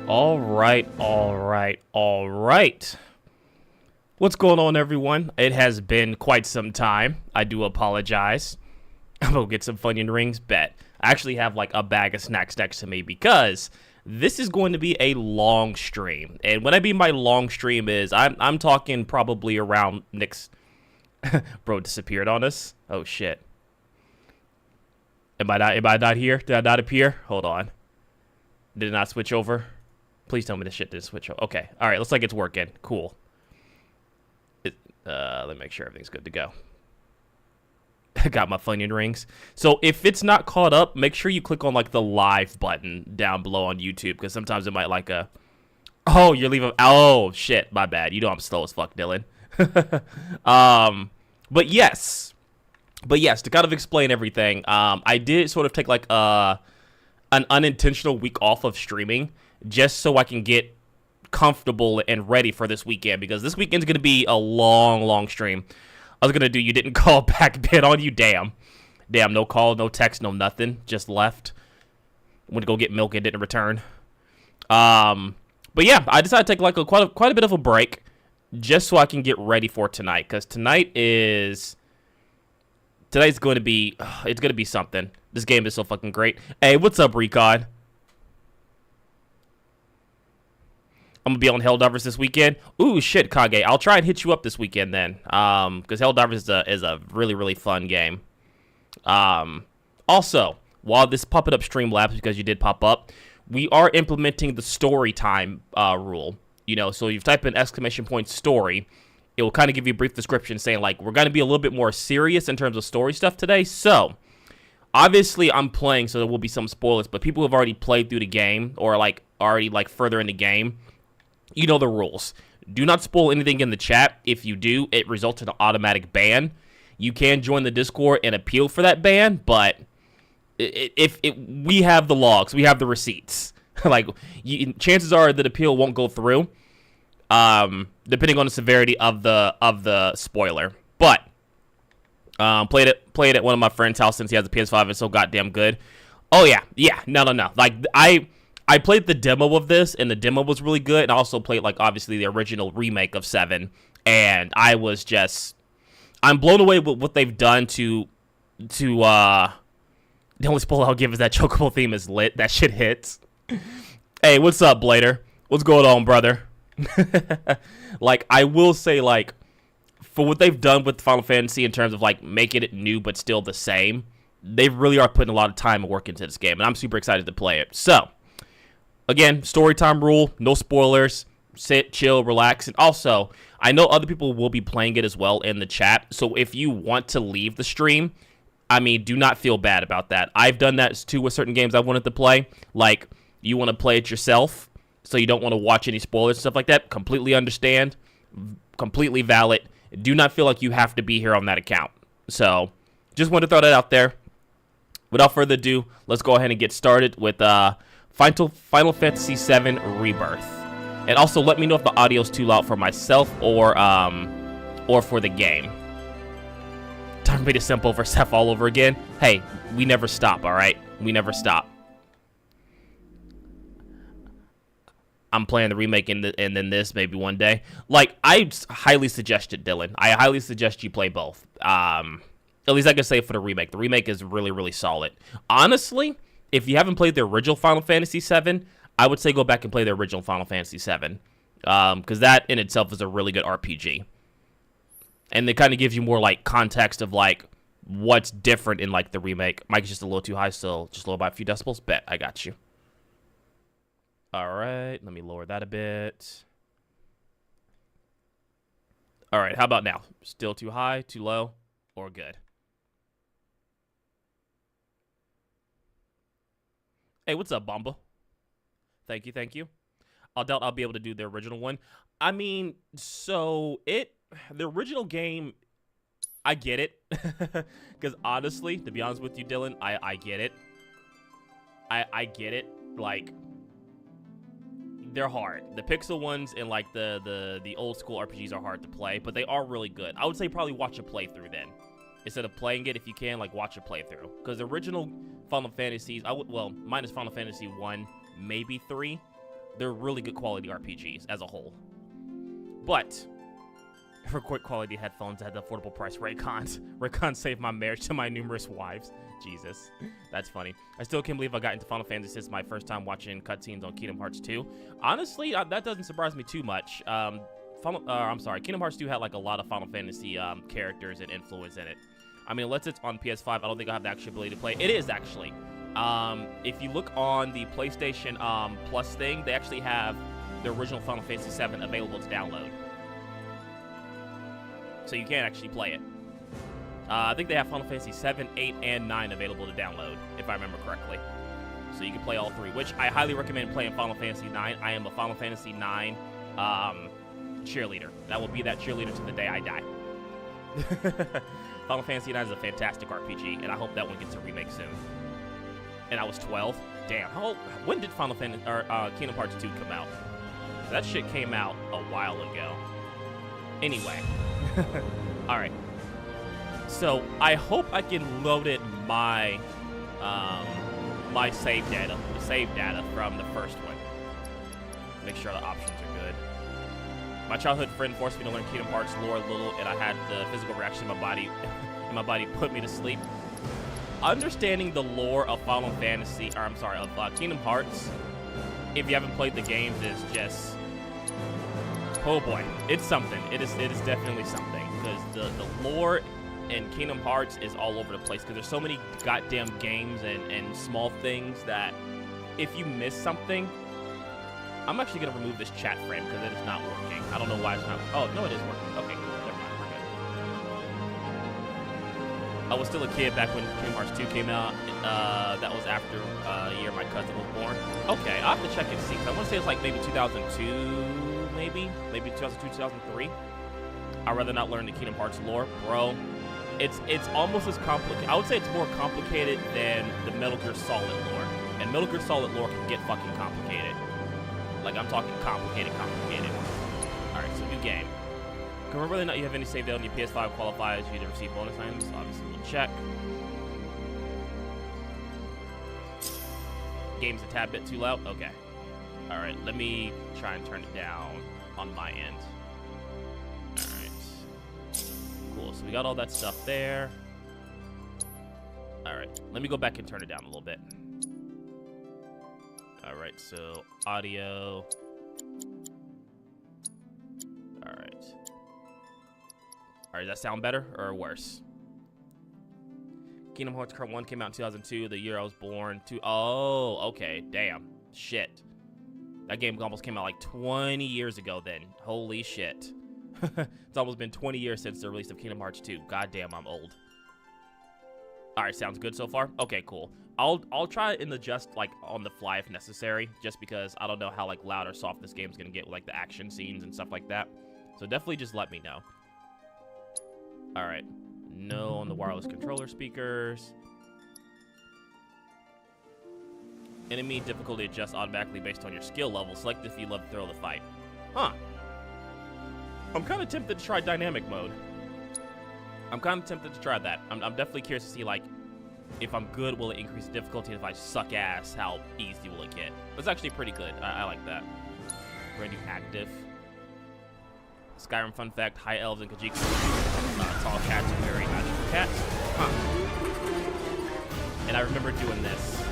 All right, all right, all right. What's going on, everyone? It has been quite some time. I do apologize. I'm gonna get some Funyun rings, bet. I actually have like a bag of snacks next to me because this is going to be a long stream. And when I mean my long stream is, I'm talking probably around next... Bro disappeared on us. Oh, shit. Am I not here? Did I not appear? Hold on. Did it not switch over? Please tell me this shit didn't switch over. Okay. All right. Looks like it's working. Cool. Let me make sure everything's good to go. I got my Funyun rings. So if it's not caught up, make sure you click on like the live button down below on YouTube because sometimes it might like a... Oh, you're leaving... Oh, shit. My bad. You know I'm slow as fuck, Dylan. But yes, to kind of explain everything, I did sort of take like an unintentional week off of streaming just so I can get comfortable and ready for this weekend because this weekend's going to be a long stream. I was going to do you didn't call back bid on you. Damn, no call, no text, no nothing, just left. Went to go get milk and didn't return. But yeah, I decided to take like quite a bit of a break just so I can get ready for tonight because tonight's going to be it's going to be something. This game is so fucking great. Hey, what's up, Recon? I'm gonna be on Helldivers this weekend. Ooh, shit, Kage. I'll try and hit you up this weekend then. Because Helldivers is a really fun game. Also, while this pop it up Streamlabs, because you did pop up, we are implementing the story time rule. You know, so you type in ! story, it will kind of give you a brief description saying like we're gonna be a little bit more serious in terms of story stuff today. So obviously I'm playing, so there will be some spoilers, but people who have already played through the game or like already like further in the game, you know the rules. Do not spoil anything in the chat. If you do, it results in an automatic ban. You can join the Discord and appeal for that ban, but if we have the logs, we have the receipts. Like, chances are that appeal won't go through, depending on the severity of the spoiler. But played it at one of my friend's house since he has a PS5. It's so goddamn good. Oh yeah, no. Like I played the demo of this, and the demo was really good. And I also played, like, obviously the original remake of 7. And I'm blown away with what they've done to the only spoiler I'll give is that Chocobo theme is lit. That shit hits. Hey, what's up, Blader? What's going on, brother? Like, I will say, like, for what they've done with Final Fantasy in terms of, like, making it new but still the same, they really are putting a lot of time and work into this game, and I'm super excited to play it. So, again, story time rule, no spoilers, sit, chill, relax, and also, I know other people will be playing it as well in the chat, so if you want to leave the stream, I mean, do not feel bad about that. I've done that too with certain games I wanted to play, like, you want to play it yourself, so you don't want to watch any spoilers and stuff like that, completely understand, completely valid. Do not feel like you have to be here on that account. So, just wanted to throw that out there. Without further ado, let's go ahead and get started with Final Fantasy VII Rebirth. And also, let me know if the audio's too loud for myself or for the game. Time for me to simp over Seth all over again. Hey, we never stop, all right? We never stop. I'm playing the remake and then this maybe one day. Like, I highly suggest it, Dylan. I highly suggest you play both. At least I can say for the remake. The remake is really solid. Honestly, if you haven't played the original Final Fantasy VII, I would say go back and play the original Final Fantasy VII. Because that in itself is a really good RPG. And it kind of gives you more, like, context of, like, what's different in, like, the remake. Mike's just a little too high, so just lower by a few decibels. Bet, I got you. All right, let me lower that a bit. All right, how about now? Still too high, too low, or good? Hey, what's up, Bomba? Thank you. I doubt I'll be able to do the original one. I mean, so the original game, I get it. Because honestly, to be honest with you, Dylan, I get it. I get it. Like, they're hard. The pixel ones and like the old school RPGs are hard to play, but they are really good. I would say probably watch a playthrough then. Instead of playing it, if you can, like, watch a playthrough. Because the original Final Fantasies, well, minus Final Fantasy 1, maybe 3, They're really good quality RPGs as a whole. But for quick quality headphones at the affordable price, Raycons saved my marriage to my numerous wives. Jesus, that's funny. I still can't believe I got into Final Fantasy. This is my first time watching cutscenes on Kingdom Hearts 2. Honestly, that doesn't surprise me too much. I'm sorry, Kingdom Hearts 2 had like a lot of Final Fantasy characters and influence in it. I mean, unless it's on PS5, I don't think I have the actual ability to play. It is actually. If you look on the PlayStation Plus thing, they actually have the original Final Fantasy VII available to download. So you can actually play it. I think they have Final Fantasy 7, 8, and 9 available to download, if I remember correctly. So you can play all three, which I highly recommend playing Final Fantasy 9. I am a Final Fantasy 9 cheerleader. That will be that cheerleader to the day I die. Final Fantasy 9 is a fantastic RPG, and I hope that one gets a remake soon. And I was 12. Damn. When did Final Fantasy or Kingdom Hearts 2 come out? That shit came out a while ago. Anyway. All right. So I hope I can load in my my save data from the first one. Make sure the options are good. My childhood friend forced me to learn Kingdom Hearts lore a little, and I had the physical reaction in my body, and my body put me to sleep. Understanding the lore of Final Fantasy, or I'm sorry, of Kingdom Hearts, if you haven't played the games, is just, oh boy, it's something. It is definitely something, because the lore in Kingdom Hearts is all over the place, because there's so many goddamn games and small things that if you miss something, I'm actually going to remove this chat frame because it is not working. I don't know why it's not. Oh, no, it is working. Okay, cool. Never mind. We're good. I was still a kid back when Kingdom Hearts 2 came out. That was after a year my cousin was born. Okay, I'll have to check and see. I want to say it's like maybe 2002, maybe 2002, 2003. I'd rather not learn the Kingdom Hearts lore. Bro, it's almost as complicated. I would say it's more complicated than the Metal Gear Solid lore. And Metal Gear Solid lore can get fucking complicated. Like, I'm talking complicated. Alright, so new game. Confirm whether or not you have any saved data on your PS5 qualifies you to receive bonus items. Obviously, we'll check. Game's a tad bit too loud? Okay. Alright, let me try and turn it down on my end. Alright. Cool, so we got all that stuff there. Alright, let me go back and turn it down a little bit. Alright, so audio. Alright. Alright, does that sound better or worse? Kingdom Hearts 1 came out in 2002, the year I was born. Oh, okay, damn. Shit. That game almost came out like 20 years ago then. Holy shit. It's almost been 20 years since the release of Kingdom Hearts 2. Goddamn, I'm old. Alright, sounds good so far? Okay, cool. I'll try and adjust like on the fly if necessary, just because I don't know how like loud or soft this game's gonna get with like the action scenes and stuff like that. So definitely just let me know. Alright. No on the wireless controller speakers. Enemy difficulty adjusts automatically based on your skill level. Select if you love to throw the fight. Huh. I'm kind of tempted to try dynamic mode. I'm kind of tempted to try that. I'm definitely curious to see, like, if I'm good, will it increase the difficulty? If I suck ass, how easy will it get? It's actually pretty good. I like that. Brand new active. Skyrim fun fact, high elves and Khajiit. Tall cats are very magical cats. Huh. And I remember doing this.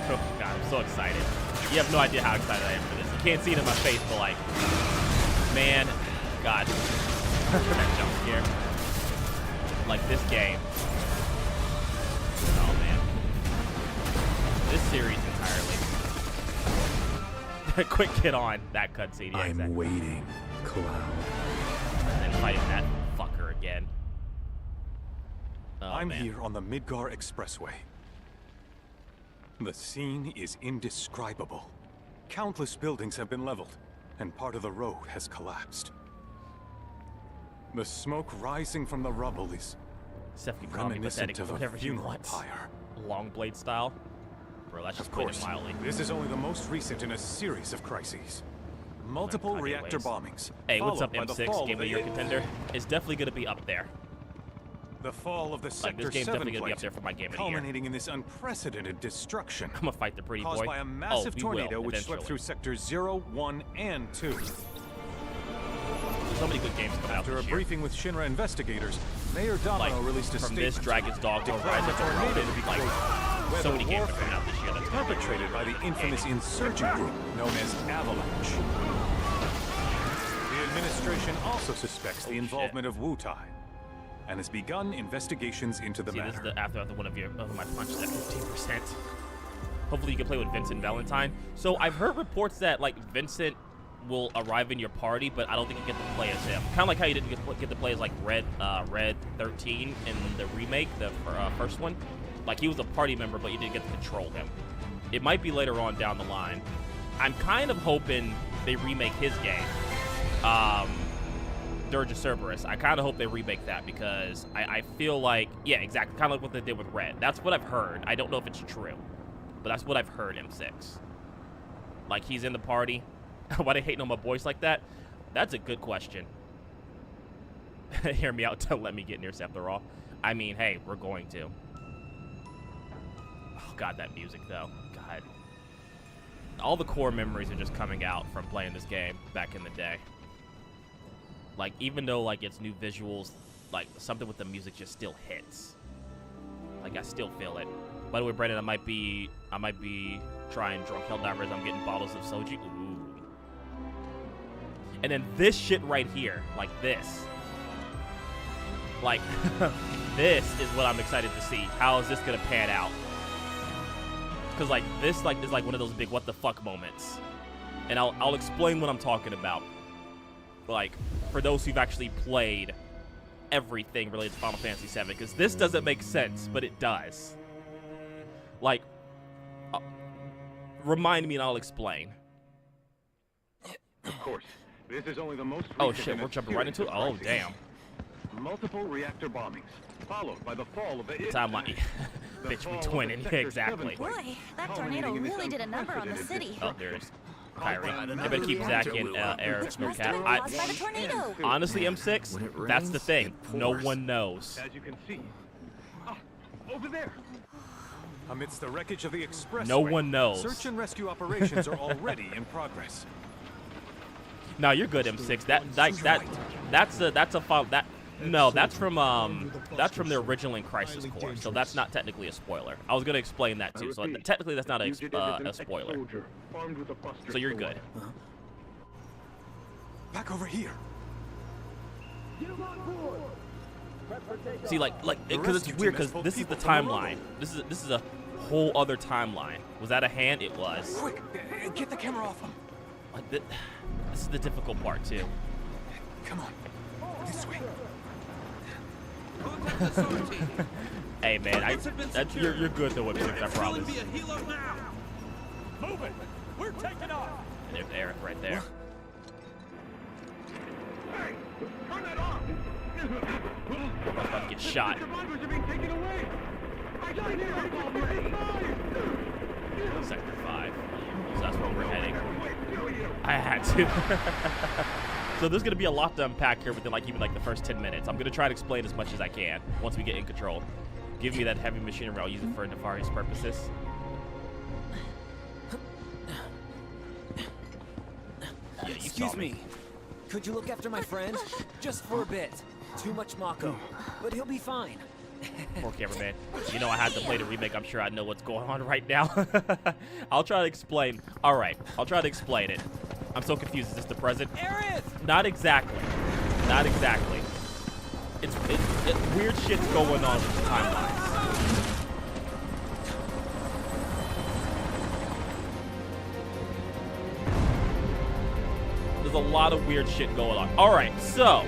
Oh, God, I'm so excited. You have no idea how excited I am for this. You can't see it in my face, but, like, man, God. That jump scare. Like, this game. Oh, man. This series entirely. Quick get on that cutscene. Yeah, I'm exactly. waiting, Cloud. And fighting that fucker again. Oh, I'm man. here on the Midgar Expressway. The scene is indescribable. Countless buildings have been leveled, and part of the road has collapsed. The smoke rising from the rubble is Seth can call me pathetic, reminiscent of a whatever you funeral want. pyre. Long blade style. Bro, that's just Of putting course, it mildly. this is only the most recent in a series of crises. Multiple Kanye reactor ways. bombings. Hey, what's up, followed by the M6? fall Game of of Year the- contender. It's definitely going to be up there. The fall of the Like, Sector this game's 7 definitely gonna be plate, up there for my game of the year. culminating in this unprecedented destruction. I'm gonna fight the pretty Caused boy. by a massive we tornado will, which swept through Sectors 0, 1, and 2. So many good games coming out After a this year. briefing with Shinra investigators, Mayor Domino released a from statement. this Dragon's Dogma, declaring Rise the of the tornado Ronin, to be like, quote, so many weather games are coming out this year that's gonna be perpetrated by the infamous insurgent group known as Avalanche. The administration also suspects the involvement of Wutai and has begun investigations into the See, matter. this is the after one of my punches at 15%. Hopefully you can play with Vincent Valentine. So I've heard reports that like Vincent will arrive in your party, but I don't think you get to play as him. Kind of like how you didn't get to play as like Red 13 in the remake, the first one. Like he was a party member, but you didn't get to control him. It might be later on down the line. I'm kind of hoping they remake his game. Dirge of Cerberus. I kind of hope they remake that because I feel like, yeah, exactly, kind of like what they did with Red. That's what I've heard. I don't know if it's true, but that's what I've heard, M6. Like, he's in the party. Why they hating on my boys like that? That's a good question. Hear me out, don't let me get near Sephiroth. I mean, hey, we're going to. Oh, God, that music, though. God. All the core memories are just coming out from playing this game back in the day. Like, even though, like, it's new visuals, like, something with the music just still hits. Like, I still feel it. By the way, Brandon, I might be trying Drunk Helldivers. I'm getting bottles of soju. Ooh. And then this shit right here, like this. Like, this is what I'm excited to see. How is this gonna pan out? Because, like, this, like, is like one of those big what the fuck moments. And I'll explain what I'm talking about. Like, for those who've actually played everything related to Final Fantasy VII, because this doesn't make sense, but it does. Like, remind me and I'll explain. Of course, this is only the most. Oh shit, we're jumping right into it. Oh damn. Multiple reactor bombings, followed by the fall of the Timeline. Bitch, we twinning. Exactly. Boy, that tornado really did a number on the city. Oh, there it is. Kyrie. I better keep Zach in air snow Must cat. have been caused by the tornado. Honestly, M6, that's the thing. No one knows. As you can see, over there. Amidst the wreckage of the expressway, No one knows. Search and rescue operations are already in progress. No, you're good, M6. That's a file that. No, that's from the original in Crisis Core, so that's not technically a spoiler. I was gonna explain that too, so technically that's not a spoiler. So you're good. Back over here. See, like, because it's weird, because this is the timeline. This is a whole other timeline. Was that a hand? It was. Quick, get the camera off him. Like this is the difficult part too. Come on, this way. Hey man, you're good though with M6, I promise. Move it! We're taking off! And there's Eric right there. Hey, turn that off! I'm about to get shot. Survivors are being taken away. I got it here. Sector 5. So that's where we're heading. I had to. So there's gonna be a lot to unpack here within like even like the first 10 minutes. I'm gonna try to explain as much as I can once we get in control. Give me that heavy machinery. I'll use it for nefarious purposes. Yeah, you Excuse saw me. Could you look after my friend? Just for a bit. Too much Mako. But he'll be fine. Poor cameraman. You know I had to play the remake. I'm sure I know what's going on right now. I'll try to explain. All right, I'll try to explain it. I'm so confused. Is this the present? Aerith! Not exactly. Not exactly. It's weird shit's going on with the timelines. There's a lot of weird shit going on. All right, so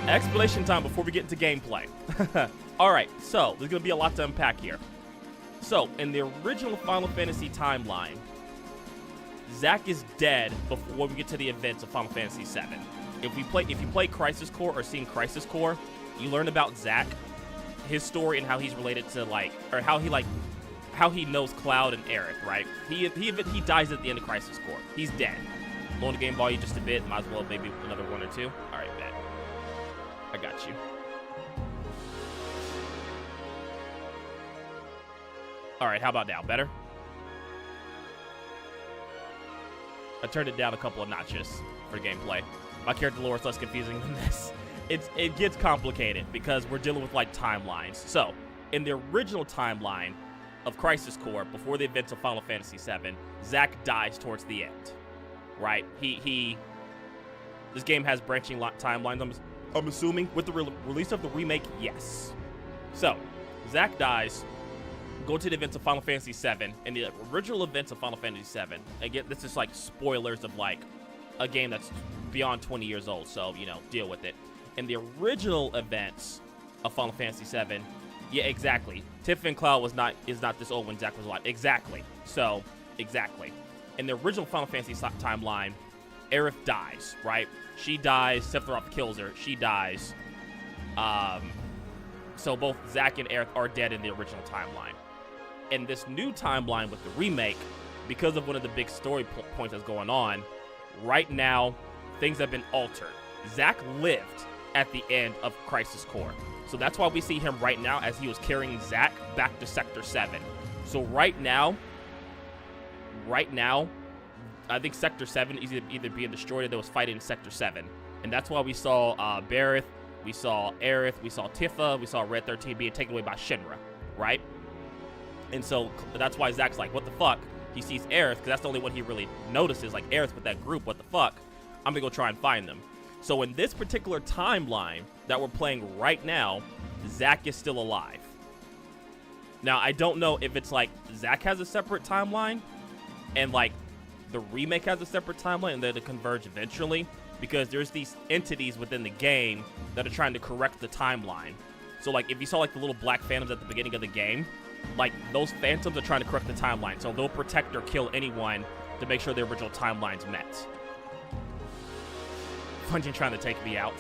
explanation time before we get into gameplay. All right, so there's gonna be a lot to unpack here. So in the original Final Fantasy timeline, Zack is dead before we get to the events of Final Fantasy VII. If you play Crisis Core or seen Crisis Core, you learn about Zack, his story, and how he's related to how he knows Cloud and Aerith, right? He dies at the end of Crisis Core. He's dead. Loan the game volume just a bit. Might as well maybe another one or two. All right, bet. I got you. All right, how about now? Better? I turned it down a couple of notches for gameplay. My character lore is less confusing than this. It gets complicated because we're dealing with like timelines. So, in the original timeline of Crisis Core, before the events of Final Fantasy VII, Zack dies towards the end. Right? This game has branching timelines. I'm assuming with the release of the remake, yes. So, Zack dies. Go to the events of Final Fantasy VII, and the original events of Final Fantasy VII. Again, this is like spoilers of like a game that's beyond 20 years old, so you know, deal with it. In the original events of Final Fantasy VII, yeah, exactly. Tifa and Cloud is not this old when Zack was alive. Exactly. So, exactly. In the original Final Fantasy timeline, Aerith dies, right? She dies. Sephiroth kills her. She dies. So both Zack and Aerith are dead in the original timeline. In this new timeline with the remake, because of one of the big story points that's going on, right now, things have been altered. Zack lived at the end of Crisis Core. So that's why we see him right now as he was carrying Zack back to Sector 7. So right now, I think Sector 7 is either being destroyed or they was fighting in Sector 7. And that's why we saw Barrett, we saw Aerith, we saw Tifa, we saw Red 13 being taken away by Shinra, right? And so that's why Zack's like, what the fuck? He sees Aerith, because that's the only one he really notices, like Aerith with that group, what the fuck? I'm gonna go try and find them. So in this particular timeline that we're playing right now, Zack is still alive. Now, I don't know if it's like Zack has a separate timeline and like the remake has a separate timeline and they're to converge eventually, because there's these entities within the game that are trying to correct the timeline. So like if you saw like the little black phantoms at the beginning of the game, like those phantoms are trying to correct the timeline. So they'll protect or kill anyone to make sure the original timeline's met. Bungie trying to take me out.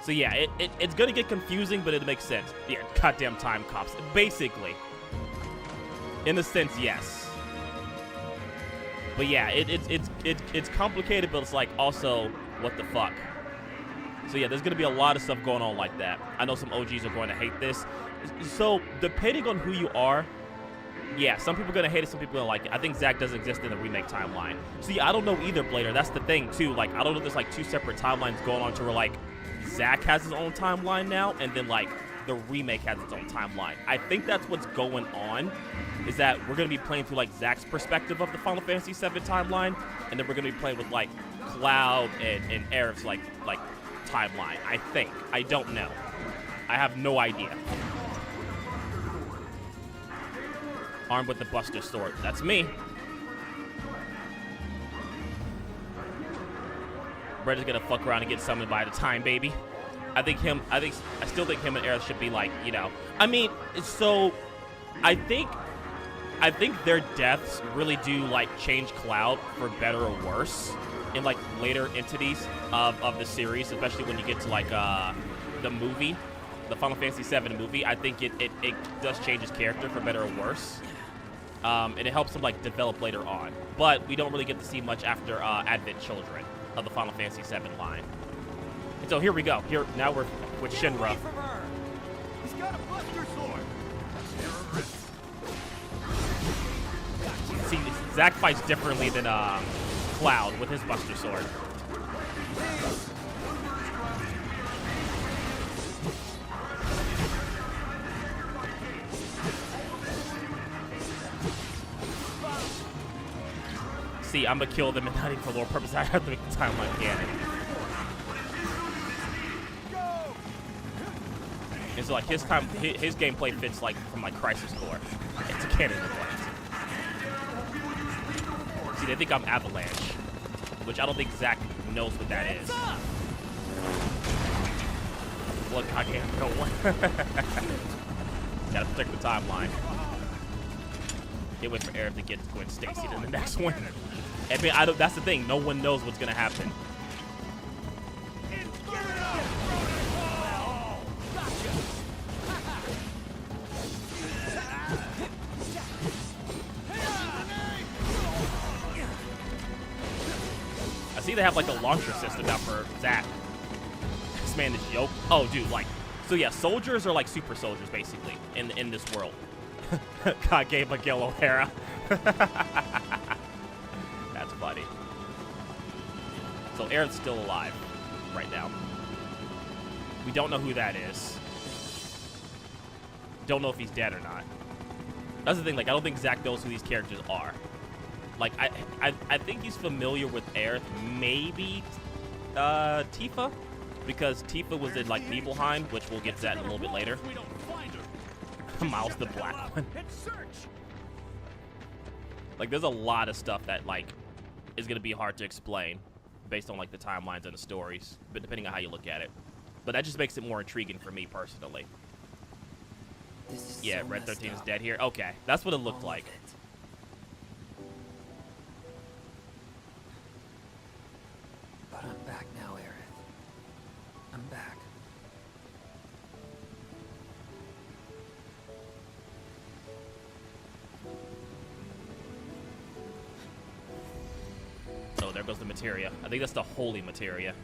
So yeah, it's gonna get confusing, but it makes sense. Yeah, goddamn time cops. Basically. In a sense, yes. But yeah, it's complicated, but it's like also, what the fuck? So yeah, there's gonna be a lot of stuff going on like that. I know some OGs are going to hate this. So depending on who you are, yeah, some people are gonna hate it, some people are gonna like it. I think Zack doesn't exist in the remake timeline. See, I don't know either, Blader. That's the thing too. Like, I don't know if there's like two separate timelines going on to where like Zack has his own timeline now, and then like the remake has its own timeline. I think that's what's going on, is that we're gonna be playing through like Zack's perspective of the Final Fantasy VII timeline, and then we're gonna be playing with like Cloud and Aerith's like timeline. I think. I don't know. I have no idea. Armed with the Buster Sword. That's me. Brett is gonna fuck around and get summoned by the time, baby. I still think him and Aerith should be like, you know. I mean, so I think their deaths really do like change Cloud for better or worse in like later entities of the series, especially when you get to like the movie, the Final Fantasy VII movie. I think it does change his character for better or worse. And it helps him like develop later on. But we don't really get to see much after Advent Children of the Final Fantasy VII line. And so here we go. Now we're with Shinra. He's got a Buster Sword. See, Zack fights differently than Cloud with his Buster Sword. See, I'm gonna kill them and not even for lore purpose. I have to make the timeline canon. And so like his gameplay fits like from like Crisis Core. It's a canon event. See, they think I'm Avalanche, which I don't think Zack knows what that is. Look, I can't go one. Gotta protect the timeline. Can't wait for Aerith to get Gwen Stacy to the next one. I mean, that's the thing. No one knows what's gonna happen. I see they have like a launcher system now for Zack. This man is yoke. Oh, dude, like, so yeah, soldiers are like super soldiers basically in this world. God gave Miguel O'Hara. That's funny. So Aerith's still alive right now. We don't know who that is. Don't know if he's dead or not. That's the thing. Like, I don't think Zach knows who these characters are. Like, I think he's familiar with Aerith, maybe Tifa, because Tifa was in like Nibelheim, which we'll get to that in a little bit later. Miles the Black One. Like, there's a lot of stuff that like is gonna be hard to explain based on like the timelines and the stories, but depending on how you look at it. But that just makes it more intriguing for me personally. Yeah, Red 13 is dead here. Okay, that's what it looked like. But I'm back now, Aerith. I'm back. Oh, there goes the materia. I think that's the holy materia,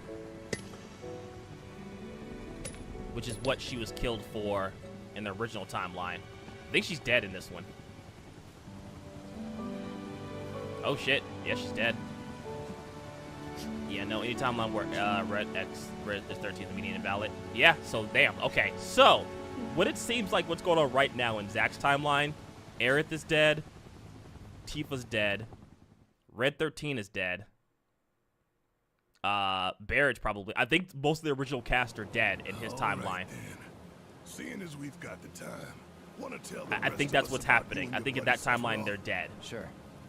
which is what she was killed for in the original timeline. I think she's dead in this one. Oh shit! Yeah, she's dead. Yeah, no, any timeline where Red 13 is immediate invalid. Yeah, so damn. Okay, so what it seems like what's going on right now in Zach's timeline, Aerith is dead, Tifa's dead, Red 13 is dead. Barrage probably. I think most of the original cast are dead in his timeline. Seeing as we've got the time, wanna tell I think that's what's happening. I think in that timeline they're dead. Sure.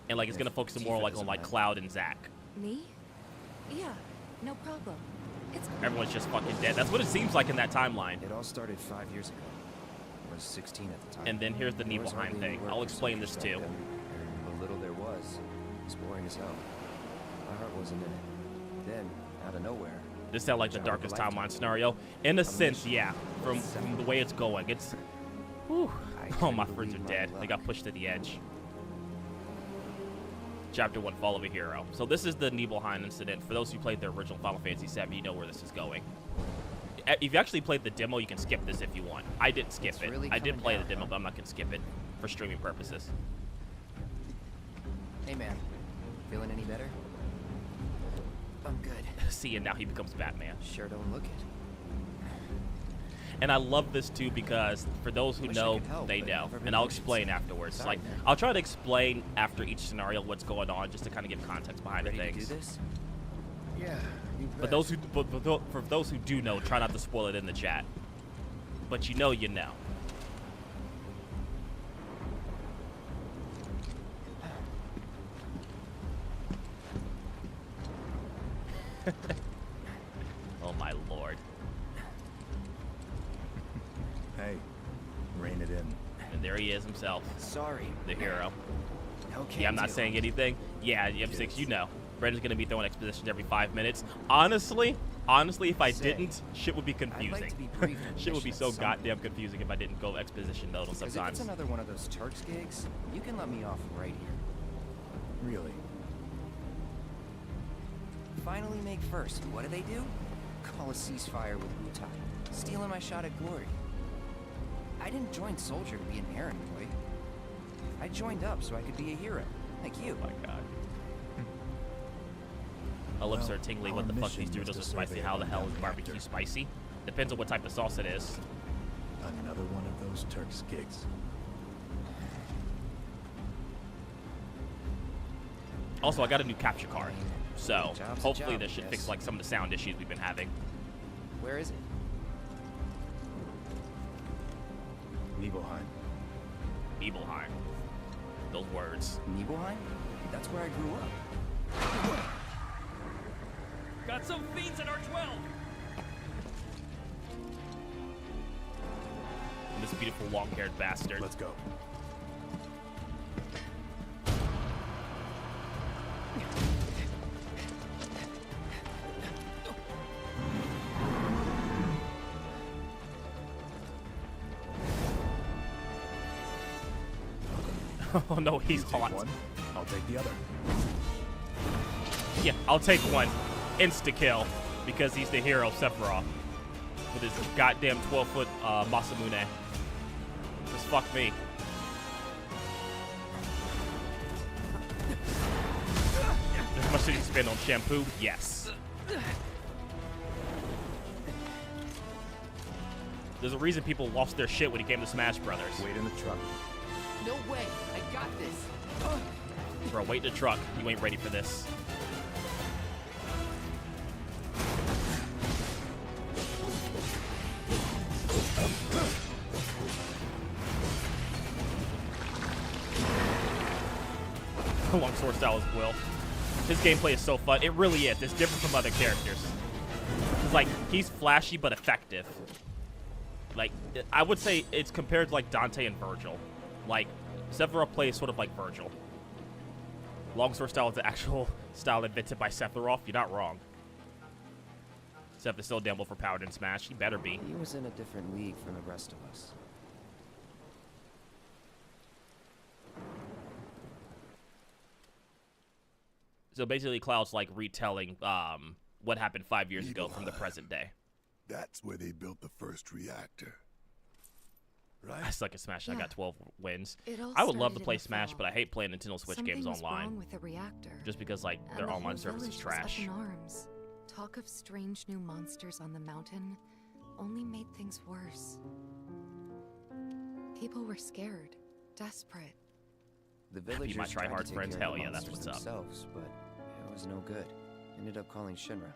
And like it's gonna focus more like on like Cloud and Zack. Me? Yeah, no problem. It's Everyone's just fucking dead. That's what it seems like in that timeline. It all started 5 years ago. I was 16 at the time. And then here's the There was Nibelheim hardly any thing. work I'll for explain this soldiers too. back then, and the little there was boring as hell. My heart wasn't in it. Then, out of nowhere, This sounds like the darkest timeline scenario. In a sense, yeah. From the way it's going, it's. Whew. Oh, my friends are dead. They got pushed to the edge. Chapter 1, Fall of a Hero. So this is the Nibelheim incident. For those who played the original Final Fantasy VII, you know where this is going. If you actually played the demo, you can skip this if you want. I didn't skip it. really I did coming play the down, demo, huh? but I'm not going to skip it for streaming purposes. Hey, man. Feeling any better? I'm good. See, and now he becomes Batman. Sure don't look it. And I love this too because for those who Wish I know, could help, they but know. never And I'll been explain afterwards. Sorry, Like, man. I'll try to explain after each scenario what's going on just to kind of give context behind Ready the to do things. this? yeah, you But bet. those who, for those who do know, try not to spoil it in the chat. But you know, you know. Oh my lord. Hey, rein it in. And there he is himself, Sorry. the hero. Okay. Yeah, I'm not saying anything. Yeah, M6, you know. Brendan's gonna be throwing expositions every 5 minutes. Honestly, if I Say, didn't, shit would be confusing. I'd like to be briefed on Shit would be mission so at some goddamn confusing if I didn't go exposition mode on Because if it's sometimes. another one of those Turks gigs, you can let me off right here. Really? Finally make first. What do? Call a ceasefire with Wutai. Stealing my shot at glory. I didn't join Soldier to be an errand boy. I joined up so I could be a hero, like you. Oh my god. My lips are tingly. What our the fuck? mission These Doritos was are to spicy. survey How the hell is unknown barbecue actor. spicy? Depends on what type of sauce it is. Another one of those Turks gigs. Also, I got a new capture card. So, Job's a hopefully job, this should I fix guess. like some of the sound issues we've been having. Where is it? Nibelheim. Nibelheim. Those words. Nibelheim? That's where I grew up. Got some fiends in our 12. And this beautiful long-haired bastard. Let's go. Oh no, he's Take hot. one, I'll take the other. Yeah, I'll take one. Insta-kill. Because he's the hero, Sephiroth. With his goddamn 12-foot Masamune. Just fuck me. City spin on shampoo? Yes. There's a reason people lost their shit when it came to Smash Brothers. Wait in the truck. No way! I got this! Bro, wait in the truck. You ain't ready for this. Longsword style is Will. His gameplay is so fun. It really is. It's different from other characters. It's like, he's flashy but effective. Like, I would say it's compared to like Dante and Virgil. Like, Sephiroth plays sort of like Virgil. Longsword style is the actual style invented by Sephiroth. You're not wrong. Seph is still damn overpowered in Smash. He better be. He was in a different league from the rest of us. So basically, Cloud's like retelling what happened 5 years ago from the present day. That's where they built the first reactor. I Right? suck at Smash. I got 12 wins. It all I would love to started play in the Smash, fall. but I hate playing Nintendo Switch games Something was wrong online. with the reactor. Just because like And their the online whole service is village was trash. up in arms. Talk of strange new monsters on the mountain only made things worse. People were scared, desperate. The Be villagers my tried try-hard to take friends, care of hell the yeah, that's monsters what's up. themselves, but it was no good. Ended up calling Shinra.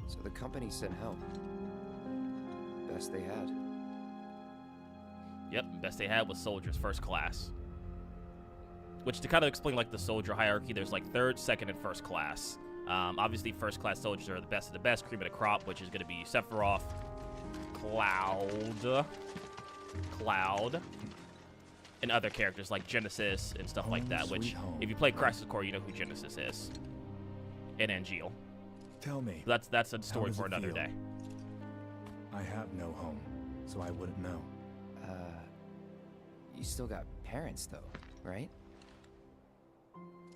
So the company sent help. Best they had. Yep, best they had was soldiers, first class. Which to kind of explain like the soldier hierarchy, there's like third, second, and first class. Obviously, first class soldiers are the best of the best, cream of the crop, which is going to be Sephiroth, Cloud, and other characters like Genesis and stuff like that. Which, sweet home. if you play Crisis Core, you know who Genesis is, and Angeal. Tell me, That's a story does for it another feel? day. I have no home, so I wouldn't know. You still got parents, though, right?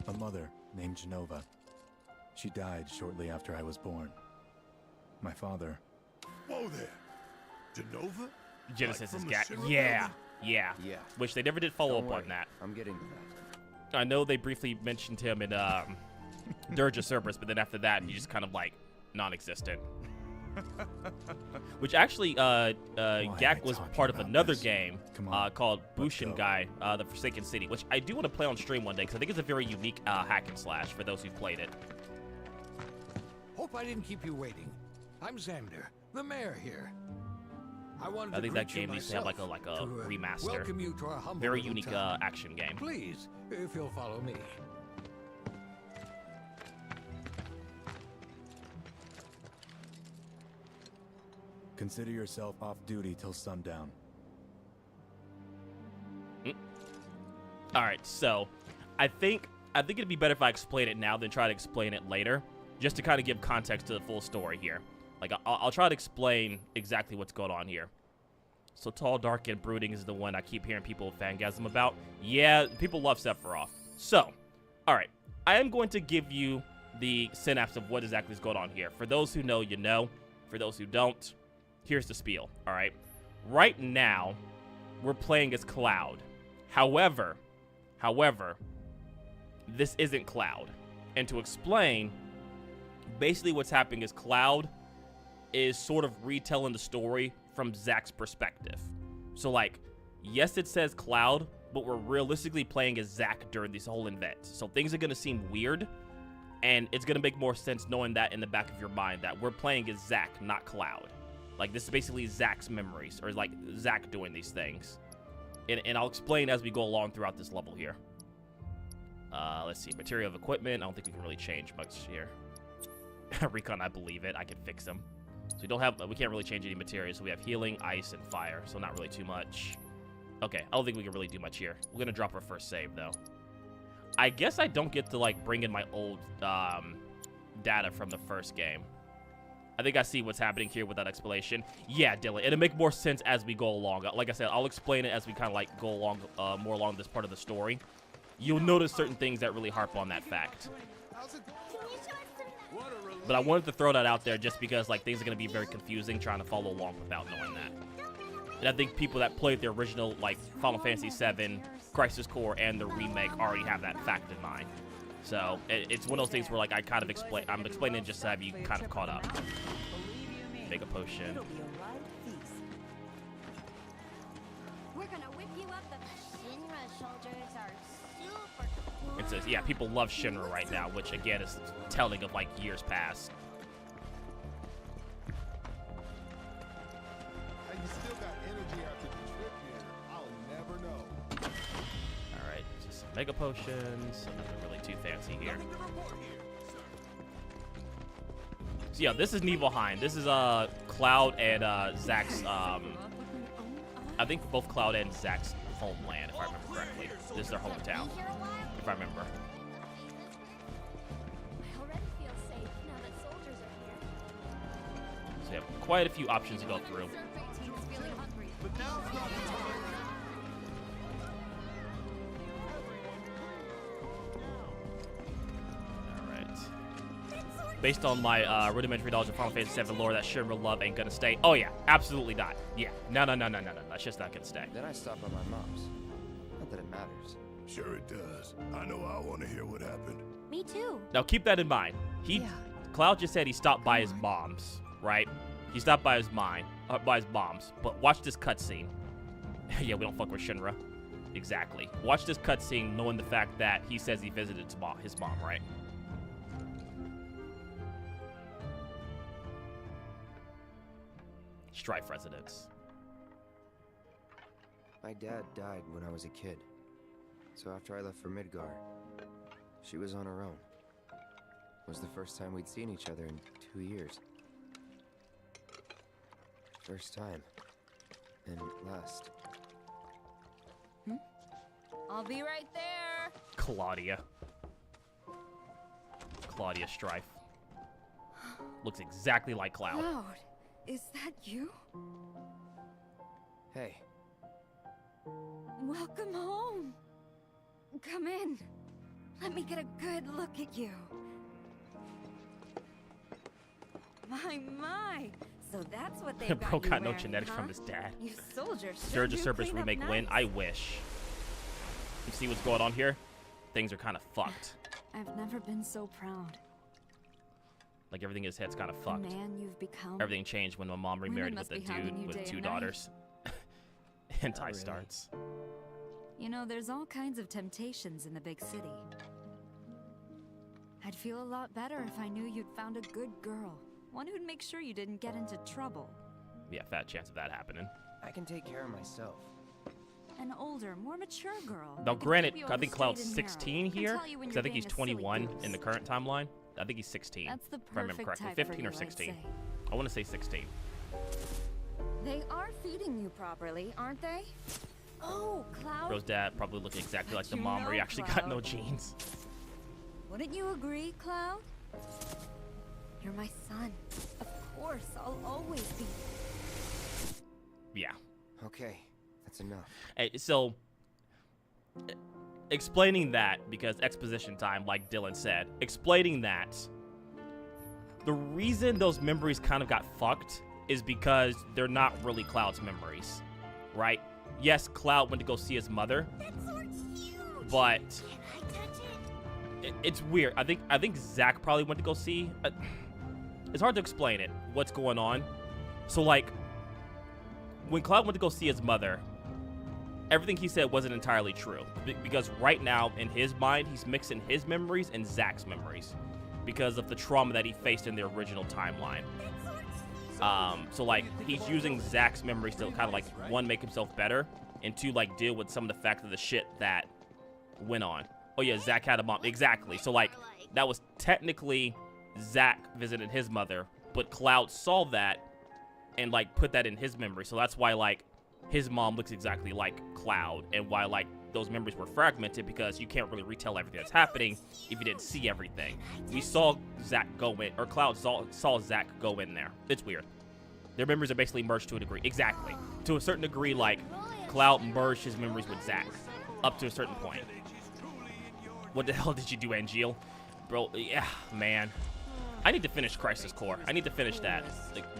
A mother named Genova. She died shortly after I was born. My father, Whoa there. Genova? Genesis from is the Gak. Shinra Yeah, building? yeah. Yeah. Which they never did follow Don't up worry, on that. I'm getting to that. I know they briefly mentioned him in Dirge of Cerberus, but then after that, he just kind of like non-existent. Which actually, Gak was talking part of about another this? game Come on, called let's go. Bushingai, The Forsaken City, which I do want to play on stream one day because I think it's a very unique hack and slash for those who've played it. Hope I didn't keep you waiting. I'm Xander, the mayor here. I wanted I to think that greet you game needs to have like a myself to, remaster. Welcome you to our humble Very little unique town. action game. Please, if you'll follow me. consider yourself off duty till sundown. All right, so I think it'd be better if I explain it now than try to explain it later, just to kind of give context to the full story here. Like I'll try to explain exactly what's going on here. So Tall, Dark, and Brooding is the one I keep hearing people fangasm about. Yeah, people love Sephiroth. So, all right, I am going to give you the synapse of what exactly is going on here. For those who know, you know. For those who don't, here's the spiel. All right, right now we're playing as Cloud. However, this isn't Cloud. And to explain, basically what's happening is Cloud is sort of retelling the story from Zack's perspective. So like, yes, it says Cloud, but we're realistically playing as Zack during this whole event. So things are going to seem weird, and it's going to make more sense knowing that in the back of your mind that we're playing as Zack, not Cloud. Like, this is basically Zack's memories, or like Zack doing these things. And I'll explain as we go along throughout this level here. Let's see, material of equipment. I don't think we can really change much here. Recon, I believe it. I can fix them. So we can't really change any materials. So we have healing, ice, and fire. So not really too much. Okay, I don't think we can really do much here. We're gonna drop our first save though. I guess I don't get to like bring in my old data from the first game. I think I see what's happening here with that explanation. Yeah, Dylan, it'll make more sense as we go along. Like I said, I'll explain it as we kind of like go along, more along this part of the story. You'll notice certain things that really harp on that fact. But I wanted to throw that out there just because like things are going to be very confusing trying to follow along without knowing that. And I think people that played the original like Final Fantasy VII, Crisis Core, and the remake already have that fact in mind. So it's one of those things where like I'm explaining just to have you kind of caught up. Make a potion. We're gonna whip you up. The Shinra soldiers are super cool. It says, yeah, people love Shinra right now, which again is telling of like years past. And you still got energy after the trip here. I'll never know. All right, just some mega potions. Nothing really too fancy here. So yeah, this is Nibelheim. This is Cloud and Zack's. I think both Cloud and Zack's homeland, if I remember correctly. This is their hometown, if I remember. I already feel safe now that soldiers are here. So you have quite a few options to go through. But now's not the time. Based on my rudimentary knowledge of Final Fantasy VII lore, that Shinra love ain't gonna stay. Oh yeah, absolutely not. Yeah, no. That's just not gonna stay. Then I stop by my mom's. Not that it matters. Sure it does. I know I want to hear what happened. Me too. Now keep that in mind. Cloud just said he stopped by his mom's, right? He stopped by his mom's. But watch this cutscene. Yeah, we don't fuck with Shinra. Exactly. Watch this cutscene, knowing the fact that he says he visited his mom, right? Strife residence. My dad died when I was a kid. So after I left for Midgar, she was on her own. It was the first time we'd seen each other in 2 years. First time. And last. I'll be right there. Claudia Strife. Looks exactly like Cloud. Cloud, is that you? Hey. Welcome home. Come in. Let me get a good look at you. My. So that's what they've got Bro you got no wearing, genetics huh? from his dad. You soldiers Surge of do Cerberus clean up remake win. nice. I wish. You see what's going on here? Things are kind of fucked. I've never been so proud. Like everything in his head's kind of The fucked. man you've become. Everything changed when my mom remarried Women with a must be hounding dude you with day 2 and night. daughters. Hentai really. starts. You know, there's all kinds of temptations in the big city. I'd feel a lot better if I knew you'd found a good girl. One who'd make sure you didn't get into trouble. Yeah, fat chance of that happening. I can take care of myself. An older, more mature girl. Now, who can granted, keep you I on think the Cloud's straight and narrow, 16 can here, tell you when because you're I think he's being a silly 21 goose. in the current timeline. I think he's 16. That's the if I remember perfect correctly. type 15 for or you, 16. I'd say. I want to say 16. They are feeding you properly, aren't they? Oh, Cloud. Bro's dad probably looking exactly like the You mom where he know, actually got no Cloud. genes. Wouldn't you agree, Cloud? You're my son. Of course, I'll always be. Yeah. Okay, that's enough. So, explaining that, because exposition time, like Dylan said, explaining that, the reason those memories kind of got fucked is because they're not really Cloud's memories, right? Yes, Cloud went to go see his mother, but it's weird. I think Zack probably went to go see. It's hard to explain it. What's going on? So like, when Cloud went to go see his mother, everything he said wasn't entirely true, because right now in his mind he's mixing his memories and Zack's memories because of the trauma that he faced in the original timeline. So like he's using Zack's memories to kind of like, one, make himself better, and two, like deal with some of the fact of the shit that went on. Oh yeah, Zack had a mom. Exactly. So like that was technically Zack visited his mother, but Cloud saw that and like put that in his memory. So that's why like his mom looks exactly like Cloud, and why like those memories were fragmented, because you can't really retell everything that's happening if you didn't see everything. We saw Zack go in, or Cloud saw Zack go in there. It's weird. Their memories are basically merged to a degree. Exactly. To a certain degree, like Cloud merged his memories with Zack up to a certain point. What the hell did you do, Angeal? Bro, yeah, man. I need to finish Crisis Core. I need to finish that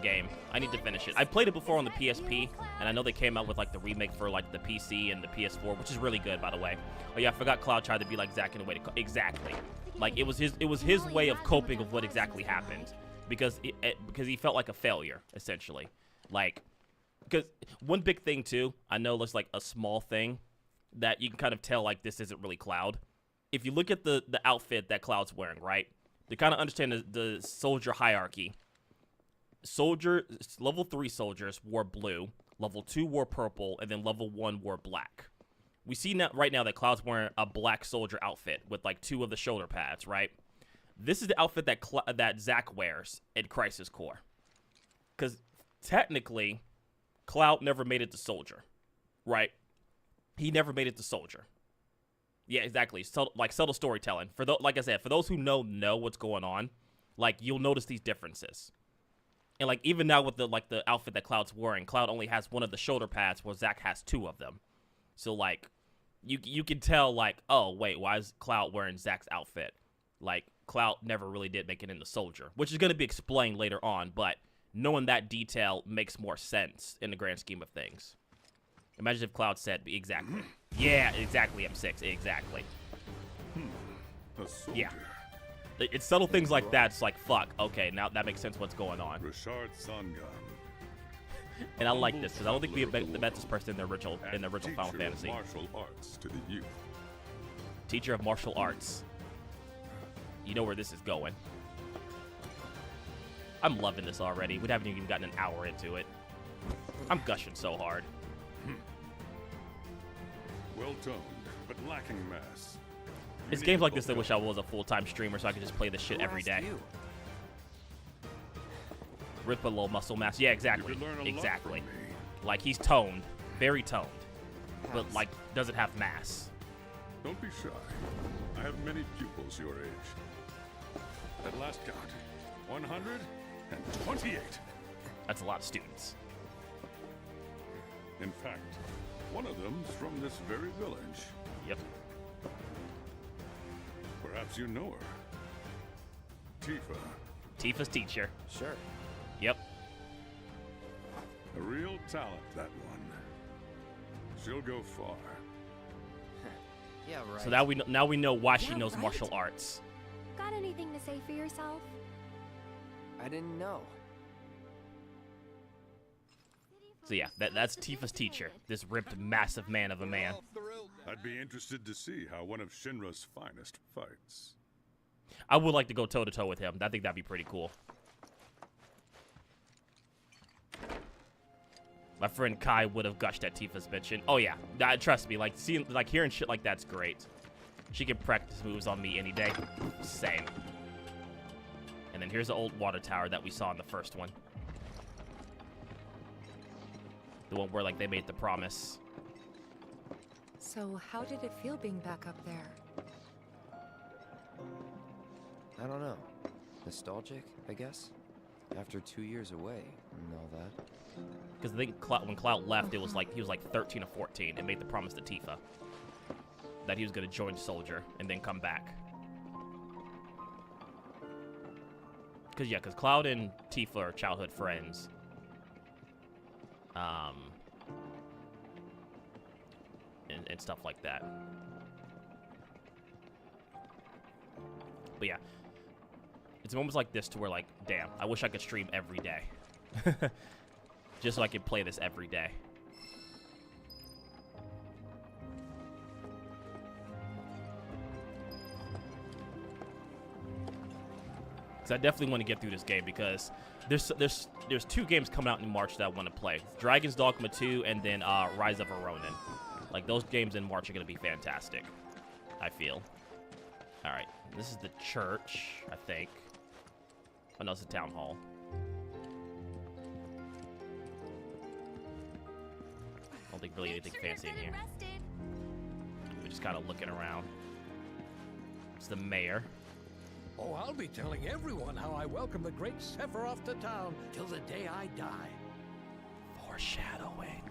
game. I need to finish it. I played it before on the PSP, and I know they came out with like the remake for like the PC and the PS4, which is really good, by the way. Oh yeah, I forgot Cloud tried to be like Zack in a way to... Exactly. Like it was his way of coping with what exactly happened, because he felt like a failure essentially. Like, because one big thing too, I know looks like a small thing that you can kind of tell like this isn't really Cloud. If you look at the outfit that Cloud's wearing, right? To kind of understand the soldier hierarchy. Level 3 soldiers wore blue, level 2 wore purple, and then level 1 wore black. We see now right now that Cloud's wearing a black soldier outfit with like 2 of the shoulder pads, right? This is the outfit that Zack wears in Crisis Core. Because technically, Cloud never made it to soldier, right? He never made it to soldier. Yeah, exactly. So, like subtle storytelling. Like I said, for those who know what's going on, like you'll notice these differences. And like even now with the outfit that Cloud's wearing, Cloud only has 1 of the shoulder pads, where Zack has 2 of them. So like you can tell like, oh wait, why is Cloud wearing Zack's outfit? Like Cloud never really did make it into soldier, which is going to be explained later on. But knowing that detail makes more sense in the grand scheme of things. Imagine if Cloud said exactly. Yeah, exactly. M6, exactly. A soldier. Yeah. It's subtle things like that. It's like, fuck, okay, now that makes sense what's going on. Richard Sangan. And I like this, because I don't think we met this person in the original Final Fantasy. Martial arts to the youth. Teacher of martial arts. You know where this is going. I'm loving this already. We haven't even gotten an hour into it. I'm gushing so hard. Well-toned, but lacking mass. It's games like this I wish I was a full-time streamer so I could just play this shit every day. Rip a little muscle mass. Yeah, exactly. Exactly. Like, he's toned. Very toned. But, like, doesn't have mass. Don't be shy. I have many pupils your age. At last count, 128. That's a lot of students. In fact, one of them's from this very village. Yep. Perhaps you know her. Tifa. Tifa's teacher. Sure. Yep. A real talent, that one. She'll go far. Yeah, right. So now we know why she knows martial arts. Got anything to say for yourself? I didn't know. So yeah, that's Tifa's teacher. This ripped, massive man of a man. I'd be interested to see how one of Shinra's finest fights. I would like to go toe-to-toe with him. I think that'd be pretty cool. My friend Kai would have gushed at Tifa's mention. Oh yeah, trust me. Like hearing shit like that's great. She can practice moves on me any day. Same. And then here's the old water tower that we saw in the first one. The one where like they made the promise. So how did it feel being back up there? I don't know. Nostalgic, I guess? After 2 years away and all that. Because I think when Cloud left, it was like he was like 13 or 14 and made the promise to Tifa that he was going to join Soldier and then come back. Because Cloud and Tifa are childhood friends. And stuff like that. But yeah, it's moments like this to where like, damn, I wish I could stream every day. Just so I could play this every day. Because I definitely want to get through this game because there's 2 games coming out in March that I want to play. Dragon's Dogma 2 and then Rise of a Ronin. Like, those games in March are going to be fantastic, I feel. Alright, this is the church, I think. Oh, no, it's the town hall. I don't think really anything fancy in here. We're just kind of looking around. It's the mayor. Oh, I'll be telling everyone how I welcome the great Sephiroth to town till the day I die. Foreshadowing.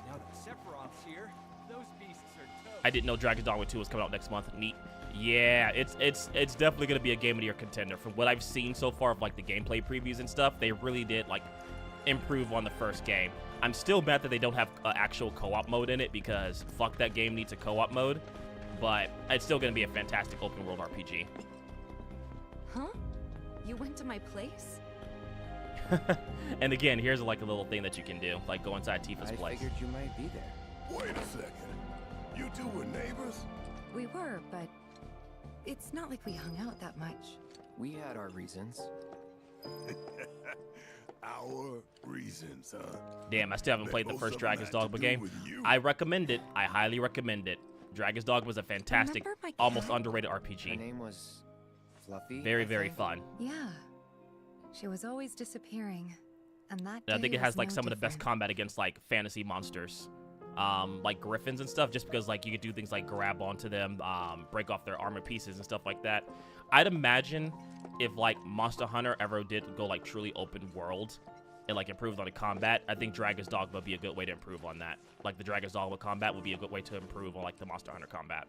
Now that Sephiroth's here, those beasts are toast. I didn't know Dragon's Dogma 2 was coming out next month. Neat. Yeah, it's definitely gonna be a Game of the Year contender. From what I've seen so far of like the gameplay previews and stuff, they really did like improve on the first game. I'm still mad that they don't have actual co-op mode in it because fuck, that game needs a co-op mode. But it's still gonna be a fantastic open world RPG. Huh? You went to my place? And again, here's like a little thing that you can do, like go inside Tifa's I place. figured you might be there. Wait a second. You two were neighbors? We were, but it's not like we hung out that much. We had our reasons. Our reasons, huh? Damn, I still haven't played the first Dragon's Dogma game. I recommend it. I highly recommend it. Dragon's Dogma was a fantastic, almost underrated RPG. Her name was Fluffy. Very, very fun. Yeah. She was always disappearing. And that And I think day it has was like no some of the best different. combat against like fantasy monsters. Like griffins and stuff, just because like you could do things like grab onto them, break off their armor pieces and stuff like that. I'd imagine if like Monster Hunter ever did go like truly open world and like improved on the combat, I think Dragon's Dogma would be a good way to improve on that. Like the Dragon's Dogma combat would be a good way to improve on like the Monster Hunter combat.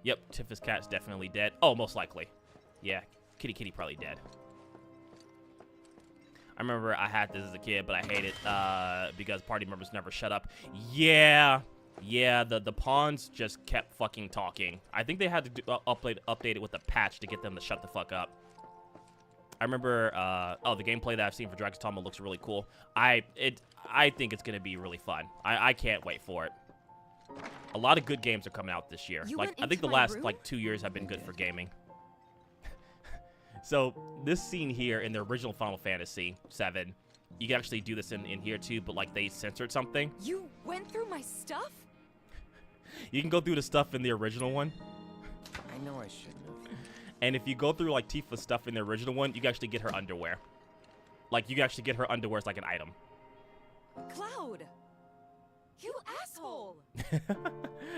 Yep, Tifa's cat's definitely dead. Oh, most likely. Yeah, Kitty probably dead. I remember I had this as a kid, but I hate it because party members never shut up. Yeah, the pawns just kept fucking talking. I think they had to do, update it with a patch to get them to shut the fuck up. I remember, the gameplay that I've seen for Dragon's Dogma looks really cool. I think it's gonna be really fun. I can't wait for it. A lot of good games are coming out this year. Like I think the last like 2 years have been good for gaming. So this scene here in the original Final Fantasy VII, you can actually do this in here too, but like they censored something. You went through my stuff? You can go through the stuff in the original one. I know I shouldn't have. And if you go through like Tifa's stuff in the original one, you can actually get her underwear. Like you can actually get her underwear as like an item. Cloud! You asshole!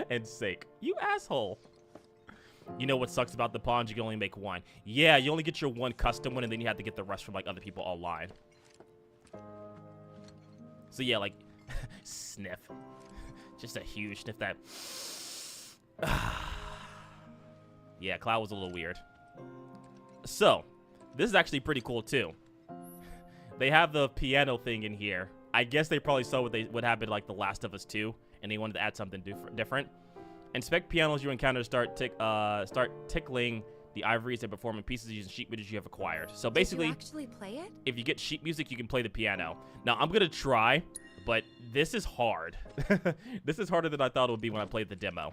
And sake. You asshole. You know what sucks about the pawns? You can only make one. Yeah, you only get your one custom one, and then you have to get the rest from like other people online. So yeah, like sniff. Just a huge sniff that. Yeah, Cloud was a little weird. So, this is actually pretty cool too. They have the piano thing in here. I guess they probably saw what happened like The Last of Us 2, and they wanted to add something different. Inspect pianos you encounter to start tickling the ivories and performing pieces using sheet music you have acquired. So basically, Did you actually play it? if you get sheet music, you can play the piano. Now, I'm going to try, but this is hard. This is harder than I thought it would be when I played the demo.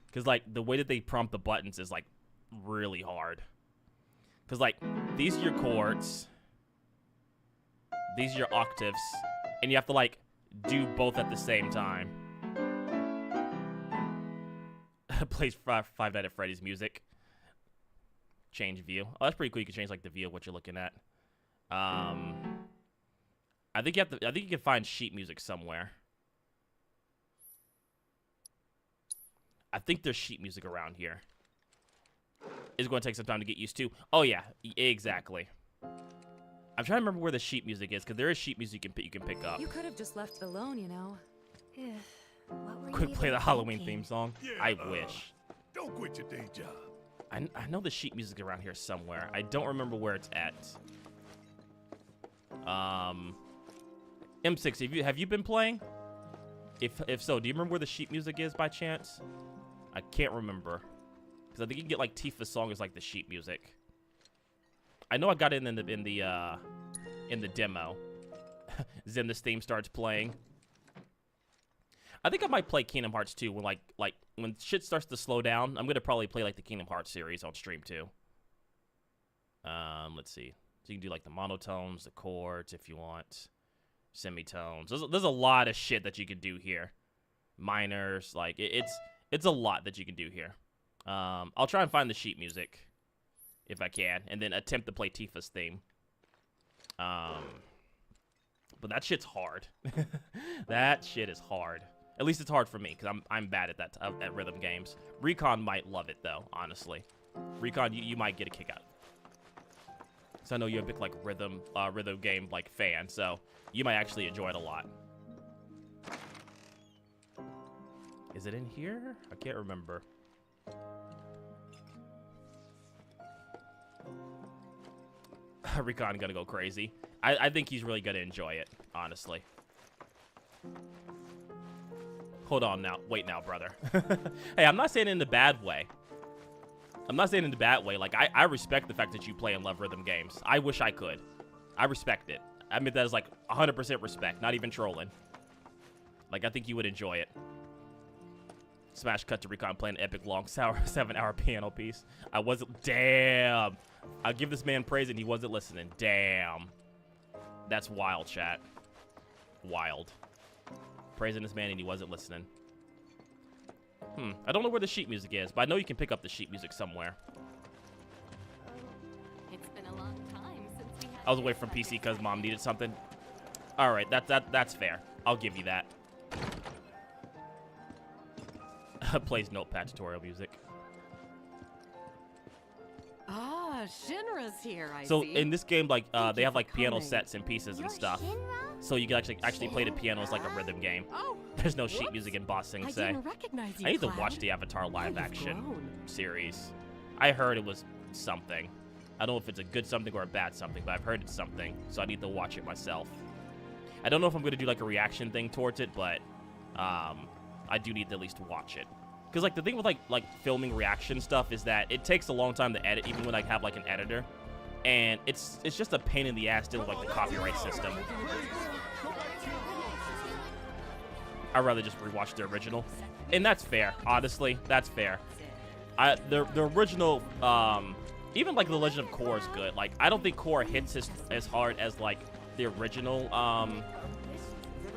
Because, like, the way that they prompt the buttons is, like, really hard. Because, like, these are your chords. These are your octaves. And you have to, like, do both at the same time. Plays Five Nights at Freddy's music. Change view. Oh, that's pretty cool. You can change like the view of what you're looking at. I think you can find sheet music somewhere. I think there's sheet music around here. It's going to take some time to get used to. Oh yeah, exactly. I'm trying to remember where the sheet music is, because there is sheet music you can pick up. You could have just left it alone, you know. What were Quick you play the even Halloween thinking? theme song. Yeah, I wish. Don't quit your day job. I know the sheet music around here somewhere. I don't remember where it's at. M6, have you been playing? If so, do you remember where the sheet music is by chance? I can't remember. Because I think you can get like Tifa's song as like the sheet music. I know I got it in the demo. Then this theme starts playing. I think I might play Kingdom Hearts 2 when like when shit starts to slow down. I'm gonna probably play like the Kingdom Hearts series on stream too. Let's see. So you can do like the monotones, the chords if you want, semitones. There's a lot of shit that you can do here. Minors, like it's a lot that you can do here. I'll try and find the sheet music if I can, and then attempt to play Tifa's theme. But that shit's hard. That shit is hard. At least it's hard for me, because I'm bad at that at rhythm games. Recon might love it though, honestly. Recon, you might get a kick out. So I know you're a big like rhythm game like fan, so you might actually enjoy it a lot. Is it in here? I can't remember. Recon gonna go crazy. I think he's really gonna enjoy it, honestly. Hold on now. Wait now, brother. Hey, I'm not saying it in a bad way. I'm not saying it in a bad way. Like, I respect the fact that you play and love rhythm games. I wish I could. I respect it. I mean, that is like 100% respect, not even trolling. Like, I think you would enjoy it. Smash cut to Recon playing an epic long 7-hour piano piece. I wasn't. Damn. I'll give this man praise and he wasn't listening. Damn. That's wild, chat. Wild. Praising this man and he wasn't listening. I don't know where the sheet music is, but I know you can pick up the sheet music somewhere. It's been a long time since we had I was away from PC because mom needed something. All right, that's fair. I'll give you that. Plays notepad tutorial music. Ah, Shinra's here, I So see. in this game, like they have like piano coming. sets and pieces and stuff. So you can actually play the piano as like a rhythm game. Oh, There's no sheet music in Boss Sing I Say. didn't recognize you, I need to Cloud. watch the Avatar live You've action grown. series. I heard it was something. I don't know if it's a good something or a bad something, but I've heard it's something. So I need to watch it myself. I don't know if I'm gonna do like a reaction thing towards it, but I do need to at least watch it. Because like the thing with like filming reaction stuff is that it takes a long time to edit, even when I have like an editor, and it's just a pain in the ass dealing with like the copyright system. I'd rather just rewatch the original, and that's fair. Honestly, that's fair. The original, even like the Legend of Korra is good. Like I don't think Korra hits as hard as like the original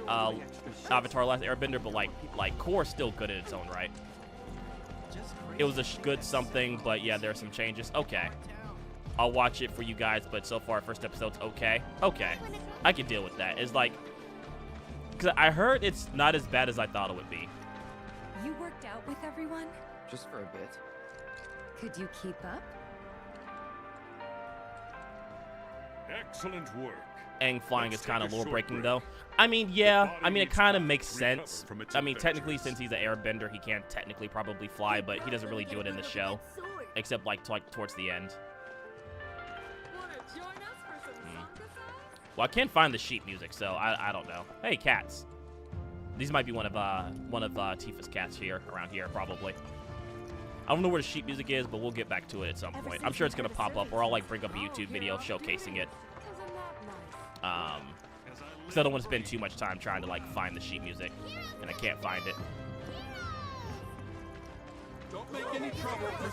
Avatar: Last Airbender, but like Korra's still good in its own right. It was a good something, but yeah, there are some changes. Okay. I'll watch it for you guys, but so far, first episode's okay. Okay. I can deal with that. It's like, because I heard it's not as bad as I thought it would be. You worked out with everyone? Just for a bit. Could you keep up? Excellent work. Aang flying Let's is kind of take a lore short breaking break. though. I mean, yeah. The I body mean, it needs kind of time makes to recover sense. from its I mean, technically, adventures. since he's an airbender, he can technically probably fly, but he doesn't really do it in the show, except like towards the end. Well, I can't find the sheet music, so I don't know. Hey, cats. These might be one of Tifa's cats here around here, probably. I don't know where the sheet music is, but we'll get back to it at some point. I'm sure it's gonna pop up, or I'll like bring up a YouTube video showcasing it. Because I don't want to spend too much time trying to like find the sheet music, and I can't find it. Don't make any trouble for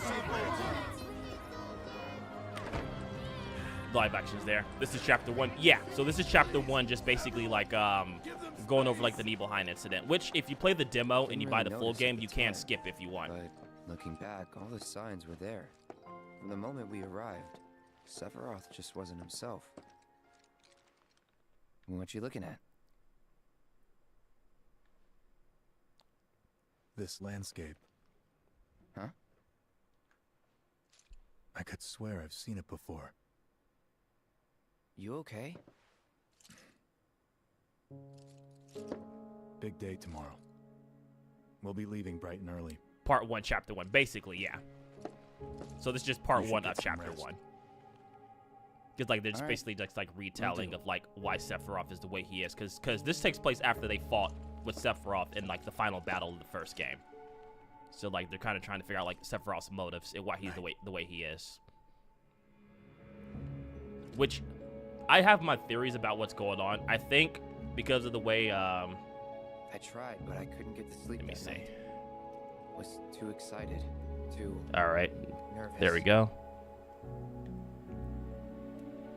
Live action's there. This is chapter 1. Yeah, so this is chapter 1, just basically like going over like the Nibelheim incident, which if you play the demo and you buy the full game, you can skip if you want. But looking back, all the signs were there. From the moment we arrived, Sephiroth just wasn't himself. What you looking at? This landscape. Huh? I could swear I've seen it before. You okay? Big day tomorrow. We'll be leaving bright and early. Part 1, chapter 1, basically, yeah. So this is just part You should 1 get of some chapter rest. 1. Because like they're just Alright. basically just like retelling do. of like why Sephiroth is the way he is, because this takes place after they fought with Sephiroth in like the final battle of the first game. So like they're kind of trying to figure out like Sephiroth's motives and why he's the way he is. Which I have my theories about what's going on. I think because of the way I tried, but I couldn't get to sleep. let me that see. night. Was too excited, too All right, nervous. there we go.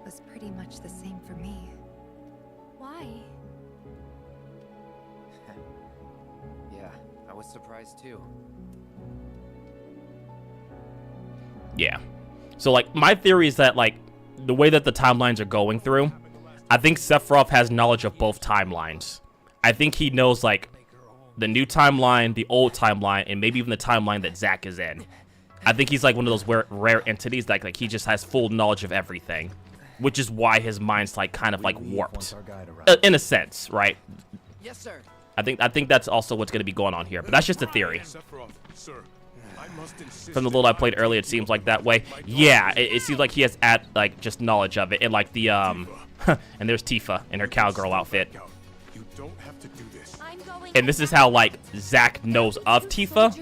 Was pretty much the same for me. Why? Yeah, I was surprised too. Yeah. So like my theory is that like the way that the timelines are going through, I think Sephiroth has knowledge of both timelines. I think he knows like the new timeline, the old timeline, and maybe even the timeline that Zack is in. I think he's like one of those rare entities that like he just has full knowledge of everything, which is why his mind's like kind of like warped in a sense, right? Yes, sir. I think that's also what's going to be going on here, but that's just a theory. Sephiroth, sir, I must insist From the little I played earlier, it seems like that way. Yeah, it seems like he has like just knowledge of it, and like the and there's Tifa in her cowgirl outfit. You don't have to do this. I'm going. And this is how, like, Zack knows of Tifa,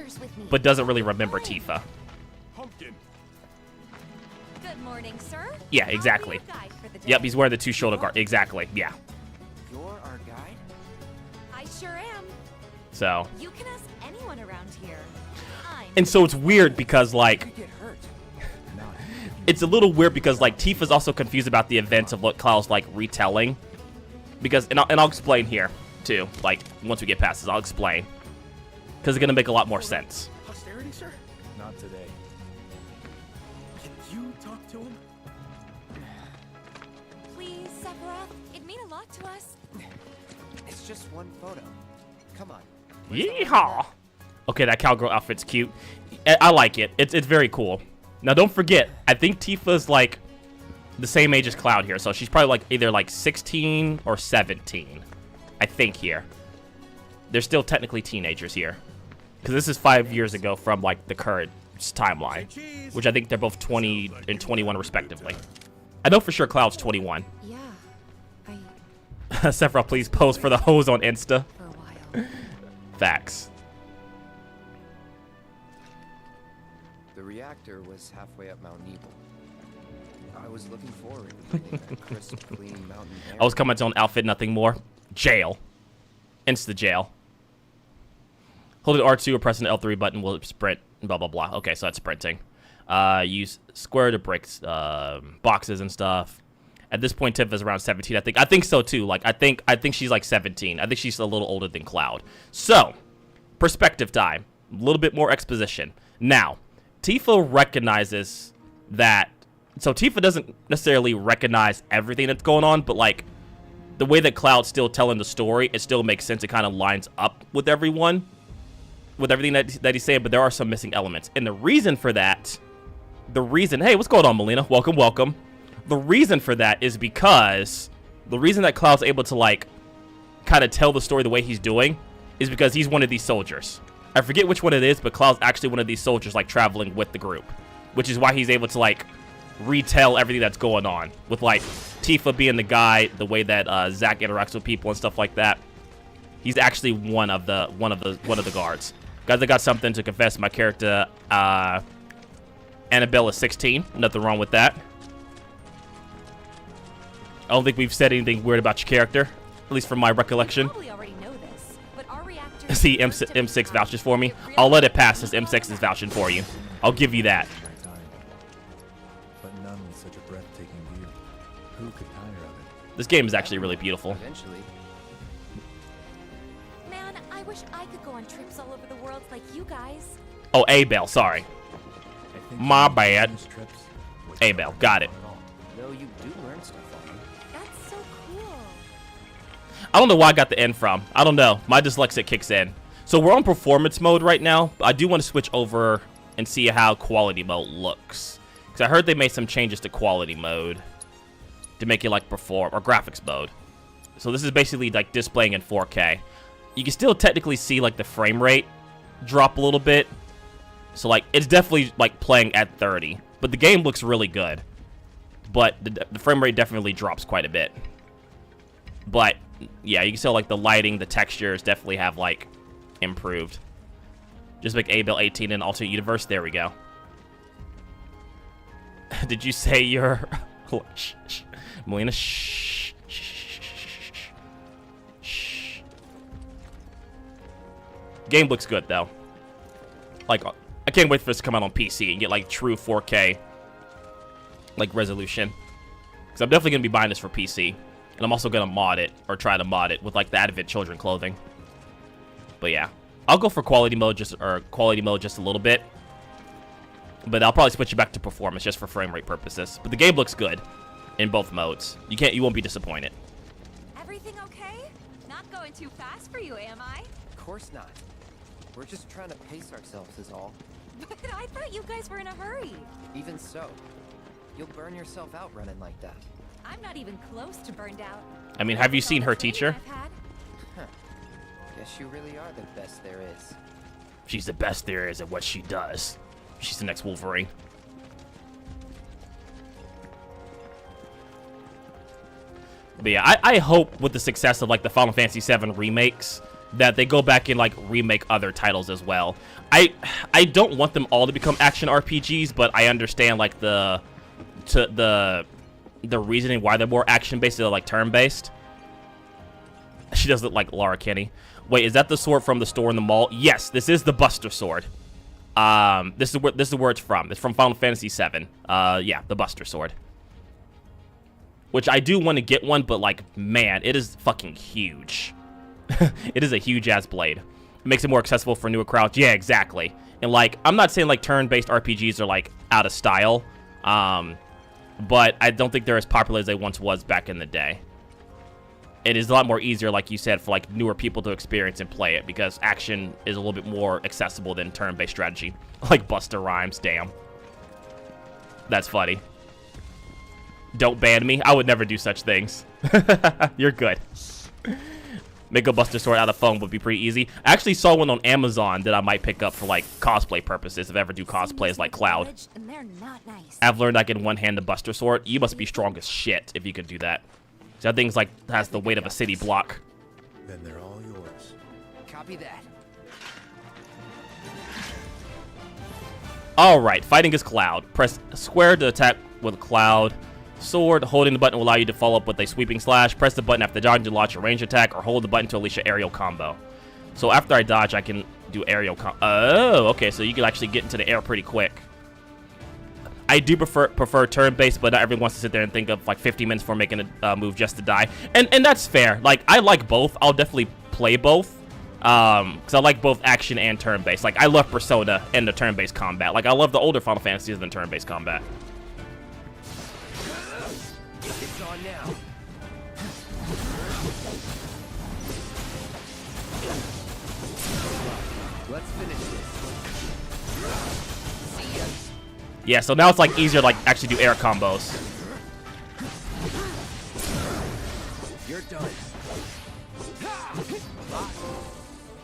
but doesn't really remember Tifa. Pumpkin. Good morning, sir. Yeah, exactly. Yep, he's wearing the 2 shoulder guard. Exactly, yeah. You're our guide? I sure am. So. You can ask anyone around here. And so it's weird because, like, it's a little weird because, like, Tifa's also confused about the events of what Cloud's, like, retelling. Because, and I'll explain here, too. Like, once we get past this, I'll explain. Because it's going to make a lot more sense. Posterity, sir? Not today. Can you talk to him? Please, Sephiroth. It'd mean a lot to us. It's just one photo. Come on. Yeehaw! Okay, that cowgirl outfit's cute. I like it. It's very cool. Now, don't forget, I think Tifa's, like, the same age as Cloud here. So she's probably, like, either, like, 16 or 17. I think here. They're still technically teenagers here. Because this is 5 years ago from, like, the current timeline. Which I think they're both 20 and 21, respectively. I know for sure Cloud's 21. Yeah, Sephiroth, please pose for the hose on Insta. for a while. Facts. The reactor was halfway up Mount Nebel. I was looking forward to breathing that crisp, clean mountain air. I was commenting on outfit, nothing more. Jail. Insta jail. Holding R2 or pressing the L3 button will sprint. Blah, blah, blah. Okay, so that's sprinting. Use square to break boxes and stuff. At this point, Tifa's around 17, I think. I think so, too. Like, I think she's, like, 17. I think she's a little older than Cloud. So, perspective time. A little bit more exposition. Now, Tifa recognizes that... So, Tifa doesn't necessarily recognize everything that's going on, but, like, the way that Cloud's still telling the story, it still makes sense. It kind of lines up with everyone, with everything that he's saying, but there are some missing elements. And the reason for that... Hey, what's going on, Melina? Welcome, welcome. The reason for that is because the reason that Cloud's able to, like, kind of tell the story the way he's doing is because he's one of these soldiers. I forget which one it is, but Cloud's actually one of these soldiers, like, traveling with the group, which is why he's able to, like, retell everything that's going on with, like, Tifa being the guy, the way that Zack interacts with people and stuff like that. He's actually one of the guards. Guys, I got something to confess. My character, Annabelle, is 16. Nothing wrong with that. I don't think we've said anything weird about your character, at least from my recollection. See, M6 vouches for me. I'll let it pass as M6 is vouching for you. I'll give you that. But none with such a breathtaking view. Who could tire of it? This game is actually really beautiful. Eventually. Man, I wish I could go on trips all over the world like you guys. Oh, Abel, sorry. My bad. Abel, got it. No, you do learn stuff on me. That's so cool. I don't know where I got the N from. I don't know. My dyslexia kicks in. So we're on performance mode right now. I do want to switch over and see how quality mode looks. Because I heard they made some changes to quality mode to make it like perform or graphics mode. So this is basically like displaying in 4K. You can still technically see like the frame rate drop a little bit. So like it's definitely like playing at 30. But the game looks really good. But the frame rate definitely drops quite a bit. But yeah, you can still like the lighting, the textures definitely have like improved. Just make Abel 18 in alternate universe. There we go. Did you say you're Melina? Shh. Game looks good though. Like I can't wait for this to come out on PC and get like true 4K like resolution. Because I'm definitely gonna be buying this for PC. And I'm also gonna mod it, or try to mod it with like the Advent Children clothing. But yeah, I'll go for quality mode just a little bit. But I'll probably switch it back to performance just for frame rate purposes. But the game looks good in both modes. You won't be disappointed. Everything okay? Not going too fast for you, am I? Of course not. We're just trying to pace ourselves is all. But I thought you guys were in a hurry. Even so, you'll burn yourself out running like that. I'm not even close to burned out. I mean, have you seen her teacher? Huh. Guess you really are the best there is. She's the best there is at what she does. She's the next Wolverine. But yeah, I hope with the success of like the Final Fantasy VII remakes that they go back and like remake other titles as well. I don't want them all to become action RPGs, but I understand like the reasoning why they're more action based, they're like turn based. She does look like Laura Kinney. Wait, is that the sword from the store in the mall? Yes, this is the Buster Sword. This is where it's from. It's from Final Fantasy VII. Yeah, the Buster Sword. Which I do want to get one, but like, man, it is fucking huge. It is a huge ass blade. It makes it more accessible for newer crowds. Yeah, exactly. And like, I'm not saying like turn-based RPGs are like out of style, but I don't think they're as popular as they once was back in the day. It is a lot more easier, like you said, for like newer people to experience and play it because action is a little bit more accessible than turn-based strategy. Like Buster Rhymes, damn. That's funny. Don't ban me. I would never do such things. You're good. Make a Buster Sword out of foam would be pretty easy. I actually saw one on Amazon that I might pick up for like cosplay purposes if I ever do cosplay as like Cloud. I've learned I can one-hand the Buster Sword. You must be strong as shit if you can do that. So that thing's like has the weight of a city block. Then they're all yours. Copy that. Alright, fighting is Cloud. Press square to attack with Cloud. Sword, holding the button will allow you to follow up with a sweeping slash. Press the button after dodging to launch a range attack, or hold the button to unleash an aerial combo. So after I dodge, I can do aerial combo. Oh, okay, so you can actually get into the air pretty quick. I do prefer turn-based, but not everyone wants to sit there and think of like 50 minutes for making a move just to die. And that's fair. Like, I like both. I'll definitely play both. Because I like both action and turn-based. Like, I love Persona and the turn-based combat. Like, I love the older Final Fantasies than turn-based combat. It's on now. Let's finish this. See ya. Yeah, so now it's like easier to like actually do air combos. You're done.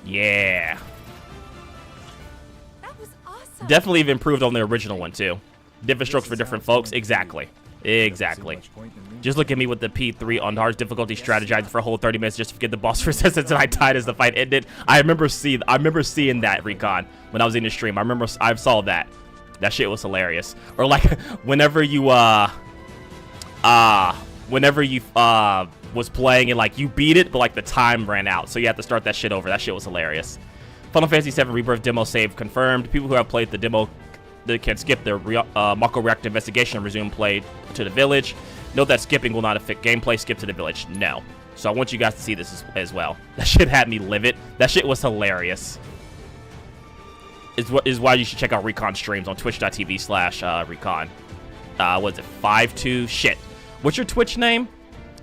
Yeah. That was awesome. Definitely have improved on the original one too. Different strokes for different folks. Exactly. Exactly. Just look at me with the P3 on hard difficulty strategizing for a whole 30 minutes just to get the boss resistance, and I died as the fight ended. I remember seeing that, Recon, when I was in the stream. I saw that. That shit was hilarious. Or like whenever you was playing and like you beat it, but like the time ran out, so you have to start that shit over. That shit was hilarious. Final Fantasy VII Rebirth demo save confirmed. People who have played the demo they can skip the Mako Reactor investigation and resume play to the village. Note that skipping will not affect gameplay. Skip to the village. No. So I want you guys to see this as well. That shit had me livid. That shit was hilarious. Is why you should check out Recon streams on twitch.tv/Recon. What's it? 52 shit. What's your Twitch name?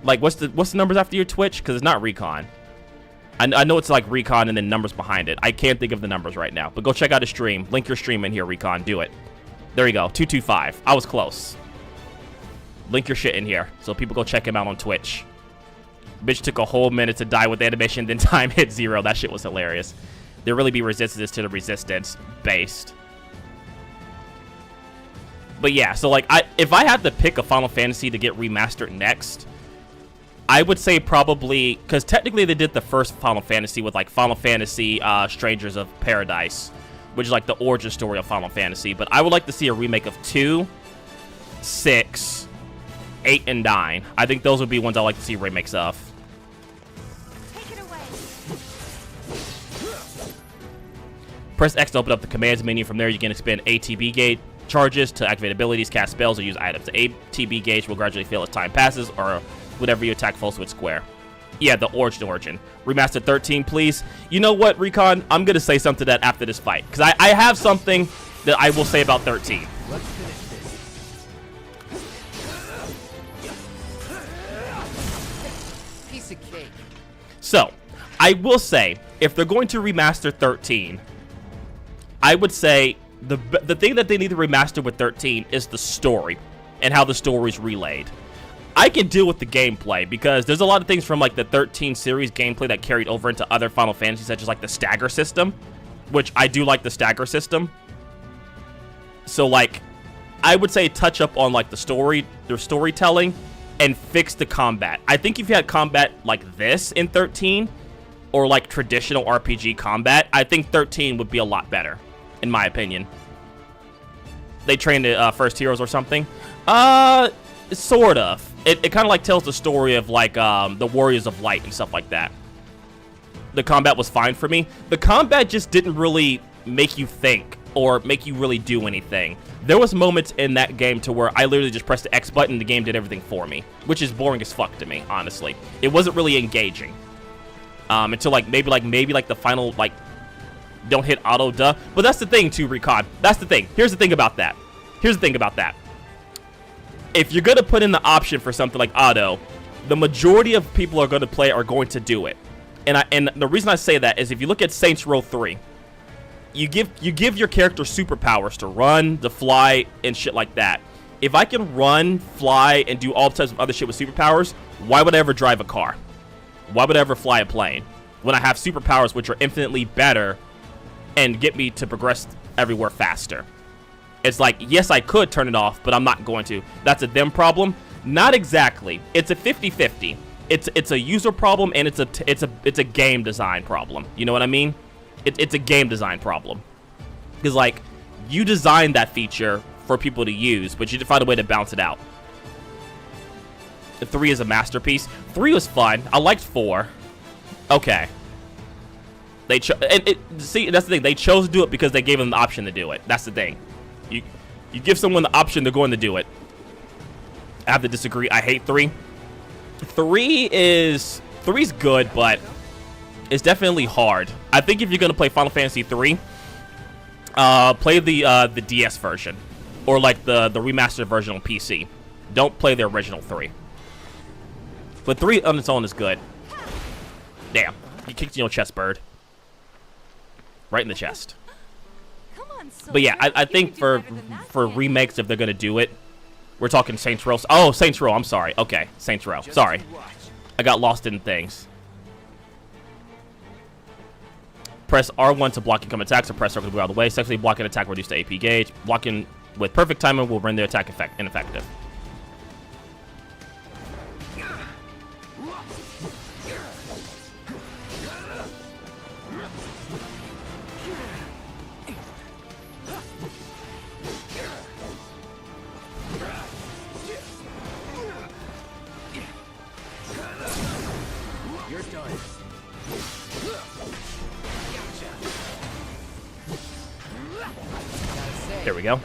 Like what's the numbers after your Twitch? Because it's not Recon. I know it's like Recon and then numbers behind it. I can't think of the numbers right now. But go check out his stream. Link your stream in here, Recon. Do it. There you go. 225. I was close. Link your shit in here so people go check him out on Twitch. Bitch took a whole minute to die with animation, then time hit 0. That shit was hilarious. There really be resistances to the resistance based. But yeah, so like if I had to pick a Final Fantasy to get remastered next, I would say probably, because technically they did the first Final Fantasy with like Final Fantasy Strangers of Paradise, which is like the origin story of Final Fantasy. But I would like to see a remake of 2, 6, 8, and 9. I think those would be ones I'd like to see remakes of. Take it away. Press X to open up the commands menu. From there, you can expand ATB gauge charges to activate abilities, cast spells, or use items. The ATB gauge will gradually fill as time passes, or whenever you attack foes with square. Yeah, the origin. Remaster 13, please. You know what, Recon? I'm going to say something to that after this fight, because I have something that I will say about 13. Let's finish this. Piece of cake. So, I will say, if they're going to remaster 13, I would say the thing that they need to remaster with 13 is the story and how the story's relayed. I can deal with the gameplay because there's a lot of things from like the 13 series gameplay that carried over into other Final Fantasies, such as like the stagger system, which I do like the stagger system. So like, I would say touch up on like the storytelling and fix the combat. I think if you had combat like this in 13, or like traditional RPG combat, I think 13 would be a lot better, in my opinion. They trained the first heroes or something. Sort of. It kind of like tells the story of like the Warriors of Light and stuff like that. The combat was fine for me. The combat just didn't really make you think or make you really do anything. There was moments in that game to where I literally just pressed the X button and the game did everything for me, which is boring as fuck to me, honestly. It wasn't really engaging. Until maybe the final, like, don't hit auto duh. But that's the thing too, Recon. That's the thing. Here's the thing about that. If you're gonna put in the option for something like auto, the majority of people are gonna to do it. And the reason I say that is if you look at Saints Row 3, you give your character superpowers to run, to fly, and shit like that. If I can run, fly, and do all types of other shit with superpowers, why would I ever drive a car? Why would I ever fly a plane when I have superpowers which are infinitely better and get me to progress everywhere faster? It's like, yes, I could turn it off, but I'm not going to. That's a them problem. Not exactly. It's a 50-50. It's a user problem and it's a game design problem. You know what I mean? It's a game design problem. Because like you designed that feature for people to use, but you didn't find a way to balance it out. 3 is a masterpiece. 3 was fun. I liked 4. Okay. See, that's the thing. They chose to do it because they gave them the option to do it. That's the thing. You give someone the option, they're going to do it. I have to disagree. I hate 3. 3's good, but it's definitely hard. I think if you're gonna play Final Fantasy 3, play the DS version or like the remastered version on PC. Don't play the original 3. But 3 on its own is good. Damn, he kicked you in your chest, bird. Right in the chest. But yeah, I think for remakes, if they're gonna do it, we're talking Saints Row. Oh, Saints Row. I'm sorry. Okay, Saints Row. Sorry, I got lost in things. Press R1 to block incoming attacks, or press circle to go out of the way. Successfully blocking attack will reduce the AP gauge. Blocking with perfect timing will render the attack ineffective. There we go.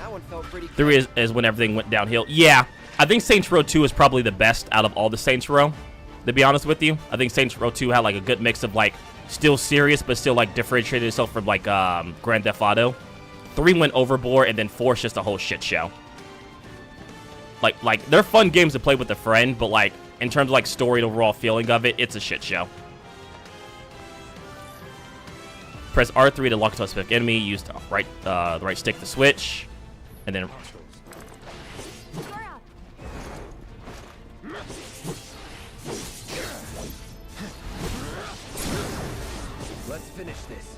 3 is when everything went downhill. Yeah, I think Saints Row 2 is probably the best out of all the Saints Row, to be honest with you. I think Saints Row 2 had like a good mix of like still serious but still like differentiated itself from like Grand Theft Auto. 3 went overboard, and then 4 is just a whole shit show. Like they're fun games to play with a friend, but like in terms of like story and overall feeling of it, it's a shit show. Press R3 to lock into a specific enemy. Use the right stick to switch, and then. Let's finish this.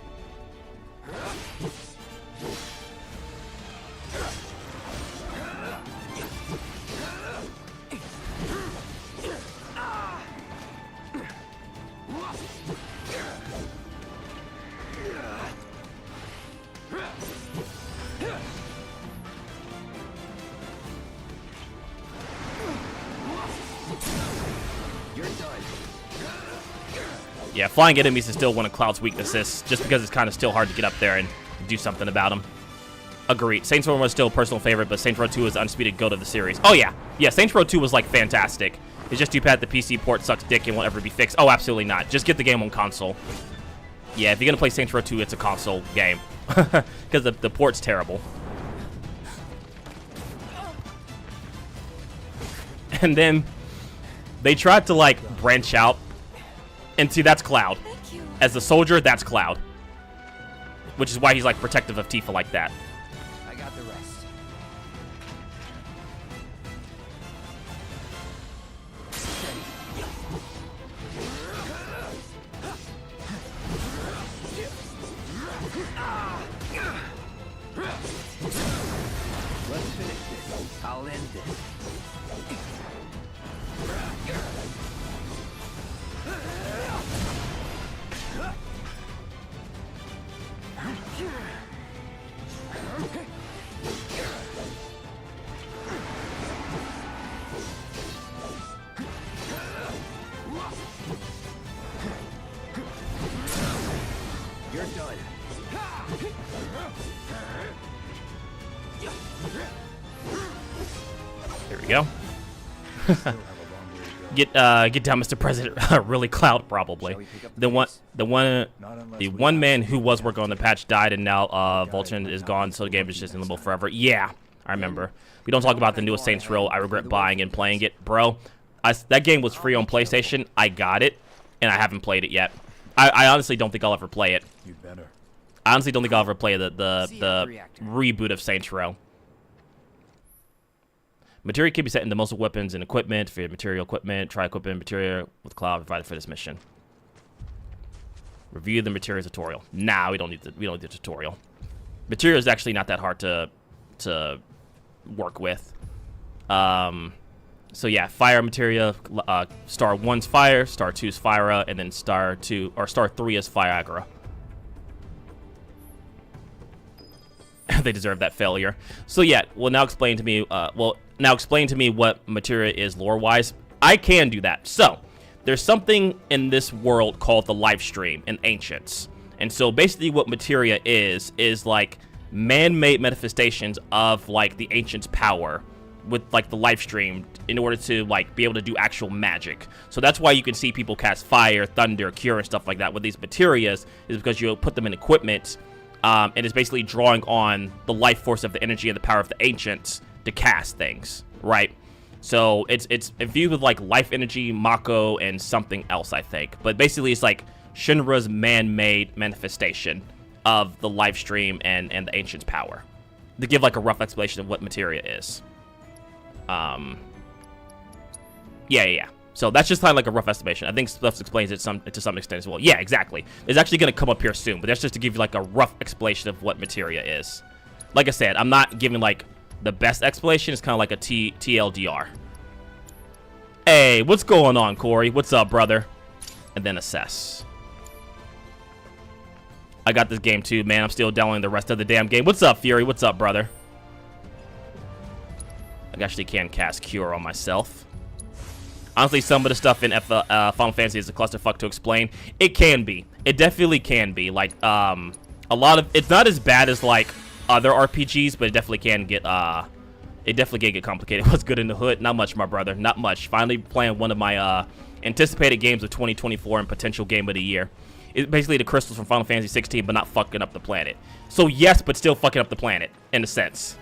Yeah, flying enemies is still one of Cloud's weaknesses, just because it's kind of still hard to get up there and do something about them. Agreed. Saints Row 1 was still a personal favorite, but Saints Row 2 is the undisputed GOAT of the series. Oh, yeah. Yeah, Saints Row 2 was, like, fantastic. It's just too bad the PC port sucks dick and won't ever be fixed. Oh, absolutely not. Just get the game on console. Yeah, if you're going to play Saints Row 2, it's a console game. Because the port's terrible. And then they tried to, like, branch out. And see, that's Cloud. As a soldier, that's Cloud. Which is why he's, like, protective of Tifa like that. I got the rest. Let's finish this. I'll end this. You're done. There we go. Get down, Mr. President. Really, Cloud probably. The one man who was working on the patch died, and now Vulcan is gone, so the game is just in limbo forever. Yeah, I remember. We don't talk about the newest Saints Row. I regret buying and playing it, bro. That game was free on PlayStation. I got it, and I haven't played it yet. I honestly don't think I'll ever play it. You'd better. I honestly don't think I'll ever play the reboot of Saints Row. Material can be set into multiple weapons and equipment. For your material equipment, try equipment material with Cloud provided for this mission. Review the material tutorial. Nah, we don't need the tutorial. Material is actually not that hard to work with. So yeah, fire material. Star 1's fire, Star 2's fire, and then Star 3 is Viagra. They deserve that failure. So yeah, now explain to me what materia is lore-wise. I can do that. So there's something in this world called the life stream in Ancients, and so basically what materia is like man-made manifestations of like the Ancients' power with like the life stream in order to like be able to do actual magic. So that's why you can see people cast fire, thunder, cure, and stuff like that with these materias, is because you put them in equipment. And it's basically drawing on the life force of the energy and the power of the Ancients to cast things, right? So it's viewed with like life energy, Mako, and something else, I think. But basically, it's like Shinra's man-made manifestation of the life stream and the Ancients' power. To give like a rough explanation of what materia is. Yeah. So that's just kind of like a rough estimation. I think Stuff explains it to some extent as well. Yeah, exactly. It's actually going to come up here soon, but that's just to give you like a rough explanation of what materia is. Like I said, I'm not giving like the best explanation. It's kind of like a TLDR. Hey, what's going on, Corey? What's up, brother? And then assess. I got this game too, man. I'm still downloading the rest of the damn game. What's up, Fury? What's up, brother? I actually can cast Cure on myself. Honestly, some of the stuff in Final Fantasy is a clusterfuck to explain. It can be. It definitely can be. Like, a lot of... It's not as bad as, like, other RPGs, but it definitely can get, complicated. What's good in the hood? Not much, my brother. Not much. Finally playing one of my, anticipated games of 2024 and potential game of the year. It's basically the crystals from Final Fantasy 16, but not fucking up the planet. So, yes, but still fucking up the planet, in a sense.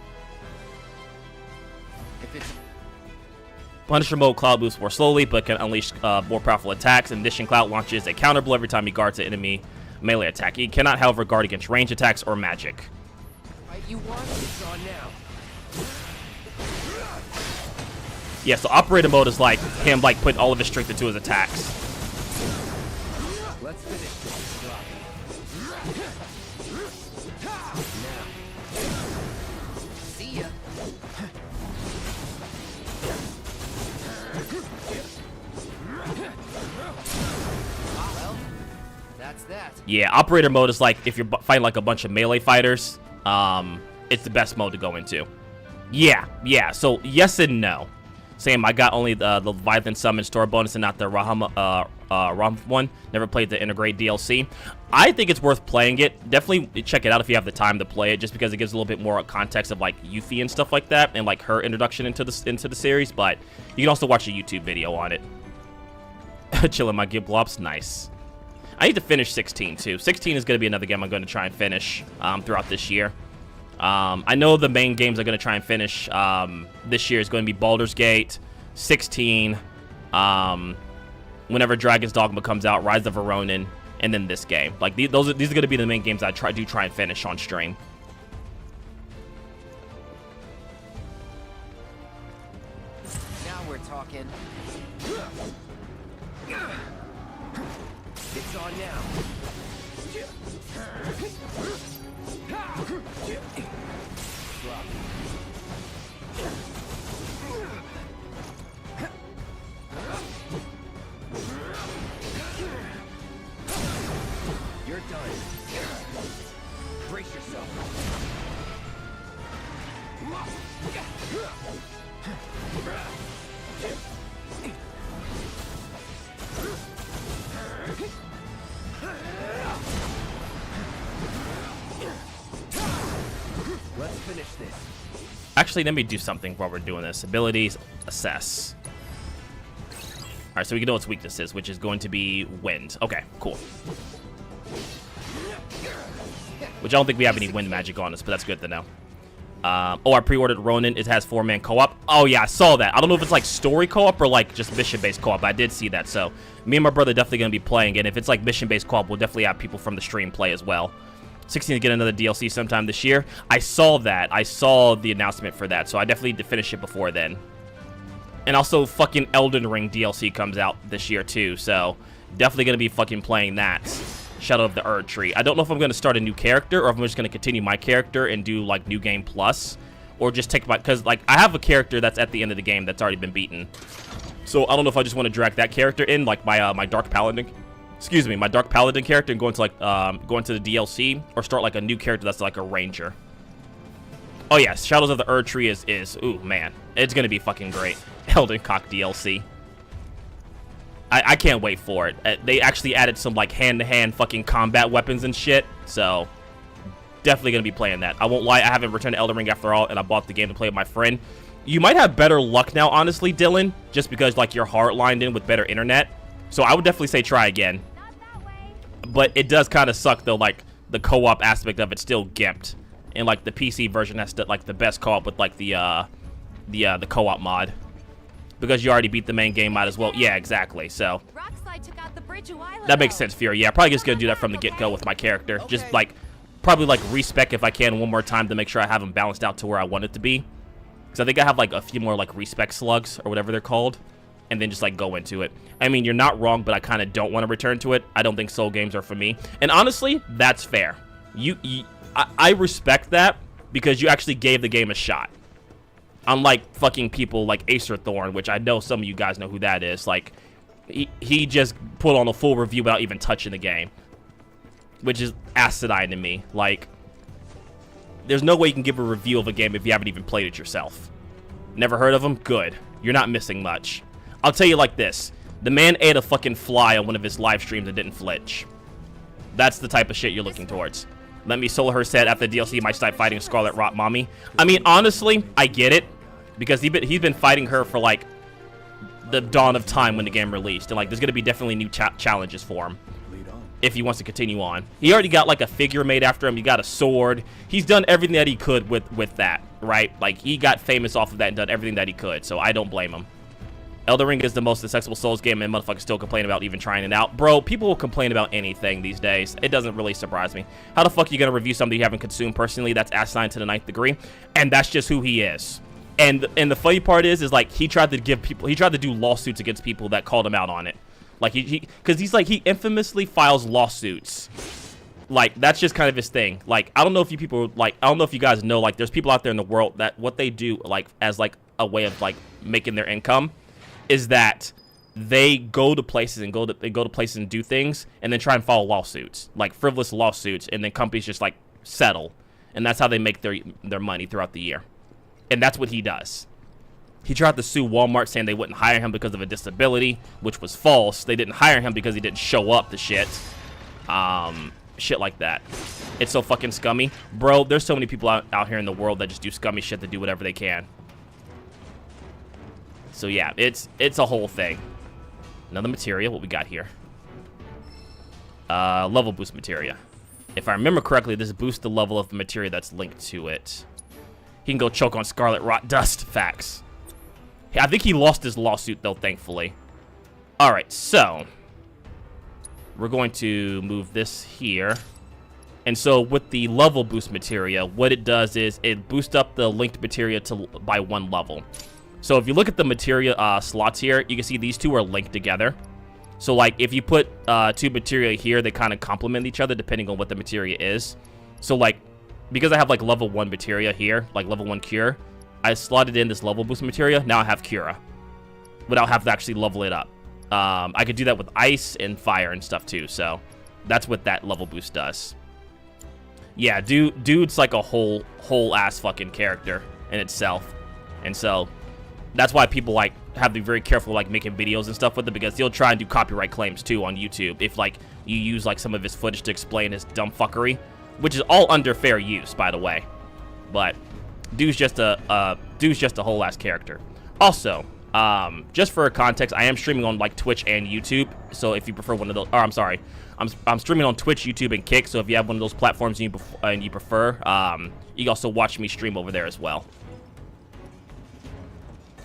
Punisher mode, Cloud moves more slowly, but can unleash more powerful attacks. In addition, Cloud launches a counter blow every time he guards an enemy melee attack. He cannot, however, guard against range attacks or magic. You want it's on now. Yeah, so operator mode is like him like putting all of his strength into his attacks. Let's finish this. See ya. Well, that's that. Yeah, operator mode is like if you're fighting like a bunch of melee fighters, it's the best mode to go into. Yeah. So yes and no. Same. I got only the Leviathan Summon store bonus and not the Ram one. Never played the Integrate DLC. I think it's worth playing it. Definitely check it out if you have the time to play it, just because it gives a little bit more context of like Yuffie and stuff like that, and like her introduction into the series. But you can also watch a YouTube video on it. Chilling my Giblops, nice. I need to finish 16 too. 16 is going to be another game I'm going to try and finish throughout this year. I know the main games I'm going to try and finish this year is going to be Baldur's Gate, 16, whenever Dragon's Dogma comes out, Rise of Ronin, and then this game. Like these are going to be the main games I try and finish on stream. Now we're talking. It's on now. You're done. Brace yourself. actually, let me do something while we're doing this. Abilities, assess. All right, so we can know its weaknesses, which is going to be wind. Okay, cool. Which I don't think we have any wind magic on us, but that's good to know. Oh, I pre-ordered Ronin. It has 4-man co-op. Oh, yeah, I saw that. I don't know if it's like story co-op or like just mission-based co-op. I did see that, so me and my brother definitely going to be playing. And if it's like mission-based co-op, we'll definitely have people from the stream play as well. 16 to get another DLC sometime this year. I saw that. I saw the announcement for that, so I definitely need to finish it before then. And also, fucking Elden Ring DLC comes out this year, too, so definitely going to be fucking playing that. Shadow of the Erd Tree. I don't know if I'm going to start a new character or if I'm just going to continue my character and do like New Game Plus, or just take my, because like I have a character that's at the end of the game that's already been beaten. So I don't know if I just want to drag that character in, like my my Dark Paladin, excuse me, my Dark Paladin character, and go into like go into the DLC, or start like a new character that's like a ranger. Oh yes, Shadows of the Erd Tree is ooh man, it's going to be fucking great. Elden Cock DLC. I can't wait for it. They actually added some like hand-to-hand fucking combat weapons and shit, so definitely gonna be playing that. I won't lie, I haven't returned to Elden Ring after all, and I bought the game to play with my friend. You might have better luck now, honestly, Dylan, just because like you're hard-lined in with better internet. So I would definitely say try again. But it does kind of suck though, like the co-op aspect of it still gimped, and like the PC version has like the best co-op with like the co-op mod. Because you already beat the main game, might as well. Yeah, exactly. So that makes sense, Fury. Yeah, probably just gonna do that from the get-go with my character. Okay. Just like probably like respec if I can one more time to make sure I have them balanced out to where I want it to be. Because I think I have like a few more like respec slugs or whatever they're called, and then just like go into it. I mean, you're not wrong, but I kind of don't want to return to it. I don't think soul games are for me, and honestly, that's fair. I respect that because you actually gave the game a shot. Unlike fucking people like Acer Thorn, which I know some of you guys know who that is. Like, he just put on a full review without even touching the game. Which is asinine to me. Like, there's no way you can give a review of a game if you haven't even played it yourself. Never heard of him? Good. You're not missing much. I'll tell you like this. The man ate a fucking fly on one of his live streams and didn't flinch. That's the type of shit you're looking towards. Let Me Soul Her said after the DLC he might start fighting Scarlet Rot Mommy. I mean, honestly, I get it. Because he's been fighting her for, like, the dawn of time when the game released. And, like, there's going to be definitely new challenges for him. If he wants to continue on. He already got, like, a figure made after him. He got a sword. He's done everything that he could with that, right? Like, he got famous off of that and done everything that he could. So I don't blame him. Elden Ring is the most accessible Souls game, and motherfuckers still complain about even trying it out. Bro, people will complain about anything these days. It doesn't really surprise me. How the fuck are you going to review something you haven't consumed personally? That's asinine to the 9th degree. And that's just who he is. And the funny part is like he tried to do lawsuits against people that called him out on it. Like because he infamously files lawsuits. Like that's just kind of his thing. Like I don't know if you people like I don't know if you guys know like there's people out there in the world that what they do like as like a way of like making their income is that they go to places and go to places and do things and then try and file lawsuits, like frivolous lawsuits, and then companies just like settle, and that's how they make their money throughout the year. And that's what he does. He tried to sue Walmart saying they wouldn't hire him because of a disability, which was false. They didn't hire him because he didn't show up to shit. Shit like that. It's so fucking scummy. Bro, there's so many people out here in the world that just do scummy shit to do whatever they can. So yeah, it's a whole thing. Another materia, what we got here? Level boost materia. If I remember correctly, this boosts the level of the materia that's linked to it. He can go choke on Scarlet Rot Dust. Facts. I think he lost his lawsuit, though, thankfully. Alright, so we're going to move this here. And so with the level boost materia, what it does is it boosts up the linked materia by 1 level. So if you look at the materia slots here, you can see these two are linked together. So like if you put 2 materia here, they kind of complement each other depending on what the materia is. So like because I have like level 1 materia here, like level 1 cure, I slotted in this level boost materia. Now I have Cura without having to actually level it up. I could do that with ice and fire and stuff too. So that's what that level boost does. Yeah, dude's like a whole ass fucking character in itself. And so that's why people like have to be very careful like making videos and stuff with it, because he'll try and do copyright claims too on YouTube if like you use like some of his footage to explain his dumb fuckery, which is all under fair use, by the way. But dude's just a whole ass character. Also, just for context, I am streaming on like Twitch and YouTube. So if you prefer one of those, or I'm sorry, I'm streaming on Twitch, YouTube, and Kick. So if you have one of those platforms and you prefer, you can also watch me stream over there as well.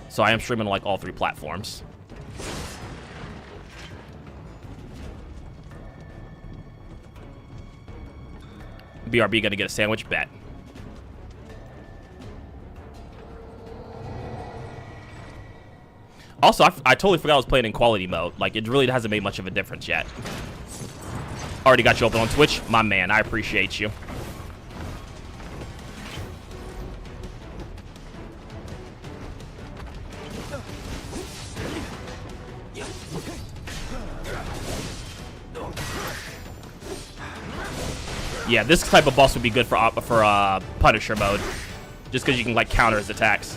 So I am streaming on like all 3 platforms. BRB gonna get a sandwich? Bet. Also, I totally forgot I was playing in quality mode. Like, it really hasn't made much of a difference yet. Already got you open on Twitch? My man, I appreciate you. Yeah, this type of boss would be good for Punisher mode, just because you can like counter his attacks.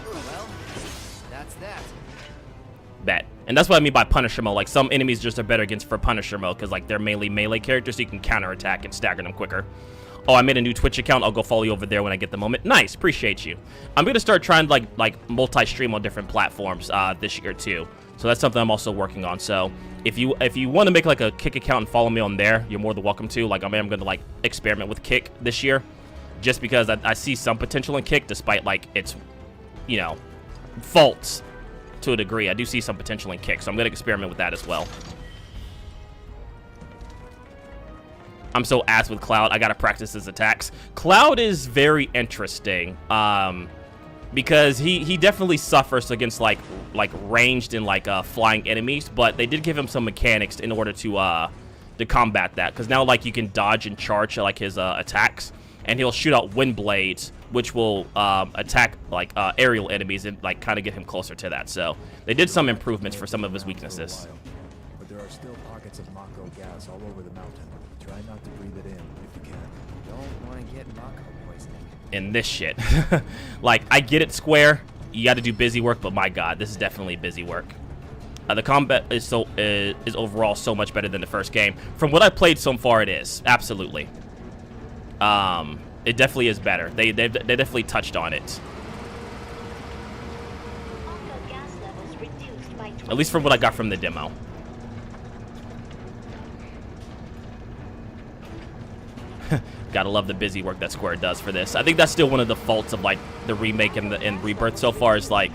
Well, that's that. Bet. And that's what I mean by Punisher mode. Like, some enemies just are better against for Punisher mode because, like, they're mainly melee characters, so you can counterattack and stagger them quicker. Oh, I made a new Twitch account. I'll go follow you over there when I get the moment. Nice. Appreciate you. I'm going to start trying to, like multi-stream on different platforms this year, too. So that's something I'm also working on. So if you want to make, like, a Kick account and follow me on there, you're more than welcome to. Like, I'm going to, like, experiment with Kick this year just because I see some potential in Kick despite, like, its, you know, faults. To a degree, I do see some potential in Kick, so I'm going to experiment with that as well. I'm so ass with Cloud. I got to practice his attacks. Cloud is very interesting because he definitely suffers against like ranged and like flying enemies, but they did give him some mechanics in order to combat that, because now like you can dodge and charge like his attacks, and he'll shoot out wind blades, which will attack like aerial enemies and like kind of get him closer to that. So they did some improvements for some of his weaknesses. But there are still pockets of Mako gas all over the mountain. Try not to breathe it in if you can. Don't want to get Mako poisoning. In this shit. Like, I get it, Square. You got to do busy work, but my God, this is definitely busy work. The combat is overall so much better than the first game. From what I played so far, it is. Absolutely. It definitely is better. They definitely touched on it. At least from what I got from the demo. Gotta love the busy work that Square does for this. I think that's still one of the faults of like the remake and Rebirth so far, is like,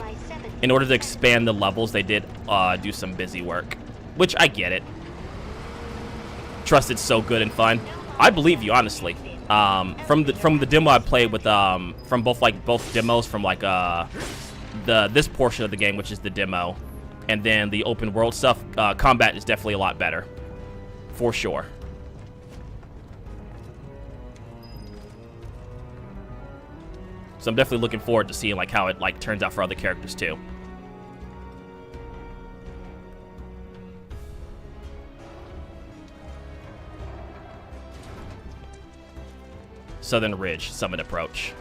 in order to expand the levels, they did do some busy work, which I get it. Trust, it's so good and fun. I believe you, honestly. From the demo I played with from both demos, from like this portion of the game, which is the demo, and then the open world stuff, combat is definitely a lot better, for sure. So I'm definitely looking forward to seeing like how it like turns out for other characters too. Southern Ridge Summit approach.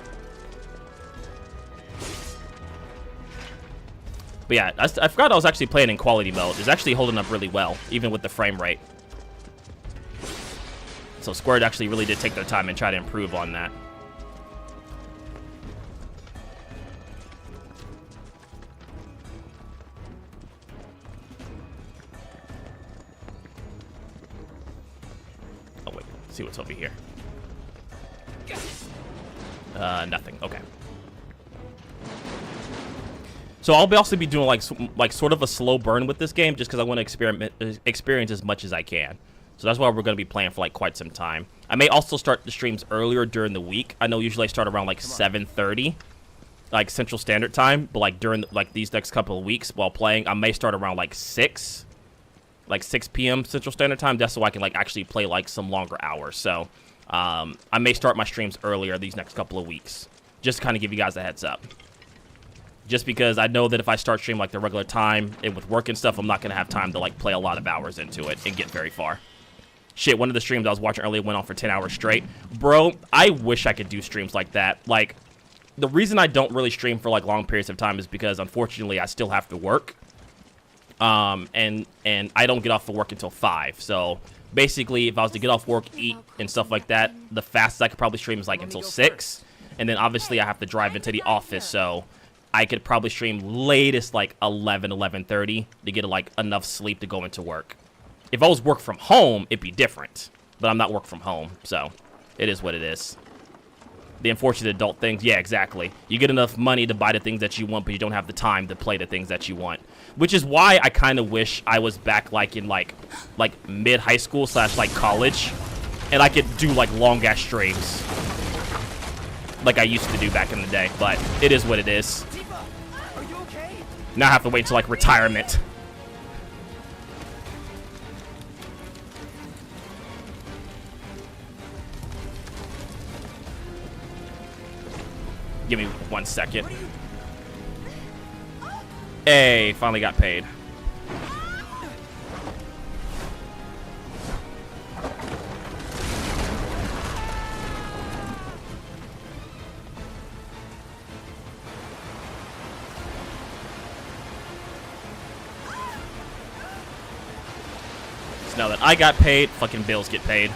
But yeah, I forgot I was actually playing in quality mode. It's actually holding up really well, even with the frame rate. So Square actually really did take their time and try to improve on that. Oh wait, let's see what's over here. Nothing. Okay. So I'll also be doing like sort of a slow burn with this game, just because I want to experience as much as I can. So that's why we're going to be playing for like quite some time. I may also start the streams earlier during the week. I know usually I start around like 7:30, like Central Standard Time, but like during like these next couple of weeks while playing, I may start around like 6 p.m. Central Standard Time. That's so I can like actually play like some longer hours. So I may start my streams earlier these next couple of weeks, just to kind of give you guys a heads up. Just because I know that if I start streaming like the regular time and with work and stuff, I'm not going to have time to like play a lot of hours into it and get very far. Shit, one of the streams I was watching earlier went on for 10 hours straight. Bro, I wish I could do streams like that. Like, the reason I don't really stream for, like, long periods of time is because, unfortunately, I still have to work. And I don't get off of work until 5. So, basically, if I was to get off work, eat, and stuff like that, the fastest I could probably stream is, like, until 6. And then, obviously, I have to drive into the office, so I could probably stream latest, like, 11, 11:30 to get, like, enough sleep to go into work. If I was work from home, it'd be different. But I'm not work from home, so it is what it is. The unfortunate adult things, yeah, exactly. You get enough money to buy the things that you want, but you don't have the time to play the things that you want. Which is why I kind of wish I was back, like, in, like mid-high school / like, college. And I could do, like, long-ass streams. Like I used to do back in the day. But it is what it is. Are you okay? Now I have to wait until, like, retirement. Give me 1 second. Hey, finally got paid. So now that I got paid, fucking bills get paid.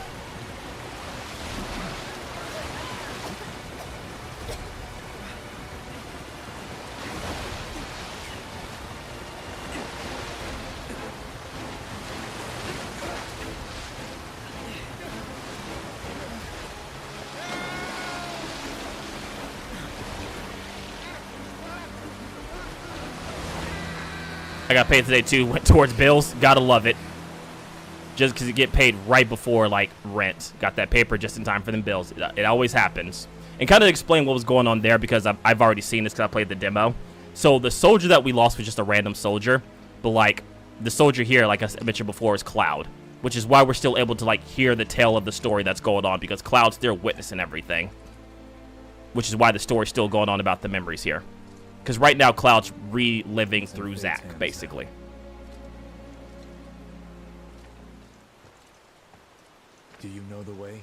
I got paid today too, went towards bills. Gotta love it. Just because you get paid right before, like, rent. Got that paper just in time for them bills. It always happens. And kind of explain what was going on there, because I've already seen this because I played the demo. So the soldier that we lost was just a random soldier. But, like, the soldier here, like I mentioned before, is Cloud. Which is why we're still able to, like, hear the tale of the story that's going on, because Cloud's still witnessing everything. Which is why the story's still going on about the memories here. Because right now, Cloud's reliving through Zack, basically. Do you know the way?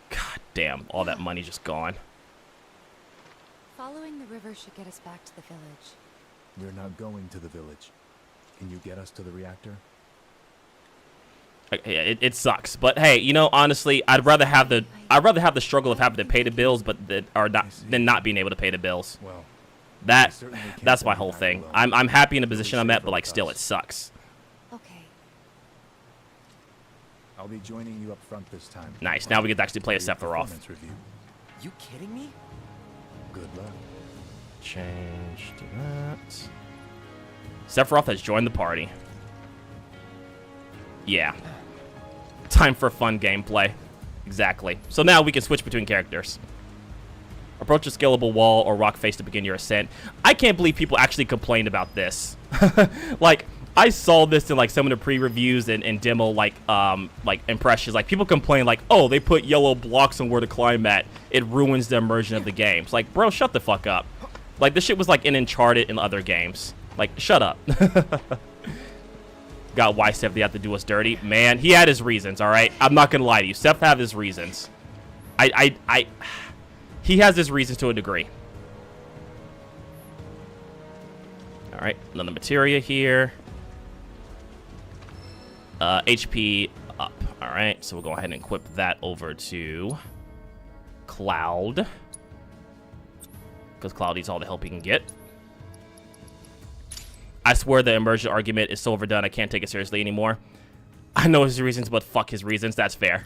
God damn, all that money just gone. Following the river should get us back to the village. We're not going to the village. Can you get us to the reactor? Yeah, it sucks, but hey, you know, honestly, I'd rather have the struggle of having to pay the bills, but than not being able to pay the bills. Well, that's my whole thing. I'm happy in the position I'm at, but like still, it sucks. Okay. I'll be joining you up front this time. Nice. Now we get to actually play a Sephiroth. You kidding me? Good luck. Change to that. Sephiroth has joined the party. Yeah. Time for fun gameplay. Exactly. So now we can switch between characters. Approach a scalable wall or rock face to begin your ascent. I can't believe people actually complained about this. Like, I saw this in like some of the pre-reviews and demo like impressions. Like, people complain like, oh, they put yellow blocks on where to climb at. It ruins the immersion of the game. It's like, bro, shut the fuck up. Like, this shit was like in Uncharted and other games. Like, shut up. God, why Seth they have to do us dirty? Man, he had his reasons, all right? I'm not gonna lie to you. Seth have his reasons. He has his reasons to a degree. All right, another materia here. HP up. All right, so we'll go ahead and equip that over to Cloud. Because Cloud needs all the help he can get. I swear the immersion argument is so overdone, I can't take it seriously anymore. I know his reasons, but fuck his reasons. That's fair.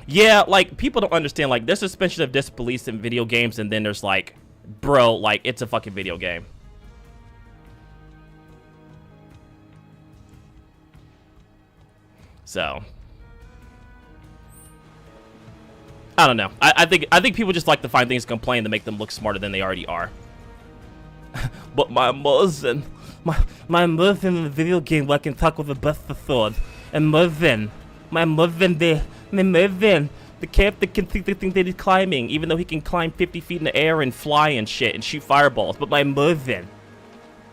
Yeah, like, people don't understand. Like, there's suspension of disbelief in video games, and then there's, like, bro, like, it's a fucking video game. So, I don't know. I think people just like to find things to complain to make them look smarter than they already are. But my Mervin, my Mervin in the video game, I can talk with the best of sword. And Mervin, my Mervin, the character can think that he's climbing, even though he can climb 50 feet in the air and fly and shit and shoot fireballs. But my Mervin,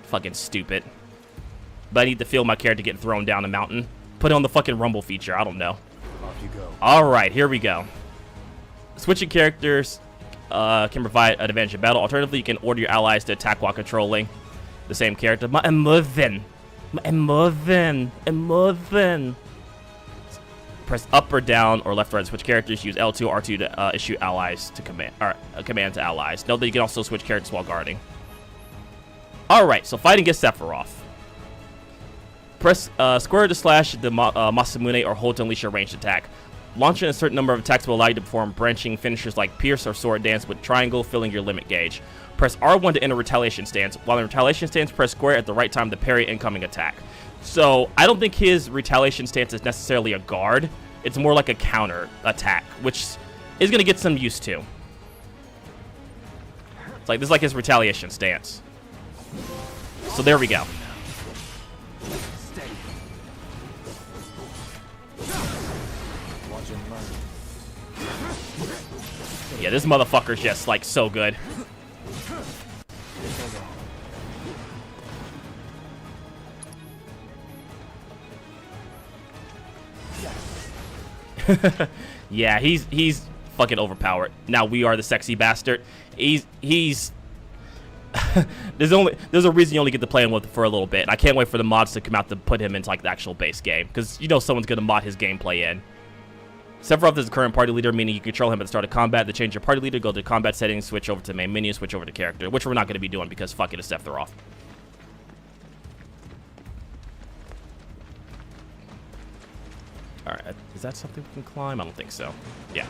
fucking stupid. But I need to feel my character getting thrown down a mountain. Put on the fucking rumble feature. I don't know. Off you go. All right, here we go. Switching characters can provide an advantage in battle. Alternatively, you can order your allies to attack while controlling the same character. I'm moving. Press up or down or left or right to switch characters. Use L2 or R2 to issue allies to command to allies. Note that you can also switch characters while guarding. All right, so fighting against Sephiroth. Press square to slash the Masamune or hold to unleash your ranged attack. Launching a certain number of attacks will allow you to perform branching finishers like Pierce or Sword Dance with triangle filling your limit gauge. Press R1 to enter retaliation stance. While in retaliation stance, press square at the right time to parry incoming attack. So I don't think his retaliation stance is necessarily a guard. It's more like a counter attack, which is going to get some used to. It's like this is like his retaliation stance. So there we go. Yeah, this motherfucker's just like so good. Yeah, he's fucking overpowered. Now we are the sexy bastard. He's there's a reason you only get to play him with for a little bit. And I can't wait for the mods to come out to put him into like the actual base game, because you know someone's gonna mod his gameplay in. Sephiroth is the current party leader, meaning you control him at the start of combat. To change your party leader, go to combat settings, switch over to main menu, switch over to character, which we're not going to be doing because fuck it, it's Sephiroth. Alright, is that something we can climb? I don't think so. Yeah.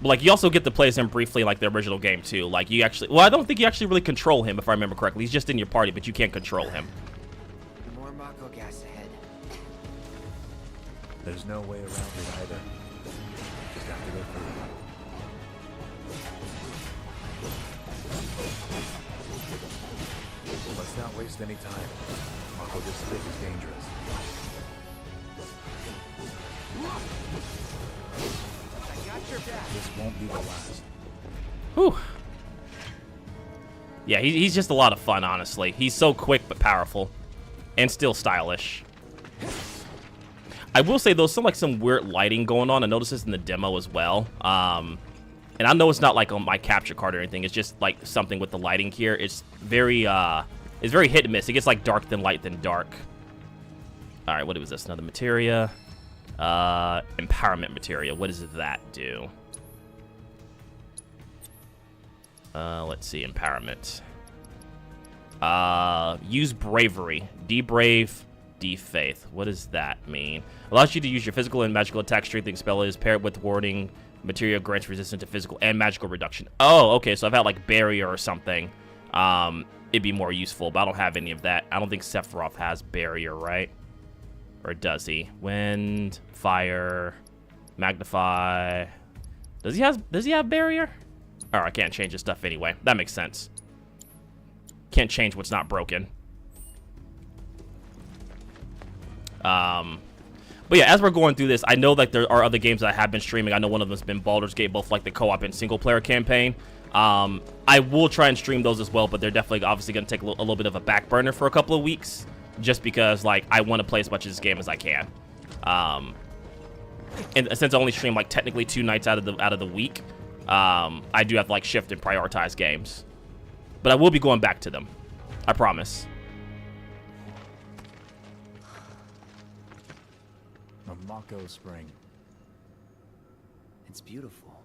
But like, you also get to play as him briefly in like the original game too. Like, you actually, well, I don't think you actually really control him if I remember correctly. He's just in your party, but you can't control him. More Mako gas ahead. There's no way around it either. Just have to go through it. Let's not waste any time. Mako this thing is dangerous. I got your back. This won't be the last. Whew. Yeah, he's just a lot of fun, honestly. He's so quick but powerful. And still stylish. I will say, though, some weird lighting going on. I noticed this in the demo as well. And I know it's not like on my capture card or anything. It's just like something with the lighting here. It's very hit and miss. It gets like dark then light then dark. All right, what was this? Another materia. Empowerment materia. What does that do? Let's see. Empowerment. Use bravery. De-brave. De-faith. What does that mean? Allows you to use your physical and magical attack strengthening spell is paired with warding material grants resistance to physical and magical reduction. Oh, okay. So if I had like barrier or something, it'd be more useful, but I don't have any of that. I don't think Sephiroth has barrier, right? Or does he? Wind, fire, magnify. Does he have barrier? Oh, I can't change his stuff anyway. That makes sense. Can't change what's not broken. But yeah, as we're going through this, I know like there are other games that I have been streaming. I know one of them's been Baldur's Gate, both like the co-op and single player campaign. I will try and stream those as well, but they're definitely obviously going to take a little bit of a back burner for a couple of weeks, just because like I want to play as much of this game as I can. And since I only stream like technically 2 nights out of the week, I do have to like shift and prioritize games. But I will be going back to them. I promise. A Mako spring. It's beautiful.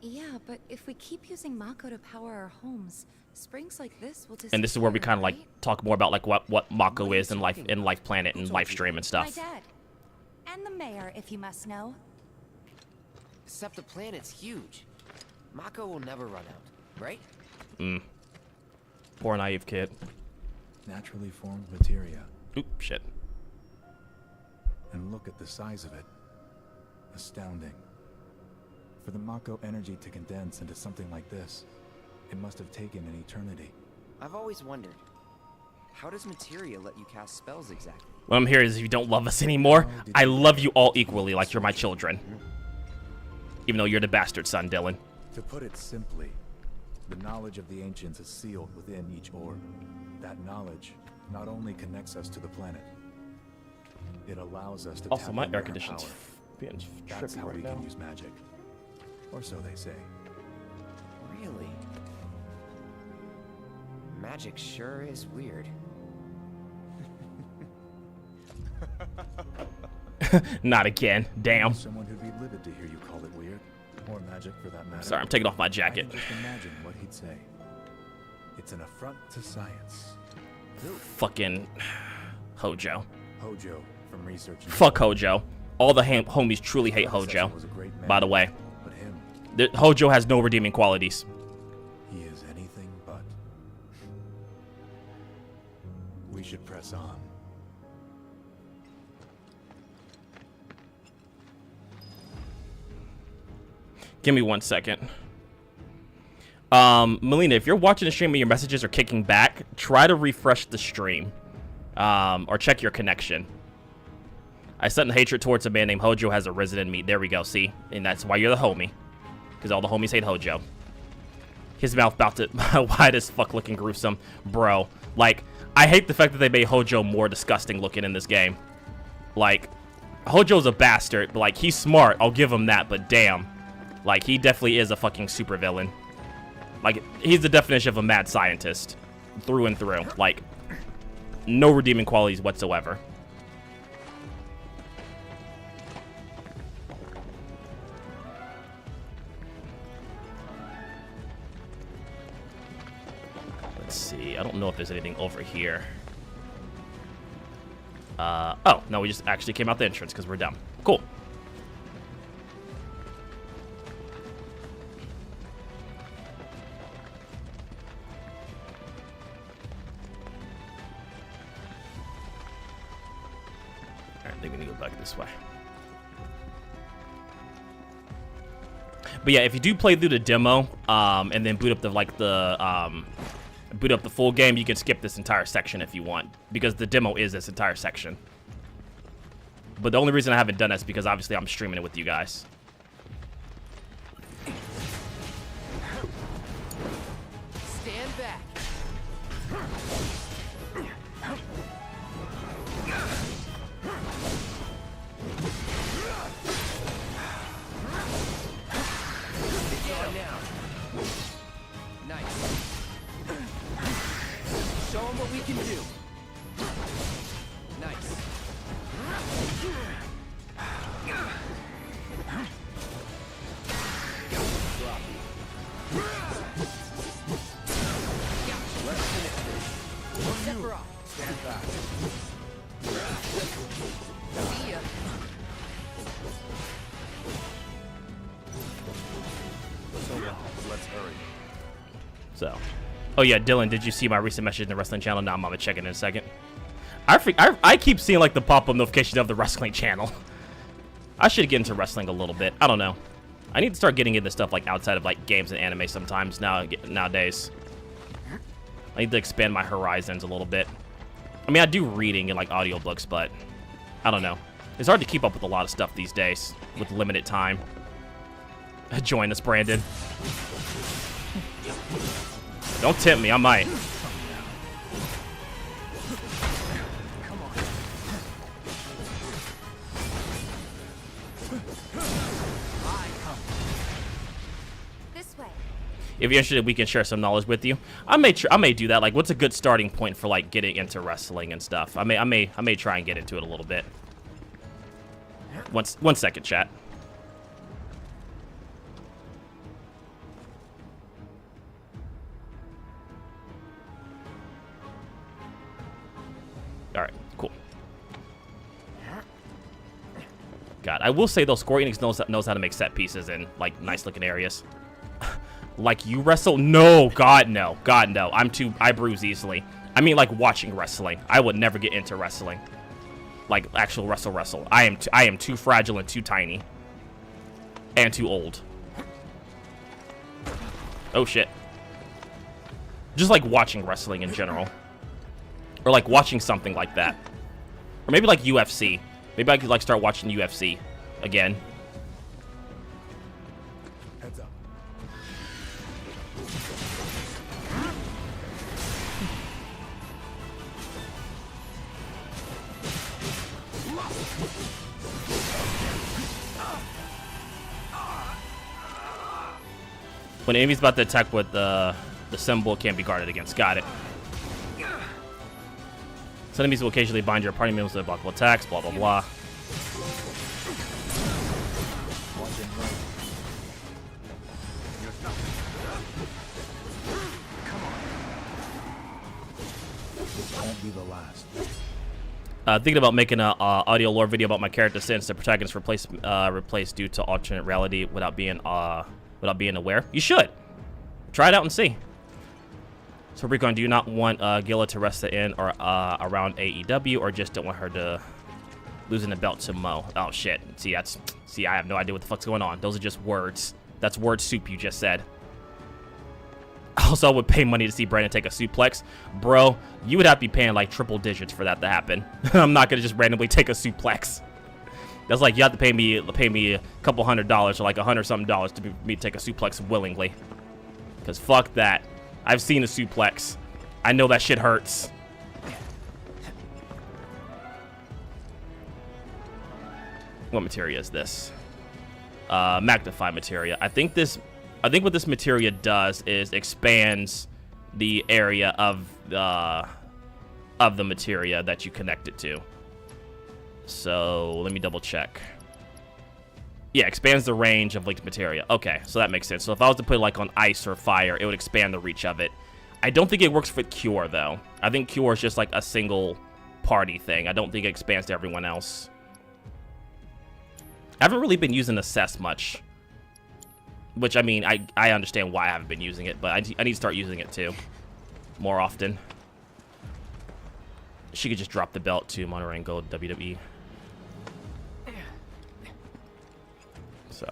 Yeah, but if we keep using Mako to power our homes, springs like this will disappear. And this is where we kind of like right? talk more about like what Mako is in Life Planet and Life Stream and stuff. My dad. And the mayor, if you must know. Except the planet's huge. Mako will never run out, right? Poor naive kid. Naturally formed materia. Oop, shit. And look at the size of it. Astounding. For the Mako energy to condense into something like this, it must have taken an eternity. I've always wondered, how does materia let you cast spells exactly? What I'm hearing is if you don't love us anymore, I love you all equally like you're my children. Even though you're the bastard son, Dylan. To put it simply, the knowledge of the ancients is sealed within each orb. That knowledge not only connects us to the planet, it allows us to Also, tap my into air our conditioning's power. being That's trippy how we right now. can use magic. Or so they say. Really? Magic sure is weird. Not again. Damn. Someone who'd be livid to hear you call it weird. Or magic for that matter. Sorry, I'm taking off my jacket. I can just imagine what he'd say. It's an affront to science. Fucking Hojo. Hojo from research. Fuck Hojo. All the homies truly hate Hojo. By the way, Hojo has no redeeming qualities. He is anything but. We should press on. Give me 1 second. Melina, if you're watching the stream and your messages are kicking back, try to refresh the stream. Or check your connection. I sent hatred towards a man named Hojo has arisen in me. There we go, see? And that's why you're the homie. Because all the homies hate Hojo. His mouth about to wide as fuck looking gruesome. Bro, like, I hate the fact that they made Hojo more disgusting looking in this game. Like, Hojo's a bastard, but like, he's smart. I'll give him that, but damn. Like, he definitely is a fucking supervillain. Like, he's the definition of a mad scientist. Through and through. Like, no redeeming qualities whatsoever. Let's see. I don't know if there's anything over here. Oh, no, we just actually came out the entrance because we're dumb. Cool. I think we need to go back this way. But yeah, if you do play through the demo, and then boot up boot up the full game, you can skip this entire section if you want, because the demo is this entire section. But the only reason I haven't done that is because obviously I'm streaming it with you guys. Stand back. Nice. Show them what we can do. Nice. Drop. Let's finish this. Sephiroth. Stand back. See ya. So let's hurry. So, oh yeah, Dylan, did you see my recent message in the wrestling channel? Now I'm gonna check it in a second. I keep seeing like the pop-up notifications of the wrestling channel. I should get into wrestling a little bit. I don't know. I need to start getting into stuff like outside of like games and anime sometimes nowadays. I need to expand my horizons a little bit. I mean, I do reading and like audiobooks, but I don't know. It's hard to keep up with a lot of stuff these days with limited time. Join us, Brandon. Don't tempt me, I might. This way. If you're interested, we can share some knowledge with you. I may do that. Like, what's a good starting point for like getting into wrestling and stuff? I may try and get into it a little bit. One second, chat. All right, cool. God, I will say though, Square Enix knows how to make set pieces in like nice looking areas. Like you wrestle? No, God no, God no. I bruise easily. I mean like watching wrestling. I would never get into wrestling. Like actual wrestle. I am too fragile and too tiny. And too old. Oh shit. Just like watching wrestling in general. Or like watching something like that. Or maybe like UFC. Maybe I could like start watching UFC again. Heads up. When enemies about to attack with the symbol, can't be guarded against. Got it. Some enemies will occasionally bind your party members to blockable attacks. Blah blah blah. This won't be the last. Thinking about making an audio lore video about my character since the protagonist replaced due to alternate reality without being aware. You should try it out and see. So Recon, do you not want Gila to rest it in or around AEW, or just don't want her to losing the belt to Mo? Oh shit! See, I have no idea what the fuck's going on. Those are just words. That's word soup you just said. Also, I would pay money to see Brandon take a suplex. Bro, you would have to be paying like triple digits for that to happen. I'm not gonna just randomly take a suplex. That's like you have to pay me a couple $100 or like $100-something to me to take a suplex willingly. Cause fuck that. I've seen a suplex. I know that shit hurts. What materia is this? Magnify materia. I think what this materia does is expands the area of the materia that you connect it to. So let me double check. Yeah, expands the range of linked materia. Okay, so that makes sense. So if I was to put it like on ice or fire, it would expand the reach of it. I don't think it works with Cure though. I think Cure is just like a single party thing. I don't think it expands to everyone else. I haven't really been using Assess much. Which, I mean, I understand why I haven't been using it, but I need to start using it too. More often. She could just drop the belt to Monterey and go to WWE. So.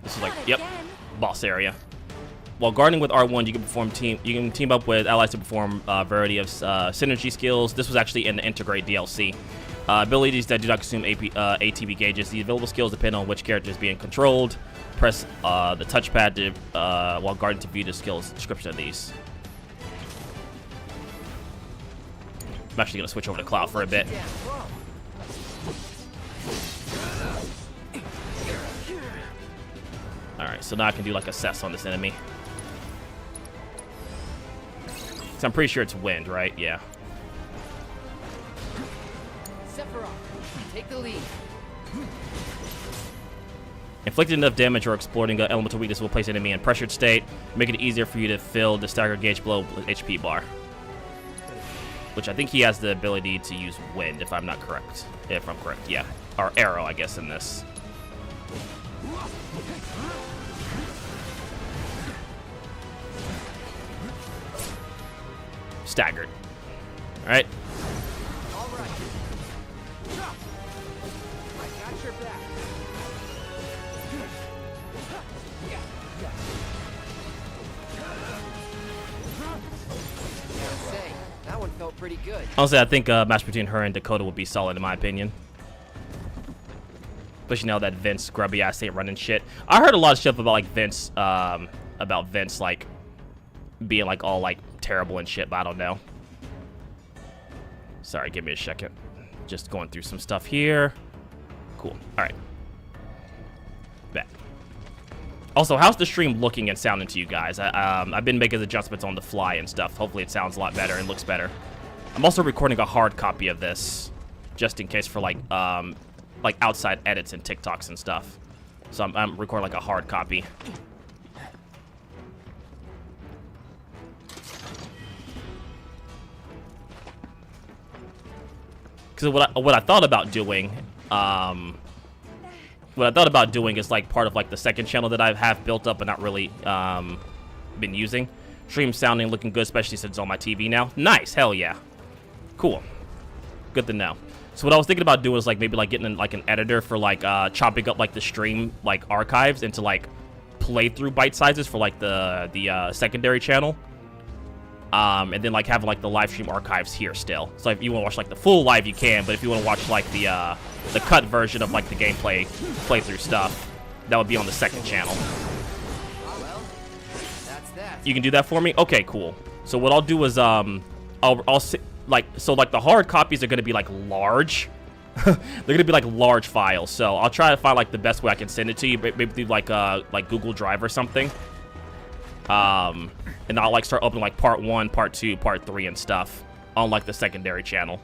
This is like, yep, boss area. While guarding with R1, you can team up with allies to perform a variety of synergy skills. This was actually in the Integrate DLC. Abilities that do not consume ATB gauges. The available skills depend on which character is being controlled. Press the touchpad to, while guarding to view the skills description of these. I'm actually going to switch over to Cloud for a bit. Alright, so now I can do like Assess on this enemy. So I'm pretty sure it's wind, right? Yeah. Sephiroth, take the lead. Inflicting enough damage or exploiting an elemental weakness will place enemy in pressured state, making it easier for you to fill the stagger gauge below HP bar. Which I think he has the ability to use wind, if I'm not correct. If I'm correct, yeah. Or arrow, I guess, in this. Staggered. All right. All right. I got your back. Say, that one felt pretty good. Honestly, I think match between her and Dakota would be solid in my opinion. Especially now that Vince grubby ass ain't running shit. I heard a lot of stuff about like Vince, like being like all like terrible and shit, but I don't know. Sorry, give me a second. Just going through some stuff here. Cool. All right. Back. Also, how's the stream looking and sounding to you guys? I've been making adjustments on the fly and stuff. Hopefully, it sounds a lot better and looks better. I'm also recording a hard copy of this, just in case for like outside edits and TikToks and stuff. So I'm recording like a hard copy. Because what I thought about doing, is like part of like the second channel that I have built up but not really been using. Stream sounding looking good, especially since it's on my TV now. Nice, hell yeah, cool, good to know. So what I was thinking about doing is like maybe like getting like an editor for like chopping up like the stream like archives into like playthrough bite sizes for like the secondary channel. And then like having like the live stream archives here still. So if you want to watch like the full live, you can. But if you want to watch like the cut version of like the gameplay playthrough stuff, that would be on the second channel. Well, that's that. You can do that for me? Okay, cool. So what I'll do is I'll like the hard copies are gonna be like large. They're gonna be like large files. So I'll try to find like the best way I can send it to you, maybe through like Google Drive or something. And I'll like start opening like part 1, part 2, part 3 and stuff on like the secondary channel.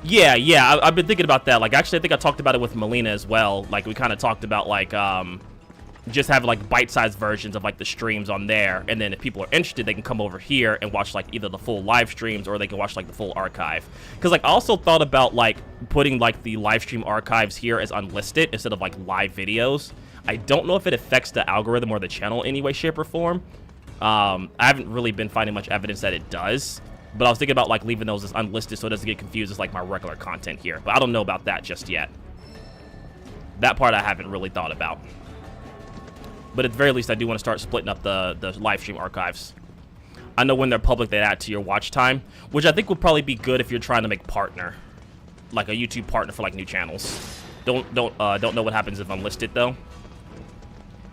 Yeah, I've been thinking about that. Like, actually, I think I talked about it with Melina as well. Like, we kind of talked about like just having like bite-sized versions of like the streams on there, and then if people are interested, they can come over here and watch like either the full live streams or they can watch like the full archive. Because like I also thought about like putting like the live stream archives here as unlisted instead of like live videos. I don't know if it affects the algorithm or the channel in any way, shape, or form. I haven't really been finding much evidence that it does, but I was thinking about like leaving those as unlisted so it doesn't get confused as like my regular content here. But I don't know about that just yet. That part I haven't really thought about. But at the very least, I do want to start splitting up the live stream archives. I know when they're public, they add to your watch time, which I think would probably be good if you're trying to make partner, like a YouTube partner for like new channels. Don't know what happens if unlisted though.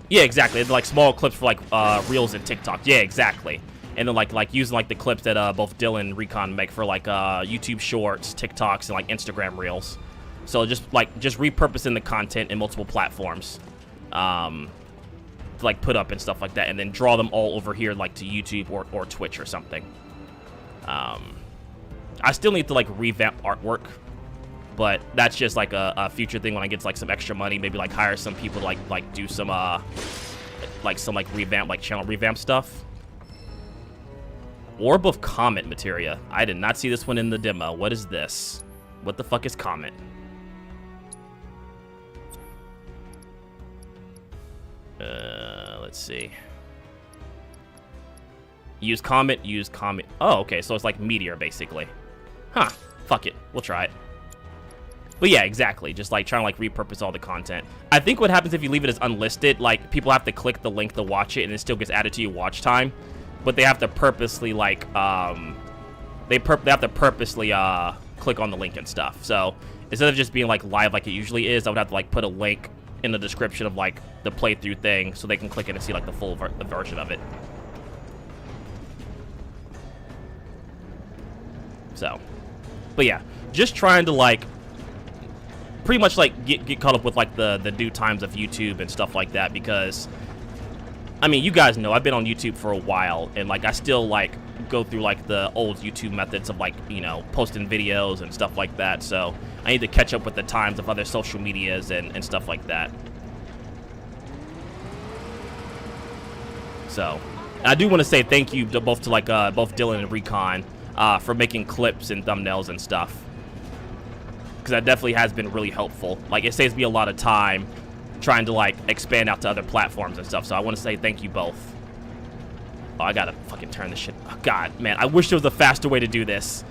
Yeah, exactly. They're like small clips for like Reels and TikTok. Yeah, exactly. And then like using like the clips that both Dylan and Recon make for like YouTube Shorts, TikToks, and like Instagram Reels. So just repurposing the content in multiple platforms. To like put up and stuff like that, and then draw them all over here like to YouTube or Twitch or something. I still need to like revamp artwork, but that's just like a future thing when I get like some extra money. Maybe like hire some people to like do some revamp, like channel revamp stuff. Orb of Comet materia. I did not see this one in the demo. What is this? What the fuck is Comet? Let's see. Use Comet. Oh, okay, so it's like Meteor, basically. Huh. Fuck it. We'll try it. But yeah, exactly. Just like trying to like repurpose all the content. I think what happens if you leave it as unlisted, like people have to click the link to watch it and it still gets added to your watch time. But they have to purposely like, they have to purposely click on the link and stuff. So instead of just being like live like it usually is, I would have to like put a link in the description of like the playthrough thing so they can click it and see like the full version of it. So, but yeah, just trying to like pretty much like get caught up with like the due times of YouTube and stuff like that, because I mean, you guys know I've been on YouTube for a while, and like I still like go through like the old YouTube methods of like, you know, posting videos and stuff like that. So I need to catch up with the times of other social medias and stuff like that. So I do want to say thank you to both Dylan and Recon for making clips and thumbnails and stuff, because that definitely has been really helpful. Like, it saves me a lot of time trying to like expand out to other platforms and stuff. So I want to say thank you both. Oh, I gotta fucking turn this shit. Oh, God, man, I wish there was a faster way to do this.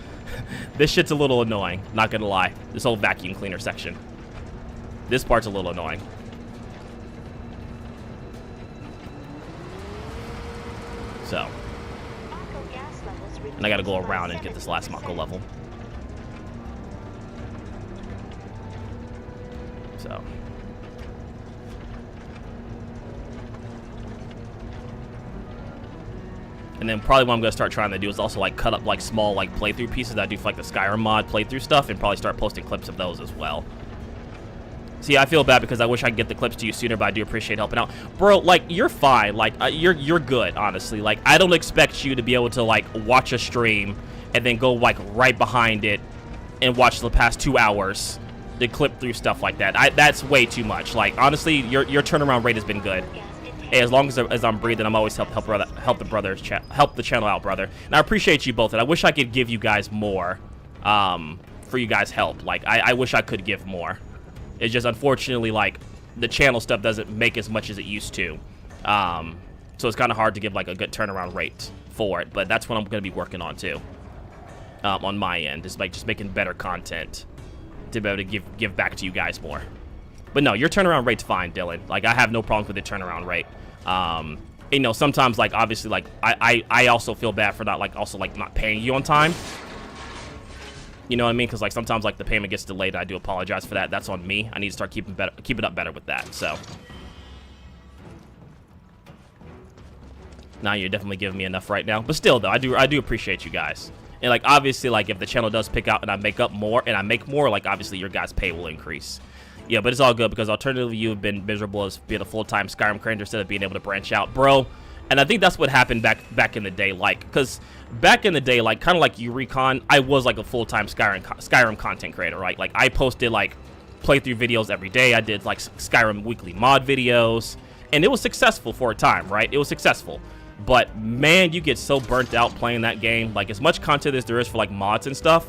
This shit's a little annoying, not gonna lie. This whole vacuum cleaner section. This part's a little annoying. So. And I gotta go around and get this last Mako level. So. And then probably what I'm going to start trying to do is also like cut up like small like playthrough pieces that I do for like the Skyrim mod playthrough stuff, and probably start posting clips of those as well. See, I feel bad because I wish I could get the clips to you sooner, but I do appreciate helping out. Bro, like, you're fine. Like, you're good, honestly. Like, I don't expect you to be able to like watch a stream and then go like right behind it and watch the past 2 hours to clip through stuff like that. That's way too much. Like, honestly, your turnaround rate has been good. Hey, as long as I'm breathing, I'm always help the channel out, brother. And I appreciate you both, and I wish I could give you guys more for you guys' help. Like, I wish I could give more. It's just, unfortunately, like, the channel stuff doesn't make as much as it used to. So it's kind of hard to give, like, a good turnaround rate for it. But that's what I'm going to be working on, too. On my end. Is, like, just making better content to be able to give back to you guys more. But no, your turnaround rate's fine, Dylan. Like, I have no problems with the turnaround rate. You know, sometimes, like, obviously, like, I also feel bad for not, like, also, like, not paying you on time. You know what I mean? Because, like, sometimes, like, the payment gets delayed. I do apologize for that. That's on me. I need to start keeping up better with that, so. Nah, you're definitely giving me enough right now. But still, though, I do appreciate you guys. And, like, obviously, like, if the channel does pick out and I make more, like, obviously your guys' pay will increase. Yeah, but it's all good because alternatively, you've been miserable as being a full-time Skyrim creator instead of being able to branch out, bro. And I think that's what happened back in the day, like, because back in the day, like, kind of like you Recon, I was like a full-time Skyrim content creator, right? Like, I posted like playthrough videos every day. I did like Skyrim weekly mod videos, and it was successful for a time, right? It was successful. But man, you get so burnt out playing that game. Like, as much content as there is for like mods and stuff,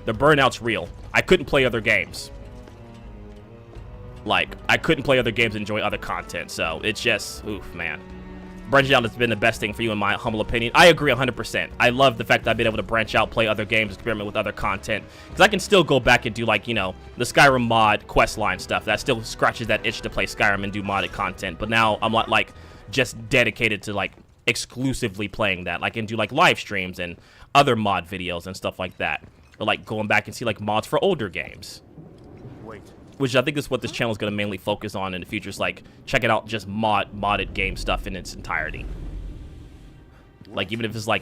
the burnout's real. I couldn't play other games. Like, I couldn't play other games and enjoy other content. So it's just, oof, man. Branching out has been the best thing for you in my humble opinion. I agree 100%. I love the fact that I've been able to branch out, play other games, experiment with other content. Because I can still go back and do, like, you know, the Skyrim mod quest line stuff. That still scratches that itch to play Skyrim and do modded content. But now I'm like just dedicated to, like, exclusively playing that. Like, and do, like, live streams and other mod videos and stuff like that. Or, like, going back and see, like, mods for older games. Which I think is what this channel is going to mainly focus on in the future. Is like checking out just modded game stuff in its entirety. Like, even if it's like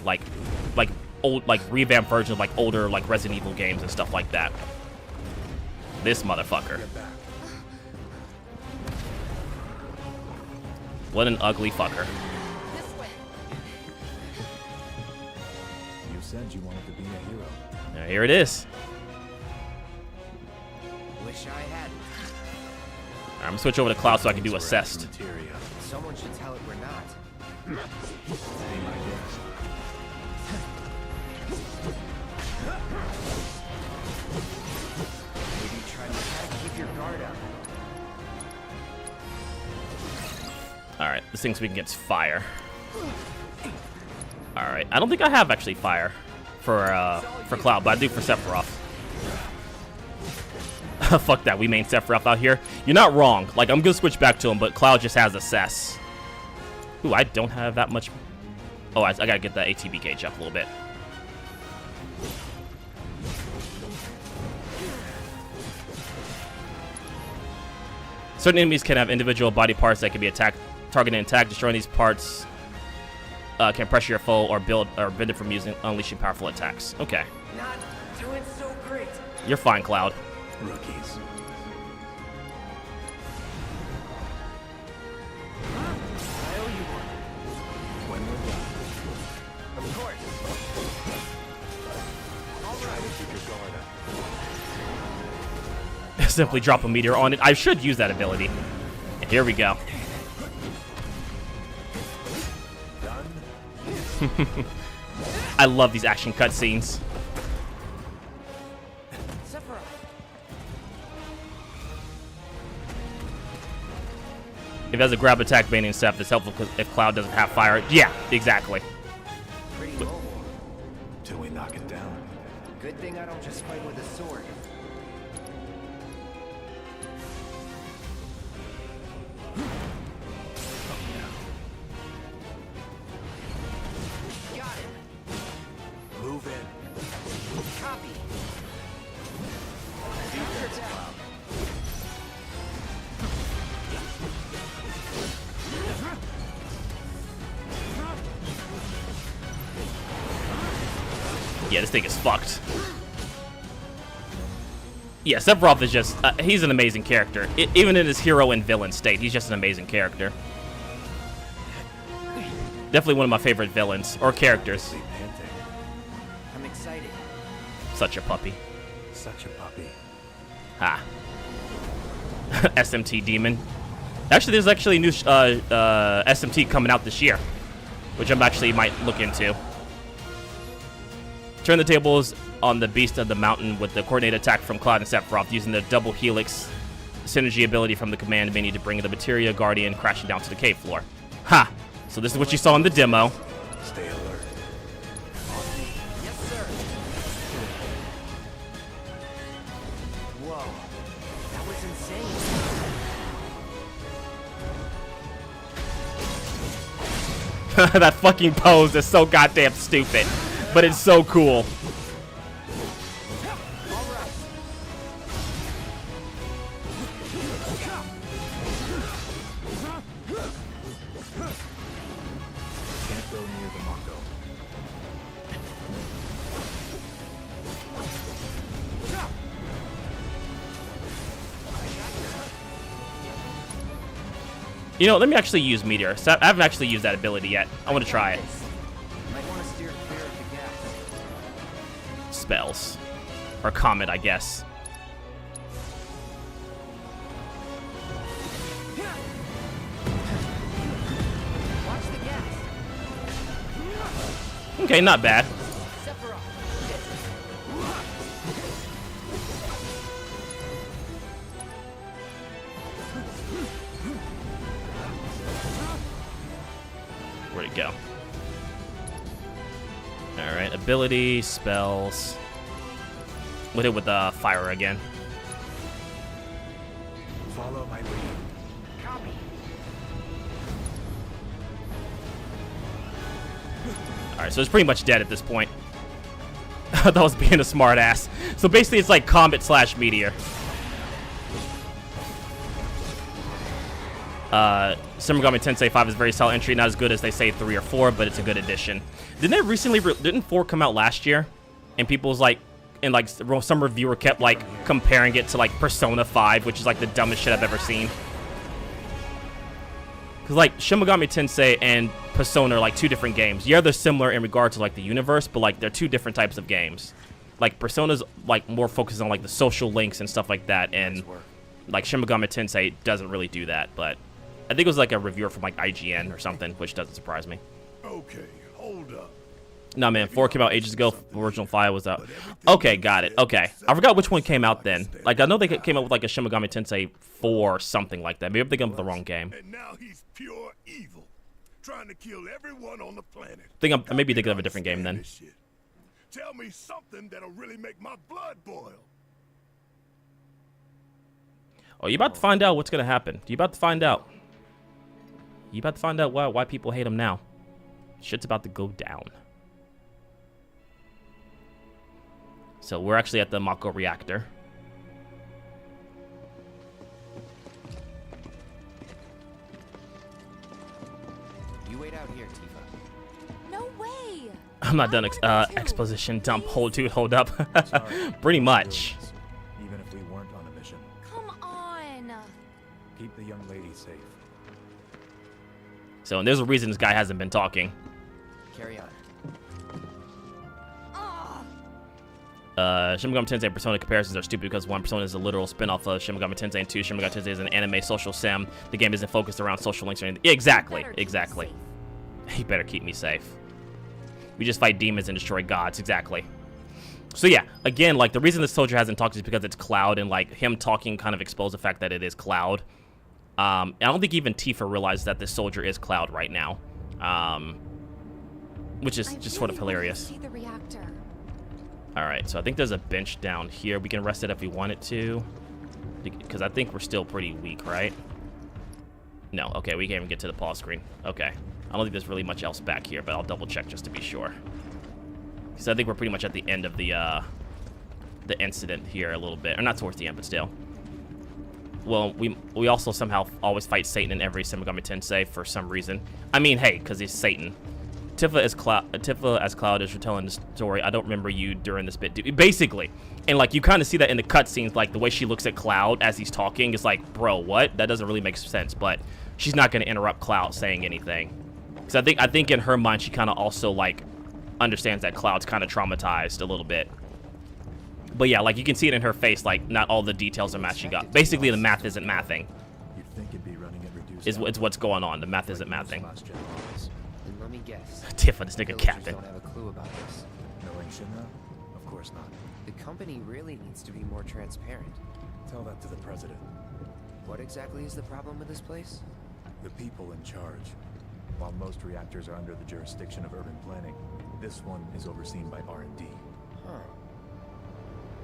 old, like revamped versions of like older like Resident Evil games and stuff like that. This motherfucker. What an ugly fucker. You said you wanted to be a hero. Now, here it is. Wish I hadn't. I'm gonna switch over to Cloud so I can do assessed. Someone should tell it we're not. Maybe try to keep your guard up. Alright, this thing's weak against fire. Alright, I don't think I have actually fire for Cloud, but I do for Sephiroth. Fuck that, we main Sephiroth out here. You're not wrong. Like, I'm gonna switch back to him, but Cloud just has assess. Ooh, I don't have that much. Oh, I gotta get that ATB gauge up a little bit. Certain enemies can have individual body parts that can be targeted and attacked. Destroying these parts can pressure your foe or bend it from unleashing powerful attacks. Okay. Not doing so great. You're fine, Cloud. Rookies. I owe you one. When we're done. Of course. All right. Keep your guard up. Simply drop a meteor on it. I should use that ability. And here we go. Done. I love these action cutscenes. If it has a grab attack banning Seph, it's helpful because if Cloud doesn't have fire. Yeah, exactly. Pretty mobile. Till we knock it down. Good thing I don't just fight with a sword. Got it. Move in. Copy. Yeah, this thing is fucked. Yeah, Sephiroth is just, he's an amazing character. Even in his hero and villain state, he's just an amazing character. Definitely one of my favorite villains, or characters. I'm excited. Such a puppy. Such a puppy. Ha. SMT Demon. Actually, there's actually a new SMT coming out this year, which I'm actually might look into. Turn the tables on the Beast of the Mountain with the coordinated attack from Cloud and Sephiroth using the double helix synergy ability from the command menu to bring the Materia Guardian crashing down to the cave floor. Ha! So this is what you saw in the demo. Stay alert. Yes, sir. Whoa. That was insane. That fucking pose is so goddamn stupid, but it's so cool. You know, let me actually use Meteor. So I haven't actually used that ability yet. I want to try it. Might want to steer clear of the gas. Spells. Or Comet, I guess. Watch the gas. Okay, not bad. Where'd it go? Alright, ability, spells. We'll hit with fire again. Follow my lead. Copy. Alright, so it's pretty much dead at this point. That was being a smart ass. So basically it's like Comet / Meteor. Shin Megami Tensei 5 is a very solid entry, not as good as they say 3 or 4, but it's a good addition. Didn't they recently, didn't 4 come out last year? And people's like, and like some reviewer kept like comparing it to like Persona 5, which is like the dumbest shit I've ever seen. Cause like Shin Megami Tensei and Persona are like 2 different games. Yeah, they're similar in regard to like the universe, but like they're 2 different types of games. Like Persona's like more focused on like the social links and stuff like that, and like Shin Megami Tensei doesn't really do that, but I think it was like a reviewer from like IGN or something, which doesn't surprise me. Okay, hold up. Nah, man, 4 came out ages ago. Original 5 was out. Okay, got it. Okay, I forgot which one came out then. Like I know they came out with like a Shin Megami Tensei 4 or something like that. Maybe I'm thinking of the wrong game. And now he's pure evil, trying to kill everyone on the planet. I may be thinking of a different game then. Tell me something that'll really make my blood boil. Oh, you about to find out what's gonna happen. You about to find out. You about to find out why people hate him now. Shit's about to go down. So we're actually at the Mako reactor. You wait out here, Tifa. No way. I'm not done exposition dump. Hold up. Pretty much. Even if we weren't on a mission. Come on. Keep the young lady safe. So and there's a reason this guy hasn't been talking. Carry on. Shin Megami Tensei and Persona comparisons are stupid because 1, Persona is a literal spin-off of Shin Megami Tensei, and 2, Shin Megami Tensei is an anime social sim. The game isn't focused around social links or anything. Exactly. He better keep me safe. We just fight demons and destroy gods. Exactly. So yeah, again, like the reason this soldier hasn't talked is because it's Cloud, and like him talking kind of exposed the fact that it is Cloud. I don't think even Tifa realizes that this soldier is Cloud right now, which is just sort of hilarious. All right, so I think there's a bench down here. We can rest it if we wanted to, because I think we're still pretty weak, right? No, okay, we can't even get to the pause screen. Okay, I don't think there's really much else back here, but I'll double check just to be sure. Because I think we're pretty much at the end of the incident here a little bit, or not towards the end, but still. Well, we also somehow always fight Satan in every Shin Megami Tensei for some reason. I mean, hey, because he's Satan. Tifa as Cloud is retelling the story. I don't remember you during this bit, basically. And like you kind of see that in the cutscenes, like the way she looks at Cloud as he's talking is like, bro, what? That doesn't really make sense. But she's not going to interrupt Cloud saying anything, because I think in her mind she kind of also like understands that Cloud's kind of traumatized a little bit. But yeah, like you can see it in her face, like not all the details are matching up. Basically, the math isn't mathing. You'd think it'd be running at reduced. It's what's going on. The math isn't mathing. And let me guess. Tifa, this nigga captain. Don't have a clue about this. Knowing Shinra? Of course not. The company really needs to be more transparent. Tell that to the president. What exactly is the problem with this place? The people in charge. While most reactors are under the jurisdiction of urban planning, this one is overseen by R&D. Huh.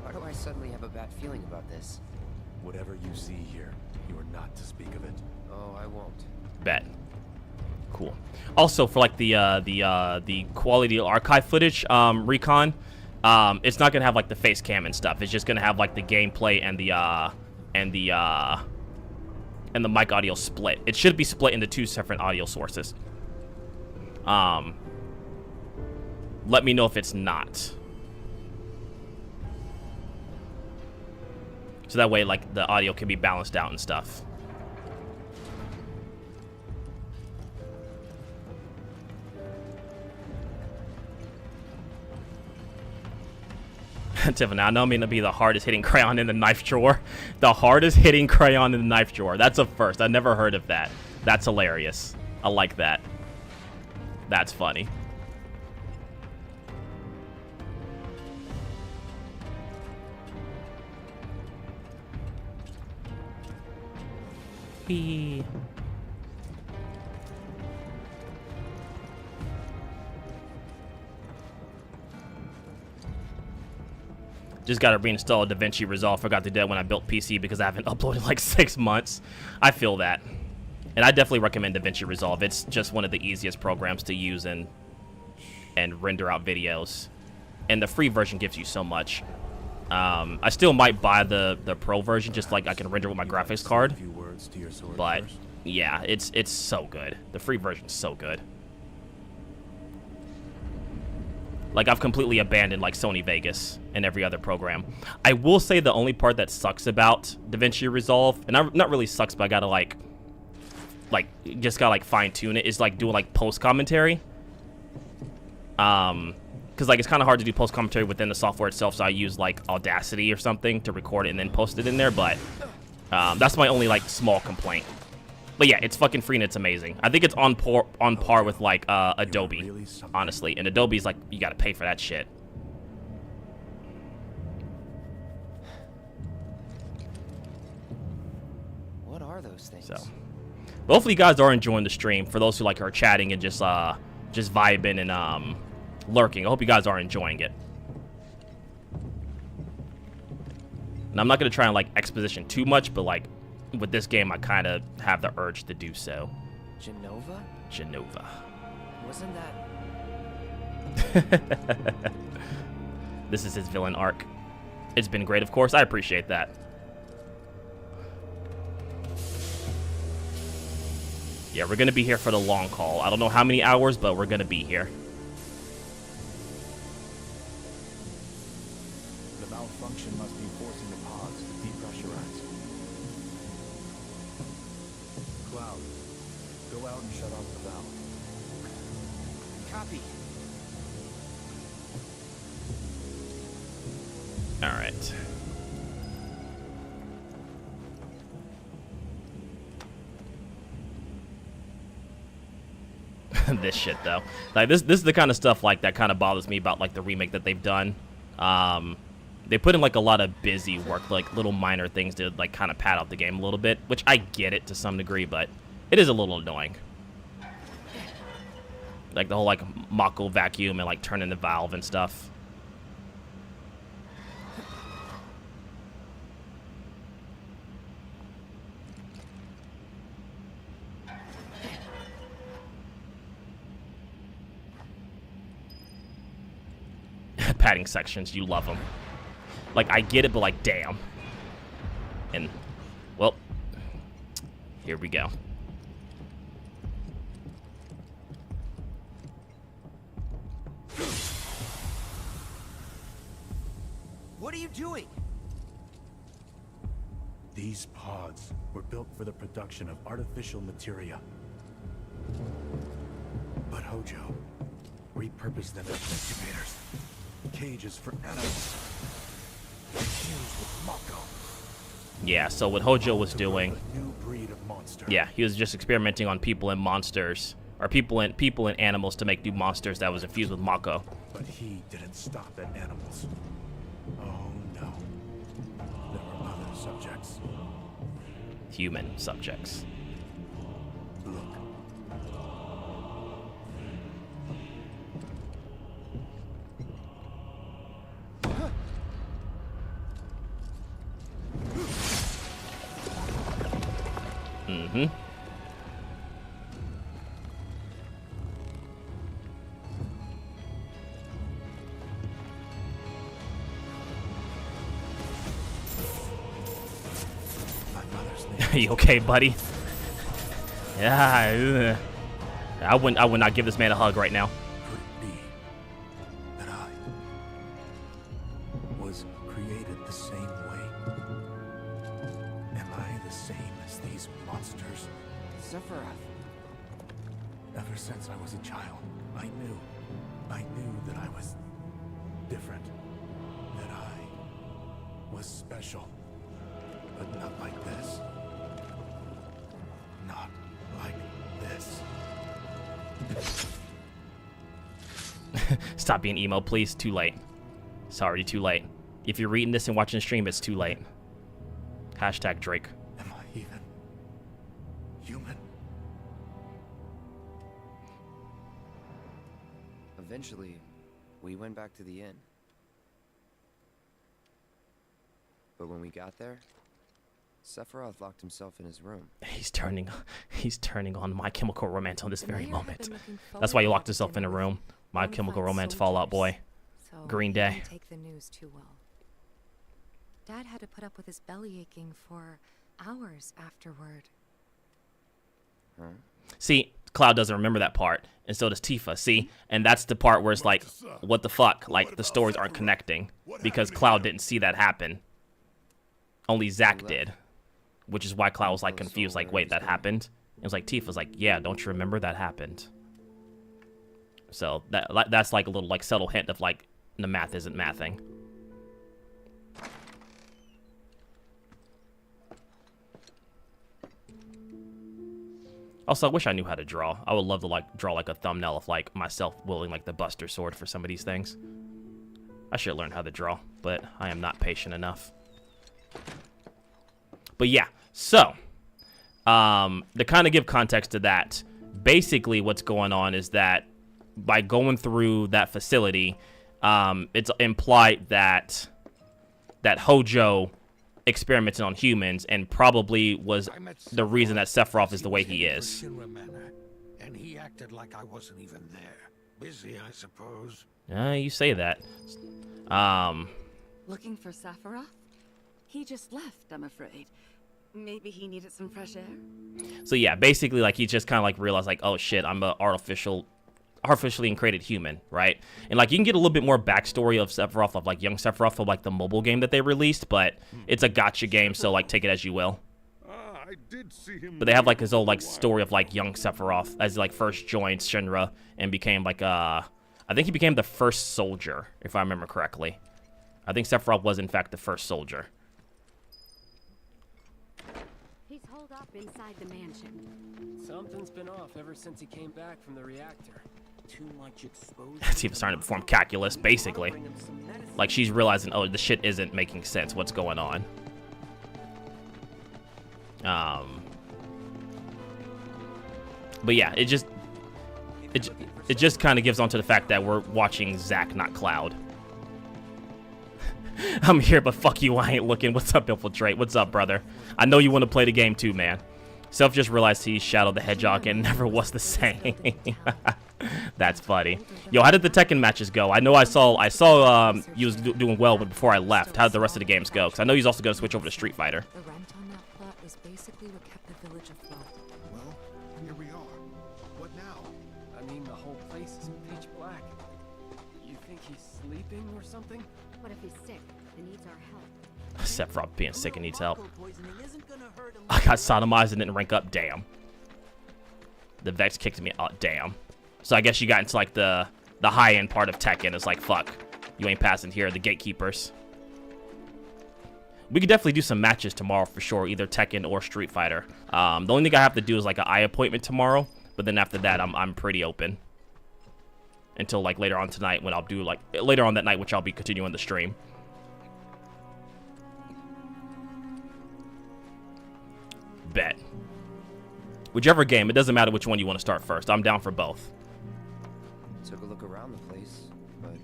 Why do I suddenly have a bad feeling about this? Whatever you see here, you are not to speak of it. Oh, I won't. Bet. Cool. Also, for like the quality archive footage recon, it's not gonna have like the face cam and stuff. It's just gonna have like the gameplay and the mic audio split. It should be split into 2 separate audio sources. Let me know if it's not. So that way, like, the audio can be balanced out and stuff. Tiffany, I know I'm going to be the hardest hitting crayon in the knife drawer. The hardest hitting crayon in the knife drawer. That's a first. I never heard of that. That's hilarious. I like that. That's funny. Whee. Just got to reinstall DaVinci Resolve. Forgot to do that when I built PC because I haven't uploaded like 6 months. I feel that. And I definitely recommend DaVinci Resolve. It's just one of the easiest programs to use and render out videos. And the free version gives you so much. I still might buy the pro version just like I can render with my graphics card. But yeah, it's so good. The free version's so good. Like, I've completely abandoned, like, Sony Vegas and every other program. I will say the only part that sucks about DaVinci Resolve, and not really sucks, but I gotta, just gotta, fine-tune it, is, doing, post-commentary. Because, it's kind of hard to do post-commentary within the software itself, so I use, Audacity or something to record it and then post it in there, but that's my only, small complaint. But yeah, it's fucking free and it's amazing. I think it's on par with Adobe, honestly. And Adobe's you gotta pay for that shit. What are those things? So, hopefully you guys are enjoying the stream. For those who are chatting and just vibing and lurking, I hope you guys are enjoying it. And I'm not gonna try and exposition too much, but with this game, I kind of have the urge to do so. Genova? Genova. Wasn't that... This is his villain arc. It's been great, of course. I appreciate that. Yeah, we're going to be here for the long haul. I don't know how many hours, but we're going to be here. The malfunction must be forcing the pods to depressurize. Cloud, go out and shut off the valve. Copy. All right. This shit though, this is the kind of stuff that kind of bothers me about the remake that they've done. They put in a lot of busy work, little minor things to kind of pad out the game a little bit, which I get it to some degree, but it is a little annoying. The whole Mako vacuum and turning the valve and stuff. Padding sections, you love them. I get it, but damn. And well, here we go. What are you doing? These pods were built for the production of artificial materia. But Hojo repurposed them as incubators. Cages for animals. Fused with Mako. Yeah, so what Hojo was doing, A new breed of monster. yeah, he was just experimenting on people and monsters, or people and animals to make new monsters that was infused with Mako. But he didn't stop at animals. Oh no. There were other subjects. Human subjects. Look. Mm-hmm. You okay, buddy? Yeah. I would not give this man a hug right now. Could it be that I was created the same way? Am I the same as these monsters? Sephiroth. Ever since I was a child, I knew that I was different. That I was special. But not like this. Not like this. Stop being emo, please. Too late. Sorry, too late. If you're reading this and watching the stream, it's too late. Hashtag Drake. Am I even human? Eventually, we went back to the inn. But when we got there, Sephiroth locked himself in his room. He's turning on My Chemical Romance on this very moment. That's why he locked himself in a room. My Chemical Romance Fallout Boy. Green Day. Take the news too well. Dad had to put up with his belly aching for hours afterward. Huh? See, Cloud doesn't remember that part, and so does Tifa. See, and that's the part where it's like, what the fuck? Like the stories aren't connecting because Cloud didn't see that happen. Only Zack did, which is why Cloud was like confused. Like, wait, that happened? It was like Tifa's like, yeah, don't you remember that happened? So that's like a little like subtle hint of like the math isn't mathing. Also, I wish I knew how to draw. I would love to like draw like a thumbnail of like myself wielding like the Buster Sword for some of these things. I should learn how to draw, but I am not patient enough. But yeah, so to kind of give context to that, basically what's going on is that by going through that facility, it's implied that Hojo experimented on humans and probably was the reason that Sephiroth is the way he is. And he acted like I wasn't even there. Busy, I suppose. You say that. Looking for Sephiroth? He just left, I'm afraid. Maybe he needed some fresh air? So yeah, basically like he just kind of like realized like, oh shit, I'm a artificially created human, right? And like you can get a little bit more backstory of Sephiroth, of like young Sephiroth, of like the mobile game that they released, but it's a gacha game, so like take it as you will. I did see him. But they have like his old like story of like young Sephiroth as he like first joined Shinra and became like I think he became the first soldier, if I remember correctly. I think Sephiroth was in fact the first soldier. He's holed up inside the mansion. Something's been off ever since he came back from the reactor. Too much exposure. Tifa's starting to perform calculus, basically. Like she's realizing, oh, the shit isn't making sense. What's going on? But yeah, it just kind of gives onto the fact that we're watching Zack, not Cloud. I'm here, but fuck you, I ain't looking. What's up, Infiltrate? What's up, brother? I know you want to play the game too, man. Self just realized he Shadow the Hedgehog and never was the same. That's funny. Yo, how did the Tekken matches go? I know I saw you was doing well, but before I left, how did the rest of the games go? Because I know he's also going to switch over to Street Fighter. The rent on that plot was basically what kept the village afloat. Well, here we are. What now? I mean, the whole place is pitch black. You think he's sleeping or something? What if he's sick and needs our help? Sephiroth being sick and needs help. I got sodomized and didn't rank up. Damn. The Vex kicked me out. Damn. So I guess you got into like the high end part of Tekken. It's like, fuck, you ain't passing here. The gatekeepers. We could definitely do some matches tomorrow for sure, either Tekken or Street Fighter. The only thing I have to do is like an eye appointment tomorrow, but then after that, I'm pretty open until like later on tonight when I'll do like later on that night, which I'll be continuing the stream. Bet. Whichever game, it doesn't matter which one you want to start first. I'm down for both. Took a look around the place, but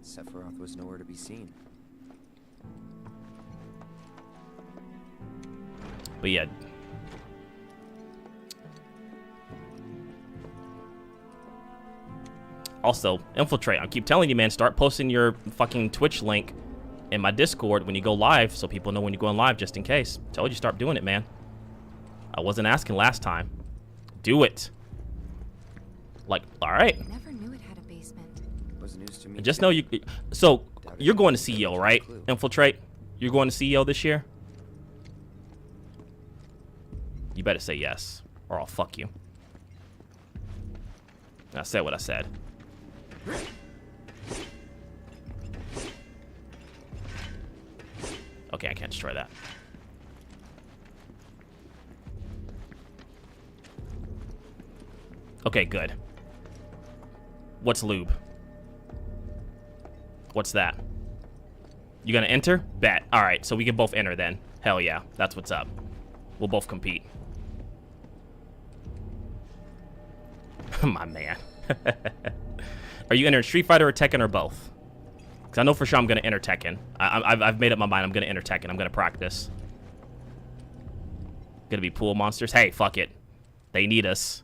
Sephiroth was nowhere to be seen. But yeah. Also, Infiltrate. I keep telling you, man, start posting your fucking Twitch link in my Discord when you go live so people know when you're going live just in case. Told you, start doing it, man. I wasn't asking last time. Do it. Like, all right. Never knew it had a basement. Was news to me. Just know you. So you're going to CEO, right? Infiltrate. You're going to CEO this year. You better say yes, or I'll fuck you. I said what I said. Okay, I can't destroy that. Okay, good. What's lube? What's that? You gonna enter? Bet. Alright, so we can both enter then. Hell yeah, that's what's up. We'll both compete. My man. Are you entering Street Fighter or Tekken or both? Because I know for sure I'm gonna enter Tekken. I've made up my mind. I'm gonna enter Tekken. I'm gonna practice. Gonna be pool monsters? Hey, fuck it. They need us.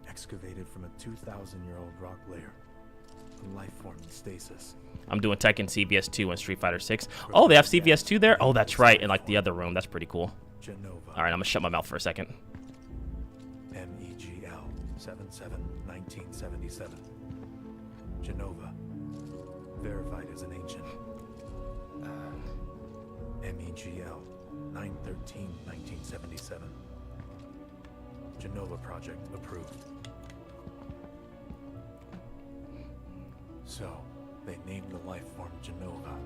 Excavated from a 2,000-year-old rock layer. A life form in stasis. I'm doing Tekken CVS 2 and Street Fighter 6. Oh, they have CVS 2 there? Oh, that's right. In like the other room. That's pretty cool. All right, I'm gonna shut my mouth for a second. MEGL 77-1977. Genova. Verified as an ancient. MEGL 9/13/1977. Genova project approved. So, they named the life form Genova.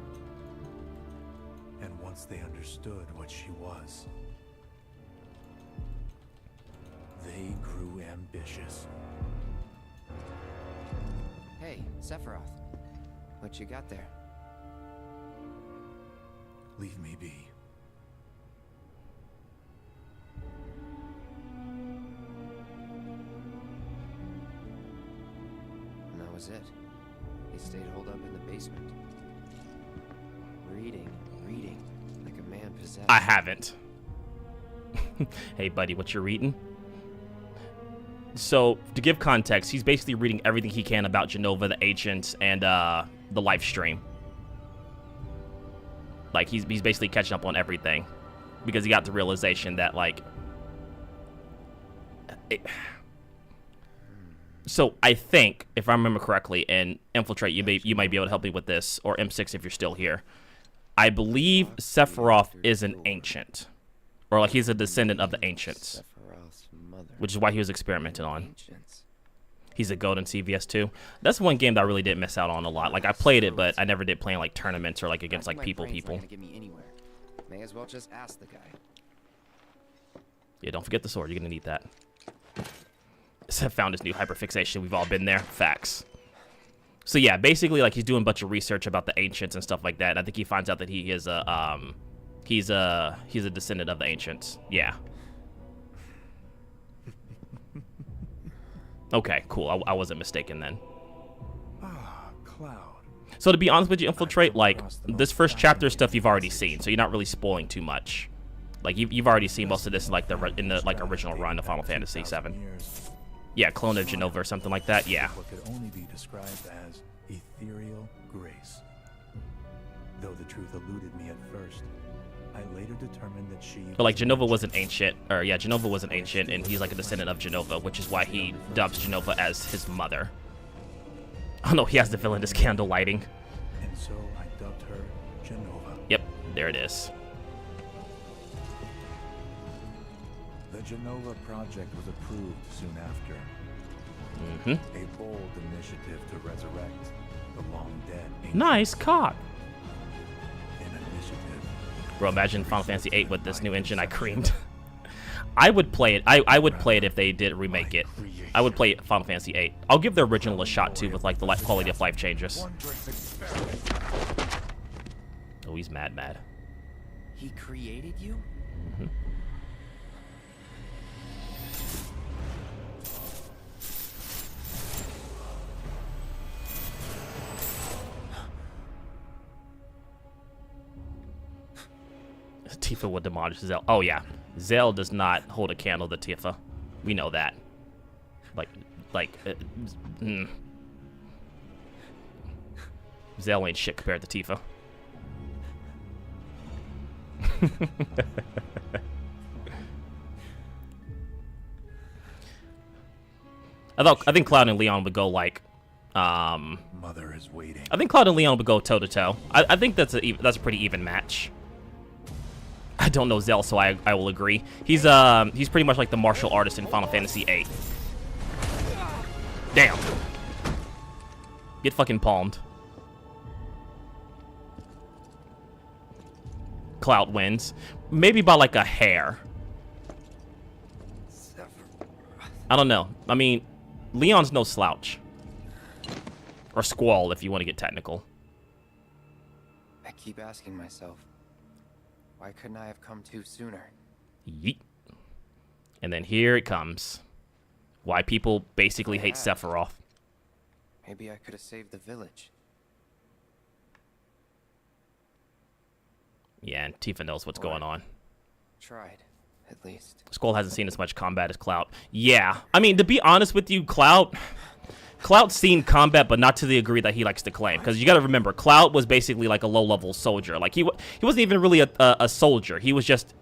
And once they understood what she was, they grew ambitious. Hey, Sephiroth. What you got there? Leave me be. And that was it. He stayed holed up in the basement. Reading, like a man possessed. I haven't. Hey, buddy, what you reading? So, to give context, he's basically reading everything he can about Genova, the Ancients, and the live stream. Like, he's basically catching up on everything. Because he got the realization that, like... So, I think, if I remember correctly, and Infiltrate, you might be able to help me with this, or M6 if you're still here. I believe Sephiroth is an Ancient. Or, like, he's a descendant of the Ancients. Which is why he was experimenting on. He's a gold in CVS 2. That's one game that I really didn't miss out on a lot. Like, I played it, but I never did play in, like, tournaments or, like, against, like, people. May as well just ask the guy. Yeah, don't forget the sword. You're gonna need that. Seth found his new hyperfixation. We've all been there. Facts. So, yeah, basically, like, he's doing a bunch of research about the Ancients and stuff like that. And I think he finds out that he is a, he's a descendant of the Ancients. Yeah. Okay, cool. I wasn't mistaken then. Cloud. So to be honest with you, Infiltrate, like, this first chapter stuff you've already seen, so you're not really spoiling too much. Like, you've already seen most of this in, like, in the like original run of Final Fantasy VII. Yeah, clone of Genova or something like that. Yeah. What could only be described as ethereal grace. Though the truth eluded me at first, I later determined that she... But, like, Genova was an ancient, or, yeah, Genova was an ancient, and he's, like, a descendant of Genova, which is why he dubs Genova as his mother. Oh, no, he has the villain as candle lighting. And so I dubbed her Genova. Yep, there it is. The Genova project was approved soon after. A bold initiative to resurrect the long-dead... Nice cock. An initiative... Bro, imagine Final Fantasy VIII with this new engine I creamed. I would play it. I would play it if they did remake it. I would play Final Fantasy VIII. I'll give the original a shot too, with like the quality of life changes. Oh, he's mad. He created you? Tifa would demolish Zell. Oh yeah, Zell does not hold a candle to Tifa. We know that. Zell ain't shit compared to Tifa. I think Cloud and Leon would go like, Mother is waiting. I think Cloud and Leon would go toe to toe. I think that's a pretty even match. I don't know Zell, so I will agree. He's pretty much like the martial artist in Final Fantasy VIII. Damn. Get fucking palmed. Cloud wins. Maybe by like a hair. I don't know. I mean, Leon's no slouch. Or Squall, if you want to get technical. I keep asking myself, why couldn't I have come to sooner? Yeet. And then here it comes. Why people basically hate Sephiroth. Maybe I could have saved the village. Yeah, and Tifa knows what's going on. Tried, at least. Squall hasn't seen as much combat as Cloud. Yeah, I mean, to be honest with you, Cloud's seen combat, but not to the degree that he likes to claim. Because you got to remember, Cloud was basically like a low-level soldier. Like he wasn't even really a soldier. He was just...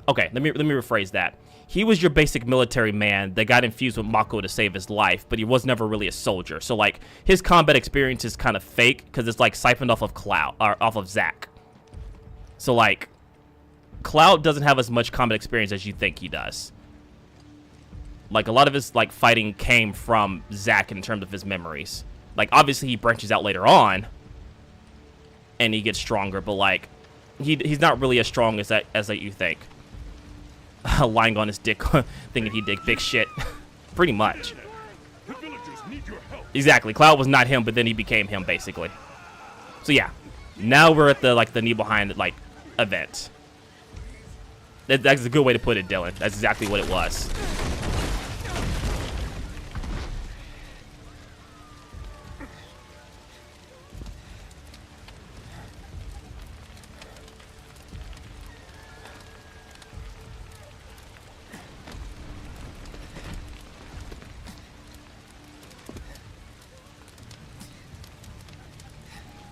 Okay, let me rephrase that. He was your basic military man that got infused with Mako to save his life, but he was never really a soldier. So like his combat experience is kind of fake because it's like siphoned off of Cloud or off of Zack. So like Cloud doesn't have as much combat experience as you think he does. Like a lot of his like fighting came from Zack in terms of his memories. Like obviously he branches out later on and he gets stronger, but like he's not really as strong as that you think. Lying on his dick, thinking he did big shit. Pretty much. Exactly. Cloud was not him, but then he became him, basically. So yeah, now we're at the the Nibelheim event. That's a good way to put it, Dylan. That's exactly what it was.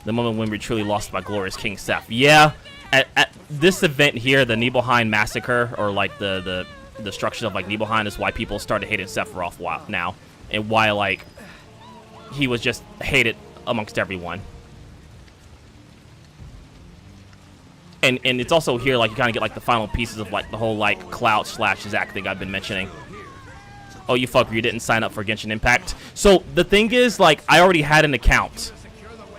The moment when we truly lost my glorious King Seth. Yeah, at this event here, the Nibelheim massacre, or like the destruction of like Nibelheim, is why people started hating Sephiroth now, and why like he was just hated amongst everyone. And it's also here like you kind of get like the final pieces of like the whole like Cloud / Zack thing I've been mentioning. Oh, you fucker, you didn't sign up for Genshin Impact. So the thing is, like, I already had an account.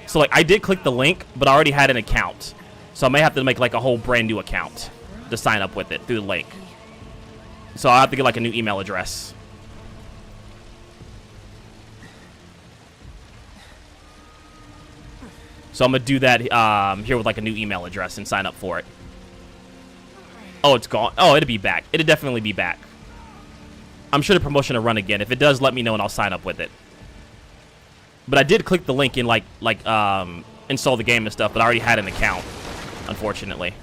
So like I did click the link, but I already had an account. So I may have to make like a whole brand new account to sign up with it through the link. So I'll have to get like a new email address. So I'm gonna do that here with like a new email address and sign up for it. Oh, it's gone. Oh, it'll be back. It'll definitely be back. I'm sure the promotion will run again. If it does, let me know and I'll sign up with it. But I did click the link and like install the game and stuff, but I already had an account, unfortunately.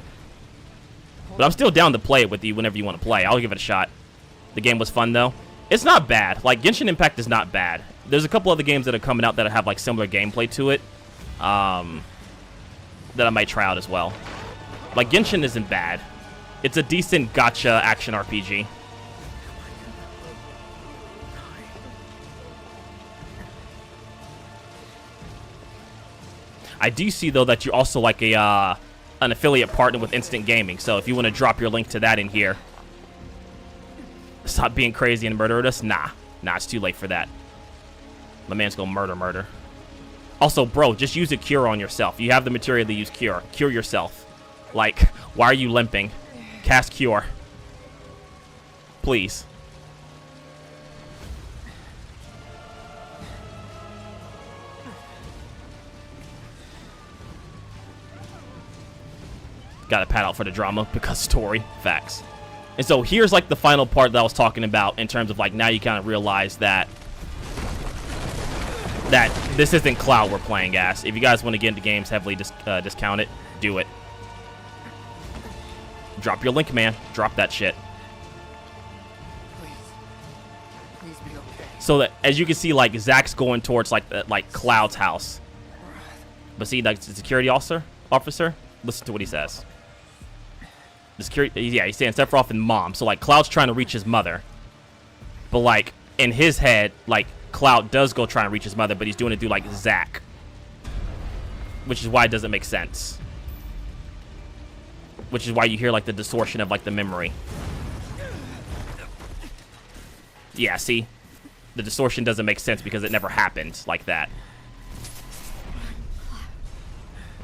But I'm still down to play it with you whenever you want to play. I'll give it a shot. The game was fun though. It's not bad. Like Genshin Impact is not bad. There's a couple other games that are coming out that have like similar gameplay to it, that I might try out as well. Like Genshin isn't bad. It's a decent gacha action RPG. I do see though that you're also like an affiliate partner with Instant Gaming, so if you want to drop your link to that in here. Stop being crazy and murder us? Nah, it's too late for that. My man's gonna murder. Also, bro, just use a cure on yourself. You have the material to use cure. Cure yourself. Like, why are you limping? Cast cure. Please. Got a pat out for the drama because story. Facts. And so here's like the final part that I was talking about in terms of like now you kind of realize that this isn't Cloud we're playing as. If you guys want to get into games heavily discounted, do it. Drop your link, man. Drop that shit. Please be okay. So that as you can see, like Zack's going towards like Cloud's house. But see, like the security officer, listen to what he says. The security, yeah, he's saying Sephiroth and Mom. So like Cloud's trying to reach his mother, but like in his head, like Cloud does go try and reach his mother, but he's doing it through like Zack, which is why it doesn't make sense. Which is why you hear like the distortion of like the memory. Yeah, see, the distortion doesn't make sense because it never happened like that.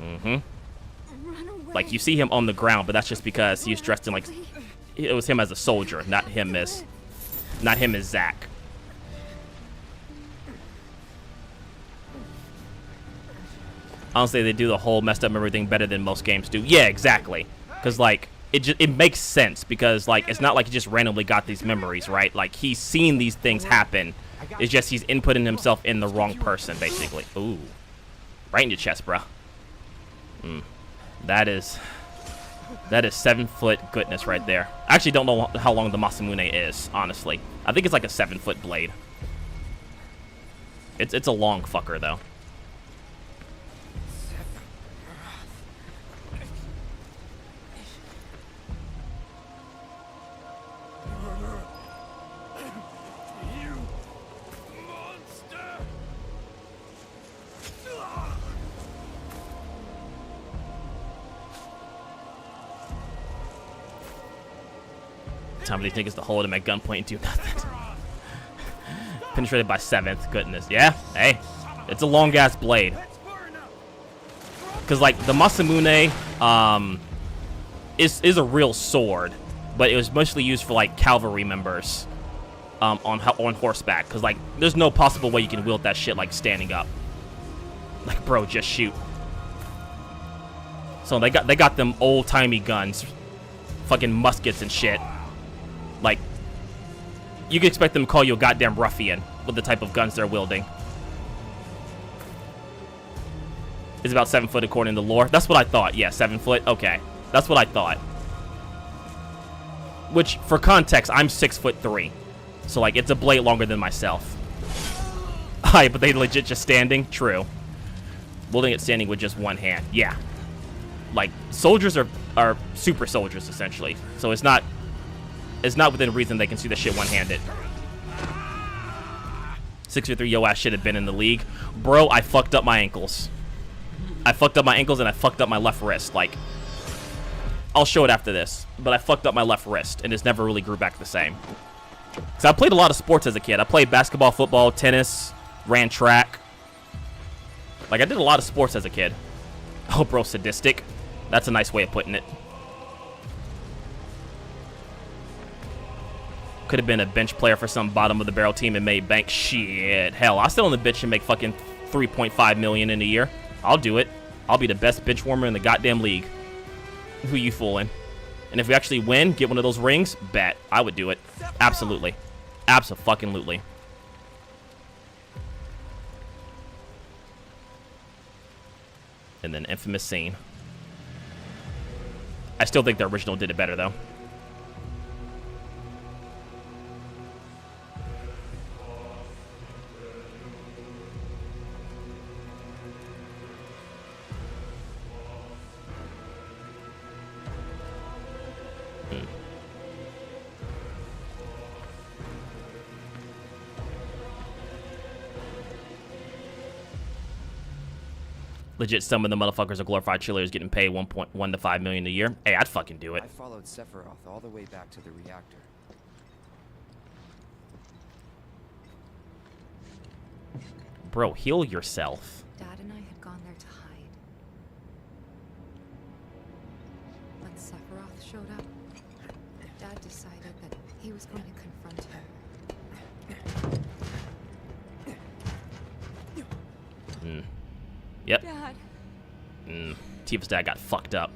Run away. Like, you see him on the ground, but that's just because he's dressed in, like, it was him as a soldier, not him as Zack. Honestly, they do the whole messed up memory thing better than most games do. Yeah, exactly. Because, like, it makes sense because, like, it's not like he just randomly got these memories, right? Like, he's seen these things happen. It's just he's inputting himself in the wrong person, basically. Ooh. Right in your chest, bruh. That is 7-foot goodness right there. I actually don't know how long the Masamune is, honestly. I think it's like a 7-foot blade. It's a long fucker, though. Time they think is to hold him at gunpoint and do nothing. Penetrated by 7th. Goodness. Yeah. Hey. It's a long ass blade. Because, like, the Masamune is a real sword, but it was mostly used for, like, cavalry members on horseback. Because, like, there's no possible way you can wield that shit, like, standing up. Like, bro, just shoot. So they got them old timey guns, fucking muskets and shit. Like, you can expect them to call you a goddamn ruffian with the type of guns they're wielding. It's about 7 foot according to lore. That's what I thought. Yeah, 7 foot. Okay, that's what I thought. Which, for context, I'm 6'3", so like it's a blade longer than myself. Hi, but they legit just standing. True. Wielding it standing with just one hand. Yeah. Like, soldiers are super soldiers essentially. So it's not within reason they can see the shit one-handed. 6'3", yo ass should have been in the league. Bro, I fucked up my ankles. I fucked up my ankles and I fucked up my left wrist. Like, I'll show it after this. But I fucked up my left wrist and it's never really grew back the same. So I played a lot of sports as a kid. I played basketball, football, tennis, ran track. Like, I did a lot of sports as a kid. Oh, bro, sadistic. That's a nice way of putting it. Could have been a bench player for some bottom of the barrel team and made bank. Shit. Hell, I'll sit on the bench and make fucking $3.5 million in a year. I'll do it. I'll be the best bench warmer in the goddamn league. Who you fooling? And if we actually win, get one of those rings, bet. I would do it. Absolutely. Abso-fucking-lutely. And then infamous scene. I still think the original did it better, though. Legit, some of the motherfuckers are glorified cheerleaders getting paid 1.1 to 5 million a year. Hey, I'd fucking do it. I followed Sephiroth all the way back to the reactor. Bro, heal yourself. Dad and I had gone there to hide. When Sephiroth showed up, Dad decided that he was going to confront him. Yep. Dad. Tifa's dad got fucked up.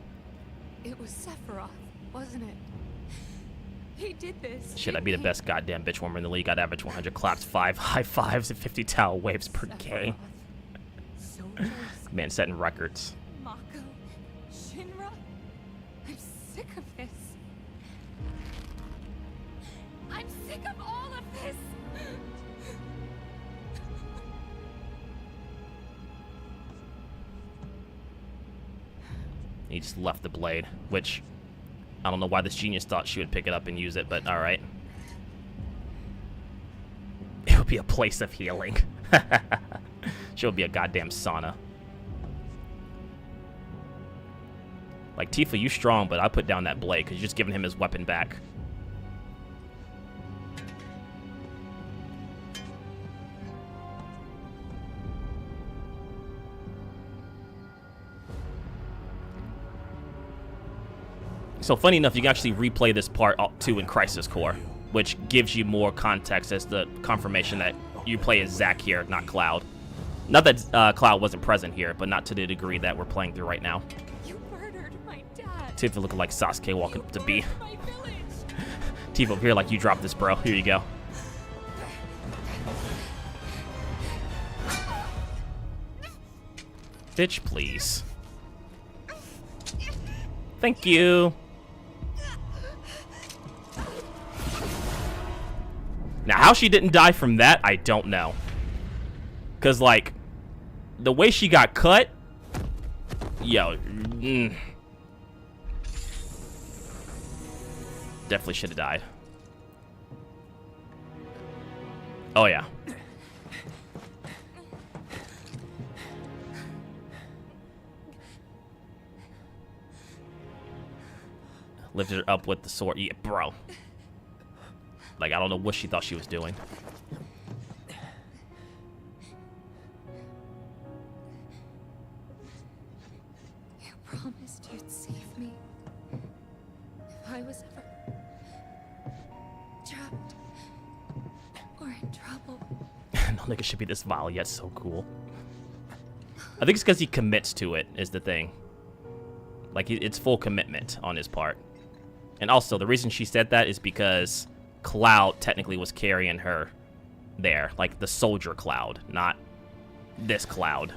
It was Sephiroth, wasn't it? He did this. Shit, I'd be the best goddamn bitch warmer in the league. I'd average 100 claps, 5 high fives, and 50 towel waves per game. Man, setting records. Mako, Shinra, I'm sick of this. I'm sick of all of this. He just left the blade, which I don't know why this genius thought she would pick it up and use it, but alright. It would be a place of healing. She'll be a goddamn sauna. Like, Tifa, you strong, but I put down that blade because you're just giving him his weapon back. So funny enough, you can actually replay this part too in Crisis Core, which gives you more context as the confirmation that you play as Zack here, not Cloud. Not that Cloud wasn't present here, but not to the degree that we're playing through right now. You murdered my dad. Tifa looking like Sasuke walking up to B. Tifa over here like you dropped this, bro. Here you go. Bitch, please. Thank you. Now, how she didn't die from that, I don't know. Because, like, the way she got cut, yo, definitely should have died. Oh, yeah. Lifted her up with the sword. Yeah, bro. Like, I don't know what she thought she was doing. You promised you'd save me. If I was ever trapped or in trouble. No nigga should be this vile yet so cool. I think it's because he commits to it, is the thing. Like, it's full commitment on his part. And also, the reason she said that is because Cloud technically was carrying her there. Like, the soldier Cloud, not this Cloud.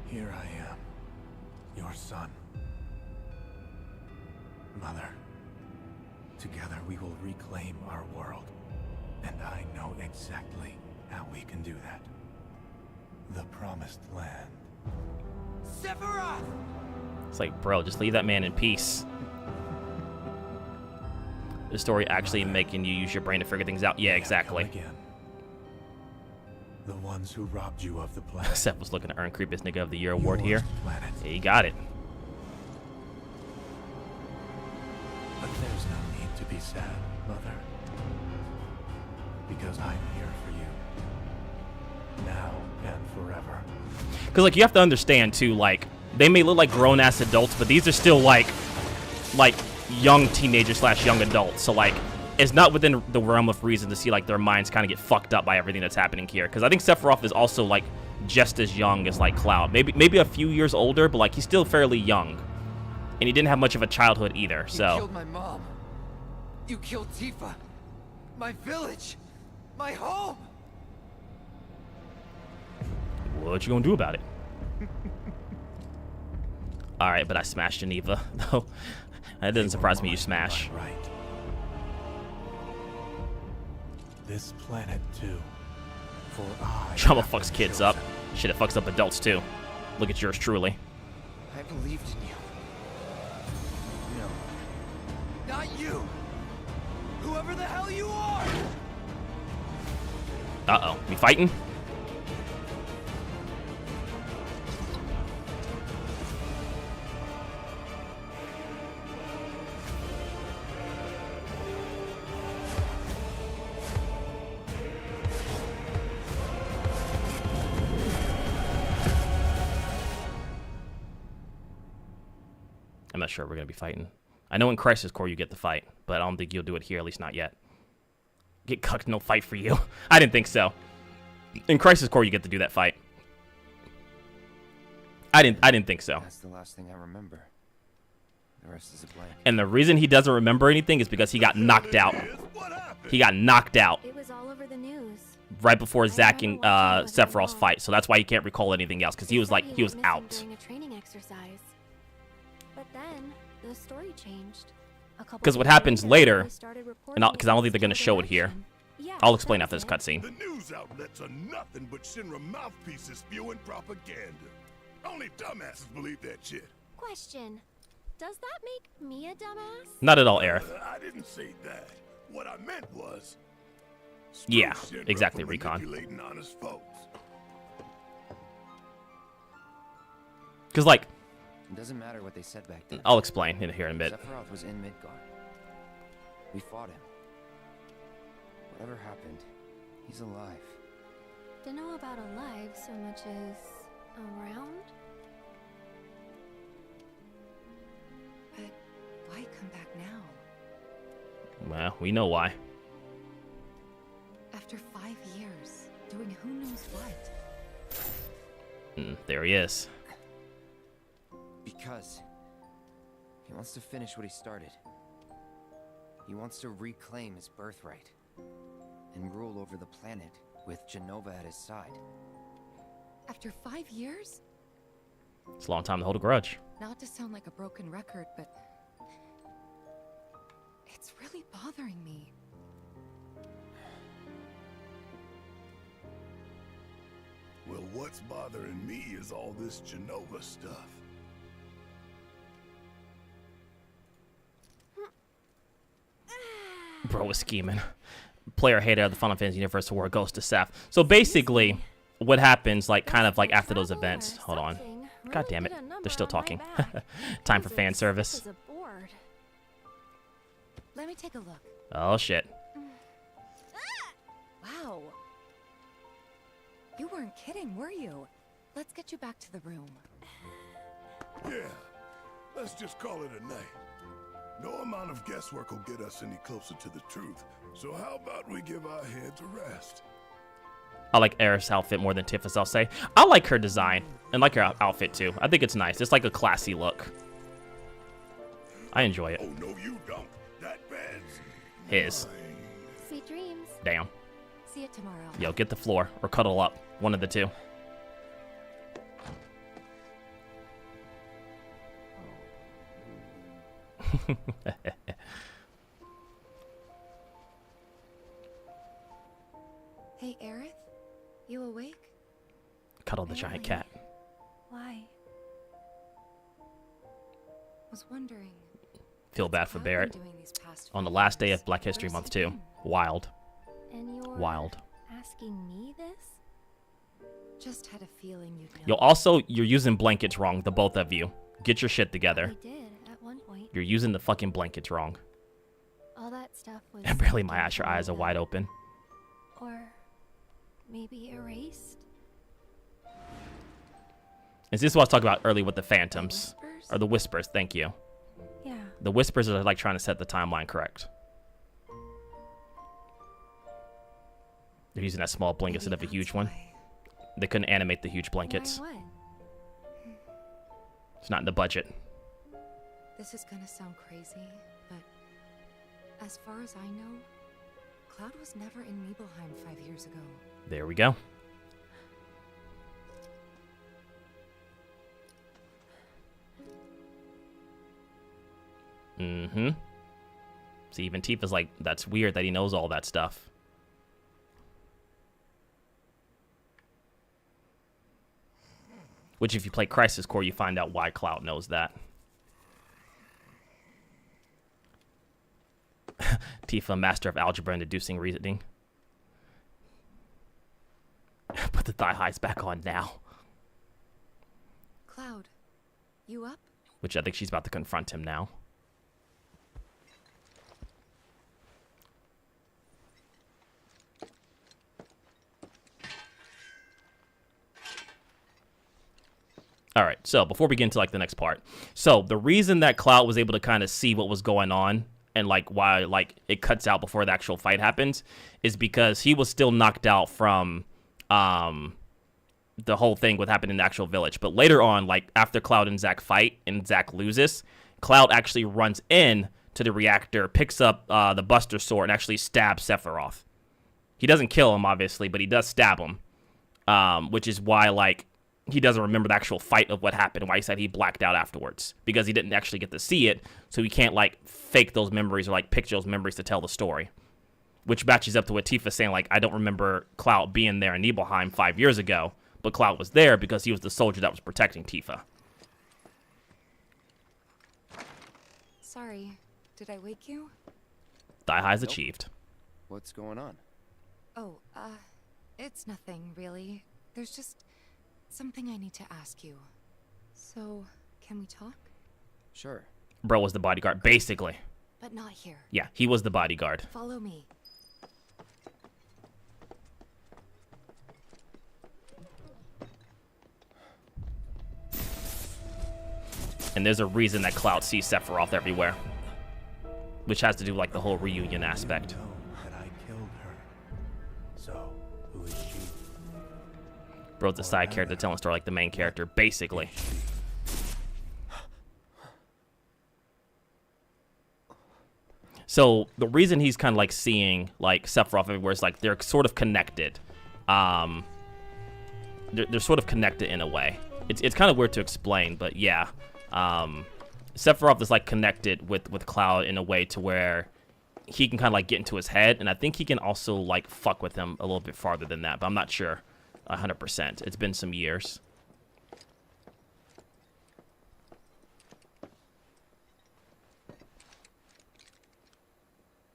Here I am, your son. Mother, together we will reclaim our world. And I know exactly how we can do that. The Promised Land. Sephiroth! It's like, bro, just leave that man in peace. The story actually making you use your brain to figure things out. Yeah, exactly. The ones who robbed you of the planet. Seth was looking to earn Creepiest Nigga of the Year award here. Yeah, he got it. But there's no need to be sad, Mother. Because I'm here for you. Now and forever. Because, like, you have to understand, too, like, they may look like grown-ass adults, but these are still, like young teenagers / young adults. So, like, it's not within the realm of reason to see, like, their minds kind of get fucked up by everything that's happening here. Because I think Sephiroth is also, like, just as young as, like, Cloud. Maybe a few years older, but, like, he's still fairly young. And he didn't have much of a childhood either, so. You killed my mom. You killed Tifa. My village. My home. What you gonna do about it? Alright, but I smashed Geneva, though. That doesn't surprise me you smash. Right. This planet too. For I Trauma fucks kids up. Shit, it fucks up adults too. Look at yours truly. I believed in you. No. Not you. Whoever the hell you are. Uh-oh. We fighting? I'm not sure we're going to be fighting. I know in Crisis Core you get the fight, but I don't think you'll do it here, at least not yet. Get cucked, no fight for you. I didn't think so. In Crisis Core you get to do that fight. I didn't think so. That's the last thing I remember. The rest is a blank. And the reason he doesn't remember anything is because he got knocked out. He got knocked out. It was all over the news. Right before Zack and Sephiroth's fight, so that's why he can't recall anything else, because he was like, he was out. During a training exercise. But then the story changed. Because what happens later, and because I don't think they're going to show it here. I'll explain after this cutscene. The news outlets are nothing but Shinra mouthpieces spewing propaganda. Only dumbasses believe that shit. Question. Does that make me a dumbass? Not at all, Aerith. I didn't say that. What I meant was... Yeah, exactly, Recon. Because, like... It doesn't matter what they said back then. I'll explain here in a bit. Sephiroth was in Midgar. We fought him. Whatever happened, he's alive. Don't know about alive so much as around? But why come back now? Well, we know why. After 5 years, doing who knows what. There he is. Because he wants to finish what he started. He wants to reclaim his birthright and rule over the planet with Genova at his side. After 5 years? It's a long time to hold a grudge. Not to sound like a broken record, but it's really bothering me. Well, what's bothering me is all this Genova stuff. Bro was scheming. Player hater of the Final Fantasy universe wore a ghost to Seth. So basically, what happens, like, kind of like after those events. Hold on. God damn it. They're still talking. Time for fan service. Let me take a look. Oh, shit. Wow. You weren't kidding, were you? Let's get you back to the room. Yeah, let's just call it a night. No amount of guesswork will get us any closer to the truth. So how about we give our heads a rest? I like Aerith's outfit more than Tifa's, I'll say. I like her design, and like her outfit, too. I think it's nice. It's like a classy look. I enjoy it. Oh, no, you don't. That bed's His. Sweet dreams. Damn. See you tomorrow. Yo, get the floor, or cuddle up. One of the two. Hey, Aerith? You awake? Cuddle the giant cat. Why? Was wondering. Feel bad for I've Barrett. been doing these past On the few last day years. of Black History Where's Month, it too. been? Wild. And you're Wild. asking me this? Just had a feeling you'd know. Yo, also, you're using blankets wrong, the both of you. Get your shit together. I did at one point. You're using the fucking blankets wrong. All that stuff was. And barely my taken ass, your from eyes are them. wide open. Or maybe erased. Is this what I was talking about earlier with the phantoms? Whispers? Or the whispers, thank you. Yeah. The whispers are like trying to set the timeline correct. They're using that small blanket instead of a huge one. They couldn't animate the huge blankets. Why what? It's not in the budget. This is gonna sound crazy, but as far as I know, Cloud was never in Nibelheim 5 years ago. There we go. Mm-hmm. See, even Tifa's like, that's weird that he knows all that stuff. Which, if you play Crisis Core, you find out why Cloud knows that. Tifa, master of algebra and deducing reasoning. Put the thigh highs back on now. Cloud, you up? Which I think she's about to confront him now. All right, so before we get into like the next part, so the reason that Cloud was able to kind of see what was going on and like why like it cuts out before the actual fight happens is because he was still knocked out from the whole thing what happened in the actual village. But later on, like after Cloud and Zack fight and Zack loses, Cloud actually runs in to the reactor, picks up the Buster Sword, and actually stabs Sephiroth. He doesn't kill him, obviously, but he does stab him, which is why like he doesn't remember the actual fight of what happened, why he said he blacked out afterwards, because he didn't actually get to see it, so he can't, like, fake those memories or, like, picture those memories to tell the story. Which matches up to what Tifa's saying, like, I don't remember Cloud being there in Nibelheim 5 years ago, but Cloud was there because he was the soldier that was protecting Tifa. Sorry, did I wake you? Thigh highs achieved. What's going on? Oh, it's nothing, really. There's just something I need to ask you. So, can we talk? Sure. Bro was the bodyguard, basically. But not here. Yeah, he was the bodyguard. Follow me. And there's a reason that Cloud sees Sephiroth everywhere, which has to do with like the whole reunion aspect. That I killed her. So, who is she? Bro's a side character telling a story like the main character, basically. So the reason he's kind of like seeing like Sephiroth everywhere is like they're sort of connected. They're sort of connected in a way. It's kind of weird to explain, but yeah. Sephiroth is like connected with Cloud in a way to where he can kind of like get into his head, and I think he can also like fuck with him a little bit farther than that, but I'm not sure 100%. It's been some years.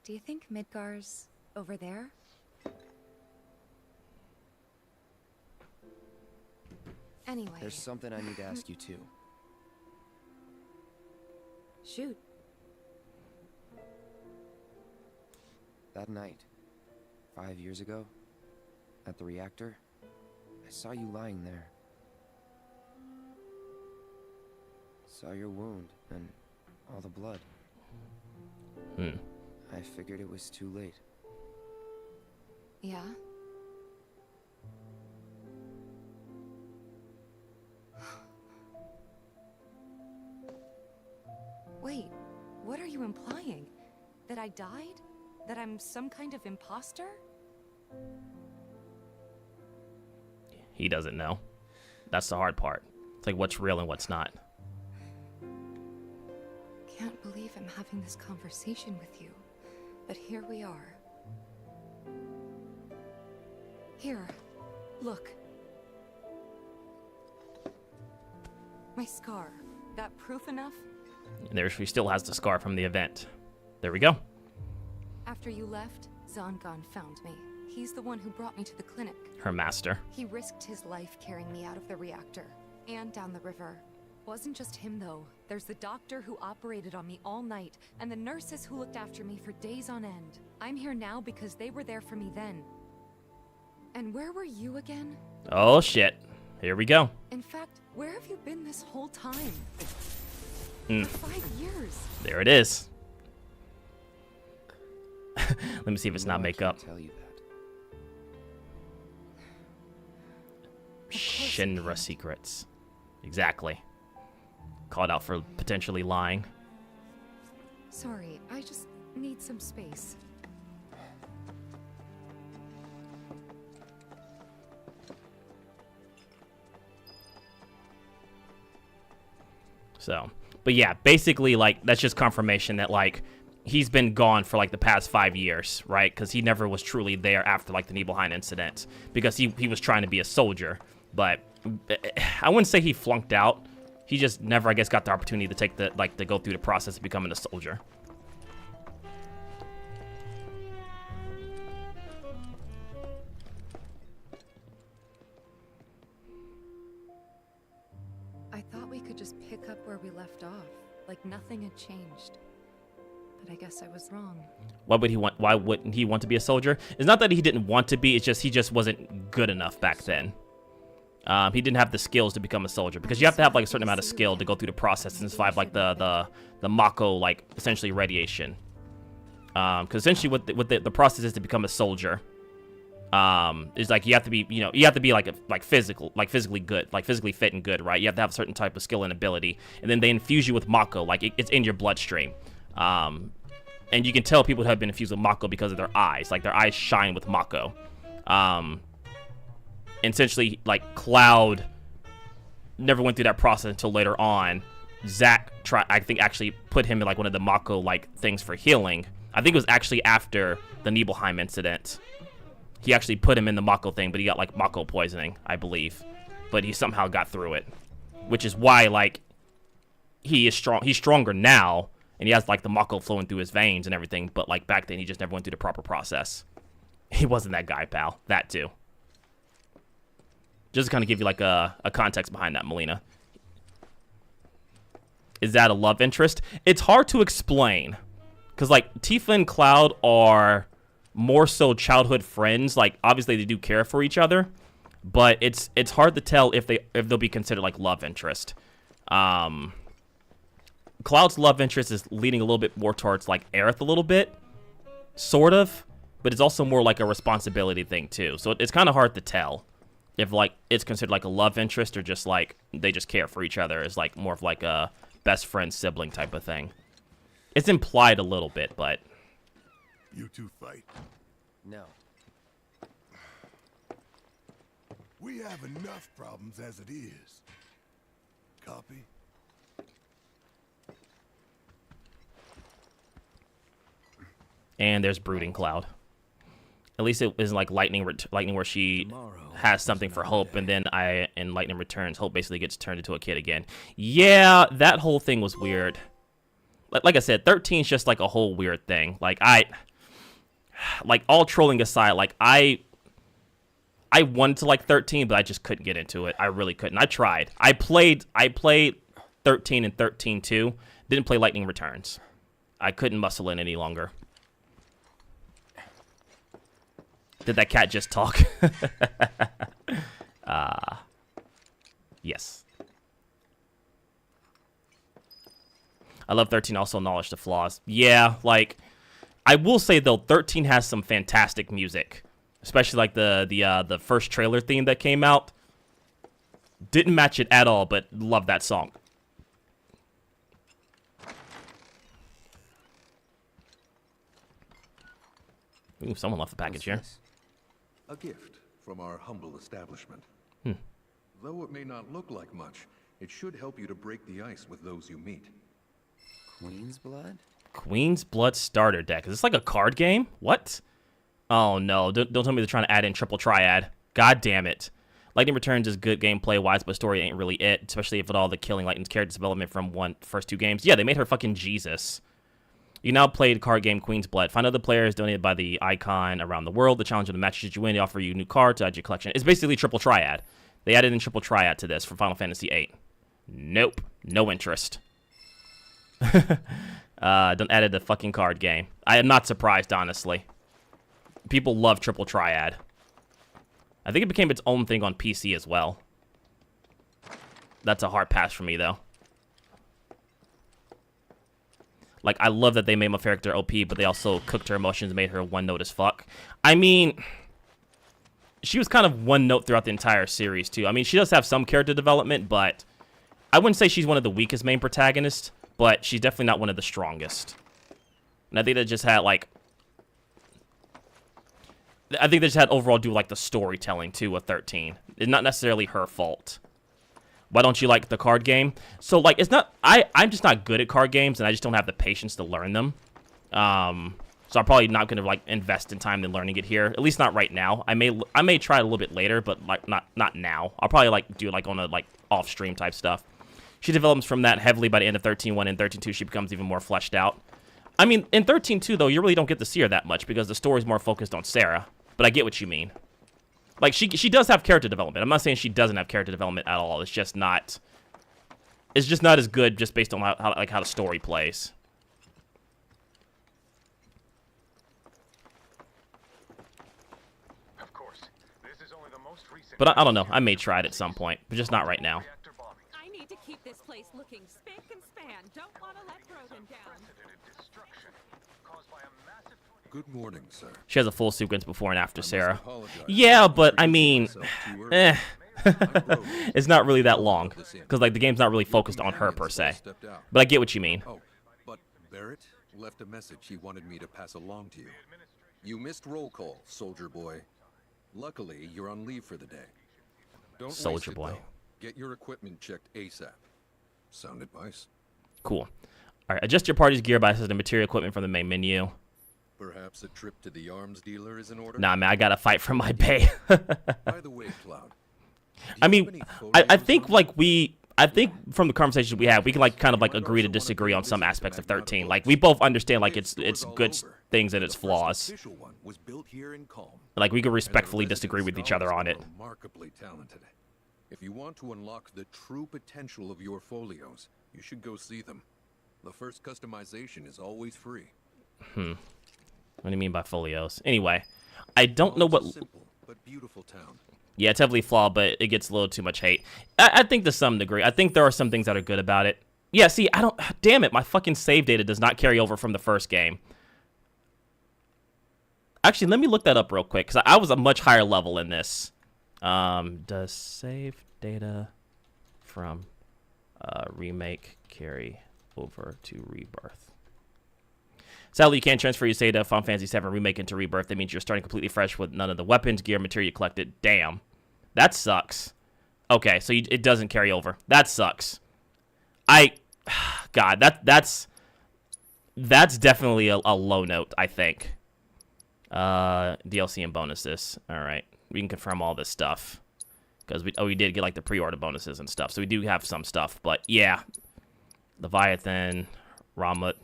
Do you think Midgar's over there? Anyway. There's something I need to ask you too. Shoot. That night, 5 years ago, at the reactor, I saw you lying there. Saw your wound and all the blood. I figured it was too late. Yeah? Wait, what are you implying? That I died? That I'm some kind of imposter? He doesn't know. That's the hard part. It's like what's real and what's not. Can't believe I'm having this conversation with you. But here we are. Here, look. My scar. That proof enough? And there she still has the scar from the event. There we go. After you left, Zangan found me. He's the one who brought me to the clinic. Her master. He risked his life carrying me out of the reactor and down the river. Wasn't just him though. There's the doctor who operated on me all night and the nurses who looked after me for days on end. I'm here now because they were there for me then. And where were you again? Oh shit. Here we go. In fact, where have you been this whole time? For 5 years. There it is. Let me see if it's not makeup. Tell you that. Shinra secrets. Exactly. Called out for potentially lying. Sorry, I just need some space. So, but yeah, basically, like, that's just confirmation that, like, he's been gone for, like, the past 5 years, right? Because he never was truly there after, like, the Nibelheim incident. Because he was trying to be a soldier. But I wouldn't say he flunked out. He just never, I guess, got the opportunity to take the, like, to go through the process of becoming a soldier. I thought we could just pick up where we left off, like nothing had changed. But I guess I was wrong. Why wouldn't he want to be a soldier? It's not that he didn't want to be, it's just he just wasn't good enough back then. He didn't have the skills to become a soldier, because you have to have like a certain amount of skill to go through the process and survive like the Mako, like essentially radiation. Because essentially what the process is to become a soldier. Is like you have to be, you have to be physically good, like physically fit and good, right? You have to have a certain type of skill and ability, and then they infuse you with Mako, like it's in your bloodstream. And you can tell people who have been infused with Mako because of their eyes, like their eyes shine with Mako. Essentially, like Cloud never went through that process until later on. Zack actually put him in like one of the Mako like things for healing. I think it was actually after the Nibelheim incident. He actually put him in the Mako thing, but he got like Mako poisoning, I believe. But he somehow got through it, which is why like he is strong. He's stronger now, and he has like the Mako flowing through his veins and everything. But like back then, he just never went through the proper process. He wasn't that guy, pal. That too. Just to kind of give you like a context behind that, Melina. Is that a love interest? It's hard to explain, because like Tifa and Cloud are more so childhood friends. Like obviously they do care for each other, but it's hard to tell if they'll be considered like love interest. Cloud's love interest is leaning a little bit more towards like Aerith a little bit, sort of, but it's also more like a responsibility thing too. So it's kind of hard to tell if like it's considered like a love interest or just like they just care for each other as like more of like a best friend sibling type of thing. It's implied a little bit, but You two fight. No. We have enough problems as it is. Copy? and there's Brooding Cloud. At least it isn't like Lightning where she has something for Hope, and then in Lightning Returns, Hope basically gets turned into a kid again. Yeah, that whole thing was weird. Like I said, 13's just like a whole weird thing. Like all trolling aside, like I wanted to like 13, but I just couldn't get into it. I really couldn't. I tried. I played 13 and 13 too. Didn't play Lightning Returns. I couldn't muscle in any longer. Did that cat just talk? Yes. I love 13 also acknowledged the flaws. Yeah, like I will say though, 13 has some fantastic music, especially like the first trailer theme that came out. Didn't match it at all, but love that song. Ooh, someone left the package here. A gift from our humble establishment. Hmm. Though it may not look like much, it should help you to break the ice with those you meet. Queen's Blood? Queen's Blood starter deck. Is this like a card game? What? Oh no, don't tell me they're trying to add in Triple Triad. God damn it. Lightning Returns is good gameplay-wise, but story ain't really it, especially if at all the killing Lightning's character development from first two games. Yeah, they made her fucking Jesus. You now played card game Queen's Blood. Find other players donated by the icon around the world. The challenge of the matches you win, they offer you new cards to add to your collection. It's basically Triple Triad. They added in Triple Triad to this for Final Fantasy VIII. Nope. No interest. Don't added the fucking card game. I am not surprised, honestly. People love Triple Triad. I think it became its own thing on PC as well. That's a hard pass for me, though. Like, I love that they made my character OP, but they also cooked her emotions and made her one-note as fuck. I mean, she was kind of one-note throughout the entire series, too. I mean, she does have some character development, but I wouldn't say she's one of the weakest main protagonists, but she's definitely not one of the strongest. And I think they just had, like... I think they just had overall do, like, the storytelling, too, with 13. It's not necessarily her fault. Why don't you like the card game? So, like, it's not... I'm just not good at card games, and I just don't have the patience to learn them. So I'm probably not going to, like, invest in time in learning it here. At least not right now. I may try it a little bit later, but, like, not now. I'll probably, like, do, like, on a, like, off-stream type stuff. She develops from that heavily by the end of 13.1, and 13.2 she becomes even more fleshed out. I mean, in 13.2, though, you really don't get to see her that much, because the story's more focused on Sarah. But I get what you mean. Like, she does have character development. I'm not saying she doesn't have character development at all. It's just not as good just based on how the story plays. Of course, this is only the most recent. But I don't know. I may try it at some point, but just not right now. I need to keep this place looking spick and span. Don't want to let Broden down. Good morning, sir. She has a full sequence before and after Sarah. Yeah, but I mean, it's not really that long because like the game's not really focused on her per se. But I get what you mean. Oh, but Barrett left a message he wanted me to pass along to you. You missed roll call, soldier boy. Luckily, you're on leave for the day. Don't Soldier waste it, boy. though. Get your equipment checked ASAP. Sound advice? Cool. All right, adjust your party's gear by accessing the material equipment from the main menu. Perhaps a trip to the arms dealer is in order? Nah, man, I gotta fight for my pay. By the way, Cloud. I mean, I think like I think from the conversations we had, we can like kind of like agree to disagree on some aspects of 13. Like we both understand like it's good things and its flaws. Like we can respectfully disagree with each other on it. Remarkably talented. If you want to unlock the true potential of your folios, you should go see them. The first customization is always free. What do you mean by folios? Anyway, I don't know what... Simple, but beautiful town. Yeah, it's heavily flawed, but it gets a little too much hate. I think to some degree. I think there are some things that are good about it. Yeah, see, I don't... Damn it, my fucking save data does not carry over from the first game. Actually, let me look that up real quick, because I was a much higher level in this. Does save data from remake carry over to Rebirth? Sadly, you can't transfer your save data from Final Fantasy VII Remake into Rebirth. That means you're starting completely fresh with none of the weapons, gear, material you collected. Damn. That sucks. Okay, so it doesn't carry over. That sucks. God, that's definitely a low note, I think. DLC and bonuses. All right, we can confirm all this stuff because we did get like the pre-order bonuses and stuff, so we do have some stuff. But yeah, Leviathan, Ramut,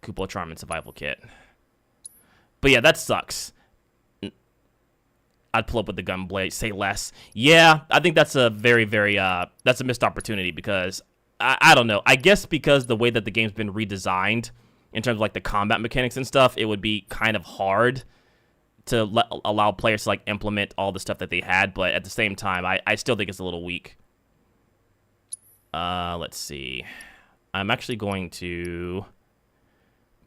Kupo Charm, and Survival Kit. But yeah, that sucks. I'd pull up with the Gunblade, say less. Yeah, I think that's a very, very that's a missed opportunity because I don't know. I guess because the way that the game's been redesigned in terms of like the combat mechanics and stuff, it would be kind of hard to allow players to like implement all the stuff that they had. But at the same time, I still think it's a little weak. Let's see. I'm actually going to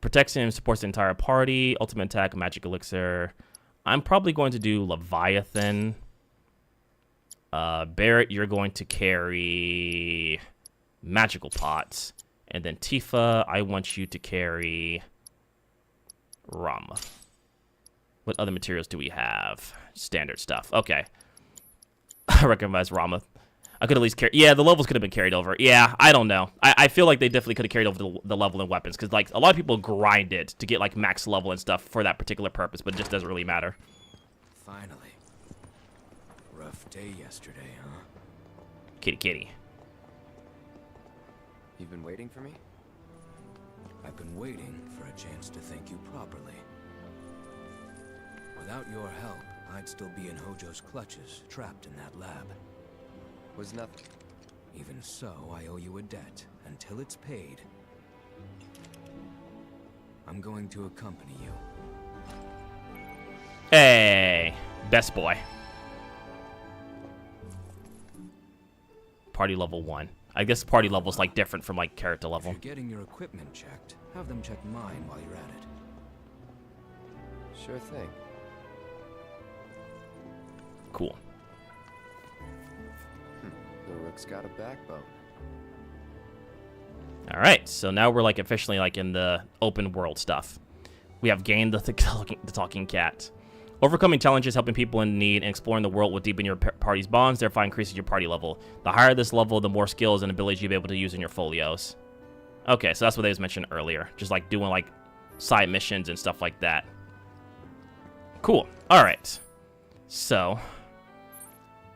protects him, supports the entire party, ultimate attack, magic elixir. I'm probably going to do Leviathan. Barrett, you're going to carry magical pots. And then Tifa, I want you to carry Rama. What other materials do we have? Standard stuff. Okay. I recognize Rama. I could at least carry... Yeah, the levels could have been carried over. Yeah, I don't know. I feel like they definitely could have carried over the level and weapons. Because, like, a lot of people grind it to get, like, max level and stuff for that particular purpose. But it just doesn't really matter. Finally. Rough day yesterday, huh? Kitty kitty. You've been waiting for me? I've been waiting for a chance to thank you properly. Without your help, I'd still be in Hojo's clutches, trapped in that lab. Was nothing. Even so, I owe you a debt. Until it's paid, I'm going to accompany you. Hey, best boy. Party level 1. I guess party level is like different from like character level. If you're getting your equipment checked, have them check mine while you're at it. Sure thing. Cool. The Rook's got a backbone. All right, so now we're like officially like in the open world stuff. We have gained the talking cat. Overcoming challenges, helping people in need, and exploring the world will deepen your party's bonds, thereby increasing your party level. The higher this level, the more skills and abilities you'll be able to use in your folios. Okay, so that's what they was mentioned earlier. Just like doing like side missions and stuff like that. Cool. All right. So,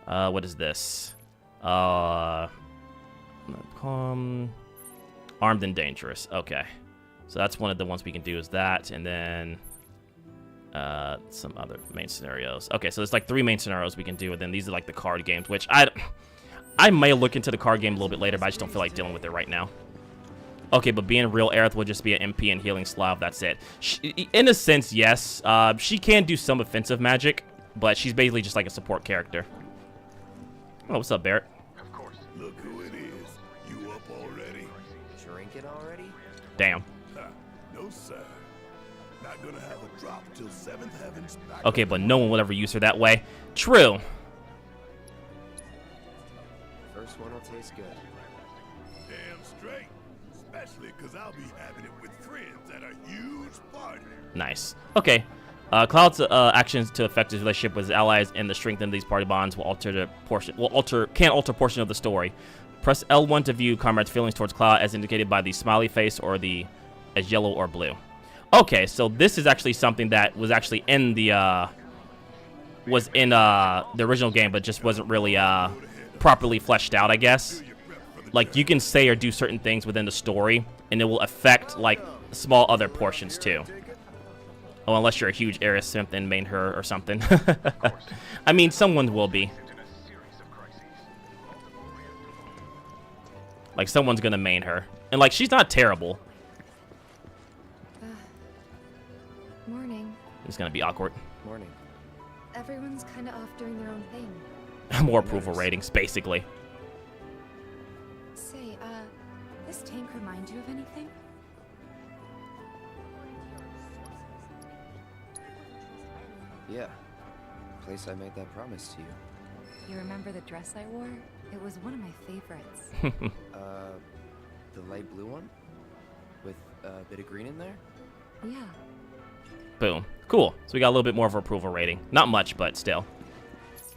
what is this? Calm, armed and dangerous. Okay, so that's one of the ones we can do is that, and then some other main scenarios. Okay, so there's like 3 main scenarios we can do, and then these are like the card games, which I may look into the card game a little bit later, but I just don't feel like dealing with it right now. Okay, but being real, Aerith will just be an MP and healing Slav. That's it. In a sense, yes. She can do some offensive magic, but she's basically just like a support character. Oh, what's up, Barrett? Of course. Look who it is. You up already? Drinking already? Damn. No, sir. Not gonna have a drop till 7th heaven's back. Okay, but no one would ever use her that way. True. First one will taste good. Damn straight. Especially because I'll be having it with friends at a huge party. Nice. Okay. Cloud's actions to affect his relationship with his allies and the strength of these party bonds will alter portion of the story. Press L1 to view comrades' feelings towards Cloud as indicated by the smiley face or as yellow or blue. Okay, so this is actually something that was actually in the original game, but just wasn't really properly fleshed out, I guess. Like, you can say or do certain things within the story, and it will affect like small other portions too. Oh, unless you're a huge Aerith simp and main her or something. I mean, someone will be. Like, someone's gonna main her. And, like, she's not terrible. Morning. It's gonna be awkward. Morning. Everyone's kind of off doing their own thing. More approval ratings, basically. Say, this this tank remind you of anything? Yeah. Place I made that promise to you. You remember the dress I wore? It was one of my favorites. The light blue one? With a bit of green in there? Yeah. Boom. Cool. So we got a little bit more of an approval rating. Not much, but still.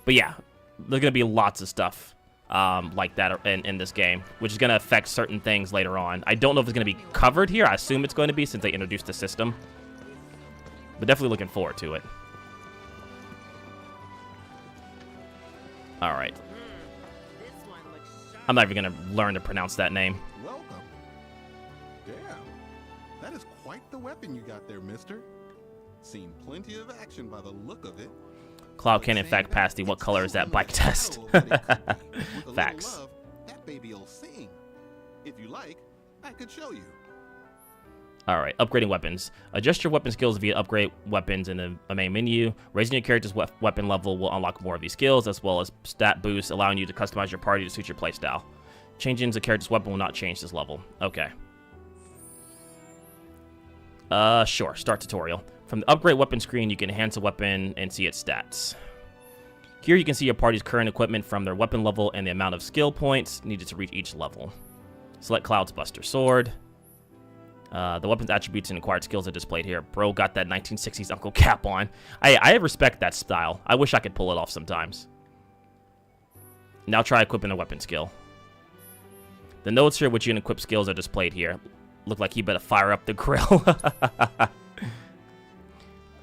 But yeah, there's going to be lots of stuff like that in this game, which is going to affect certain things later on. I don't know if it's going to be covered here. I assume it's going to be since they introduced the system. But definitely looking forward to it. All right. I'm not even going to learn to pronounce that name. Welcome. Damn. That is quite the weapon you got there, mister. Seen plenty of action by the look of it. Cloud can in fact pass the what color is that bike test. Facts. Love, that baby'll sing. If you like, I could show you. Alright, upgrading weapons. Adjust your weapon skills via upgrade weapons in the main menu. Raising your character's weapon level will unlock more of these skills, as well as stat boosts, allowing you to customize your party to suit your playstyle. Changing the character's weapon will not change this level. Okay. Sure. Start tutorial. From the upgrade weapon screen, you can enhance a weapon and see its stats. Here you can see your party's current equipment from their weapon level and the amount of skill points needed to reach each level. Select Cloud's Buster Sword. The weapon's attributes and acquired skills are displayed here. Bro got that 1960s Uncle Cap on. I respect that style. I wish I could pull it off sometimes. Now try equipping a weapon skill. The notes here which you can equip skills are displayed here. Look like he better fire up the grill.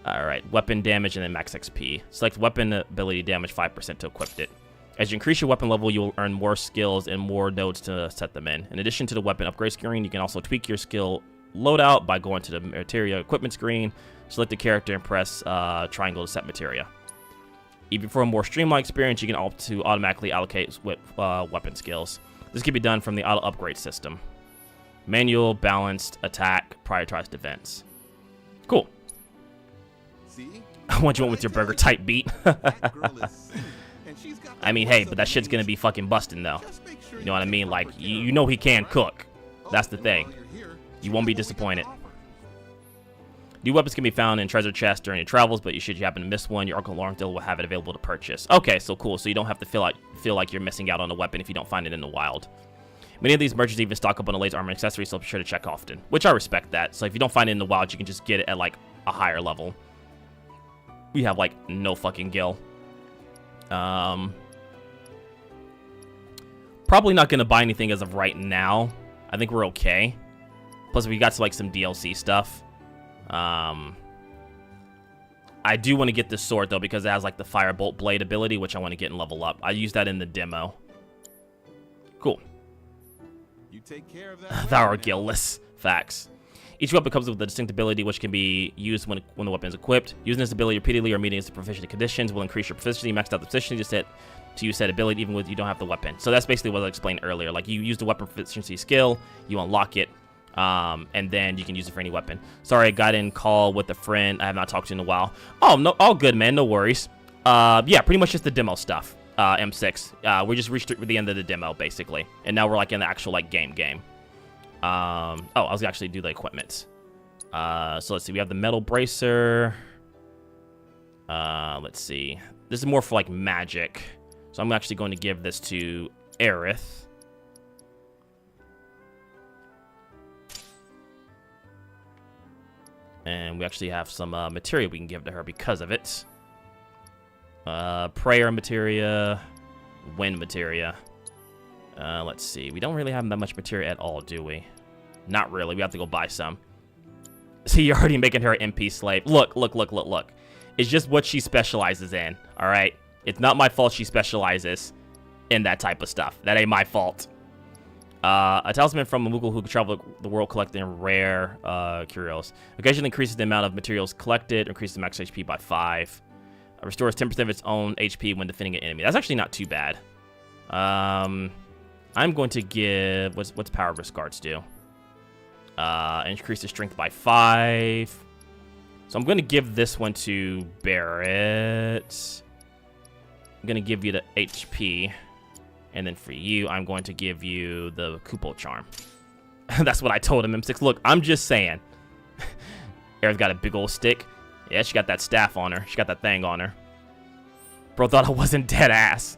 Alright, weapon damage and then max XP. Select weapon ability damage 5% to equip it. As you increase your weapon level, you will earn more skills and more nodes to set them in. In addition to the weapon upgrade screen, you can also tweak your skill loadout by going to the materia equipment screen, select the character, and press triangle to set materia. Even for a more streamlined experience, you can opt to automatically allocate weapon skills. This can be done from the auto upgrade system. Manual, balanced, attack, prioritized defense. Cool. See? What you want with your burger type beat? I mean, hey, but that shit's gonna be fucking busting though. You know what I mean? Like, you know he can cook. That's the thing. You won't be disappointed. New weapons can be found in treasure chests during your travels, but should you happen to miss one, your Uncle Lawrence will have it available to purchase. Okay, so cool. So you don't have to feel like you're missing out on a weapon if you don't find it in the wild. Many of these merchants even stock up on the laser armor and accessories, so be sure to check often. Which I respect that. So if you don't find it in the wild, you can just get it at like a higher level. We have like no fucking gil. Probably not gonna buy anything as of right now. I think we're okay. Plus we got some, like, some DLC stuff. I do want to get this sword though because it has like the firebolt blade ability, which I want to get and level up. I used that in the demo. Cool. You take care of that. Thou art gillless. Facts. Each weapon comes with a distinct ability which can be used when the weapon is equipped. Using this ability repeatedly or meeting its proficiency conditions will increase your proficiency. Maxed out the proficiency to use that ability even when you don't have the weapon. So that's basically what I explained earlier. Like, you use the weapon proficiency skill, you unlock it, and then you can use it for any weapon. Sorry, I got in call with a friend I have not talked to in a while. Oh, no, all good, man. No worries. Yeah, pretty much just the demo stuff. M6. We just reached the end of the demo, basically. And now we're, like, in the actual, like, game. Oh, I was gonna actually do the equipment. So let's see. We have the metal bracer. Let's see. This is more for, like, magic. So I'm actually going to give this to Aerith. And we actually have some materia we can give to her because of it. Prayer materia. Wind materia. Let's see. We don't really have that much materia at all, do we? Not really. We have to go buy some. See, you're already making her an MP slave. Look. It's just what she specializes in, all right? It's not my fault she specializes in that type of stuff. That ain't my fault. A talisman from a Moogle who can travel the world collecting rare curios. Occasionally increases the amount of materials collected, increases the max HP by 5. Restores 10% of its own HP when defending an enemy. That's actually not too bad. I'm going to give... What's Power Risk Guards do? Increase the strength by 5. So I'm going to give this one to Barrett. I'm going to give you the HP. And then for you, I'm going to give you the Kupo Charm. That's what I told him, M6. Look, I'm just saying. Aerith got a big old stick. Yeah, she got that staff on her. She got that thing on her. Bro thought I wasn't dead ass.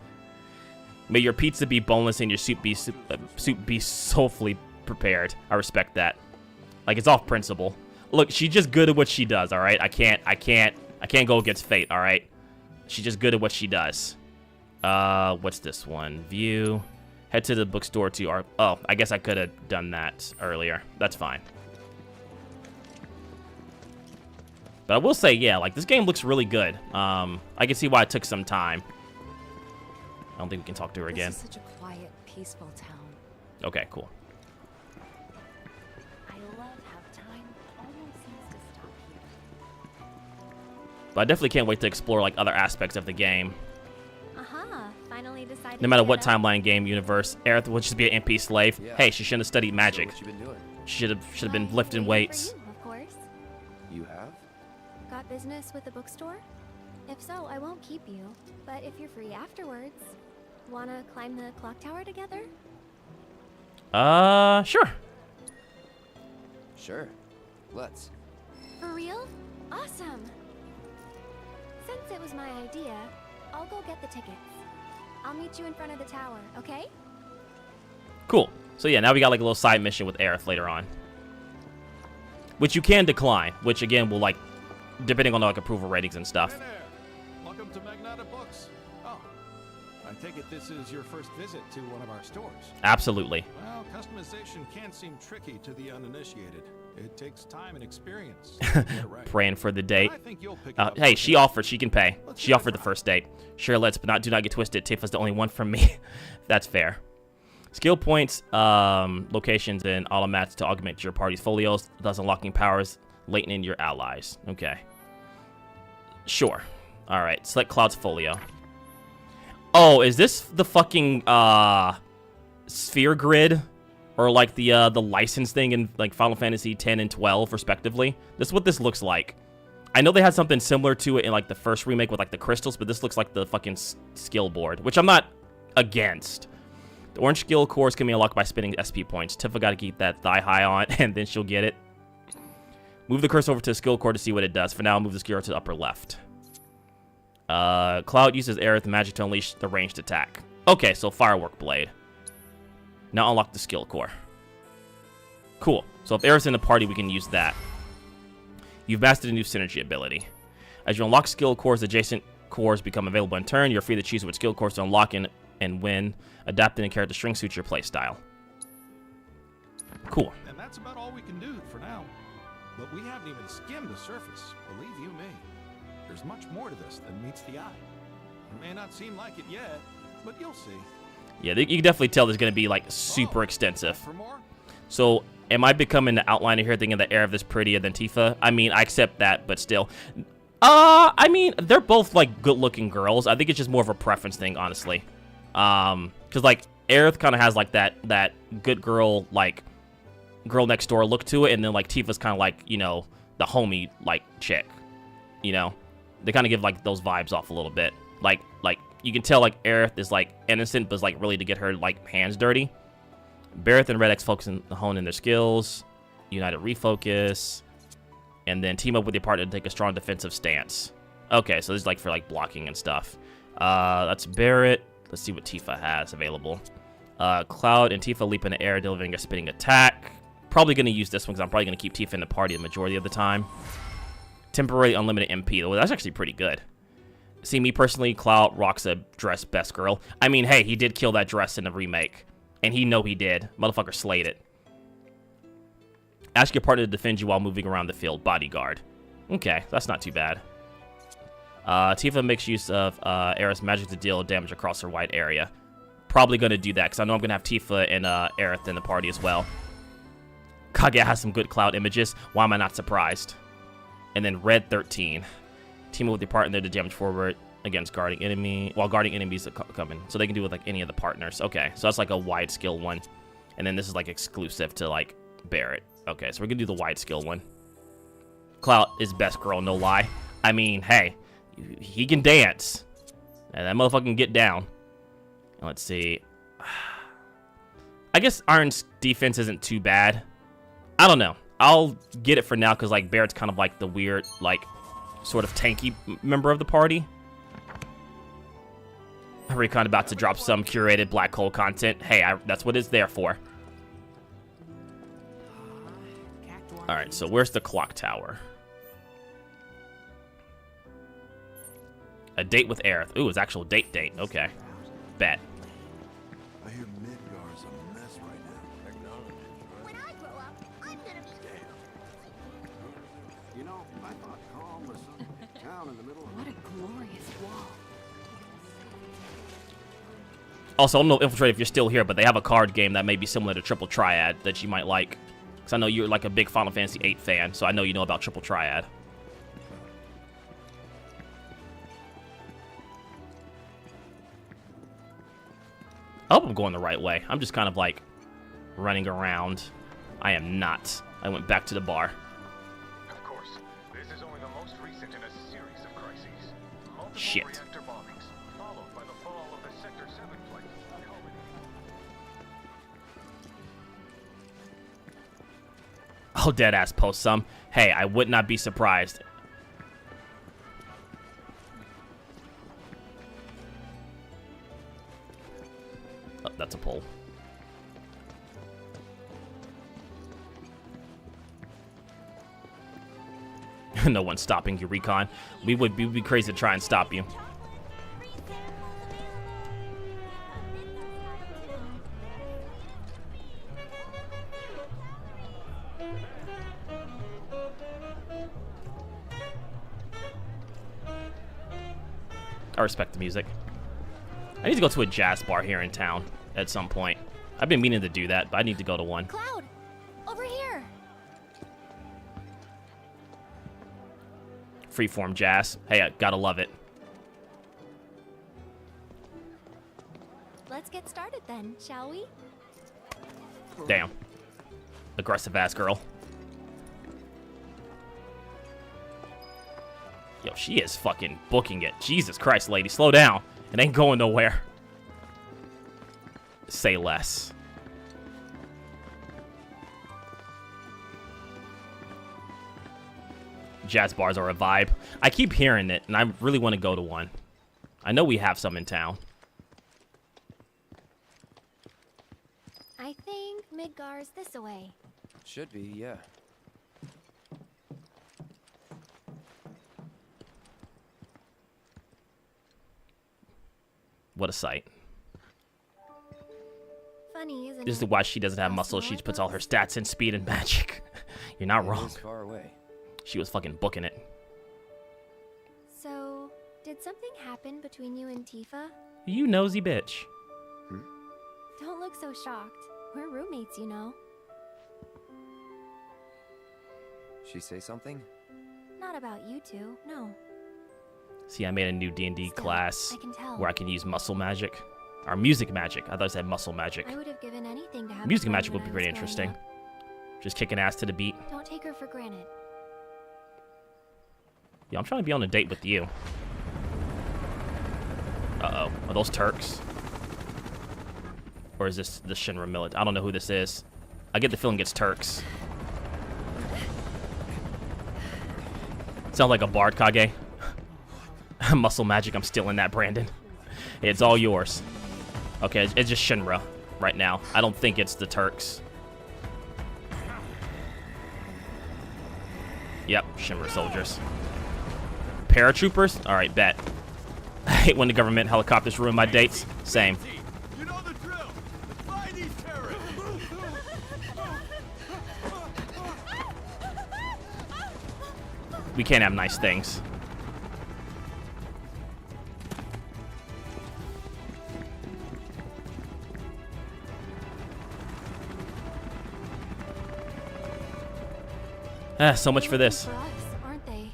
May your pizza be boneless and your soup be soulfully prepared. I respect that. Like, it's off principle. Look, she's just good at what she does, all right? I can't go against fate, all right? She's just good at what she does. What's this one? View. Head to the bookstore to our... Oh, I guess I could have done that earlier. That's fine. But I will say, yeah, like, this game looks really good. I can see why it took some time. I don't think we can talk to her again. This is such a quiet, peaceful town. Okay, cool. I love how time almost seems to stop here. But I definitely can't wait to explore, like, other aspects of the game. Finally decided. No matter what timeline, game, universe, Aerith will just be an MP slave. Yeah. Hey, she shouldn't have studied magic. So what you been doing? She should have been lifting weights. You, of course. You have? Got business with the bookstore? If so, I won't keep you. But if you're free afterwards, wanna climb the clock tower together? Sure. Sure. Let's. For real? Awesome. Since it was my idea, I'll go get the tickets. I'll meet you in front of the tower, okay? Cool. So yeah, now we got like a little side mission with Aerith later on. Which you can decline, which again will like, depending on like approval ratings and stuff. Hey there. Welcome to Magnata Books. Oh, I take it this is your first visit to one of our stores. Absolutely. Well, customization can seem tricky to the uninitiated. It takes time and experience. Right. Praying for the date. I think you'll pick it up hey, she offered. She can pay. She offered the first date. Sure, but do not get twisted. Tifa's the only one from me. That's fair. Skill points, locations, and automats to augment your party's folios, thus unlocking powers latent in your allies. Okay. Sure. All right. Select Cloud's folio. Oh, is this the fucking sphere grid? Or like the license thing in like Final Fantasy 10 and 12 respectively. This is what this looks like. I know they had something similar to it in like the first remake with like the crystals, but this looks like the fucking skill board, which I'm not against. The orange skill cores can be unlocked by spending SP points. Tifa got to keep that thigh high on, and then she'll get it. Move the cursor over to the skill core to see what it does. For now, move the skill to the upper left. Cloud uses Aerith magic to unleash the ranged attack. Okay, so Firework Blade. Now unlock the skill core. Cool. So if Aerith's in the party, we can use that. You've mastered a new synergy ability. As you unlock skill cores, adjacent cores become available in turn. You're free to choose which skill cores to unlock and when adapting a character string suits your playstyle. Cool. And that's about all we can do for now. But we haven't even skimmed the surface, believe you me. There's much more to this than meets the eye. It may not seem like it yet, but you'll see. Yeah, you can definitely tell there's going to be, like, super extensive. So, am I becoming the outliner here thinking that Aerith is prettier than Tifa? I mean, I accept that, but still. I mean, they're both, like, good-looking girls. I think it's just more of a preference thing, honestly. Because, like, Aerith kind of has, like, that good girl, like, girl next door look to it, and then, like, Tifa's kind of, like, you know, the homie, like, chick. You know? They kind of give, like, those vibes off a little bit. Like, you can tell, like, Aerith is, like, innocent, but is, like, really to get her, like, hands dirty. Barrett and Red X focus on honing their skills. United refocus. And then team up with your partner to take a strong defensive stance. Okay, so this is, like, for, like, blocking and stuff. That's Barrett. Let's see what Tifa has available. Cloud and Tifa leap in the air, delivering a spinning attack. Probably going to use this one, because I'm probably going to keep Tifa in the party the majority of the time. Temporary unlimited MP. Well, that's actually pretty good. See, me personally, Cloud rocks a dress best girl. I mean, hey, he did kill that dress in the remake. And he did. Motherfucker slayed it. Ask your partner to defend you while moving around the field. Bodyguard. Okay, that's not too bad. Tifa makes use of Aerith's magic to deal damage across her wide area. Probably going to do that, because I know I'm going to have Tifa and Aerith in the party as well. Kaguya has some good Cloud images. Why am I not surprised? And then Red 13. Team up with your partner to damage forward against guarding enemy, while guarding enemies that come in. So they can do it with like any of the partners. Okay, so that's like a wide skill one. And then this is like exclusive to like Barrett. Okay, so we're gonna do the wide skill one. Cloud is best girl, no lie. I mean, hey, he can dance. And that motherfucker can get down. Let's see. I guess Iron's defense isn't too bad. I don't know. I'll get it for now because like Barrett's kind of like the weird, like, sort of tanky member of the party. Recon about to drop some curated black hole content. Hey, that's what it's there for. Alright, so where's the clock tower? A date with Aerith. Ooh, it's actual date. Okay. Bet. I hear Midgar's a mess right now. Acknowledge it. When I grow up, I'm gonna be... You know, I thought calm was some town in the middle of... What a glorious wall. Also, I don't know, Infiltrate, if you're still here, but they have a card game that may be similar to Triple Triad that you might like. Because I know you're like a big Final Fantasy VIII fan, so I know you know about Triple Triad. I hope I'm going the right way. I'm just kind of like running around. I am not. I went back to the bar. Of course, this is only the most recent in a series of crises. Multiple Shit. reactor bombings, followed by the fall of the Sector 7 flight. Oh, deadass post some. Hey, I would not be surprised. Oh, that's a pole. No one's stopping you, Recon. We'd be crazy to try and stop you. I respect the music. I need to go to a jazz bar here in town at some point. I've been meaning to do that, but I need to go to one. Cloud! Over here! Freeform jazz. Hey, I gotta love it. Let's get started then, shall we? Damn. Aggressive ass girl. Yo, she is fucking booking it. Jesus Christ, lady, slow down. It ain't going nowhere. Say less. Jazz bars are a vibe. I keep hearing it, and I really want to go to one. I know we have some in town. I think Midgar's this away. Should be, yeah. What a sight. Funny, isn't This is it? why she doesn't have muscle. She just puts all her stats in speed and magic. You're not wrong. It is far away. She was fucking booking it. So, did something happen between you and Tifa? You nosy bitch. Don't look so shocked. We're roommates, you know. She say something? Not about you two, no. See, I made a new D&D class I can tell. where I can use muscle magic. Or music magic. I thought it said muscle magic. I would have given anything to have Music a friend magic would when be I pretty was growing interesting. Just kicking ass to the beat. up. Don't take her for granted. Yeah, I'm trying to be on a date with you. Uh-oh. Are those Turks? Or is this the Shinra military? I don't know who this is. I get the feeling it's Turks. Sound like a bard, Kage. Muscle magic, I'm stealing that, Brandon. It's all yours. Okay, it's just Shinra right now. I don't think it's the Turks. Yep, Shinra soldiers. Paratroopers? Alright, bet. I hate when the government helicopters ruin my dates. Same. You know the drill. Find these terrorists. We can't have nice things. So much for this. For us, aren't they?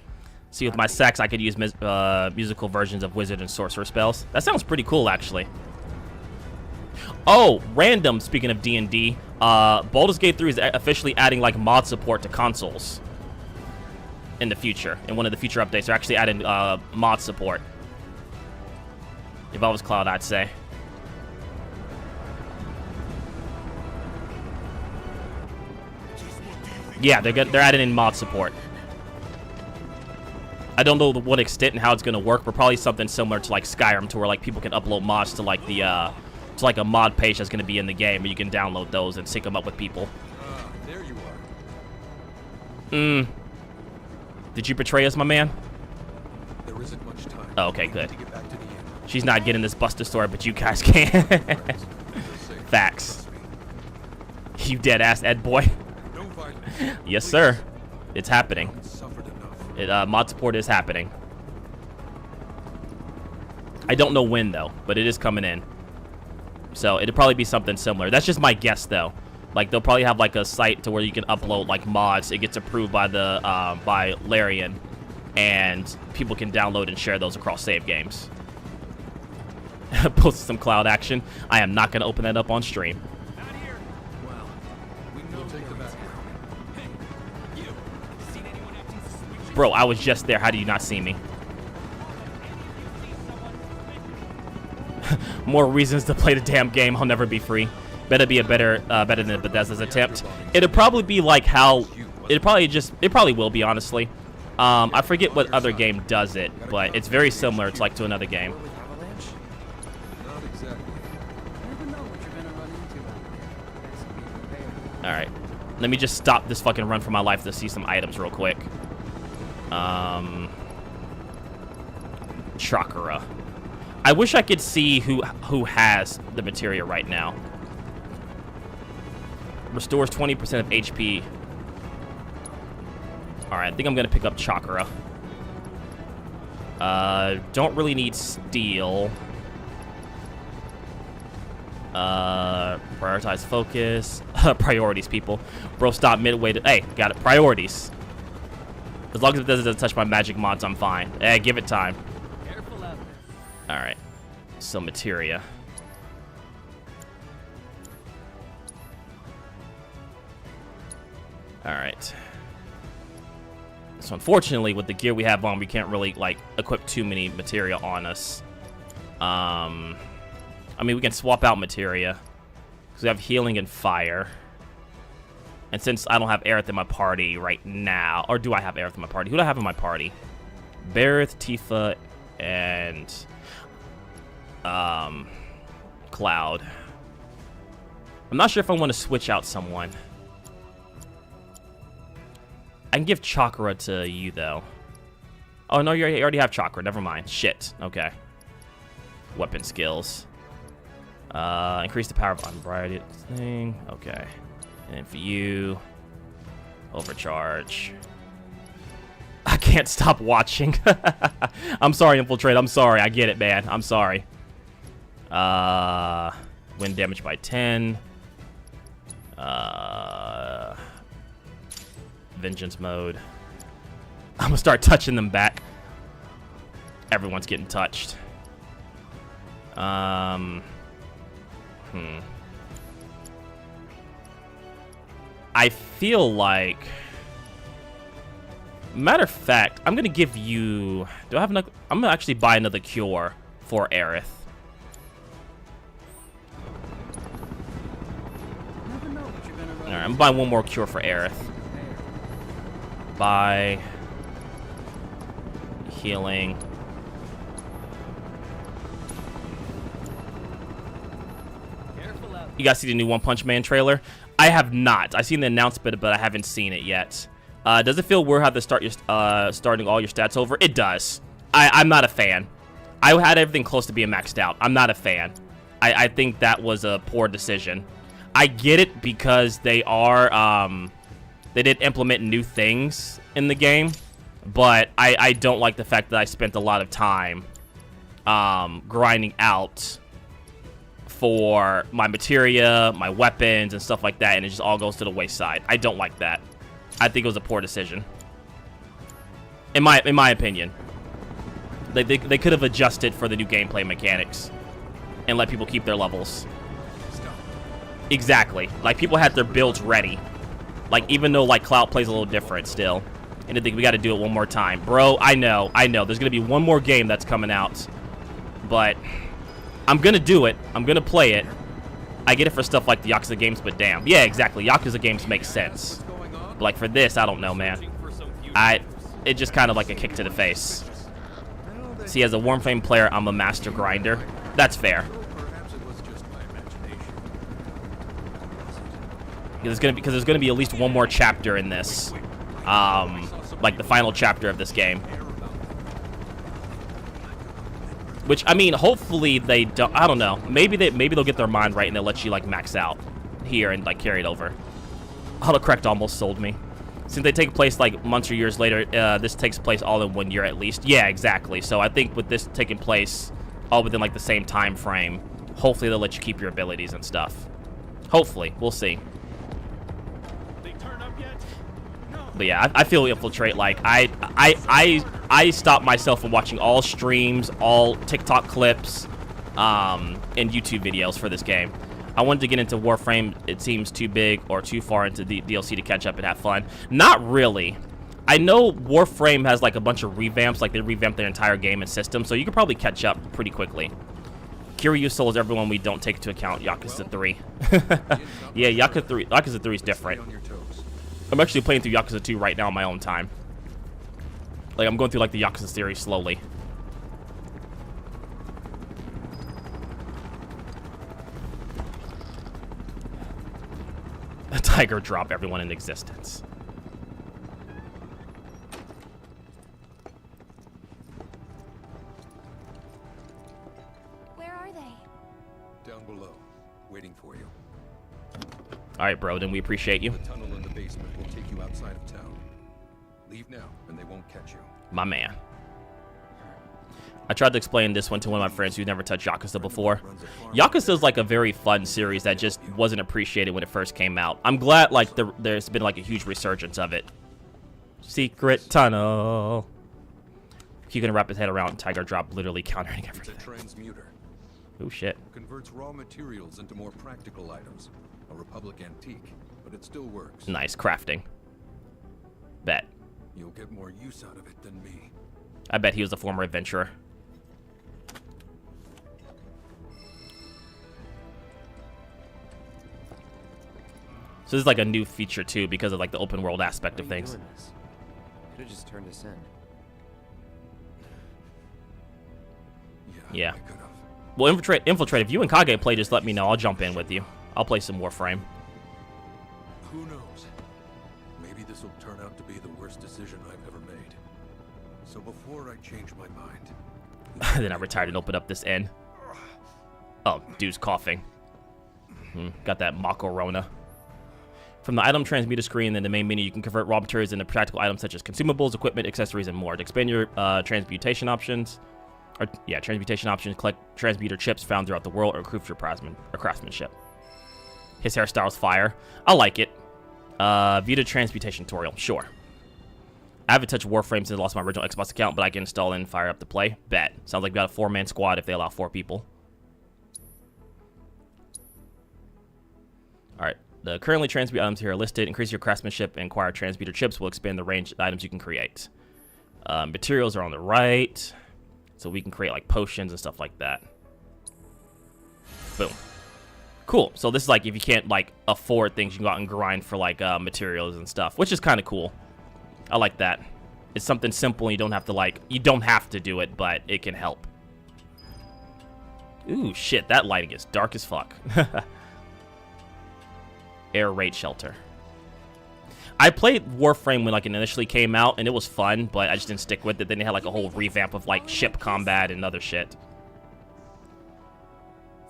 See, with my sax, I could use musical versions of wizard and sorcerer spells. That sounds pretty cool, actually. Oh, random, speaking of D&D, Baldur's Gate 3 is officially adding, like, mod support to consoles in the future. In one of the future updates, they're actually adding mod support. If I was Cloud, I'd say. Yeah, they're adding in mod support. I don't know to what extent and how it's gonna work, but probably something similar to like Skyrim, to where like people can upload mods to like the to like a mod page that's gonna be in the game, and you can download those and sync them up with people. There you are. Did you betray us, my man? There isn't much time. Oh, okay, good. To get back to the inn. She's not getting this Buster story, but you guys can. Facts. You dead ass Ed boy. No violence. Yes, sir. It's happening. Mod support is happening. I don't know when though, but it is coming in. So it'll probably be something similar. That's just my guess though. Like they'll probably have like a site to where you can upload like mods. It gets approved by the by Larian, and people can download and share those across save games. Post some cloud action. I am not gonna open that up on stream. Bro, I was just there. How do you not see me? More reasons to play the damn game. I'll never be free. Better be a better than Bethesda's attempt. It'll probably be like how it probably will be, honestly. I forget what other game does it, but it's very similar. It's like to another game. All right, let me just stop this fucking run for my life to see some items real quick. Chakra. I wish I could see who has the materia right now. Restores 20% of HP. Alright, I think I'm gonna pick up Chakra. Don't really need steel. Prioritize focus. Priorities, people. Bro, stop midway to... Hey, got it. Priorities. As long as it doesn't touch my magic mods, I'm fine. Eh, give it time. Alright. So, materia. Alright. So, unfortunately, with the gear we have on, we can't really, like, equip too many materia on us. I mean, we can swap out materia. Because we have healing and fire. And since I don't have Aerith in my party right now, or do I have Aerith in my party? Who do I have in my party? Bareth, Tifa, and Cloud. I'm not sure if I want to switch out someone. I can give Chakra to you, though. Oh, no, you already have Chakra. Never mind. Shit. Okay. Weapon skills. Increase the power of unbridled thing. Okay. And then for you, overcharge. I can't stop watching. I'm sorry, Infiltrate. I'm sorry. I get it, man. I'm sorry. Wind damage by 10. Vengeance mode. I'm gonna start touching them back. Everyone's getting touched. I feel like... Matter of fact, I'm gonna give you... Do I have enough? I'm gonna actually buy another cure for Aerith. Alright, I'm buying one more cure for Aerith. Buy... Healing. You guys see the new One Punch Man trailer? I have not. I've seen the announcement, but I haven't seen it yet. Does it feel weird how to start your starting all your stats over? It does. I'm not a fan. I had everything close to being maxed out. I'm not a fan. I think that was a poor decision. I get it because they are they did implement new things in the game, but I don't like the fact that I spent a lot of time grinding out for my materia, my weapons, and stuff like that, and it just all goes to the wayside. I don't like that. I think it was a poor decision. In my opinion. They could have adjusted for the new gameplay mechanics and let people keep their levels. Exactly. Like, people had their builds ready. Like, even though, like, Cloud plays a little different still. And I think we got to do it one more time. Bro, I know. There's going to be one more game that's coming out. But... I'm gonna do it. I'm gonna play it. I get it for stuff like the Yakuza games, but damn. Yeah, exactly. Yakuza games make sense. But like for this, I don't know, man. It just kind of like a kick to the face. See, as a Warframe player, I'm a master grinder. That's fair. Because there's gonna be at least one more chapter in this, like the final chapter of this game. Which, I mean, hopefully they don't. I don't know. Maybe they'll get their mind right and they'll let you like max out here and like carry it over. Autocorrect almost sold me. Since they take place like months or years later, this takes place all in 1 year at least. Yeah, exactly. So I think with this taking place all within like the same time frame, hopefully they'll let you keep your abilities and stuff. Hopefully, we'll see. But yeah, I feel Infiltrate like I stopped myself from watching all streams, all TikTok clips, and YouTube videos for this game. I wanted to get into Warframe. It seems too big or too far into the DLC to catch up and have fun. Not really. I know Warframe has like a bunch of revamps, like they revamped their entire game and system, so you could probably catch up pretty quickly. Kiryu Soul is everyone we don't take into account. Yakuza 3. Yeah, Yakuza 3 is different. I'm actually playing through Yakuza 2 right now on my own time. Like, I'm going through, like, the Yakuza series slowly. A tiger drop everyone in existence. Where are they? Down below, waiting for you. Alright, bro, then we appreciate you. The tunnel in the basement will take you outside of town. Leave now, and they won't catch you. My man. I tried to explain this one to one of my friends who never touched Yakuza before. Yakuza is like a very fun series that just wasn't appreciated when it first came out. I'm glad like there's been like a huge resurgence of it. Secret tunnel. He can wrap his head around Tiger Drop, literally countering everything. It's a transmuter. Oh shit. Converts raw materials into more practical items. A Republic antique, but it still works. Nice crafting. Bet. You'll get more use out of it than me. I bet he was a former adventurer. So this is like a new feature too because of like the open world aspect of things. Could have just turned us in. Yeah. Well, Infiltrate, if you and Kage play, just let me know. I'll jump in with you. I'll play some Warframe. Who knows? Maybe this will turn out to be the worst decision I've ever made. So before I change my mind... Then I retired and opened up this inn. Oh, dude's coughing. Got that Macarona. From the item transmuter screen in the main menu, you can convert raw materials into practical items such as consumables, equipment, accessories, and more. To expand your transmutation options, collect transmuter chips found throughout the world or improve your craftsmanship. His hairstyle's fire. I like it. View the transmutation tutorial. Sure. I haven't touched Warframe since I lost my original Xbox account, but I can install and fire up to play. Bet. Sounds like we got a 4-man squad if they allow 4 people. Alright. The currently transmute items here are listed. Increase your craftsmanship and acquire transmuter chips will expand the range of items you can create. Materials are on the right. So we can create like potions and stuff like that. Boom. Cool. So this is like if you can't like afford things, you can go out and grind for like materials and stuff, which is kind of cool. I like that. It's something simple and you don't have to do it, but it can help. Ooh, shit, that lighting is dark as fuck. Air raid shelter. I played Warframe when like it initially came out and it was fun, but I just didn't stick with it. Then they had like a whole revamp of like ship combat and other shit.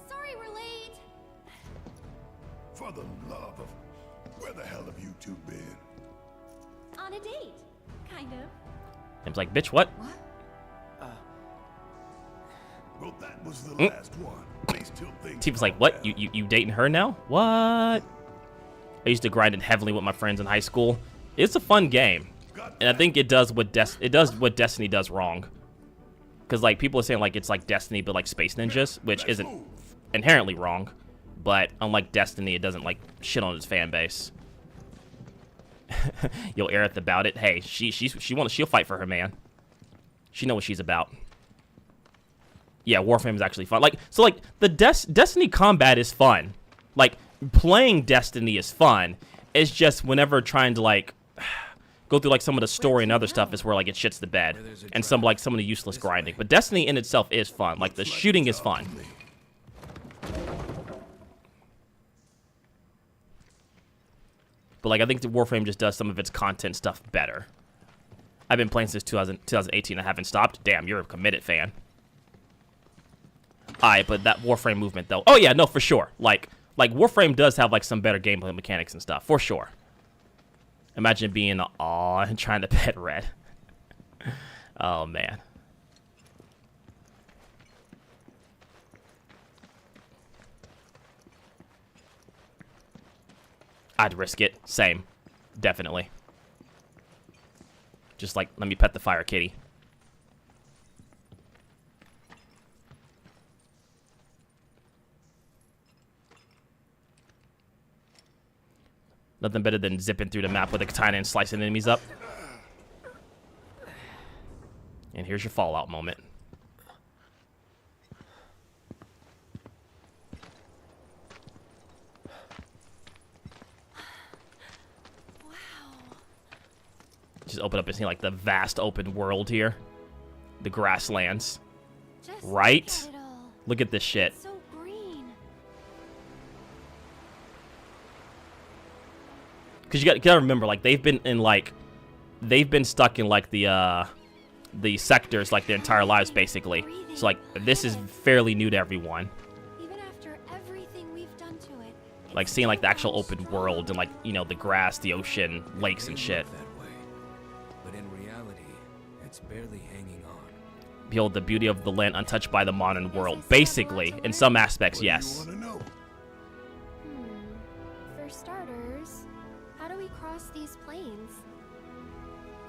Sorry we're late. For the love of... Where the hell have you two been? On a date, kind of. It's like, bitch, what? Well, that was the last one. Please still think Tifa's like, what? You dating her now? What? I used to grind it heavily with my friends in high school. It's a fun game, and I think it does what Destiny does wrong. Because like people are saying like it's like Destiny but like Space Ninjas, which isn't inherently wrong. But unlike Destiny, it doesn't like shit on its fan base. Yo, Aerith about it. Hey, she'll fight for her man. She know what she's about. Yeah, Warframe is actually fun. Like so, like the Destiny combat is fun. Like playing Destiny is fun. It's just whenever trying to like go through like some of the story and other stuff is where like it shits the bed, and some of the useless grinding. But Destiny in itself is fun. Like the shooting is fun. But like I think the Warframe just does some of its content stuff better. I've been playing since 2018. I haven't stopped. Damn, you're a committed fan. Alright, but that Warframe movement though. Oh yeah, no, for sure. Like Warframe does have like some better gameplay mechanics and stuff, for sure. Imagine being and trying to pet Red. Oh man. I'd risk it. Same. Definitely. Just like, let me pet the fire kitty. Nothing better than zipping through the map with a katana and slicing enemies up. And here's your Fallout moment. Just open up and see like the vast open world here. The grasslands. Right? Look at this shit. Because you gotta remember, like they've been stuck in like the sectors like their entire lives basically. So like this is fairly new to everyone. Even after everything we've done to it, like seeing like the actual open world and like, you know, the grass, the ocean, lakes and shit. But in reality, it's barely hanging on. Behold the beauty of the land untouched by the modern world. Basically, in some aspects, yes. For starters, how do we cross these plains?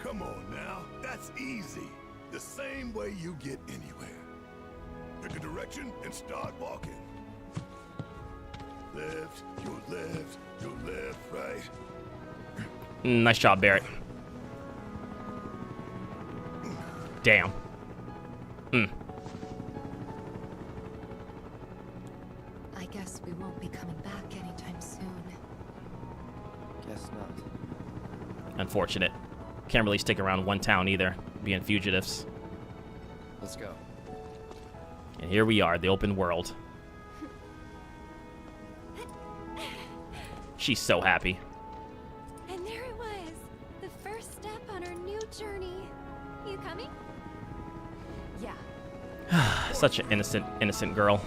Come on now, that's easy. The same way you get anywhere. Pick a direction and start walking. Left, your left, right. Nice job, Barrett. Damn. I guess we won't be coming back anytime soon. Guess not. Unfortunate. Can't really stick around one town either, being fugitives. Let's go. And here we are, the open world. She's so happy. And there it was, the first step on our new journey. You coming? Yeah. Such an innocent girl.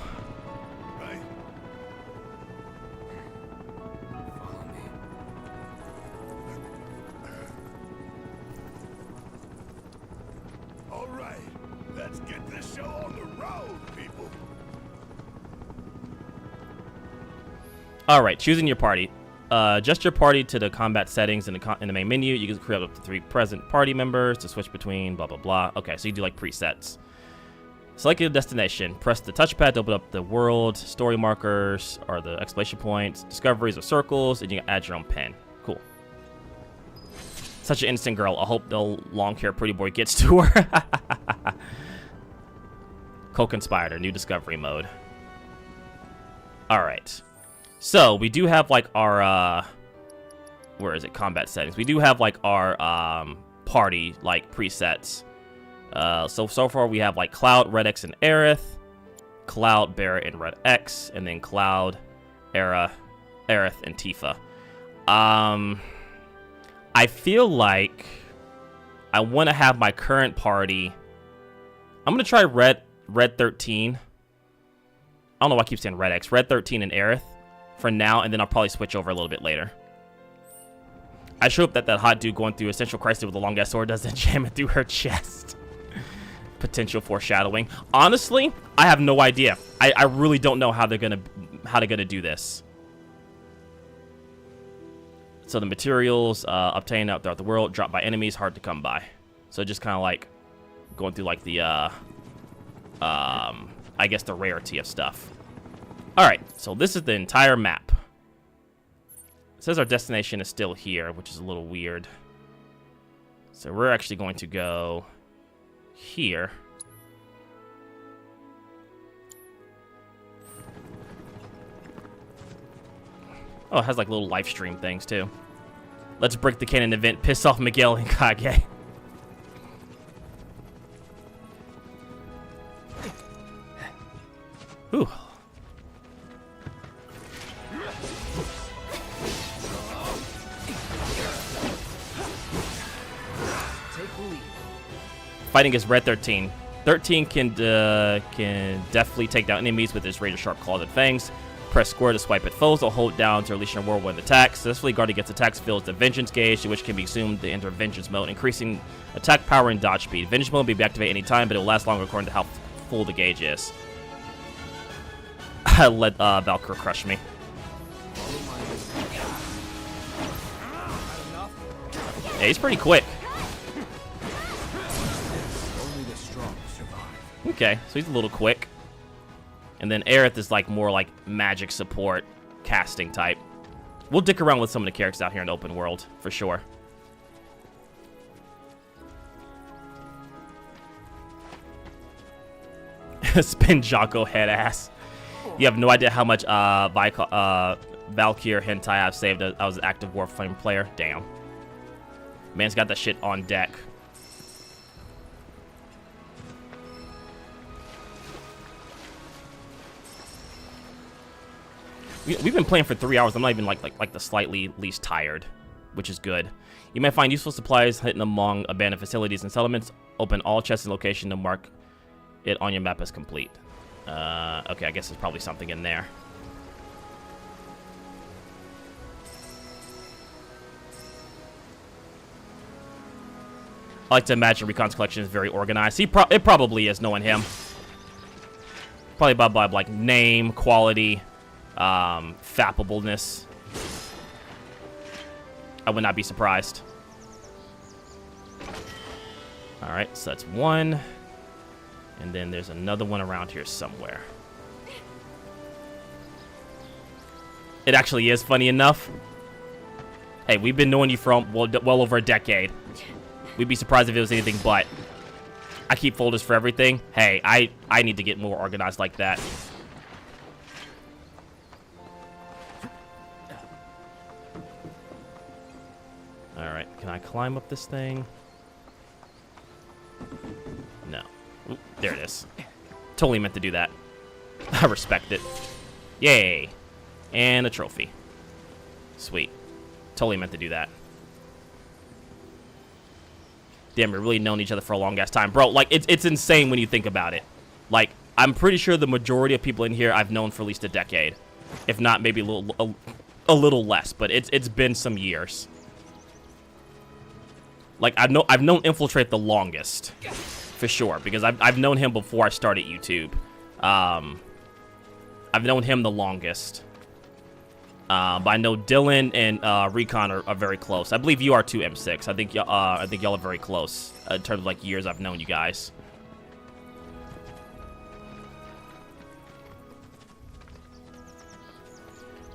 All right, let's get this show on the road, people. All right, choosing your party. Adjust your party to the combat settings in the main menu. You can create up to 3 present party members to switch between, blah, blah, blah. Okay, so you do like presets. Select your destination. Press the touchpad to open up the world. Story markers are the exclamation points. Discoveries are circles, and you can add your own pen. Cool. Such an innocent girl. I hope the long-haired pretty boy gets to her. Co-conspirator, new discovery mode. All right. So we do have like our where is it? Combat settings. We do have like our party like presets. So far we have like Cloud, Red X, and Aerith, Cloud, Barrett, and Red X, and then Cloud, Aerith, and Tifa. I feel like I want to have my current party. I'm gonna try Red 13. I don't know why I keep saying Red X. Red 13 and Aerith for now, and then I'll probably switch over a little bit later. I sure hope that hot dude going through Essential Crisis with a long ass sword doesn't jam it through her chest. Potential foreshadowing. Honestly, I have no idea. I really don't know how they're gonna do this. So the materials obtained out throughout the world, dropped by enemies, hard to come by. So just kind of like going through like the I guess the rarity of stuff. All right, so this is the entire map. It says our destination is still here, which is a little weird. So we're actually going to go here. Oh, it has like little live stream things too. Let's break the canon event. Piss off Miguel and Kage. Whew. Fighting against Red 13. 13 can definitely take down enemies with his razor sharp claws and fangs. Press square to swipe at foes, or hold down to release your whirlwind attack. Successfully guard against attacks fills the Vengeance gauge, which can be assumed to enter Vengeance mode, increasing attack power and dodge speed. Vengeance mode may be activated any time, but it will last longer according to how full the gauge is. I let Valkyr crush me. Yeah, he's pretty quick. Okay, so he's a little quick. And then Aerith is like more like magic support, casting type. We'll dick around with some of the characters out here in the open world, for sure. Spin Jocko head ass. You have no idea how much Valkyr hentai I've saved. I was an active Warframe player. Damn. Man's got that shit on deck. We've been playing for 3 hours. I'm not even like the slightly least tired, which is good. You may find useful supplies hidden among abandoned facilities and settlements. Open all chests and location to mark it on your map as complete. Okay, I guess there's probably something in there. I like to imagine Recon's collection is very organized. It probably is, knowing him. Probably by like name, quality, fappableness. I would not be surprised. Alright, so that's one. And then there's another one around here somewhere. It actually is funny enough. Hey, we've been knowing you for well over a decade. We'd be surprised if it was anything but. I keep folders for everything. Hey, I need to get more organized like that. Alright, can I climb up this thing? No. Ooh, there it is. Totally meant to do that. I respect it. Yay. And a trophy. Sweet. Totally meant to do that. Damn, we've really known each other for a long-ass time. Bro, like, it's insane when you think about it. Like, I'm pretty sure the majority of people in here I've known for at least a decade. If not, maybe a little less. But it's been some years. Like, I've known Infiltrate the longest. For sure. Because I've known him before I started YouTube. I've known him the longest. But I know Dylan and Recon are very close. I believe you are too, M6. I think y'all are very close in terms of like years I've known you guys.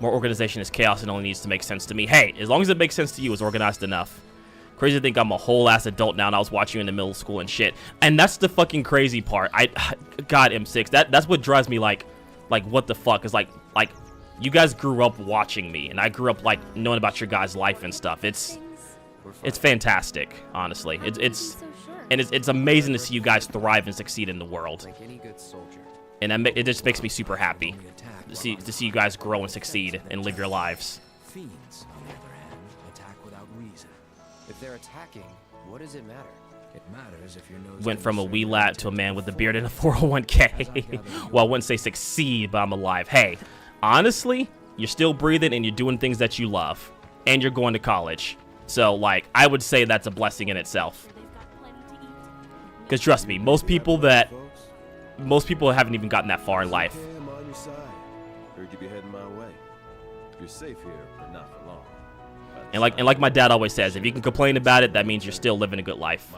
More organization is chaos and only needs to make sense to me. Hey, as long as it makes sense to you, it's organized enough. Crazy to think I'm a whole ass adult now and I was watching you in the middle school and shit. And that's the fucking crazy part. God, M6, that's what drives me like what the fuck is like you guys grew up watching me, and I grew up like knowing about your guys' life and stuff. It's fantastic, honestly. It's amazing to see you guys thrive and succeed in the world. And it just makes me super happy to see you guys grow and succeed and live your lives. Fiends, on the other hand, attack without reason. If they're attacking, what does it matter? It matters if your nose Went from a wee lad to a man with a beard and a 401k. Well, I wouldn't say succeed, but I'm alive. Hey. Honestly, you're still breathing and you're doing things that you love. And you're going to college. So, like, I would say that's a blessing in itself. Because trust me, most people haven't even gotten that far in life. I'm on your side. Heard you be heading my way. You're safe here, but not for long. And like my dad always says, if you can complain about it, that means you're still living a good life.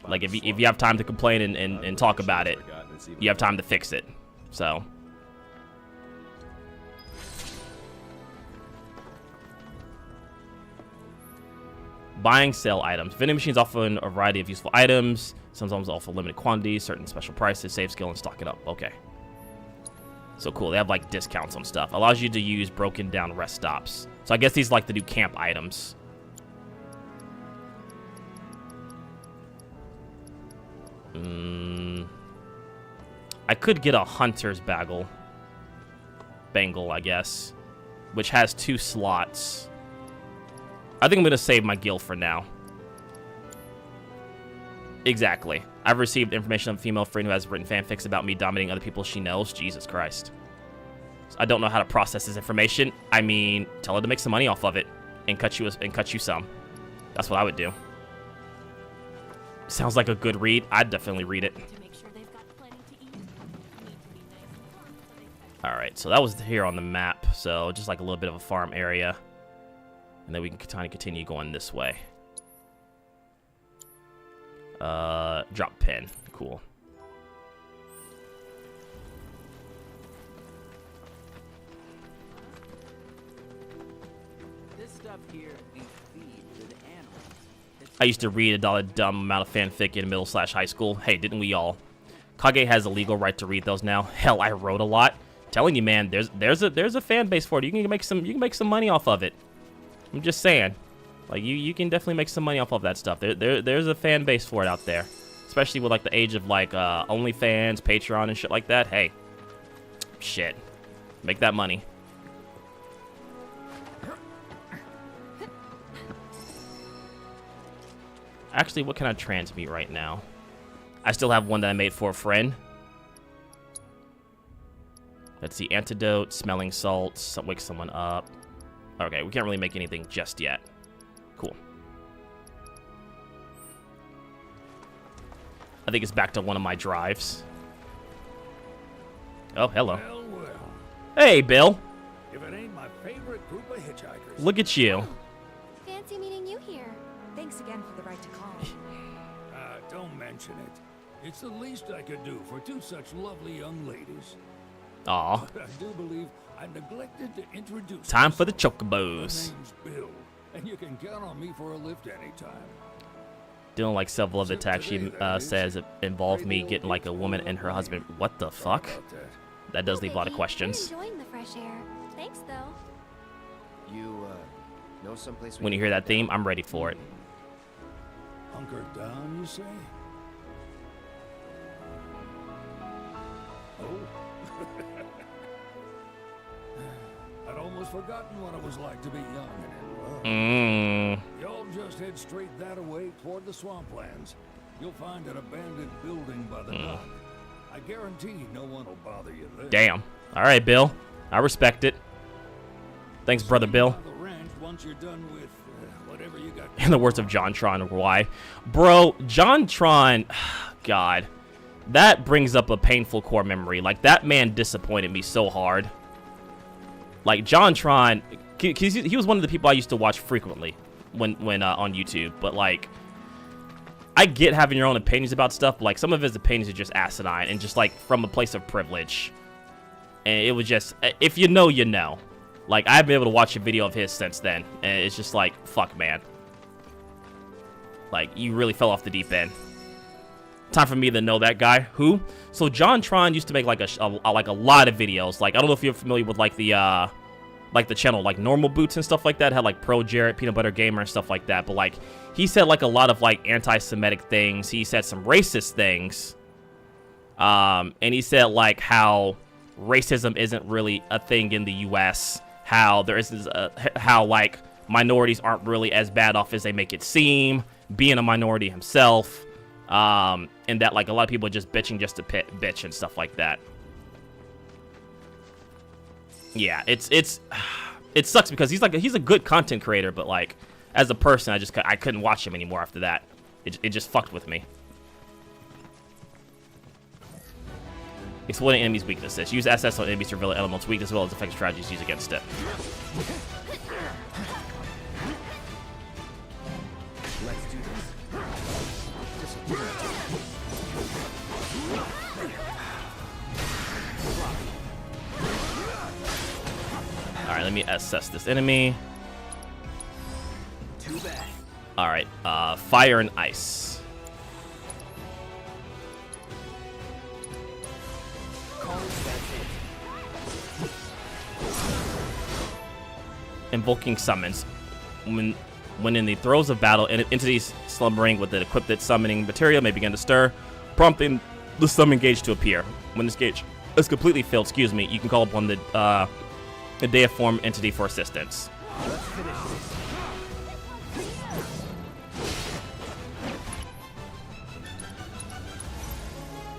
Like, if you have time to complain and talk about it, you have time to fix it. So... Buying, sell items. Vending machines offer a variety of useful items. Sometimes offer limited quantities, certain special prices, save skill, and stock it up. Okay. So cool, they have like discounts on stuff. Allows you to use broken down rest stops. So I guess these are like the new camp items. I could get a hunter's bangle, I guess, which has 2 slots. I think I'm gonna save my guild for now. Exactly. I've received information from a female friend who has written fanfics about me dominating other people she knows. Jesus Christ. I don't know how to process this information. I mean, tell her to make some money off of it and cut you some. That's what I would do. Sounds like a good read. I'd definitely read it. Alright, so that was here on the map. So just like a little bit of a farm area. And then we can kind of continue going this way. Drop pin. Cool. This stuff here we feed to the animals. I used to read a dumb amount of fanfic in middle/high school. Hey, didn't we all? Kage has a legal right to read those now. Hell, I wrote a lot. Telling you, man, there's a fan base for it. You can make some money off of it. I'm just saying. Like you can definitely make some money off of that stuff. There's a fan base for it out there. Especially with like the age of like OnlyFans, Patreon and shit like that. Hey. Shit. Make that money. Actually, what can I transmute right now? I still have one that I made for a friend. Let's see, antidote, smelling salts, wake someone up. Okay, we can't really make anything just yet. Cool. I think it's back to one of my drives. Oh, hello. Well, well. Hey, Bill. If it ain't my favorite group of hitchhikers. Look at you. Fancy meeting you here. Thanks again for the right to call. Don't mention it. It's the least I could do for 2 such lovely young ladies. Aw. But I do believe I neglected to introduce Time for the myself. chocobos. My name's Bill, and you can count on me for a lift anytime. Doing like several of the attacks she says it involved me getting like a woman and her husband. What the fuck? That does leave a lot of questions. You're enjoying the fresh air. Thanks, though. You, know someplace we When you hear that theme, I'm ready for it. Hunkered down, you say? Oh. I'd almost forgotten what it was like to be young and in love. Y'all just head straight that away toward the swamplands. You'll find an abandoned building by the dock. I guarantee no one will bother you there. Damn. All right, Bill. I respect it. Thanks, brother Bill. The ranch once you're done with whatever you got. In the words of JonTron, why? Bro, JonTron, God, that brings up a painful core memory. Like, that man disappointed me so hard. Like, JonTron, he was one of the people I used to watch frequently when on YouTube. But, like, I get having your own opinions about stuff, but, like, some of his opinions are just asinine and just, like, from a place of privilege. And it was just, if you know, you know. Like, I've been able to watch a video of his since then, and it's just like, fuck, man. Like, you really fell off the deep end. Time for me to know that guy. Who? So, JonTron used to make, like, a lot of videos. Like, I don't know if you're familiar with, like, the channel, like, Normal Boots and stuff like that. Had, like, Pro Jarrett, Peanut Butter Gamer, and stuff like that. But, like, he said, like, a lot of, like, anti-Semitic things. He said some racist things. And he said, like, how racism isn't really a thing in the U.S., how there is how like minorities aren't really as bad off as they make it seem, being a minority himself, and that like a lot of people are just bitching just to bitch and stuff like that. Yeah, it sucks because he's a good content creator, but like as a person, I couldn't watch him anymore after that. It just fucked with me. Exploiting enemies' weaknesses. Use SS on enemies to reveal element's weakness as well as effective strategies used against it. Let's do this. Alright, let me assess this enemy. Too bad. Alright, fire and ice. invoking summons. When in the throes of battle, entities slumbering with the equipped summoning material may begin to stir, prompting the summon gauge to appear. When this gauge is completely filled, you can call upon the deiform entity for assistance. Let's finish this.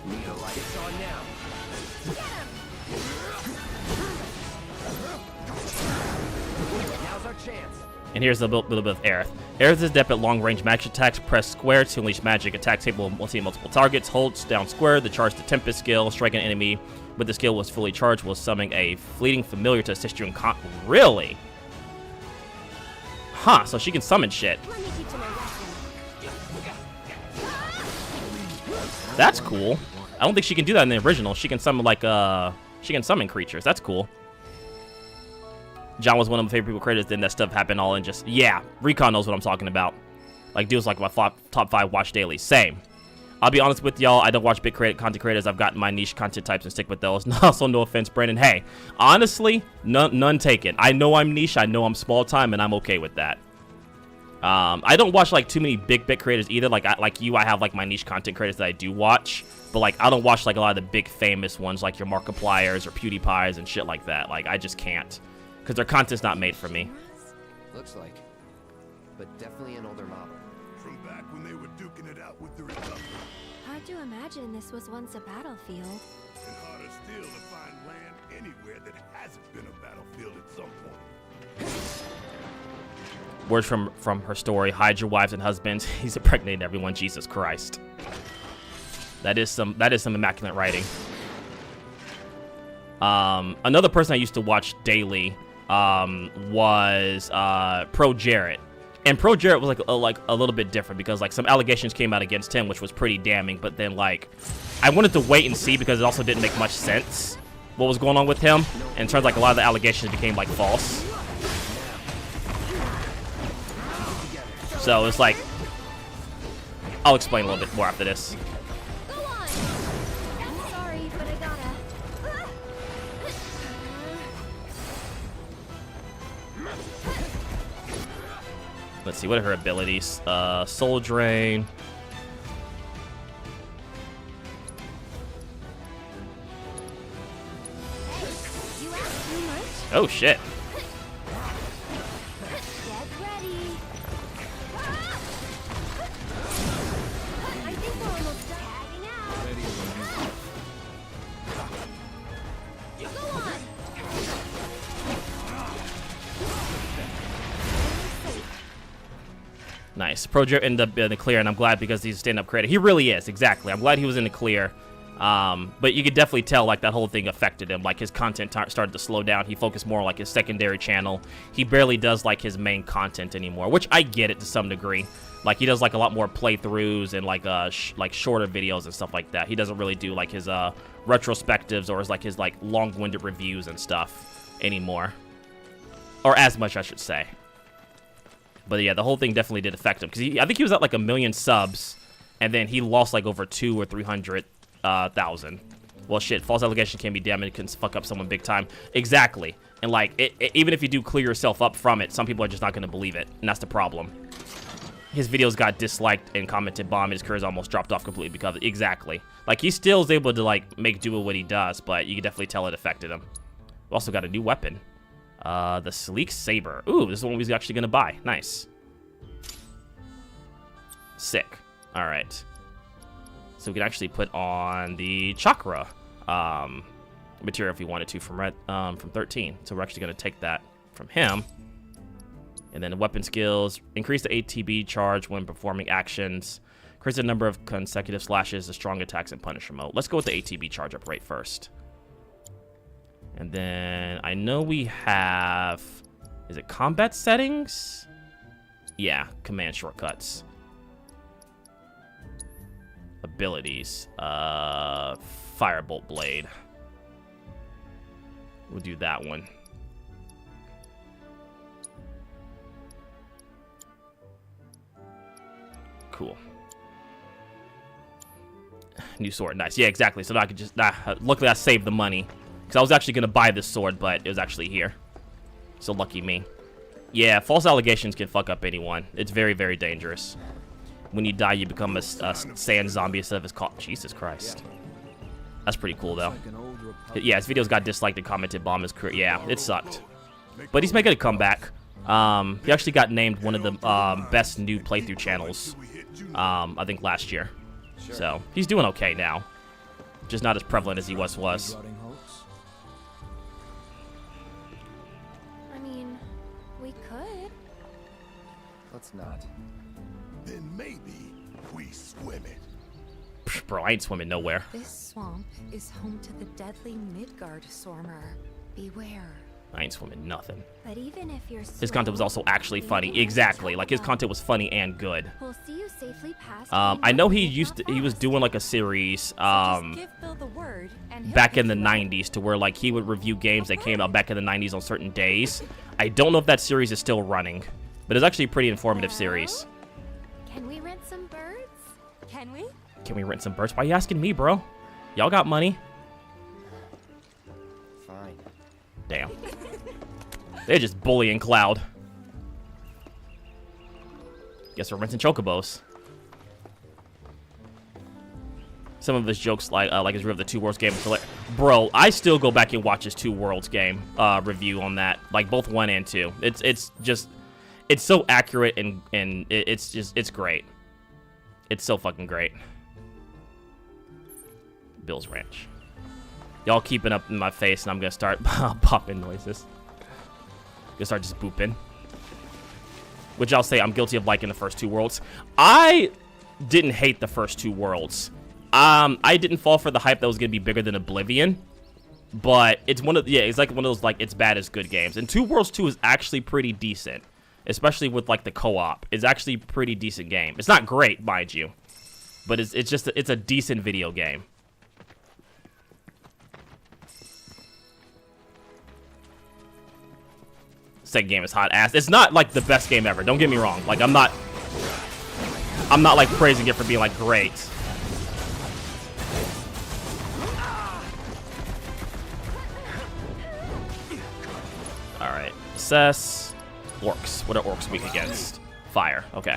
Need a light. It's on now. Now's our chance. And here's a little bit of Aerith. Aerith is adept at long-range magic attacks. Press square to unleash magic attacks capable of multiple targets. Hold down square to charge the Tempest skill. Strike an enemy with the skill was fully charged will summon a fleeting familiar to assist you in Really? Huh, so she can summon shit. That's cool. I don't think she can do that in the original. She can summon she can summon creatures. That's cool. John was one of my favorite people creators. Then that stuff happened all in just, yeah, Recon knows what I'm talking about. Like, dudes like my top 5 watch daily. Same. I'll be honest with y'all, I don't watch big content creators. I've gotten my niche content types and stick with those. Also, no offense, Brandon. Hey, honestly, none taken. I know I'm niche, I know I'm small time, and I'm okay with that. I don't watch like too many big creators either. Like you, I have like my niche content creators that I do watch, but like I don't watch like a lot of the big famous ones like your Markipliers or PewDiePies and shit like that. Like I just can't. Because their content's not made for me. Looks like. But definitely an older model. From back when they were duking it out with the Republic. Hard to imagine this was once a battlefield. And harder still to find land anywhere that hasn't been a battlefield at some point. Words from her story: hide your wives and husbands. He's impregnating everyone. Jesus Christ. That is some immaculate writing. Another person I used to watch daily was Pro Jarrett, and Pro Jarrett was like a little bit different because like some allegations came out against him, which was pretty damning. But then like I wanted to wait and see because it also didn't make much sense what was going on with him, and it turns like a lot of the allegations became like false. So it's like I'll explain a little bit more after this. Let's see, what are her abilities? Soul Drain. Oh, shit. Nice. Pro Jarrett ended up in the clear, and I'm glad because he's a stand-up creator. He really is, exactly. I'm glad he was in the clear. But you could definitely tell, like, that whole thing affected him. Like, his content started to slow down. He focused more on, like, his secondary channel. He barely does, like, his main content anymore, which I get it to some degree. Like, he does, like, a lot more playthroughs and, like, shorter videos and stuff like that. He doesn't really do, like, his, retrospectives or his long-winded reviews and stuff anymore. Or as much, I should say. But yeah, the whole thing definitely did affect him because I think he was at like 1 million subs, and then he lost like over 200,000 or 300,000. Well, shit, false allegation can be damn, it can fuck up someone big time. Exactly, and like even if you do clear yourself up from it, some people are just not gonna believe it, and that's the problem. His videos got disliked and commented bomb. His career's almost dropped off completely because of it. Exactly. Like he still is able to like make do with what he does, but you can definitely tell it affected him. We also got a new weapon. The Sleek Saber. Ooh, this is the one we're actually gonna buy. Nice. Sick. All right. So we can actually put on the Chakra material if we wanted to from 13. So we're actually gonna take that from him. And then the weapon skills: increase the ATB charge when performing actions. Increase the number of consecutive slashes, the strong attacks, and Punisher mode. Let's go with the ATB charge up right first. And then I know we have, is it combat settings? Yeah, command shortcuts. Abilities. Firebolt Blade. We'll do that one. Cool. New sword, nice. Yeah, exactly. So now I could just, luckily I saved the money. Because I was actually going to buy this sword, but it was actually here. So lucky me. Yeah, false allegations can fuck up anyone. It's very, very dangerous. When you die, you become a sand zombie instead of his call. Jesus Christ. That's pretty cool, though. Yeah, his videos got disliked and commented bomb his career. Yeah, it sucked. But he's making a comeback. He actually got named one of the best new playthrough channels, I think, last year. So, he's doing okay now. Just not as prevalent as he was. I mean, we could. Let's not. Then maybe we swim it. Psh, bro, I ain't swimming nowhere. This swamp is home to the deadly Midgard Swarmer. Beware. I ain't swimming nothing. But even if you're His content was also actually funny. Exactly. Like, his content was funny and good. We'll see you safely past I know he was doing like a series back in the 90s to where like he would review games that came out back in the 90s on certain days. I don't know if that series is still running, but it's actually a pretty informative series. Can we rent some birds? Can we? Can we rent some birds? Why are you asking me, bro? Y'all got money. Fine. Damn. They're just bullying Cloud. Guess we're renting chocobos. Some of his jokes, like his review of the Two Worlds game, bro. I still go back and watch his Two Worlds game review on that, like both 1 and 2. It's so accurate and it's great. It's so fucking great. Bill's Ranch. Y'all keeping up in my face, and I'm gonna start popping noises. Gonna start just booping. Which I'll say I'm guilty of liking the first Two Worlds. I didn't hate the first Two Worlds. I didn't fall for the hype that was gonna be bigger than Oblivion. But it's it's like one of those like it's bad as good games. And Two Worlds 2 is actually pretty decent. Especially with like the co-op. It's actually a pretty decent game. It's not great, mind you. But it's a decent video game. Second game is hot ass. It's not like the best game ever. Don't get me wrong. Like I'm not like praising it for being like great. All right, assess orcs. What are orcs weak against? Fire. Okay.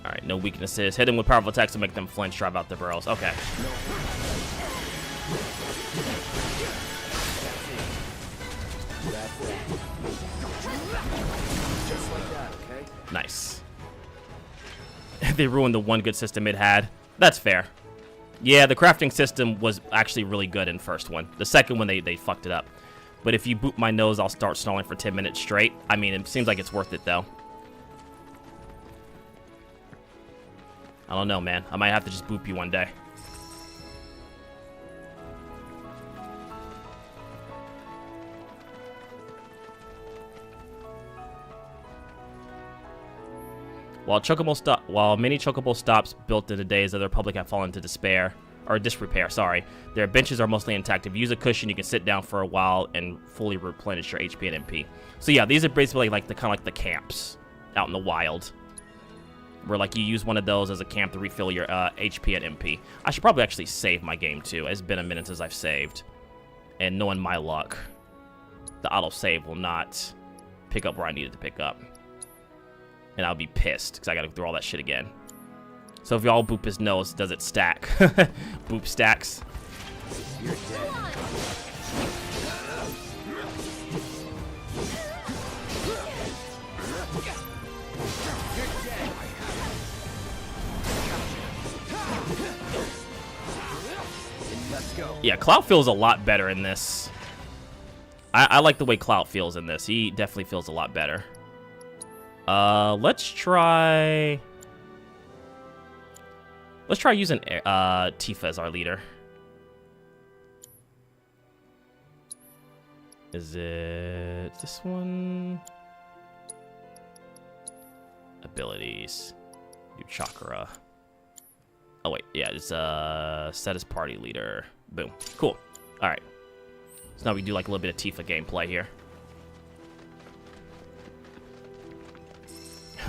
Alright, no weaknesses. Hit them with powerful attacks to make them flinch, drive out the burrows. Okay. Nice. They ruined the one good system it had. That's fair. Yeah, the crafting system was actually really good in first one. The second one, they fucked it up. But if you boot my nose, I'll start snarling for 10 minutes straight. I mean, it seems like it's worth it, though. I don't know, man. I might have to just boop you one day. While many chocobo stops built in the days of the Republic have fallen to despair, or disrepair, sorry, their benches are mostly intact. If you use a cushion, you can sit down for a while and fully replenish your HP and MP. So yeah, these are basically like the kind of like the camps out in the wild, where like you use one of those as a camp to refill your HP and MP. I should probably actually save my game too. It's been a minute since I've saved, and knowing my luck, the autosave will not pick up where I needed to pick up. And I'll be pissed, because I gotta go through all that shit again. So if y'all boop his nose, does it stack? Boop stacks. You're dead. Let's go. Yeah, Clout feels a lot better in this. I like the way Clout feels in this. He definitely feels a lot better. Let's try using Tifa as our leader. Is it this one? Abilities. New chakra. Oh wait, yeah, it's set as party leader. Boom. Cool. Alright. So now we do like a little bit of Tifa gameplay here.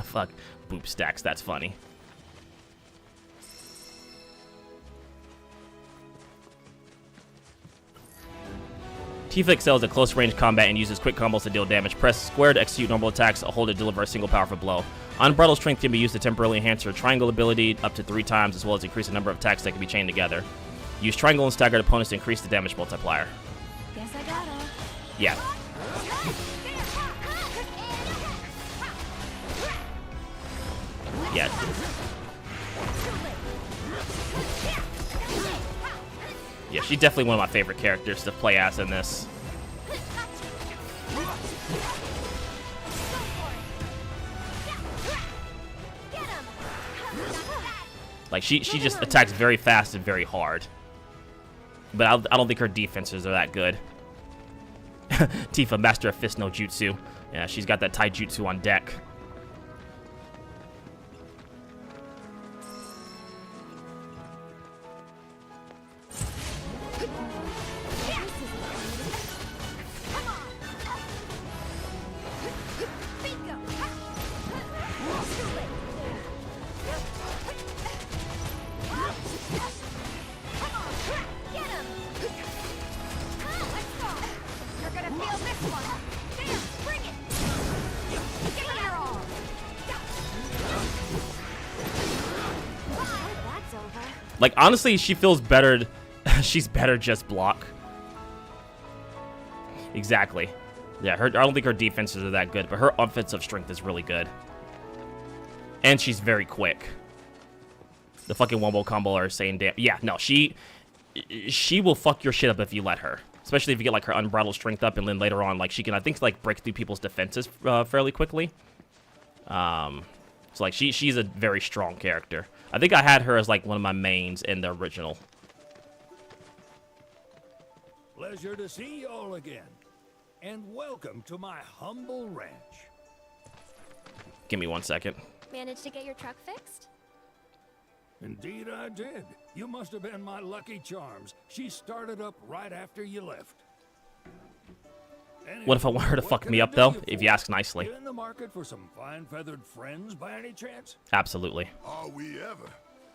Fuck. Boop stacks, that's funny. Tifa excels at close range combat and uses quick combos to deal damage. Press square to execute normal attacks, hold to deliver a single powerful blow. Unbridled strength can be used to temporarily enhance her triangle ability up to 3 times, as well as increase the number of attacks that can be chained together. Use triangle and staggered opponents to increase the damage multiplier. Guess I gotta. Yeah. Yeah. Yeah, she's definitely one of my favorite characters to play as in this. Like, she just attacks very fast and very hard. But I don't think her defenses are that good. Tifa, master of fist no jutsu. Yeah, she's got that taijutsu on deck. Like, honestly, she feels better. She's better just block. Exactly. Yeah, I don't think her defenses are that good, but her offensive strength is really good. And she's very quick. The fucking wombo combo are saying damn. Yeah, no, she will fuck your shit up if you let her. Especially if you get like her unbridled strength up, and then later on, like, she can, I think, like, break through people's defenses fairly quickly. So like, she's a very strong character. I think I had her as like one of my mains in the original. Pleasure to see y'all again. And welcome to my humble ranch. Give me 1 second. Managed to get your truck fixed? Indeed I did. You must have been my lucky charms. She started up right after you left. Anyway, What if I want her to fuck me up, though? If you ask nicely. You in the market for some fine-feathered friends by any chance? Absolutely. Are we ever?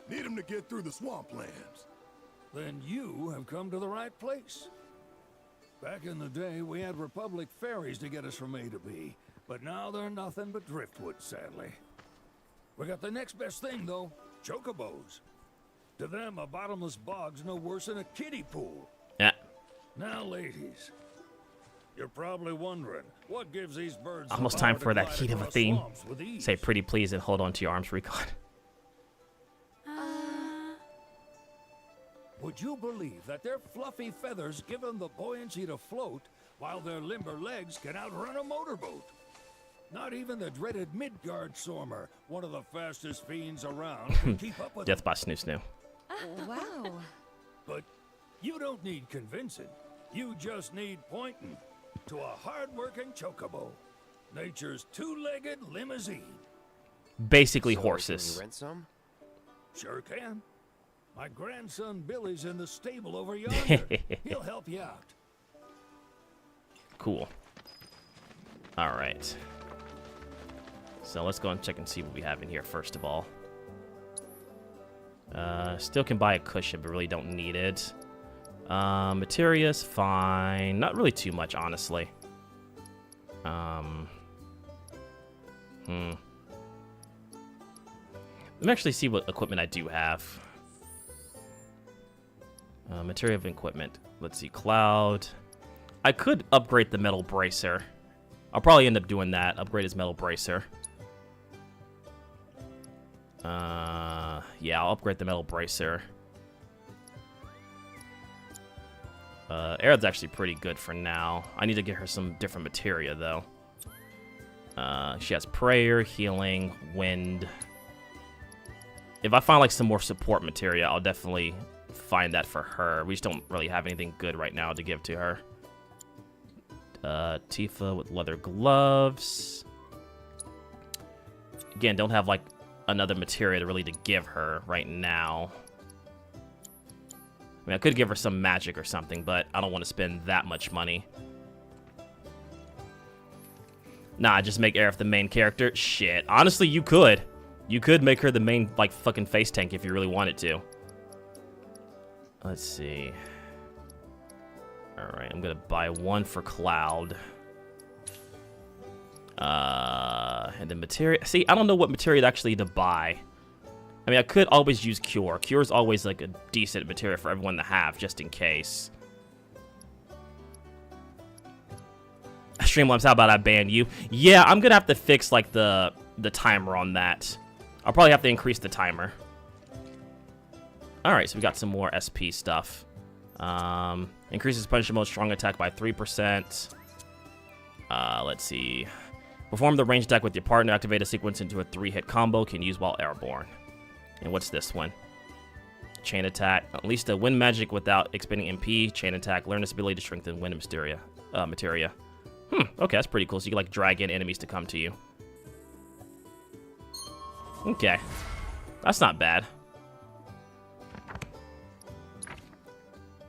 Need them to get through the swamplands. Then you have come to the right place. Back in the day, we had Republic ferries to get us from A to B, but now they're nothing but driftwood, sadly. We got the next best thing, though, chocobos. To them, a bottomless bog's no worse than a kiddie pool. Yeah. Now, ladies, you're probably wondering, what gives these birds Almost the time power to for that glide heat of a across theme. swamps with ease? Say pretty please and hold on to your arms, Recon. Would you believe that their fluffy feathers give them the buoyancy to float, while their limber legs can outrun a motorboat? Not even the dreaded Midgard Sormer, one of the fastest fiends around, can keep up with Death by Snoo Snoo. Wow. But you don't need convincing. You just need pointing to a hard-working chocobo. Nature's two-legged limousine. Basically So, horses. Can you rent some? Sure can. My grandson Billy's in the stable over yonder. He'll help you out. Cool. Alright. So let's go and check and see what we have in here first of all. Still can buy a cushion, but really don't need it. Materia's fine. Not really too much, honestly. Let me actually see what equipment I do have. Material of equipment. Let's see. Cloud. I could upgrade the metal bracer. I'll probably end up doing that. Upgrade his metal bracer. Yeah, I'll upgrade the metal bracer. Aerith's actually pretty good for now. I need to get her some different materia, though. She has prayer, healing, wind. If I find, like, some more support materia, I'll definitely find that for her. We just don't really have anything good right now to give to her. Tifa with leather gloves. Again, don't have, like, another materia to really to give her right now. I mean, I could give her some magic or something, but I don't want to spend that much money. Nah, just make Aerith the main character. Shit. Honestly, you could. You could make her the main, like, fucking face tank if you really wanted to. Let's see. Alright, I'm gonna buy one for Cloud. And then materia. See, I don't know what materia actually to buy. I mean, I could always use Cure. Cure is always, like, a decent materia for everyone to have, just in case. Streamlabs, how about I ban you? Yeah, I'm gonna have to fix, like, the timer on that. I'll probably have to increase the timer. Alright, so we got some more SP stuff. Increases Punisher mode strong attack by 3%. Let's see. Perform the range attack with your partner. Activate a sequence into a 3-hit combo. Can use while airborne. And what's this one? Chain attack. Unleash the wind magic without expending MP. Chain attack. Learn this ability to strengthen wind materia. Okay, that's pretty cool. So you can, like, drag in enemies to come to you. Okay. That's not bad.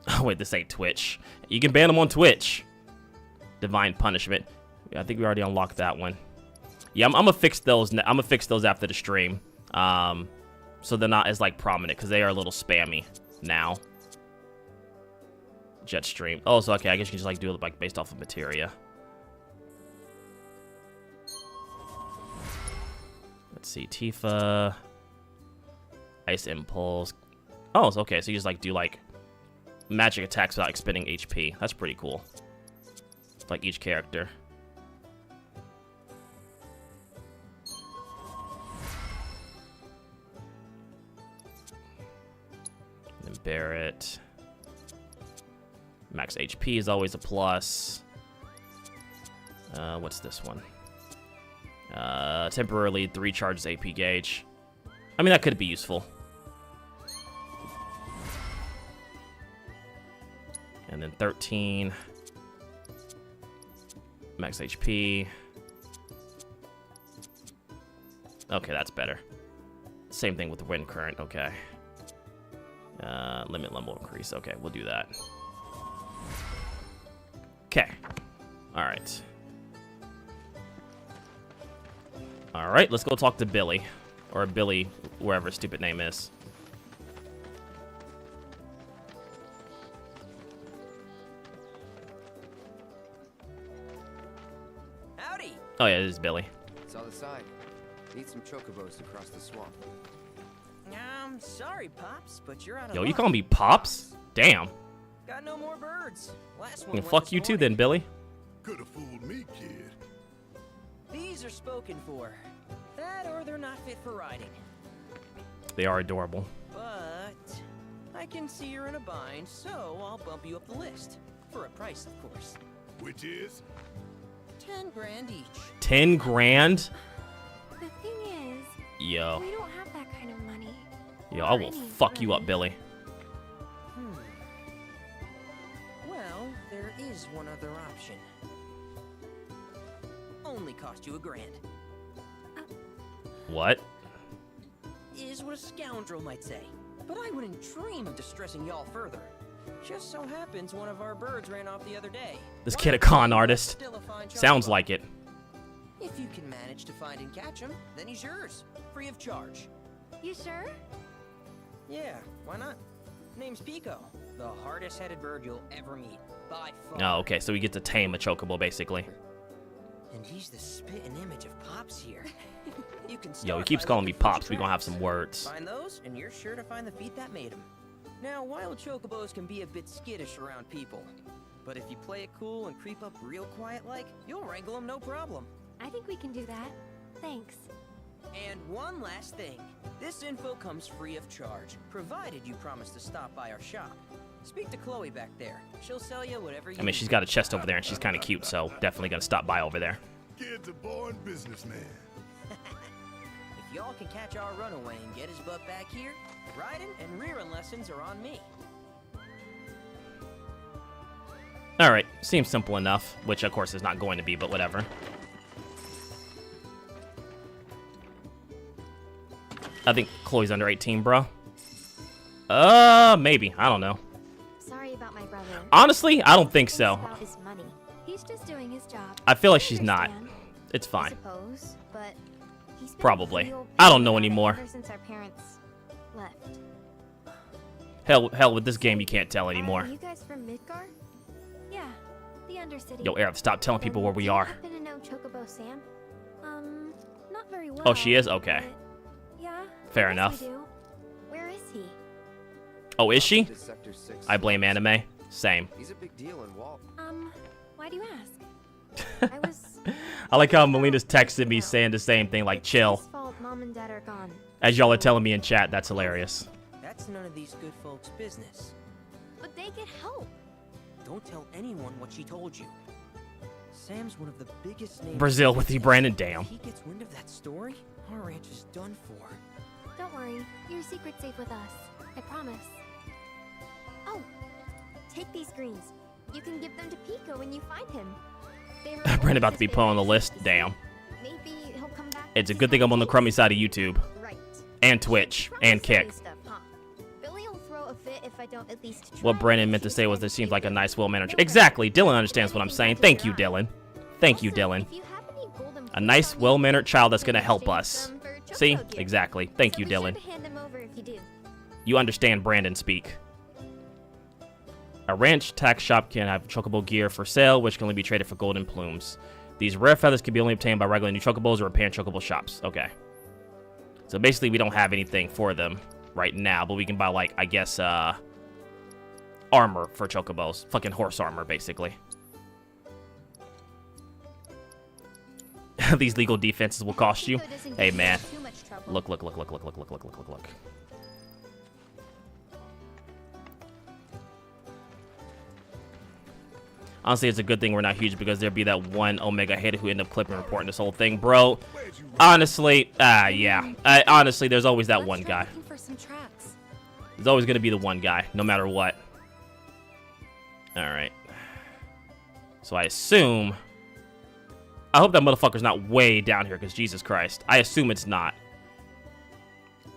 Oh, wait, this ain't Twitch. You can ban them on Twitch. Divine Punishment. I think we already unlocked that one. Yeah, I'm gonna fix those. I'm gonna fix those after the stream. So they're not as, like, prominent, because they are a little spammy now. Jetstream. Oh, so okay, I guess you can just, like, do it, like, based off of materia. Let's see, Tifa. Ice Impulse. Oh, it's okay, so you just, like, do, like, magic attacks without expending HP. That's pretty cool. It's like each character. And then Barret. Max HP is always a plus. What's this one? Temporarily 3 charges AP gauge. I mean, that could be useful. And then 13. Max HP. Okay, that's better. Same thing with the wind current. Okay. Limit level increase. Okay, we'll do that. Okay. All right. All right, let's go talk to Billy. Or Billy, wherever his stupid name is. Howdy. Oh yeah, this is Billy. It's on the side. Need some chocobos to cross the swamp. I'm sorry, Pops, but you're out of Yo, luck. you call me Pops? Damn. Got no more birds. Last one Well, went fuck this you too morning. then, Billy. Could have fooled me, kid. These are spoken for. That or they're not fit for riding. They are adorable. But I can see you're in a bind, so I'll bump you up the list. For a price, of course. Which is? 10 grand each. 10 grand? The thing is, Yo. we don't have that kind of money. Yo, I will fuck you up, Billy. Well, there is one other option. Only cost you $1 grand. What? Is what a scoundrel might say. But I wouldn't dream of distressing y'all further. Just so happens one of our birds ran off the other day. This kid a con artist. Still a fine Sounds chocobo. like it. If you can manage to find and catch him, then he's yours, free of charge. You sure? Yeah, why not? Name's Pico, the hardest-headed bird you'll ever meet, by far. Oh, okay, so we get to tame a chocobo, basically. And he's the spitting image of Pops here. You can Yo, he start keeps by calling me looking for Pops. We gonna have tracks. some words. Find those, and you're sure to find the feet that made him. Now, wild chocobos can be a bit skittish around people. But if you play it cool and creep up real quiet-like, you'll wrangle them no problem. I think we can do that. Thanks. And one last thing. This info comes free of charge, provided you promise to stop by our shop. Speak to Chloe back there. She'll sell you whatever you I mean, need. she's got a chest over there, and she's kind of cute, so definitely gonna stop by over there. Kid's a born businessman. If y'all can catch our runaway and get his butt back here, riding and rearing lessons are on me. Alright, seems simple enough, which of course is not going to be, but whatever. I think Chloe's under 18, bro. Maybe. I don't know. Sorry about my brother. Honestly, I don't think so. About his money. He's just doing his job. I feel like she's not. It's I fine. suppose, but he's been Probably. real I don't know bad anymore. Ever since our parents left. Hell, with this game, you can't tell anymore. Are you guys from Midgar? Yeah, the Undercity. Yo, Aerith, stop telling people where we are. Happen to know Chocobo Sam? Not very well. Oh, she is? Okay. Yeah. Fair I guess enough. we do. Where is he? Oh, is she? I blame anime. Same. He's a big deal in Walt. Why do you ask? I was I like how Melina's texted me saying the same thing, like, chill. his fault Mom and Dad are gone. As y'all are telling me in chat, that's hilarious. That's none of these good folks' business. But they get help. Don't tell anyone what she told you. Sam's one of the biggest names. Brazil with you, Brandon, damn. If he gets wind of that story, our ranch is done for. Don't worry, your secret's safe with us. I promise. Oh, take these greens. You can give them to Pico when you find him. Brandon about to be put on the list, damn. Maybe he'll come back. It's a good thing I'm on the crummy side of YouTube. Right. And Twitch. And Kick. Stuff, huh? Billy will throw a fit if I don't at least try. What Brandon meant to say was there seems like a nice, well-mannered... Exactly. Dylan understands what I'm saying. Thank you, Dylan. Thank you, Dylan. A nice, well-mannered child that's going to help us. See? Exactly. Thank you, Dylan. Hand them over if you do. You understand Brandon speak. A ranch tax shop can have chocobo gear for sale, which can only be traded for golden plumes. These rare feathers can be only obtained by regular new chocobos or repairing chocobo shops. Okay. So basically, we don't have anything for them right now, but we can buy, like, I guess, armor for chocobos. Fucking horse armor, basically. These legal defenses will cost you. Hey, man. Look. Honestly, it's a good thing we're not huge because there'd be that one Omega hater who ended up clipping and reporting this whole thing, bro. Honestly, yeah. Honestly, there's always that one guy. There's always going to be the one guy, no matter what. Alright. So I assume... I hope that motherfucker's not way down here, because Jesus Christ. I assume it's not.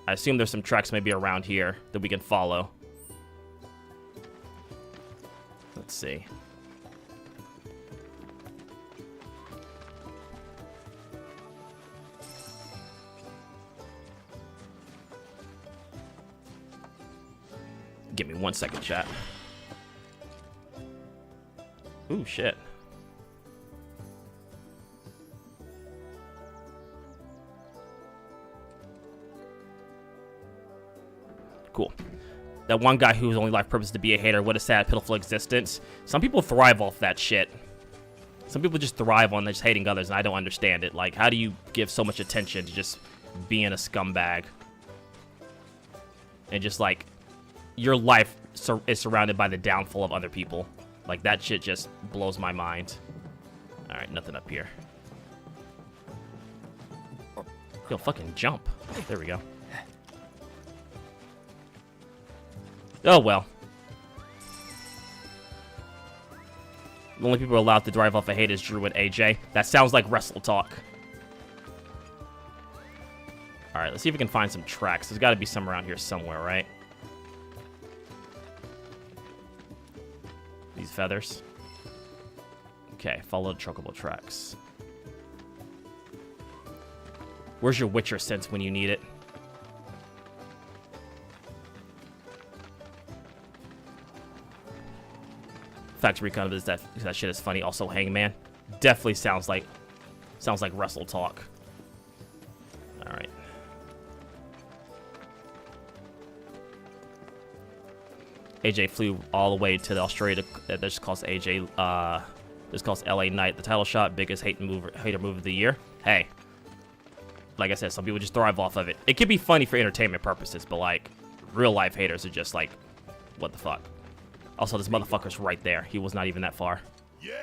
I assume there's some tracks maybe around here that we can follow. Let's see. Give me 1 second, chat. Ooh, shit. Cool. That one guy whose only life purpose is to be a hater, what a sad, pitiful existence. Some people thrive off that shit. Some people just thrive on just hating others, and I don't understand it. Like, how do you give so much attention to just being a scumbag? And just, like, your life is surrounded by the downfall of other people. Like, that shit just blows my mind. Alright, nothing up here. Yo, fucking jump. There we go. Oh, well. The only people allowed to drive off a hate is Drew and AJ. That sounds like wrestle talk. Alright, let's see if we can find some tracks. There's got to be some around here somewhere, right? These feathers. Okay, follow the chocobo tracks. Where's your Witcher sense when you need it? Fact recon is that shit is funny. Also, Hangman definitely sounds like wrestle talk. All right. AJ flew all the way to the Australia. This calls AJ. This calls LA Knight the title shot. Biggest hater move of the year. Hey, like I said, some people just thrive off of it. It could be funny for entertainment purposes, but like real life haters are just like, what the fuck. Also, this motherfucker's right there. He was not even that far. Yeah!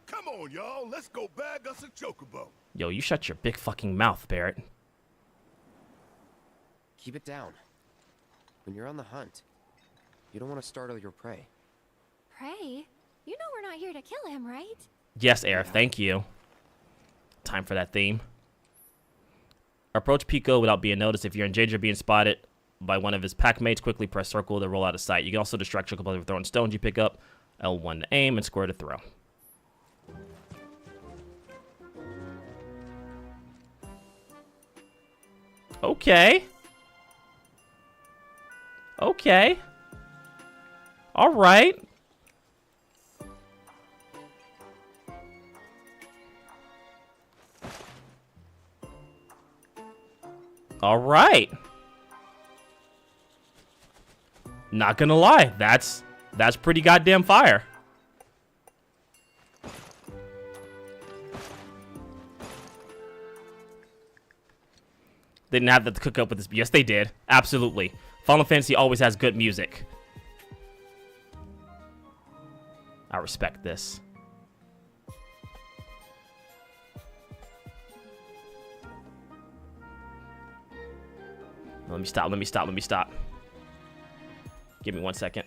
Come on, y'all. Let's go bag us a chocobo. Yo, you shut your big fucking mouth, Barrett. Keep it down. When you're on the hunt, you don't want to startle your prey. Prey? You know we're not here to kill him, right? Yes, Air, thank you. Time for that theme. Approach Pico without being noticed. If you're in danger of being spotted by one of his pack mates, quickly press circle to roll out of sight. You can also distract your opponent with throwing stones you pick up. L1 to aim and square to throw. Okay. Okay. All right. All right. Not gonna lie, that's pretty goddamn fire. They didn't have that to cook up with this. Yes, they did. Absolutely. Final Fantasy always has good music. I respect this. Let me stop, let me stop, let me stop. Give me 1 second.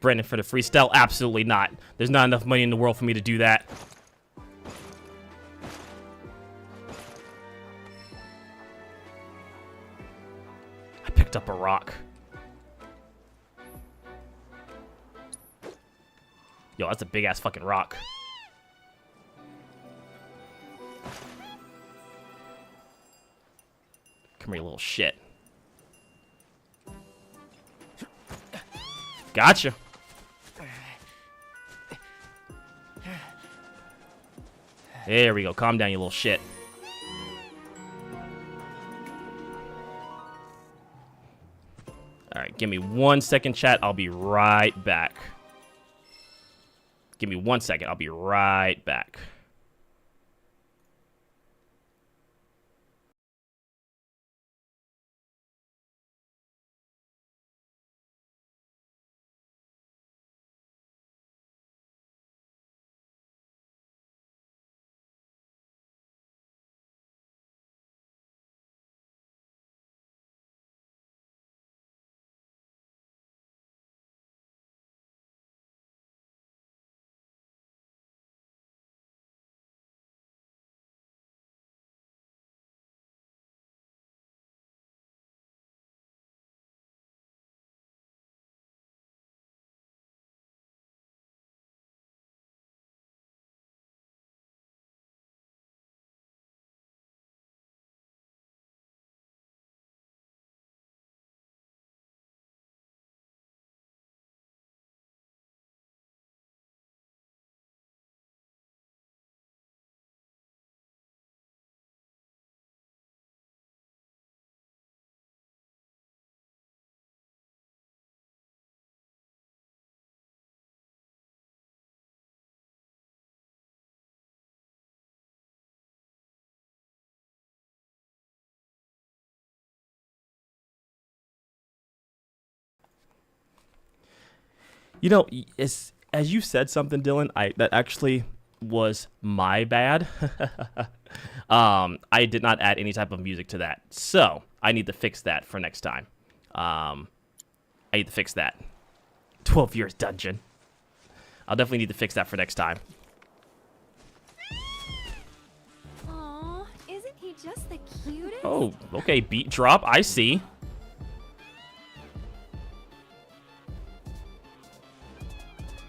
Brandon for the freestyle? Absolutely not. There's not enough money in the world for me to do that. I picked up a rock. Yo, that's a big ass fucking rock. Come here, you little shit. Gotcha. There we go. Calm down, you little shit. Alright, give me 1 second, chat. I'll be right back. Give me 1 second. I'll be right back. You know, as you said something, Dylan, that actually was my bad. I did not add any type of music to that, so I need to fix that for next time. I need to fix that. 12 years dungeon. I'll definitely need to fix that for next time. Aw, isn't he just the cutest? Oh, okay, beat drop. I see.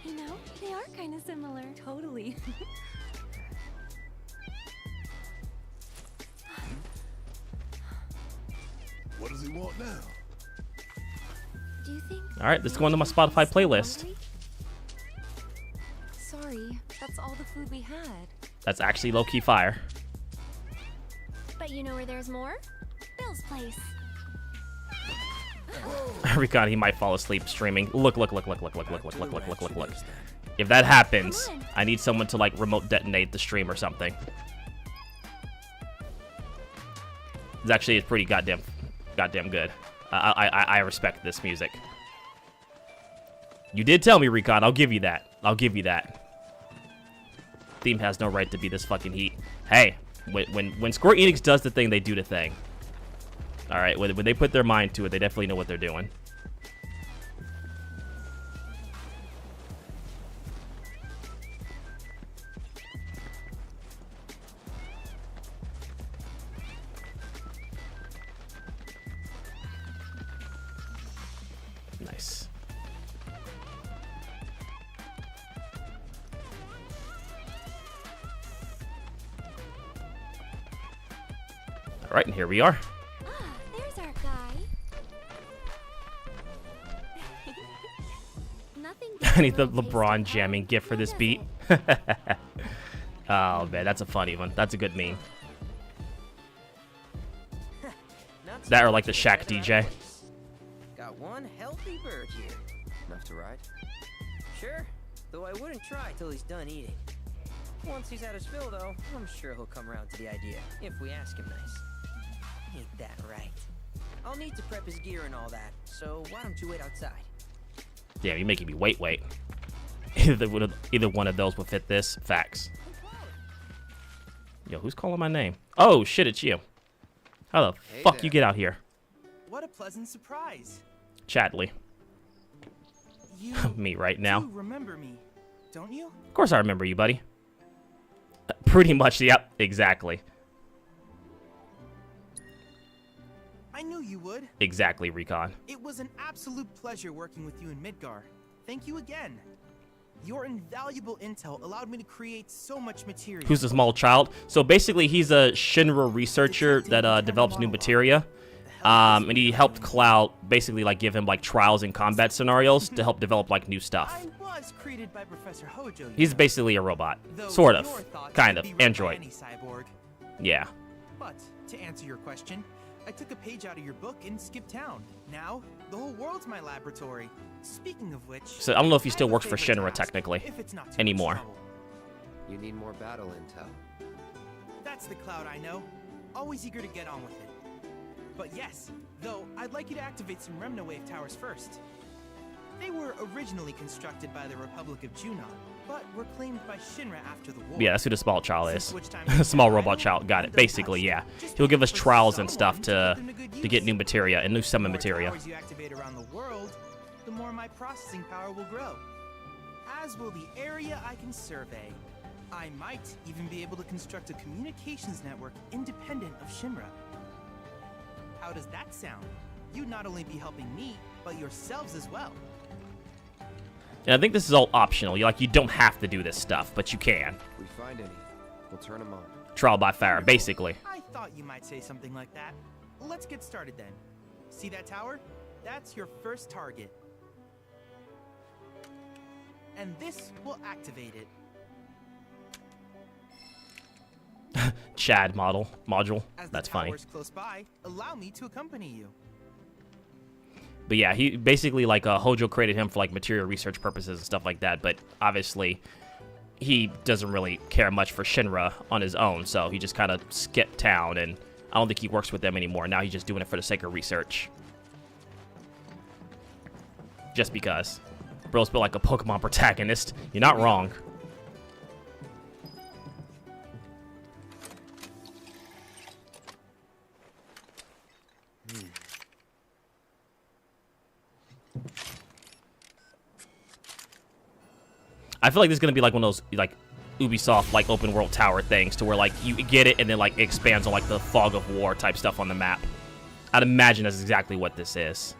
You know, they are kind of similar. Totally. What does he want now? Do you think? All right, let's go into my Spotify playlist. Sorry, that's all the food we had. That's actually low-key fire. But you know where there's more? Bill's place. Recon, he might fall asleep streaming. Look. If that happens, I need someone to like remote detonate the stream or something. It's pretty goddamn good. I respect this music. You did tell me, Recon. I'll give you that. Theme has no right to be this fucking heat. Hey, When Square Enix does the thing, they do the thing. All right, when they put their mind to it, they definitely know what they're doing. Nice. All right, and here we are. There's our guy. Nothing. I need the LeBron jamming gift for this beat. Oh man, that's a funny one. That's a good meme. That or like the Shaq DJ. Got one healthy bird here. Enough to ride? Sure, though I wouldn't try till he's done eating. Once he's had his fill, though, I'm sure he'll come around to the idea, if we ask him nice. Ain't that right? I'll need to prep his gear and all that, so why don't you wait outside? Damn, you're making me wait. Either one of those will fit this. Facts. Yo, who's calling my name? Oh shit, it's you. How the fuck you get out here? What a pleasant surprise. Chadley. You Me right now. do remember me, don't you? Of course I remember you, buddy. Pretty much, yep, exactly. I knew you would. Exactly, Recon. It was an absolute pleasure working with you in Midgar. Thank you again. Your invaluable intel allowed me to create so much material. Who's the small child? So basically, he's a Shinra researcher that develops new materia. And he helped Cloud basically like give him like trials and combat scenarios to help develop like new stuff. I was created by Professor Hojo. He's basically a robot. Sort of. Kind of. Android. Yeah. But to answer your question, I took a page out of your book and skipped town. Now, the whole world's my laboratory. Speaking of which, So I don't know if he still works for Shinra technically anymore. You need more battle intel. that's the Cloud I know. Always eager to get on with it. But yes, though, I'd like you to activate some Remna Wave towers first. They were originally constructed by the Republic of Junon, but were claimed by Shinra after the war. Yeah, that's who the small child is. Small robot child. Got it. Basically, yeah. He'll give us trials and stuff to get new materia and new summon materia. The more towers you activate around the world, the more my processing power will grow. As will the area I can survey. I might even be able to construct a communications network independent of Shinra. How does that sound? You'd not only be helping me, but yourselves as well. And I think this is all optional. You don't have to do this stuff, but you can. If we find any, we'll turn them on. Trial by fire, basically. I thought you might say something like that. Let's get started then. See that tower? That's your first target. And this will activate it. Chad module. As That's the funny. tower's close by, allow me to accompany you. But yeah, he basically like Hojo created him for like material research purposes and stuff like that. But obviously, he doesn't really care much for Shinra on his own, so he just kind of skipped town, and I don't think he works with them anymore. Now he's just doing it for the sake of research, just because. Bro's built like a Pokemon protagonist. You're not wrong. I feel like this is gonna be like one of those like Ubisoft like open world tower things, to where like you get it and then like it expands on like the fog of war type stuff on the map. I'd imagine that's exactly what this is.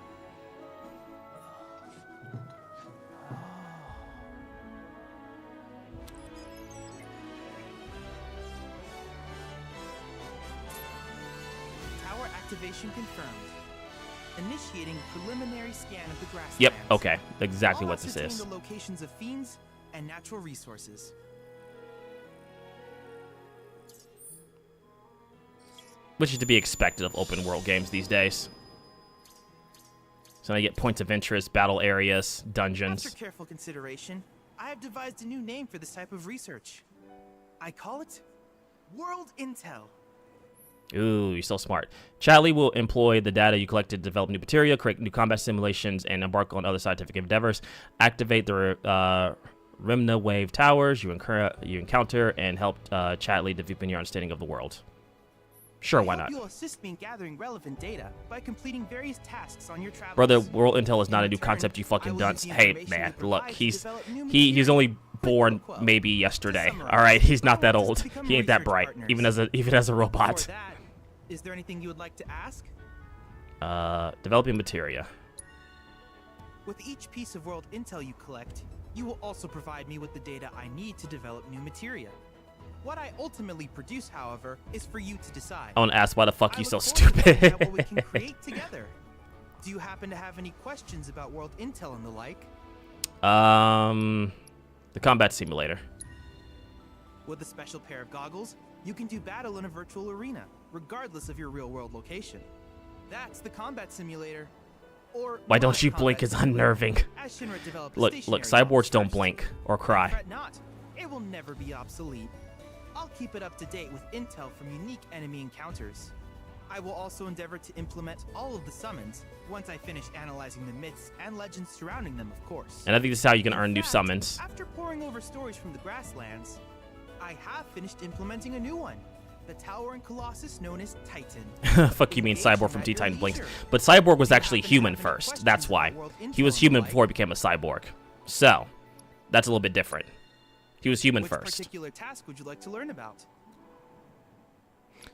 Tower activation confirmed. Initiating preliminary scan of the grasslands. Yep. Okay. Exactly I'll what this ascertain is. the locations of fiends and natural resources. Which is to be expected of open world games these days. So I get points of interest, battle areas, dungeons. After careful consideration, I have devised a new name for this type of research. I call it World Intel. Ooh, you're so smart. Chadley will employ the data you collected to develop new materia, create new combat simulations, and embark on other scientific endeavors. Activate the Rimna Wave Towers. You encounter and help Chatley deepen your understanding of the world. Sure, why not? You'll assist me in gathering relevant data by completing various tasks on your travels. Brother, world intel is not a new concept, you fucking dunce. Hey, man, look, he's only born maybe yesterday. All right, he's not that old. He ain't that bright, even as a robot. Is there anything you would like to ask? Developing materia. With each piece of world intel you collect, you will also provide me with the data I need to develop new materia. What I ultimately produce, however, is for you to decide. I want to ask why the fuck you so stupid. What we can create together. Do you happen to have any questions about world intel and the like? The combat simulator. With a special pair of goggles, you can do battle in a virtual arena, regardless of your real-world location. That's the combat simulator. Or why don't you blink is unnerving. Look, cyborgs don't blink or cry. Fret not. It will never be obsolete. I'll keep it up to date with intel from unique enemy encounters. I will also endeavor to implement all of the summons once I finish analyzing the myths and legends surrounding them, of course. And I think this is how you can earn new summons. After poring over stories from the grasslands, I have finished implementing a new one. The towering colossus known as Titan. Fuck you mean Cyborg from T-Titan blinks. But Cyborg was actually human first. That's why. He was human before he became a cyborg. So, that's a little bit different. He was human first. Which particular task would you like to learn about?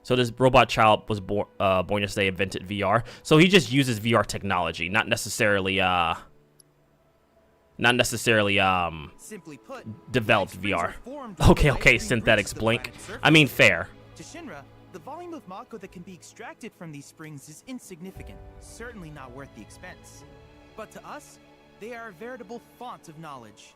So this robot child was born yesterday, invented VR. So he just uses VR technology, not necessarily Simply put, developed VR. Okay, synthetics blink. I mean, fair. To Shinra, the volume of Mako that can be extracted from these springs is insignificant, certainly not worth the expense. But to us, they are a veritable font of knowledge.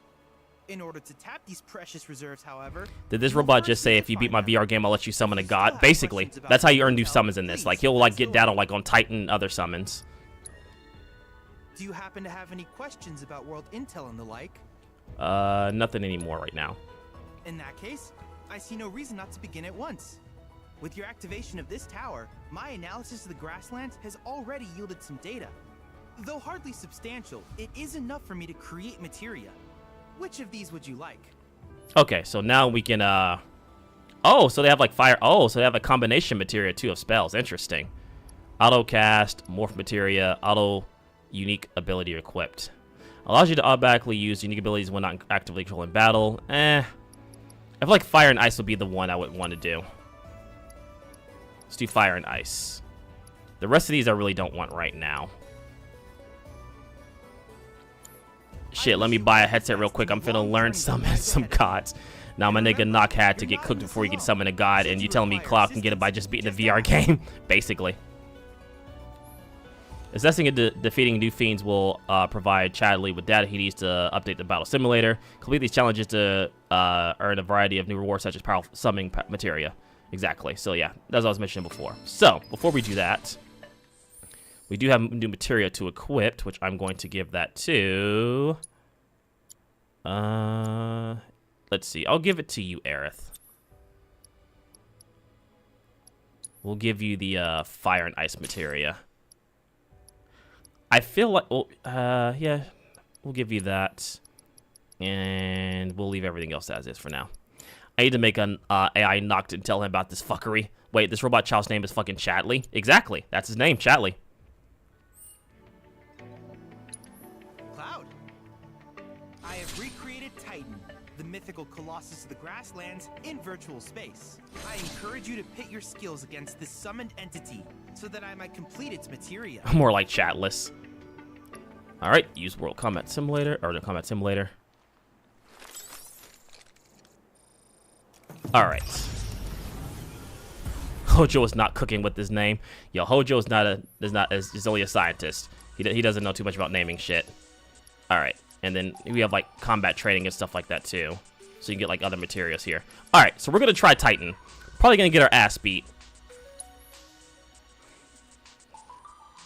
In order to tap these precious reserves, however... Did this robot just say, if you beat my VR game, I'll let you summon a god? Basically, that's how you earn new summons in this. Like, he'll, like, get down on Titan and other summons. Do you happen to have any questions about world intel and the like? Nothing anymore right now. In that case, I see no reason not to begin at once. With your activation of this tower, my analysis of the grasslands has already yielded some data. Though hardly substantial, it is enough for me to create materia. Which of these would you like? Okay, so now we can, oh, so they have, like, fire. Oh, so they have a combination materia, too, of spells. Interesting. Auto cast, morph materia, auto unique ability equipped. Allows you to automatically use unique abilities when not actively controlling battle. I feel like fire and ice would be the one I would want to do. Let's do fire and ice. The rest of these I really don't want right now. Shit, let me buy a headset real quick. I'm finna learn some gods. Now my nigga Knock had to get cooked before he can summon a god, and you telling me Cloud can get it by just beating the VR game? Basically. Assessing and defeating new fiends will provide Chadley with data he needs to update the battle simulator. Complete these challenges to earn a variety of new rewards, such as powerful summoning materia. Exactly. So yeah, that's what I was mentioning before. So, before we do that, we do have new materia to equip, which I'm going to give that to... let's see. I'll give it to you, Aerith. We'll give you the fire and ice materia. I feel like... Well, yeah, we'll give you that. And we'll leave everything else as is for now. I need to make an AI Noct and tell him about this fuckery. Wait, this robot child's name is fucking Chatley? Exactly. That's his name, Chatley. Cloud. I have recreated Titan, the mythical colossus of the grasslands, in virtual space. I encourage you to pit your skills against this summoned entity, so that I might complete its materia. More like chatless. Alright, use World Combat Simulator, or the Combat Simulator. Alright. Hojo is not cooking with his name. Yo, Hojo is is only a scientist. He doesn't know too much about naming shit. Alright, and then we have like combat training and stuff like that too. So you can get like other materials here. Alright, so we're gonna try Titan. Probably gonna get our ass beat.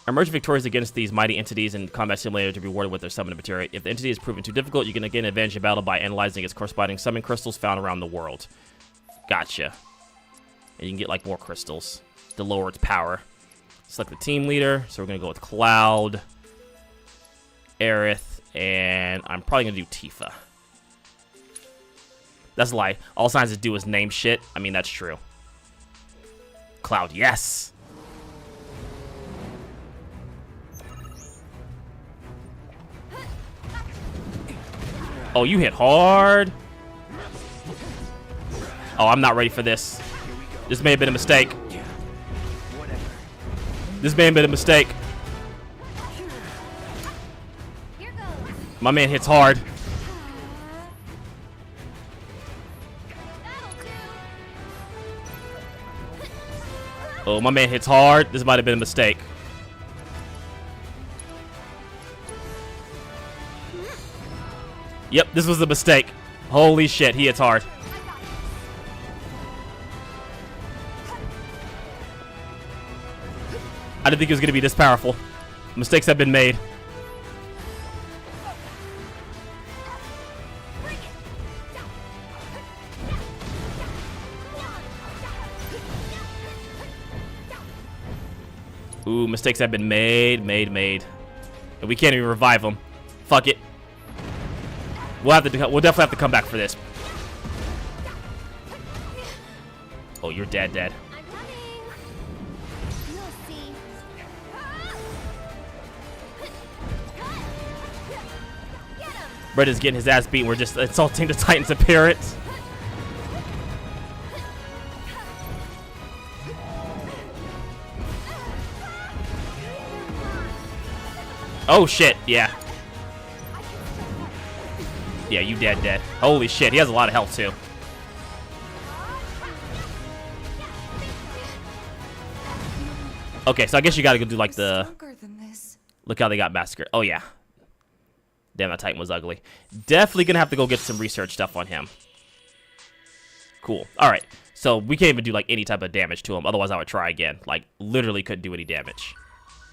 Emerge victorious against these mighty entities in Combat Simulator to be rewarded with their summoned materia. If the entity is proven too difficult, you can again advantage in battle by analyzing its corresponding summon crystals found around the world. Gotcha. And you can get like more crystals to lower its power. Select the team leader. So we're gonna go with Cloud, Aerith, and I'm probably gonna do Tifa. That's a lie. All scientists do is name shit. I mean, that's true. Cloud, yes. Oh, you hit hard. Oh, I'm not ready for this. This may have been a mistake. This may have been a mistake. My man hits hard. Oh, my man hits hard. This might have been a mistake. Yep, this was a mistake. Holy shit, he hits hard. I didn't think it was going to be this powerful. Mistakes have been made. Ooh, mistakes have been made. And we can't even revive them. Fuck it. We'll definitely have to come back for this. Oh, you're dead. Brendan's getting his ass beat. We're just insulting the Titan's appearance. Oh shit, yeah. Yeah, you dead. Holy shit, he has a lot of health too. Okay, so I guess you gotta go do like the... Look how they got massacred. Oh yeah. Damn, that Titan was ugly. Definitely gonna have to go get some research stuff on him. Cool. Alright, so we can't even do like any type of damage to him. Otherwise I would try again. Like, literally couldn't do any damage.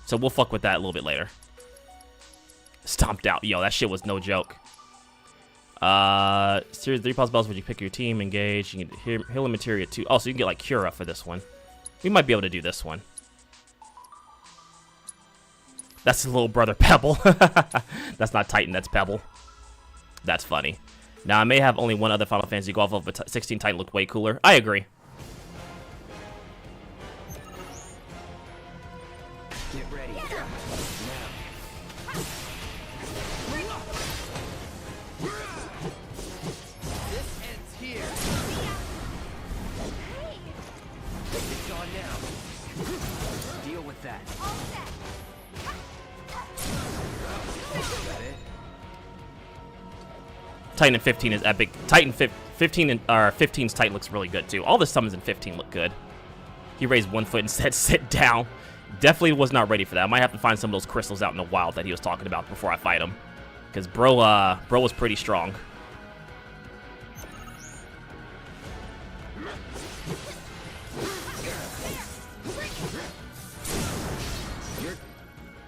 So we'll fuck with that a little bit later. Stomped out. Yo, that shit was no joke. Series 3 possibilities when you pick your team, engage. You can healing materia too. Oh, so you can get like Cura for this one. We might be able to do this one. That's his little brother Pebble. That's not Titan, that's Pebble. That's funny. Now I may have only one other Final Fantasy go off of, but 16 Titan looked way cooler. I agree. Get ready. This ends here. It's on now. Deal with that. Titan in 15 is epic. Titan 15 and 15's Titan looks really good too. All the summons in 15 look good. He raised one foot and said, "Sit down." Definitely was not ready for that. I might have to find some of those crystals out in the wild that he was talking about before I fight him, because bro was pretty strong.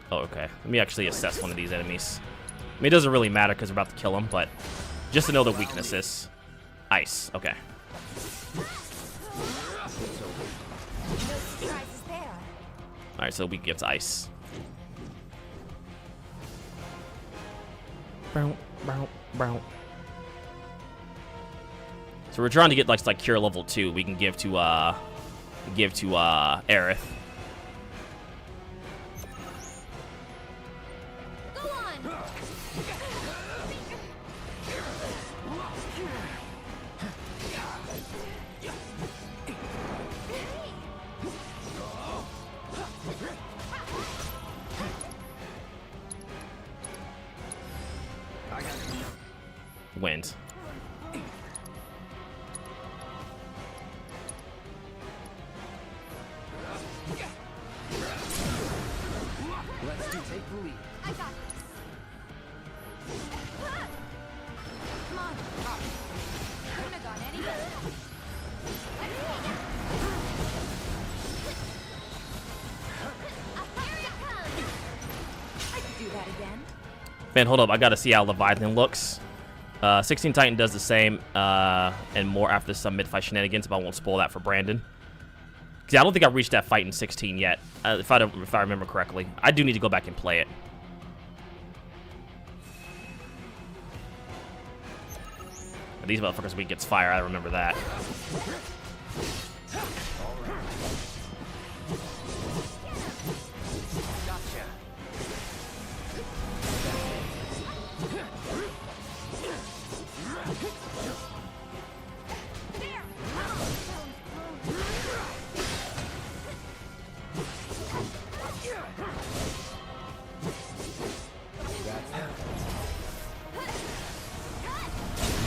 Oh, okay. Let me actually assess one of these enemies. I mean, it doesn't really matter because we're about to kill him, but just to know the weaknesses. Ice. Okay. Alright, so weak against ice. So we're trying to get like cure level 2 we can give to Aerith. Wind. Let's take the lead. I got this. Come on. Couldn't have gone any better. Here it comes. I can do that again. Man, hold up. I gotta see how Leviathan looks. 16 Titan does the same and more after some mid-fight shenanigans, but I won't spoil that for Brandon. Because I don't think I reached that fight in 16 yet, if I remember correctly. I do need to go back and play it. These motherfuckers weak against fire. I remember that.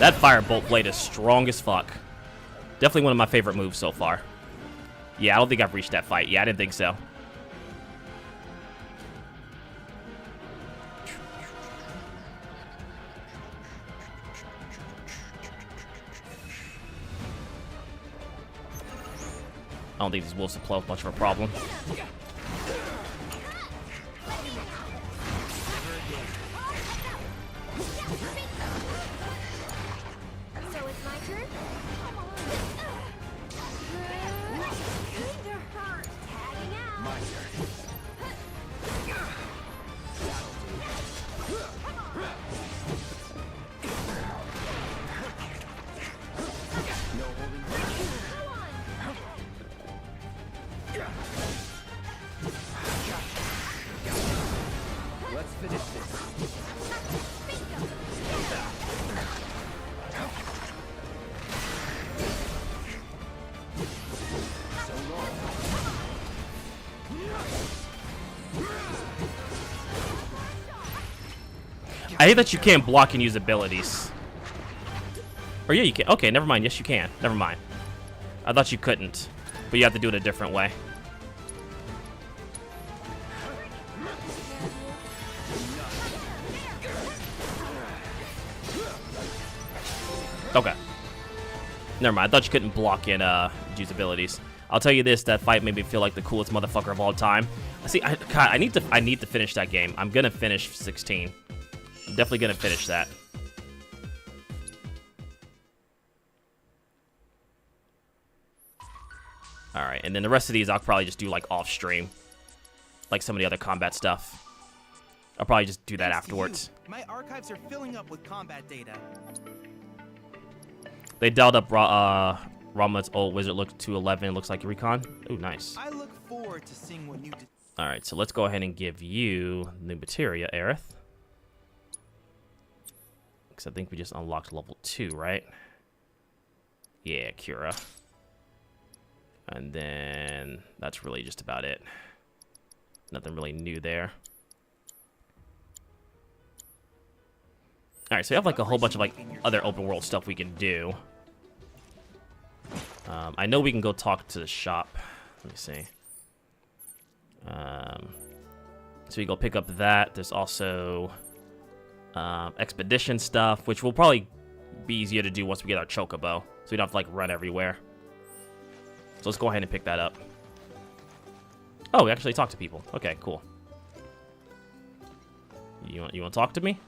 That firebolt blade is strong as fuck. Definitely one of my favorite moves so far. Yeah, I don't think I've reached that fight. Yeah, I didn't think so. I don't think these wolves will pose much of a problem. So it's my turn? Come on. Kinda hurt. Tagging out. My turn. No holding back. Let's finish this. I hate that you can't block and use abilities. Or yeah, you can. Okay, never mind. Yes, you can. Never mind. I thought you couldn't, but you have to do it a different way. Okay. Never mind. I thought you couldn't block and use abilities. I'll tell you this: that fight made me feel like the coolest motherfucker of all time. See, God, I need to finish that game. I'm gonna finish 16. I'm definitely gonna finish that. All right, and then the rest of these I'll probably just do like off stream, like some of the other combat stuff. I'll probably just do that afterwards. My archives are filling up with combat data. They dialed up Rama's old wizard look to 11. It looks like recon. Ooh, nice. I look forward to seeing what you did. All right, so let's go ahead and give you new materia, Aerith. Because I think we just unlocked level 2, right? Yeah, Cura. And then that's really just about it. Nothing really new there. All right, so we have like a whole bunch of like other open world stuff we can do. I know we can go talk to the shop. Let me see. So we go pick up that. There's also expedition stuff, which will probably be easier to do once we get our chocobo, so we don't have to like run everywhere. So let's go ahead and pick that up. Oh, we actually talk to people. Okay, cool. You want to talk to me?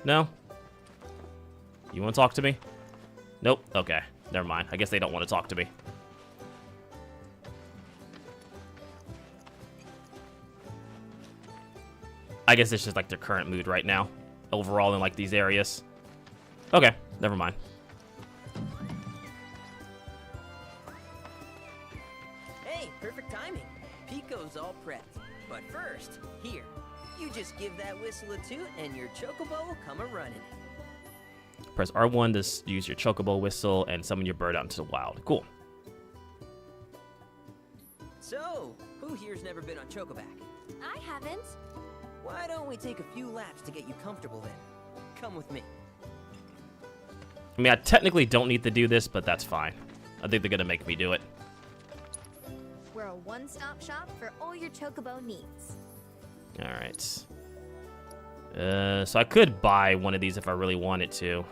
No? You want to talk to me? Nope. Okay, never mind. I guess they don't want to talk to me. I guess it's just like their current mood right now, overall in like these areas. Okay, never mind. Hey, perfect timing. Pico's all prepped. But first, here, you just give that whistle a toot and your chocobo will come a-running. Press R1 to use your chocobo whistle and summon your bird out into the wild. Cool. So, who here's never been on Chocoback? I haven't. Why don't we take a few laps to get you comfortable then? Come with me. I mean, I technically don't need to do this, but that's fine. I think they're gonna make me do it. We're a one-stop shop for all your chocobo needs. All right. So I could buy one of these if I really wanted to.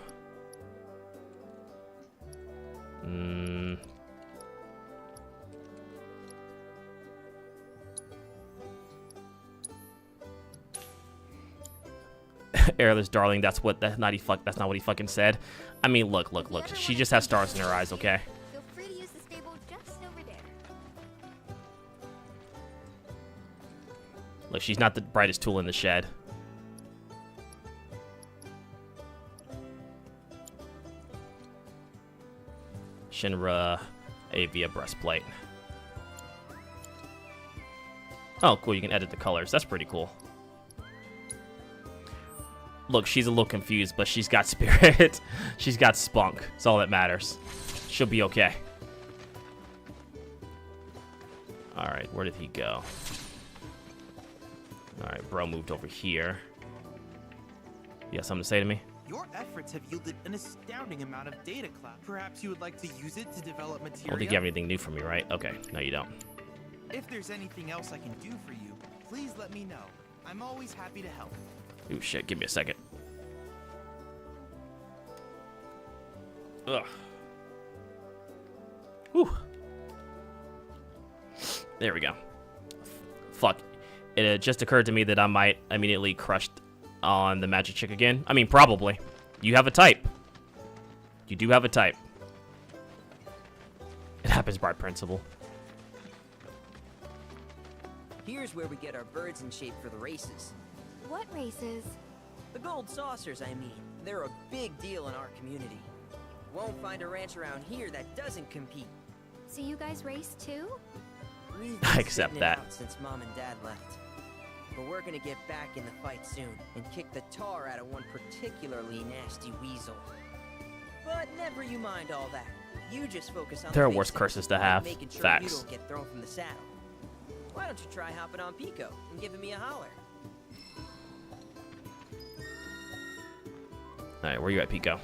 Airless darling, that's not what he fucking said. I mean, look. She just has stars in her eyes, okay? Feel free to use the stable just over there. Look, she's not the brightest tool in the shed. Shinra Avia breastplate. Oh, cool. You can edit the colors. That's pretty cool. Look, she's a little confused, but she's got spirit. She's got spunk. That's all that matters. She'll be okay. Alright, where did he go? Alright, bro moved over here. You got something to say to me? Your efforts have yielded an astounding amount of data cloud. Perhaps you would like to use it to develop I material? don't think you have anything new for me, right? Okay, no you don't. If there's anything else I can do for you, please let me know. I'm always happy to help. Ooh, shit, give me a second. Ugh. Whew. There we go. Fuck. It just occurred to me that I might immediately crush on the magic chick again. I mean, probably. You have a type. You do have a type. It happens by principle. Here's where we get our birds in shape for the races. What races? The gold saucers, I mean. They're a big deal in our community. Won't find a ranch around here that doesn't compete. So you guys race too? We've I been accept sitting it that. out since Mom and Dad left. But we're gonna get back in the fight soon and kick the tar out of one particularly nasty weasel. But never you mind all that. You just focus on There the are worse basics, curses to like have. making sure Facts. you don't get thrown from the saddle. Why don't you try hopping on Pico and giving me a holler? Alright, where you at, Pico?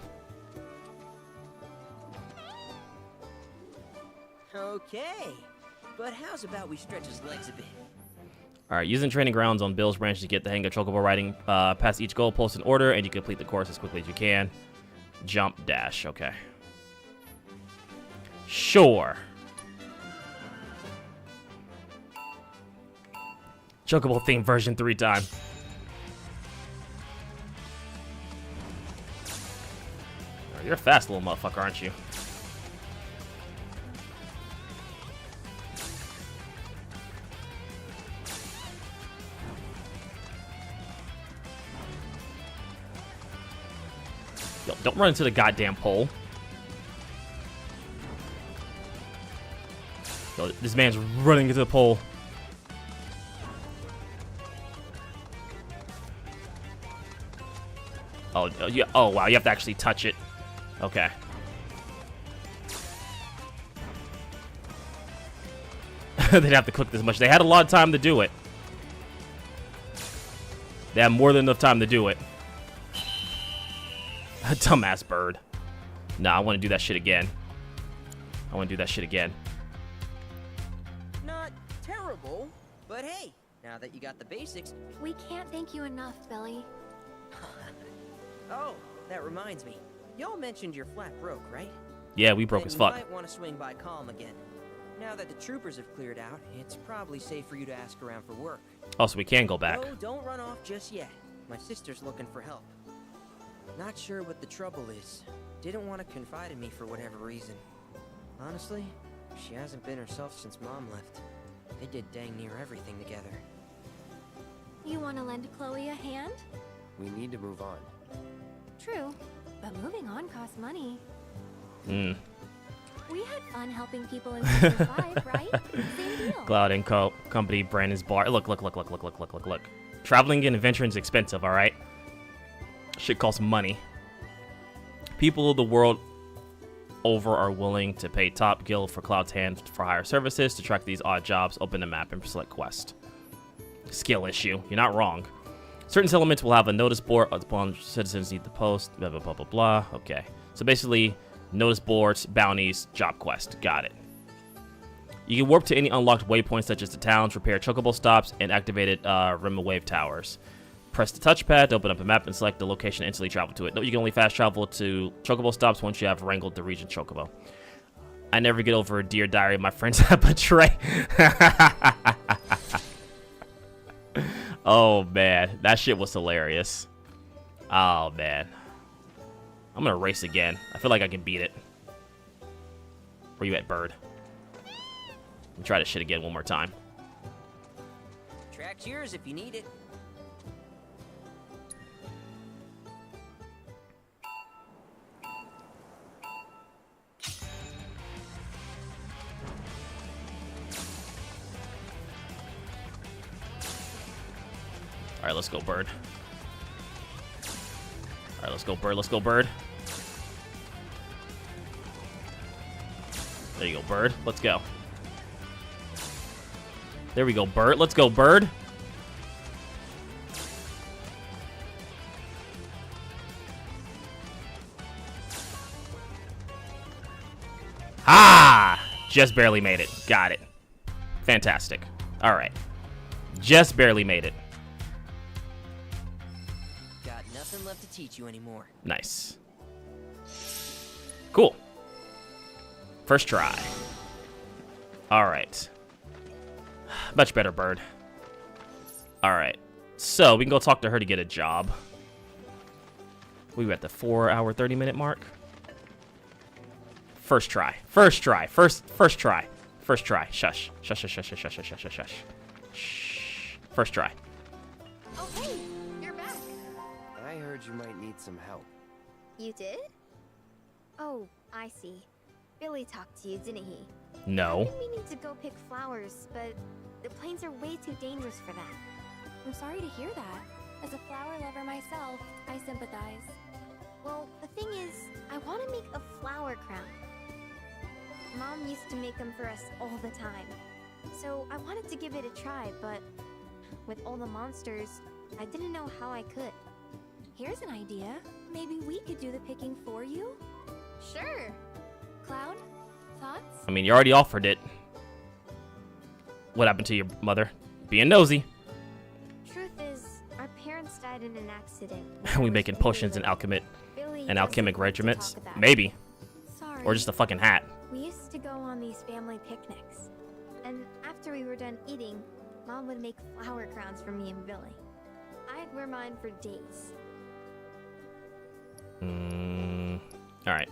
Okay. But how's about we stretch his legs a bit? Alright, using training grounds on Bill's Ranch to get the hang of chocobo riding past each goalpost in order, and you complete the course as quickly as you can. Jump, dash, okay. Sure. Chocobo theme version 3 time. You're a fast little motherfucker, aren't you? Yo, don't run into the goddamn pole. Yo, this man's running into the pole. Oh, yeah. Oh, wow. You have to actually touch it. Okay. They'd have to click this much. They had a lot of time to do it. They had more than enough time to do it. Dumbass bird. Nah, I want to do that shit again. I want to do that shit again. Not terrible, but hey, now that you got the basics... We can't thank you enough, Billy. Oh, that reminds me. Y'all mentioned your flat broke, right? Yeah, we broke Then as fuck. You might want to swing by Calm again. Now that the troopers have cleared out, it's probably safe for you to ask around for work. Oh, so we can go back. Oh, don't run off just yet. My sister's looking for help. Not sure what the trouble is. Didn't want to confide in me for whatever reason. Honestly, she hasn't been herself since Mom left. They did dang near everything together. You want to lend Chloe a hand? We need to move on. True, but moving on costs money. Hmm. We had fun helping people in Season 5, right? Same deal. Cloud and Company, Brandon's Bar. Look. Traveling and adventuring is expensive, alright? Shit costs money. People of the world over are willing to pay top guild for Cloud's hand for higher services. To track these odd jobs, open the map and select quest. Skill issue. You're not wrong. Certain settlements will have a notice board upon citizens need to post, blah, blah, blah, blah, blah. Okay. So basically, notice boards, bounties, job quest. Got it. You can warp to any unlocked waypoints such as the towns, repair chocobo stops, and activated Rimma Wave towers. Press the touchpad to open up a map and select the location and instantly travel to it. Note you can only fast travel to chocobo stops once you have wrangled the region chocobo. I never get over a Dear Diary. My friends have betray. Oh, man. That shit was hilarious. Oh, man. I'm gonna race again. I feel like I can beat it. Where you at, bird? Let me try this shit again one more time. Track's yours if you need it. All right, let's go, bird. All right, let's go, bird. Let's go, bird. There you go, bird. Let's go. There we go, bird. Let's go, bird. Ah! Just barely made it. Got it. Fantastic. All right. Just barely made it. Got nothing left to teach you anymore. Nice. Cool. First try. All right. Much better, bird. All right. So we can go talk to her to get a job. We were at the 4-hour, 30-minute mark. First try. First try. First try. First try. Shush. Shush, shush, shush, shush, shush, shush, shush, shush. Shh. First try. Oh, hey, you're back. I heard you might need some help. You did? Oh, I see. Billy talked to you, didn't he? No. I've been meaning to go pick flowers, but the plains are way too dangerous for that. I'm sorry to hear that. As a flower lover myself, I sympathize. Well, the thing is, I want to make a flower crown. Mom used to make them for us all the time. So I wanted to give it a try, but with all the monsters, I didn't know how I could. Here's an idea. Maybe we could do the picking for you? Sure. Cloud, thoughts? I mean, you already offered it. What happened to your mother? Being nosy. Truth is, our parents died in an accident. We making potions and alchemic regiments? about it. Maybe. Sorry. Or just a fucking hat. We used to go on these family picnics. And after we were done eating, Mom would make flower crowns for me and Billy. I'd wear mine for days. Alright.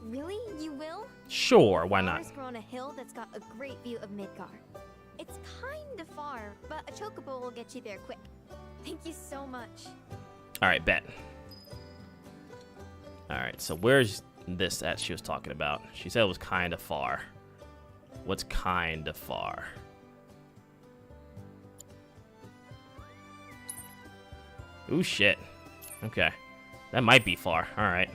Really? You will? Sure, why not? Flowers grow on a hill that's got a great view of Midgar. It's kind of far, but a chocobo will get you there quick. Thank you so much. Alright, bet. Alright, so where's this at she was talking about? She said it was kind of far. What's kind of far? Ooh, shit. Okay. That might be far. Alright.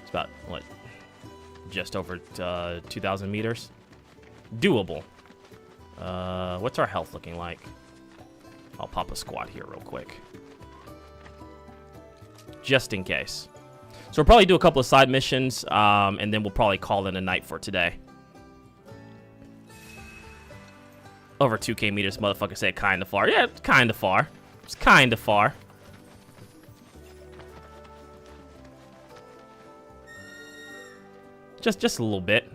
It's about, what? Just over 2,000 meters? Doable. What's our health looking like? I'll pop a squat here real quick. Just in case. So we'll probably do a couple of side missions, and then we'll probably call it a night for today. Over 2k meters, motherfucker said kind of far. Yeah, it's kind of far. It's kind of far. Just a little bit.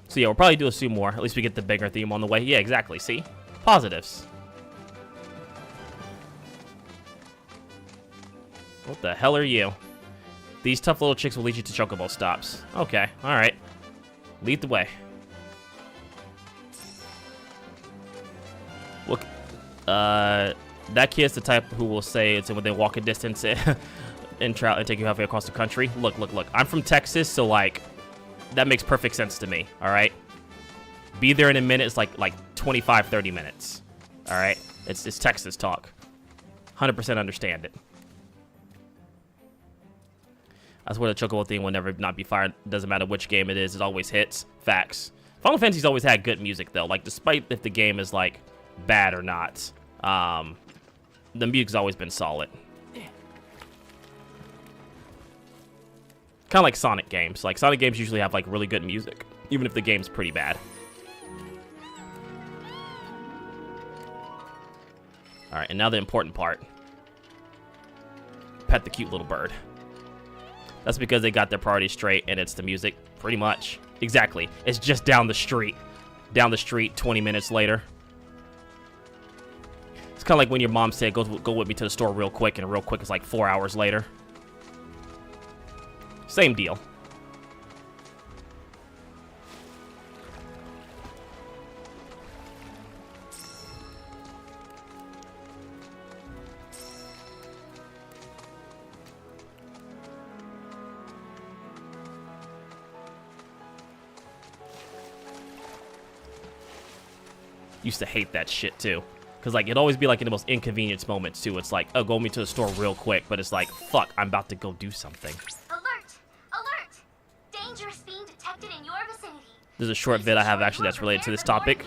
So yeah, we'll probably do a few more. At least we get the bigger theme on the way. Yeah, exactly. See? Positives. What the hell are you? These tough little chicks will lead you to chocobo stops. Okay, alright. Lead the way. Look, that kid's the type who will say it's within walking distance and take you halfway across the country. Look. I'm from Texas, so like, that makes perfect sense to me. All right, be there in a minute. It's like 25, 30 minutes. All right, it's Texas talk. 100% understand it. That's where the chocobo thing will never not be fired. Doesn't matter which game it is, it always hits. Facts. Final Fantasy's always had good music though. Like despite if the game is like bad or not, the music's always been solid. Kind of like Sonic games. Like Sonic games usually have like really good music, even if the game's pretty bad. All right, and now the important part. Pet the cute little bird. That's because they got their priorities straight, and it's the music, pretty much. Exactly. It's just down the street. Down the street 20 minutes later. It's kind of like when your mom said, go with me to the store real quick, and real quick is like 4 hours later. Same deal. Used to hate that shit too. Because, like, it'd always be, like, in the most inconvenient moments, too. It's like, oh, go me to the store real quick. But it's like, fuck, I'm about to go do something. Alert! Alert! Dangerous fiend detected in your vicinity. There's a short vid I have, actually, that's related to this topic.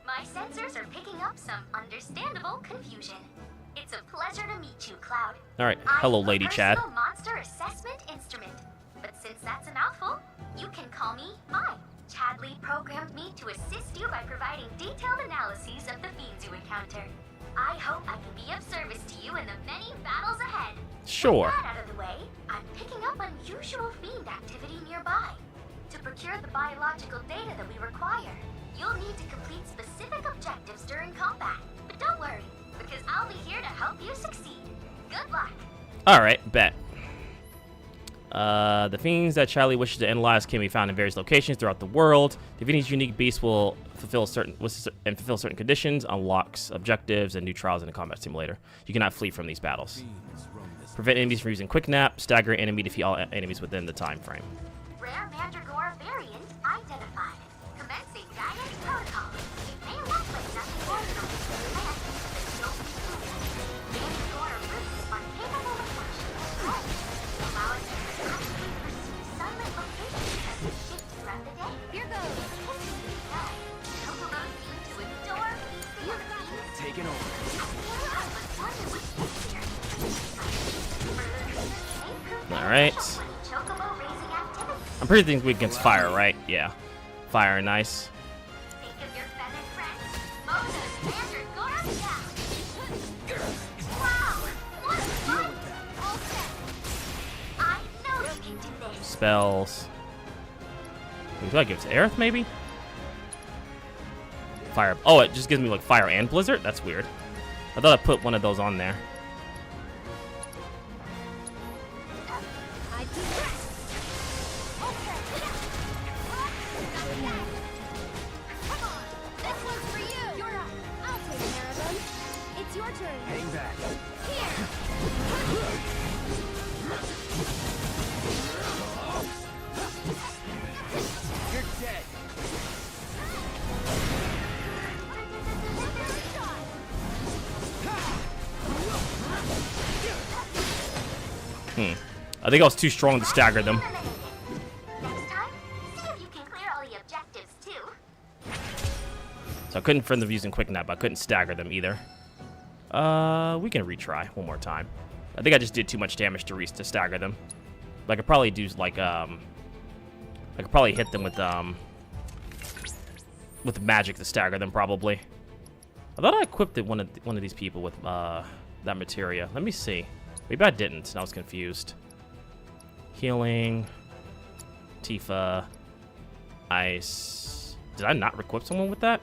My sensors are picking up some understandable confusion. It's a pleasure to meet you, Cloud. Alright, hello, Lady Chad. I'm a personal monster assessment instrument. But since that's a mouthful, you can call me Mine. Chadley programmed me to assist you by providing detailed analyses of the fiends you encounter. I hope I can be of service to you in the many battles ahead. Sure. With that out of the way, I'm picking up unusual fiend activity nearby. To procure the biological data that we require, you'll need to complete specific objectives during combat. But don't worry, because I'll be here to help you succeed. Good luck. Alright, bet. The fiends that Charlie wishes to analyze can be found in various locations throughout the world. Defeating these unique beasts will fulfill certain conditions, unlocks objectives, and new trials in the combat simulator. You cannot flee from these battles. Prevent enemies from using quick nap, stagger enemy, defeat all enemies within the time frame. Rare Mandragora variant identified. Commencing guidance protocol. It may look like nothing more than a plant, but don't be fooled. Mandragora roots are capable of functioning as roles, allowing them to actively pursue sunlit locations as they shift throughout the day. Here goes. Chocobos seem to adore feasting on fiends. Taking over. I was wondering which easier. Alright. I'm pretty thinking we against fire, right? Yeah. Fire, nice. Spells. Do I give it to Aerith, maybe? Fire. Oh, it just gives me like fire and blizzard? That's weird. I thought I put one of those on there. Hang back. You're dead. I think I was too strong to stagger them. Next time, see if you can clear all the objectives too. So I couldn't friend them using quick nap. I couldn't stagger them either. We can retry one more time. I think I just did too much damage to stagger them. But I could probably do like I could probably hit them with magic to stagger them probably. I thought I equipped one of these people with that materia. Let me see. Maybe I didn't, and I was confused. Healing, Tifa, Ice. Did I not equip someone with that?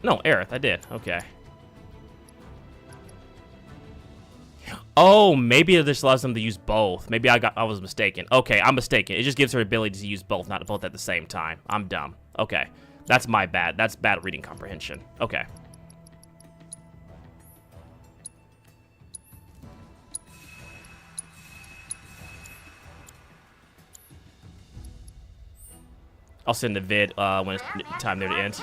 No, Aerith, I did. Okay. Oh, maybe it just allows them to use both. Maybe I was mistaken. Okay, I'm mistaken. It just gives her ability to use both, not both at the same time. I'm dumb. Okay. That's my bad. That's bad reading comprehension. Okay. I'll send the vid when it's time there to end.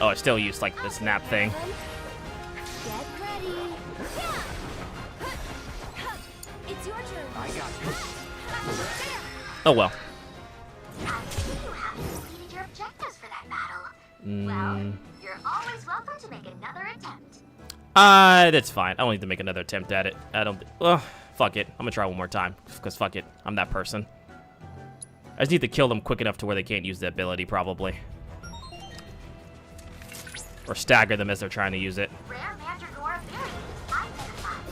Oh, I still use like the snap thing. Get ready. It's your turn. I got this. Oh well. I see you haven't completed your objectives for that battle. Well, you're always welcome to make another attempt. That's fine. I don't need to make another attempt at it. I don't. Well, fuck it. I'm gonna try one more time. Because fuck it. I'm that person. I just need to kill them quick enough to where they can't use the ability, probably. Or stagger them as they're trying to use it. Rare Mandragora variant identified.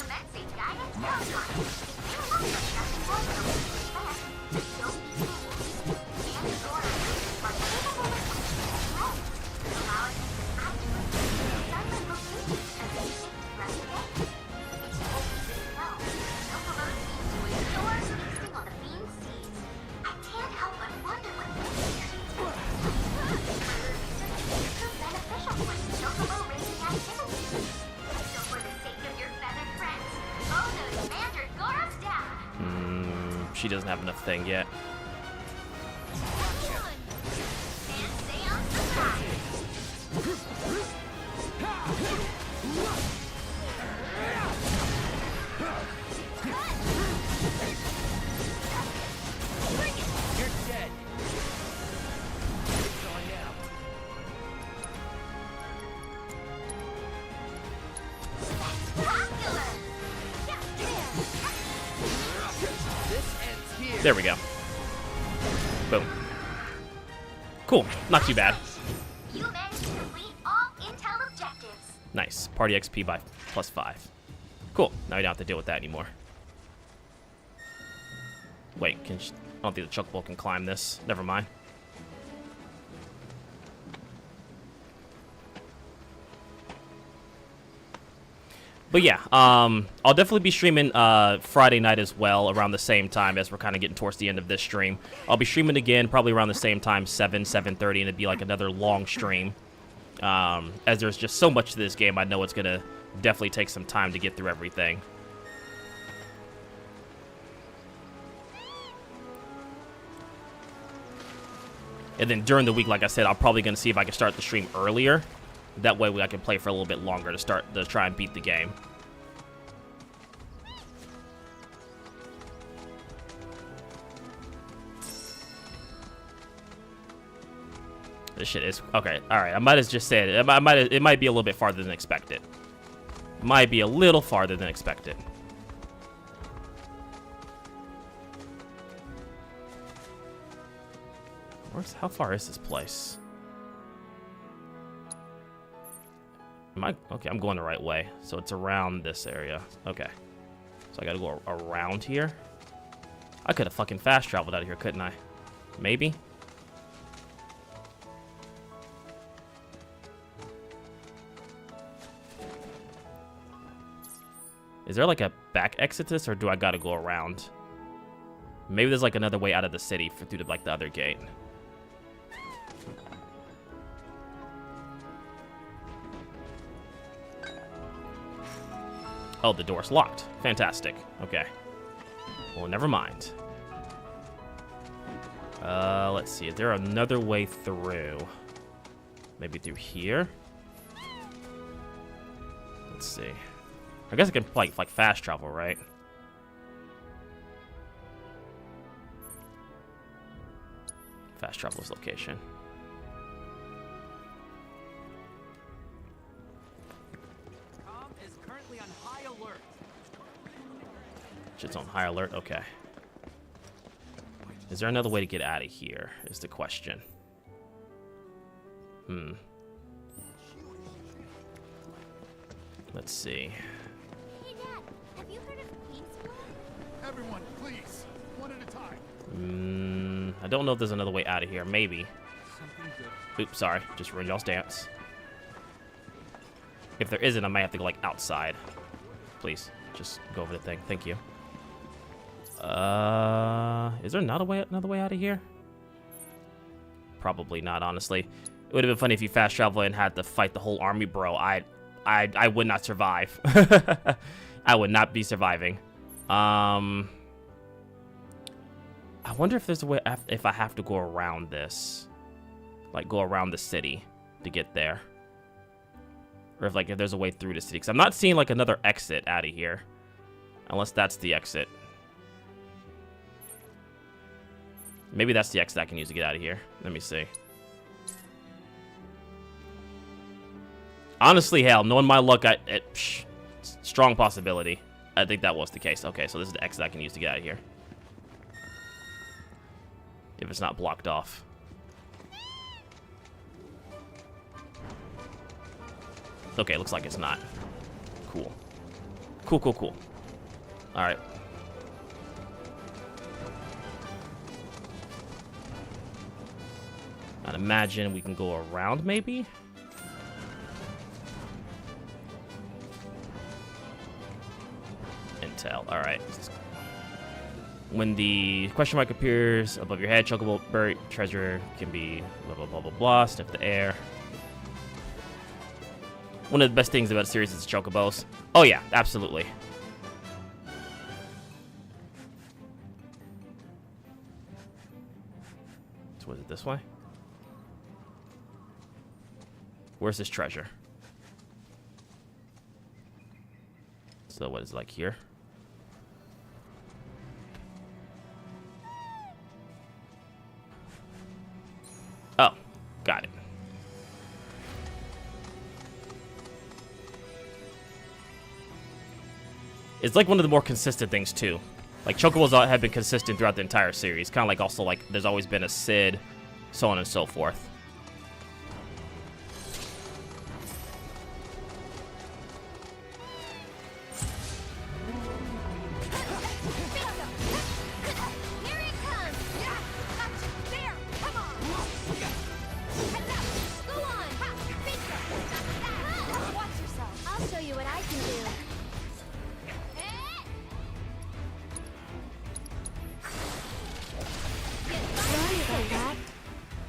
Commencing guidance territory. If you look for nothing more than a week's plant, don't be fooled. Mandragora are capable of switching threads, allowing them to activate sudden locations as they seek to threat the game. It's only to know Chocobo seems to adore feasting on the fiend's seeds. I can't help but wonder what this seeds will do. Further research may prove beneficial for Chocobo racing activities. So for the sake of your feathered friends, mow those Mandragoras down. She doesn't have enough thing yet. And stay on surprise. You're dead. It's on now. Spectacular! This ends here. There we go. Boom. Cool. Not too bad. You managed to complete all intel objectives. Nice. Party XP by +5. Cool. Now you don't have to deal with that anymore. Wait, I don't think the Chocobo can climb this. Never mind. But yeah, I'll definitely be streaming Friday night as well, around the same time as we're kind of getting towards the end of this stream. I'll be streaming again probably around the same time, 7:30, and it'd be like another long stream. As there's just so much to this game, I know it's going to definitely take some time to get through everything. And then during the week, like I said, I'm probably going to see if I can start the stream earlier. That way I can play for a little bit longer to try and beat the game. This shit is okay. All right, I might have just said it. It might be a little bit farther than expected. Might be a little farther than expected. How far is this place? Okay, I'm going the right way. So it's around this area. Okay. So I gotta go around here. I could have fucking fast traveled out of here, couldn't I? Maybe? Is there like a back exit to this, or do I gotta go around? Maybe there's like another way out of the city through like the other gate. Oh, the door's locked. Fantastic. Okay. Well, never mind. Let's see. Is there another way through? Maybe through here? Let's see. I guess I can like fast travel, right? Fast travel's location. Shit's on high alert. Okay. Is there another way to get out of here? Is the question. Let's see. Hey, Dad, have you heard of Queen's Blood? Everyone, please, one at a time. I don't know if there's another way out of here. Maybe. Oops, sorry. Just ruined y'all's dance. If there isn't, I might have to go like outside. Please, just go over the thing. Thank you. Is there another way out of here? Probably not, honestly. It would have been funny if you fast travel and had to fight the whole army, bro. I would not survive. I would not be surviving. I wonder if there's a way if I have to go around this. Like go around the city to get there. Or if there's a way through the city. Because I'm not seeing, like, another exit out of here. Unless that's the exit. Maybe that's the exit I can use to get out of here. Let me see. Honestly, hell, knowing my luck, strong possibility. I think that was the case. Okay, so this is the exit I can use to get out of here. If it's not blocked off. Okay, looks like it's not. Cool. Cool, cool, cool. Alright. I'd imagine we can go around, maybe? Intel, alright. When the question mark appears above your head, chocobo buried treasure can be blah, blah, blah, blah, blah. Sniff the air. One of the best things about the series is chocobos. Oh yeah, absolutely. So was it this way? Where's this treasure? So what is it, like here? Oh, got it. It's like one of the more consistent things too. Like chocobos have been consistent throughout the entire series. Kind of like also like there's always been a Sid, so on and so forth.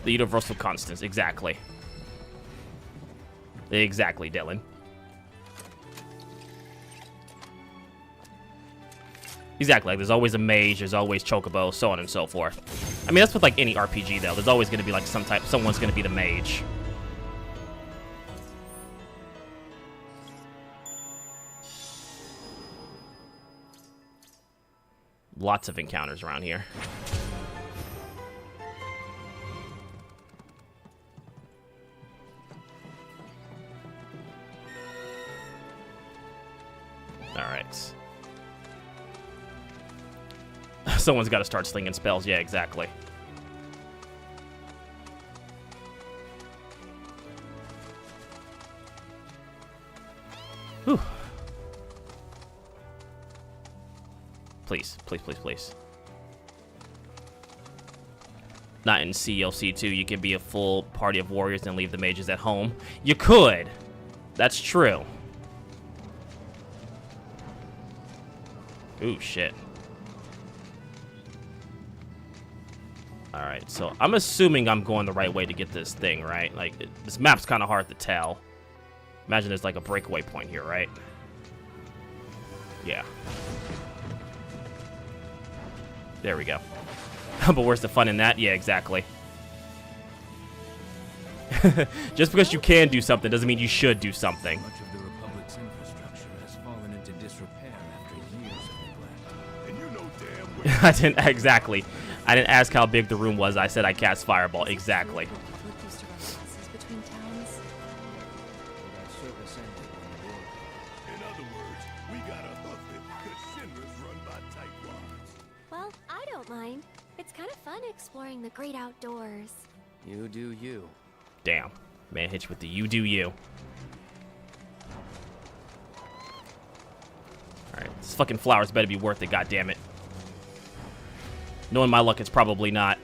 The universal constants, exactly. Exactly, Dylan. Exactly, like there's always a mage, there's always chocobo, so on and so forth. I mean, that's with like any RPG though. There's always going to be like someone's going to be the mage. Lots of encounters around here. Alright. Someone's got to start slinging spells. Yeah, exactly. Whew. Please, please, please, please. Not in CLC 2. You can be a full party of warriors and leave the mages at home. You could. That's true. Ooh, shit. Alright, so I'm assuming I'm going the right way to get this thing, right? Like, this map's kind of hard to tell. Imagine there's like a breakaway point here, right? Yeah. There we go. But where's the fun in that? Yeah, exactly. Just because you can do something doesn't mean you should do something. Much of the Republic's infrastructure has fallen into disrepair after years of neglect. And you know damn well I didn't exactly. I didn't ask how big the room was. I said I cast fireball. Exactly. Between towns. In other words, we gotta hoof it, because Shinra's run by tightwads. Well, I don't mind. It's kind of fun exploring the great outdoors. You do you. Damn. Man, hit you with the you do you. Alright, this fucking flowers better be worth it, goddammit. Knowing my luck, it's probably not.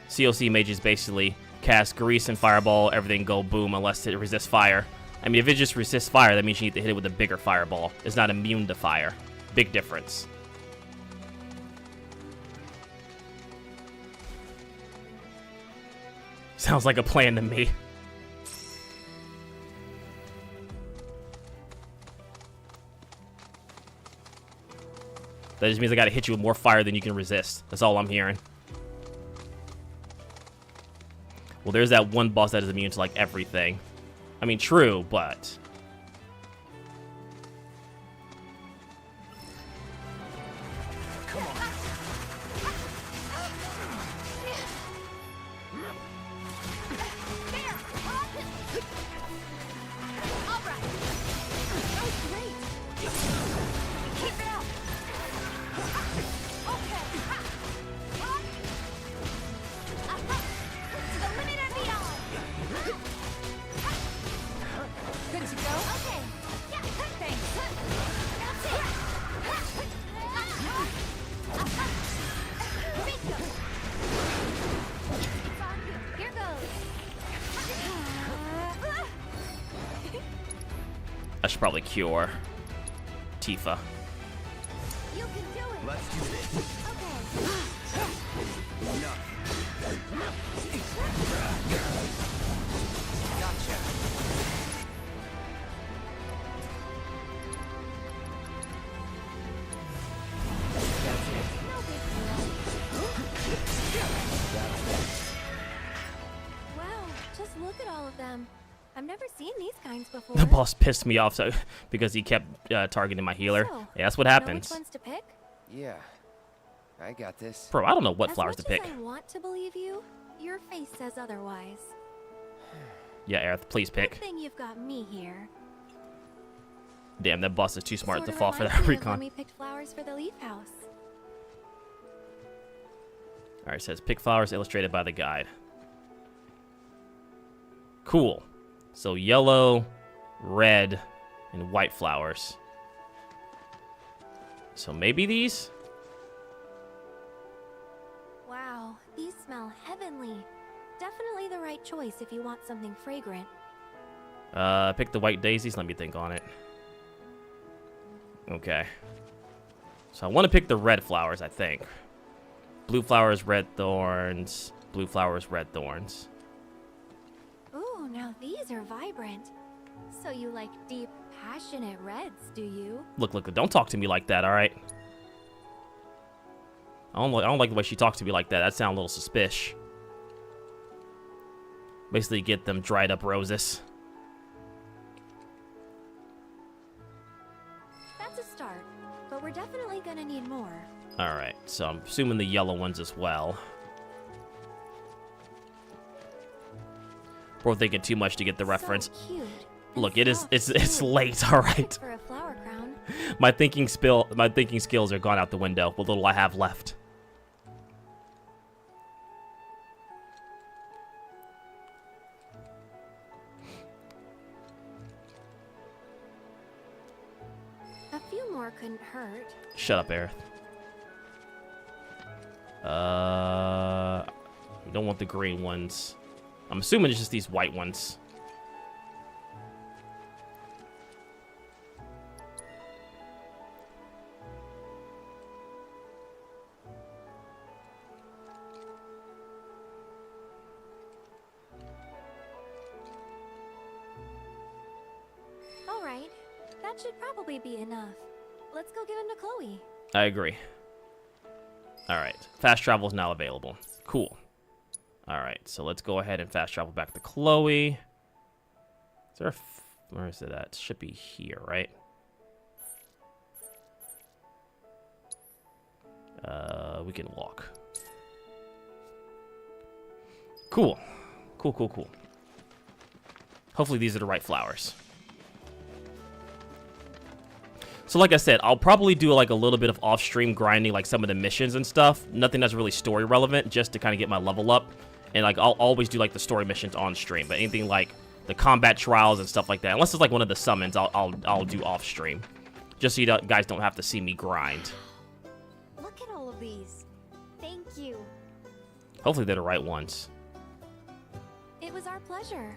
COC mages basically cast grease and fireball, everything go boom unless it resists fire. I mean, if it just resists fire, that means you need to hit it with a bigger fireball. It's not immune to fire. Big difference. Sounds like a plan to me. That just means I gotta hit you with more fire than you can resist. That's all I'm hearing. Well, there's that one boss that is immune to, like, everything. I mean, true, but... Come on. Good to go? Okay. Yeah, thanks. That's it. Bingo. It's on you. Here goes. I should probably cure Tifa. You can do it. Let's do this. Okay. Gotcha. Wow, just look at all of them. I've never seen these kinds before. The boss pissed me off because he kept targeting my healer. So, Yeah, that's what know happens. which ones to pick? Yeah, I got this. Bro, I don't know what As flowers to much pick. as I want to believe you, your face says otherwise. Yeah, Aerith, please Good pick. thing you've got me here. Damn, that boss is too smart Sorta to fall for reminds that me of when recon. we picked flowers for the leaf house. Alright, it says pick flowers illustrated by the guide. Cool. So yellow, red, and white flowers. So maybe these? Wow, these smell heavenly. Definitely the right choice if you want something fragrant. Pick the white daisies. Let me think on it. Okay. So I want to pick the red flowers, I think. Blue flowers, red thorns. Blue flowers, red thorns. Ooh, now these are vibrant. So you like deep, passionate reds, do you? Look, don't talk to me like that, alright? I don't like the way she talks to me like that. That sounds a little suspicious. Basically get them dried up roses. That's a start, but we're definitely gonna need more. Alright, so I'm assuming the yellow ones as well. We're thinking too much to get the reference. So cute. Look, it's late, alright. For a flower crown. My thinking skills are gone out the window. What little I have left. A few more couldn't hurt. Shut up, Aerith. We don't want the green ones. I'm assuming it's just these white ones. All right, that should probably be enough. Let's go give him to Chloe. I agree. Alright, fast travel is now available. Cool. Alright, so let's go ahead and fast travel back to Chloe. Is there where is it at? It should be here, right? We can walk. Cool. Cool. Hopefully these are the right flowers. So like I said, I'll probably do like a little bit of off-stream grinding, like some of the missions and stuff. Nothing that's really story relevant, just to kind of get my level up. And like I'll always do like the story missions on stream, but anything like the combat trials and stuff like that, unless it's like one of the summons, I'll do off-stream, just so you guys don't have to see me grind. Look at all of these. Thank you. Hopefully they're the right ones. It was our pleasure.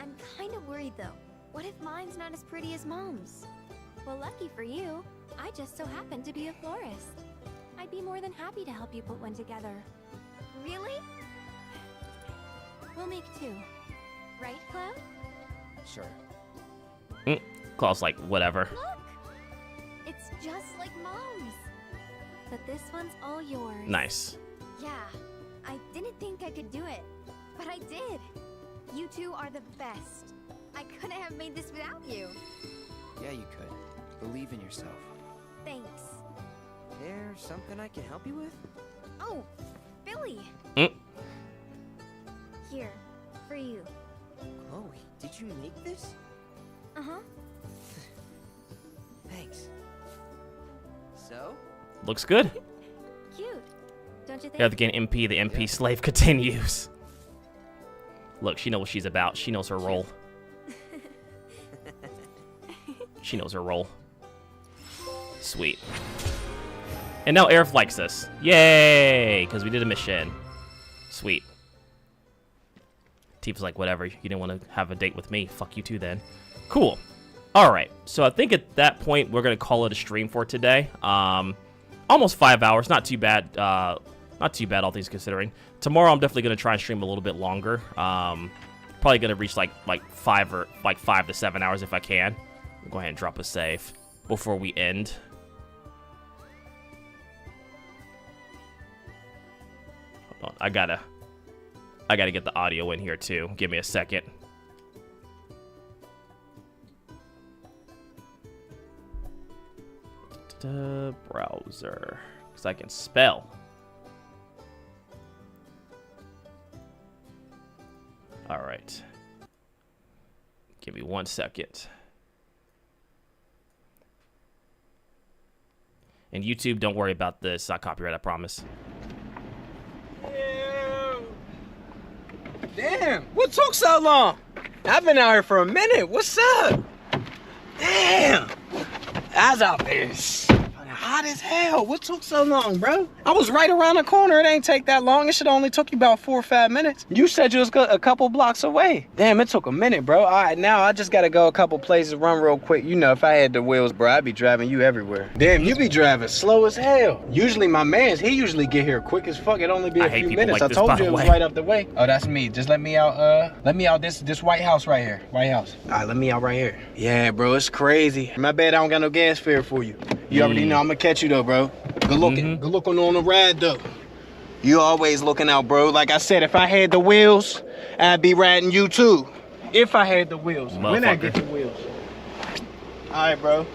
I'm kind of worried though. What if mine's not as pretty as Mom's? Well, lucky for you, I just so happen to be a florist. I'd be more than happy to help you put one together. Really? We'll make two. Right, Cloud? Sure. Claw's like, whatever. Look! It's just like Mom's. but this one's all yours. Nice. Yeah, I didn't think I could do it, but I did. You two are the best. I couldn't have made this without you. Yeah, you could. Believe in yourself. Thanks. There's something I can help you with? Oh, Billy. Here, for you. Chloe, did you make this? Uh-huh. Thanks. So? Looks good. Cute. Don't you think? You have to get an MP. The MP slave continues. Look, she knows what she's about. She knows her role. She knows her role. Sweet. And now Aerith likes us. Yay! Because we did a mission. Sweet. Tifa's like, whatever. You didn't want to have a date with me. Fuck you too then. Cool. Alright. So I think at that point, we're going to call it a stream for today. Almost 5 hours. Not too bad. Not too bad, all things considering. Tomorrow, I'm definitely going to try and stream a little bit longer. Probably going to reach like 5 to 7 hours if I can. I'll go ahead and drop a save before we end. Hold on, I gotta get the audio in here too. Give me a second. Browser, because I can spell. All right. Give me 1 second. And YouTube, don't worry about this. It's not copyright, I promise. Damn, what took so long? I've been out here for a minute. What's up? Damn, I was out there hot as hell. What took so long, bro? I was right around the corner. It ain't take that long. It should only took you about 4 or 5 minutes. You said you was a couple blocks away. Damn, it took a minute, bro. All right, now I just gotta go a couple places, run real quick. You know, if I had the wheels, bro, I'd be driving you everywhere. Damn, you be driving slow as hell. Usually my mans, he usually get here quick as fuck. It only be a few minutes. Like I told you it was right up the way. Oh, that's me. Just let me out. Let me out this White House right here. White House. All right, let me out right here. Yeah, bro, it's crazy. My bad, I don't got no gas fare for you. You already know I'm gonna catch you though, bro. Good looking, good looking on the ride though. You always looking out, bro. Like I said, if I had the wheels, I'd be riding you too. If I had the wheels. When I get the wheels. All right, bro.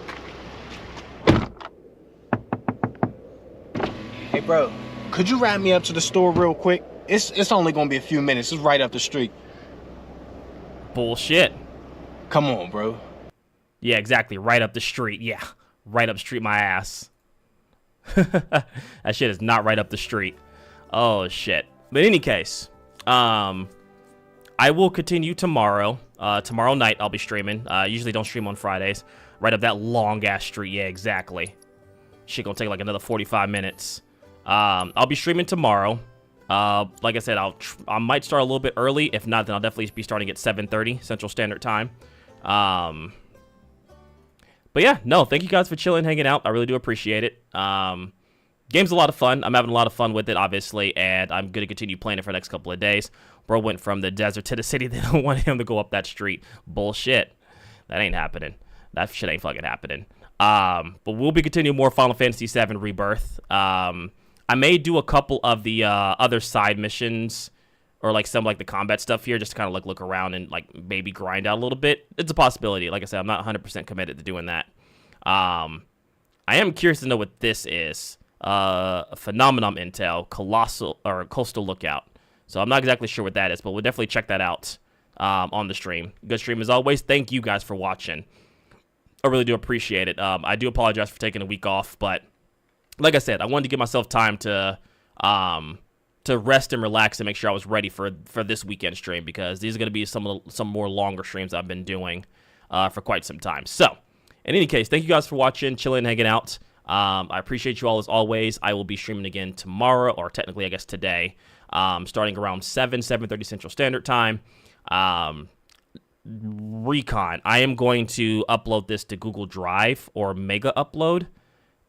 Hey, bro, could you ride me up to the store real quick? It's only gonna be a few minutes. It's right up the street. Bullshit. Come on, bro. Yeah, exactly. Right up the street. Yeah. Right up street my ass. That shit is not right up the street. Oh, shit. But in any case, I will continue tomorrow. Tomorrow night, I'll be streaming. Usually don't stream on Fridays. Right up that long-ass street. Yeah, exactly. Shit gonna take like another 45 minutes. I'll be streaming tomorrow. Like I said, I might start a little bit early. If not, then I'll definitely be starting at 7:30 Central Standard Time. But yeah, no, thank you guys for chilling, hanging out. I really do appreciate it. Game's a lot of fun. I'm having a lot of fun with it, obviously, and I'm going to continue playing it for the next couple of days. Bro went from the desert to the city. They don't want him to go up that street. Bullshit. That ain't happening. That shit ain't fucking happening. But we'll be continuing more Final Fantasy VII Rebirth. I may do a couple of the other side missions or like some like the combat stuff here just to kind of look around and like maybe grind out a little bit. It's a possibility. Like I said, I'm not 100% committed to doing that. I am curious to know what this is. Phenomenon Intel, Colossal or Coastal Lookout. So I'm not exactly sure what that is, but we'll definitely check that out on the stream. Good stream as always. Thank you guys for watching. I really do appreciate it. I do apologize for taking a week off, but like I said, I wanted to give myself time to rest and relax and make sure I was ready for this weekend stream because these are going to be some more longer streams I've been doing for quite some time. So, in any case, thank you guys for watching, chilling, hanging out. I appreciate you all as always. I will be streaming again tomorrow, or technically, I guess, today, starting around 7:30 Central Standard Time. Recon. I am going to upload this to Google Drive or Mega Upload.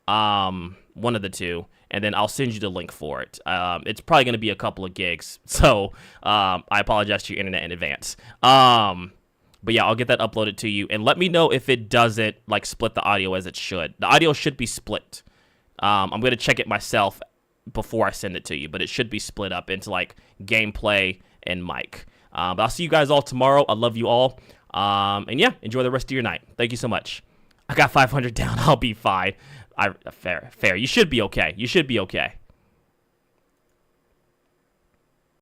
One of the two. And then I'll send you the link for it. It's probably going to be a couple of gigs. So, I apologize to your internet in advance. But yeah, I'll get that uploaded to you. And let me know if it doesn't, like, split the audio as it should. The audio should be split. I'm going to check it myself before I send it to you, but it should be split up into like gameplay and mic. But I'll see you guys all tomorrow. I love you all. And yeah, enjoy the rest of your night. Thank you so much. I got 500 down. I'll be fine. Fair. You should be okay. You should be okay.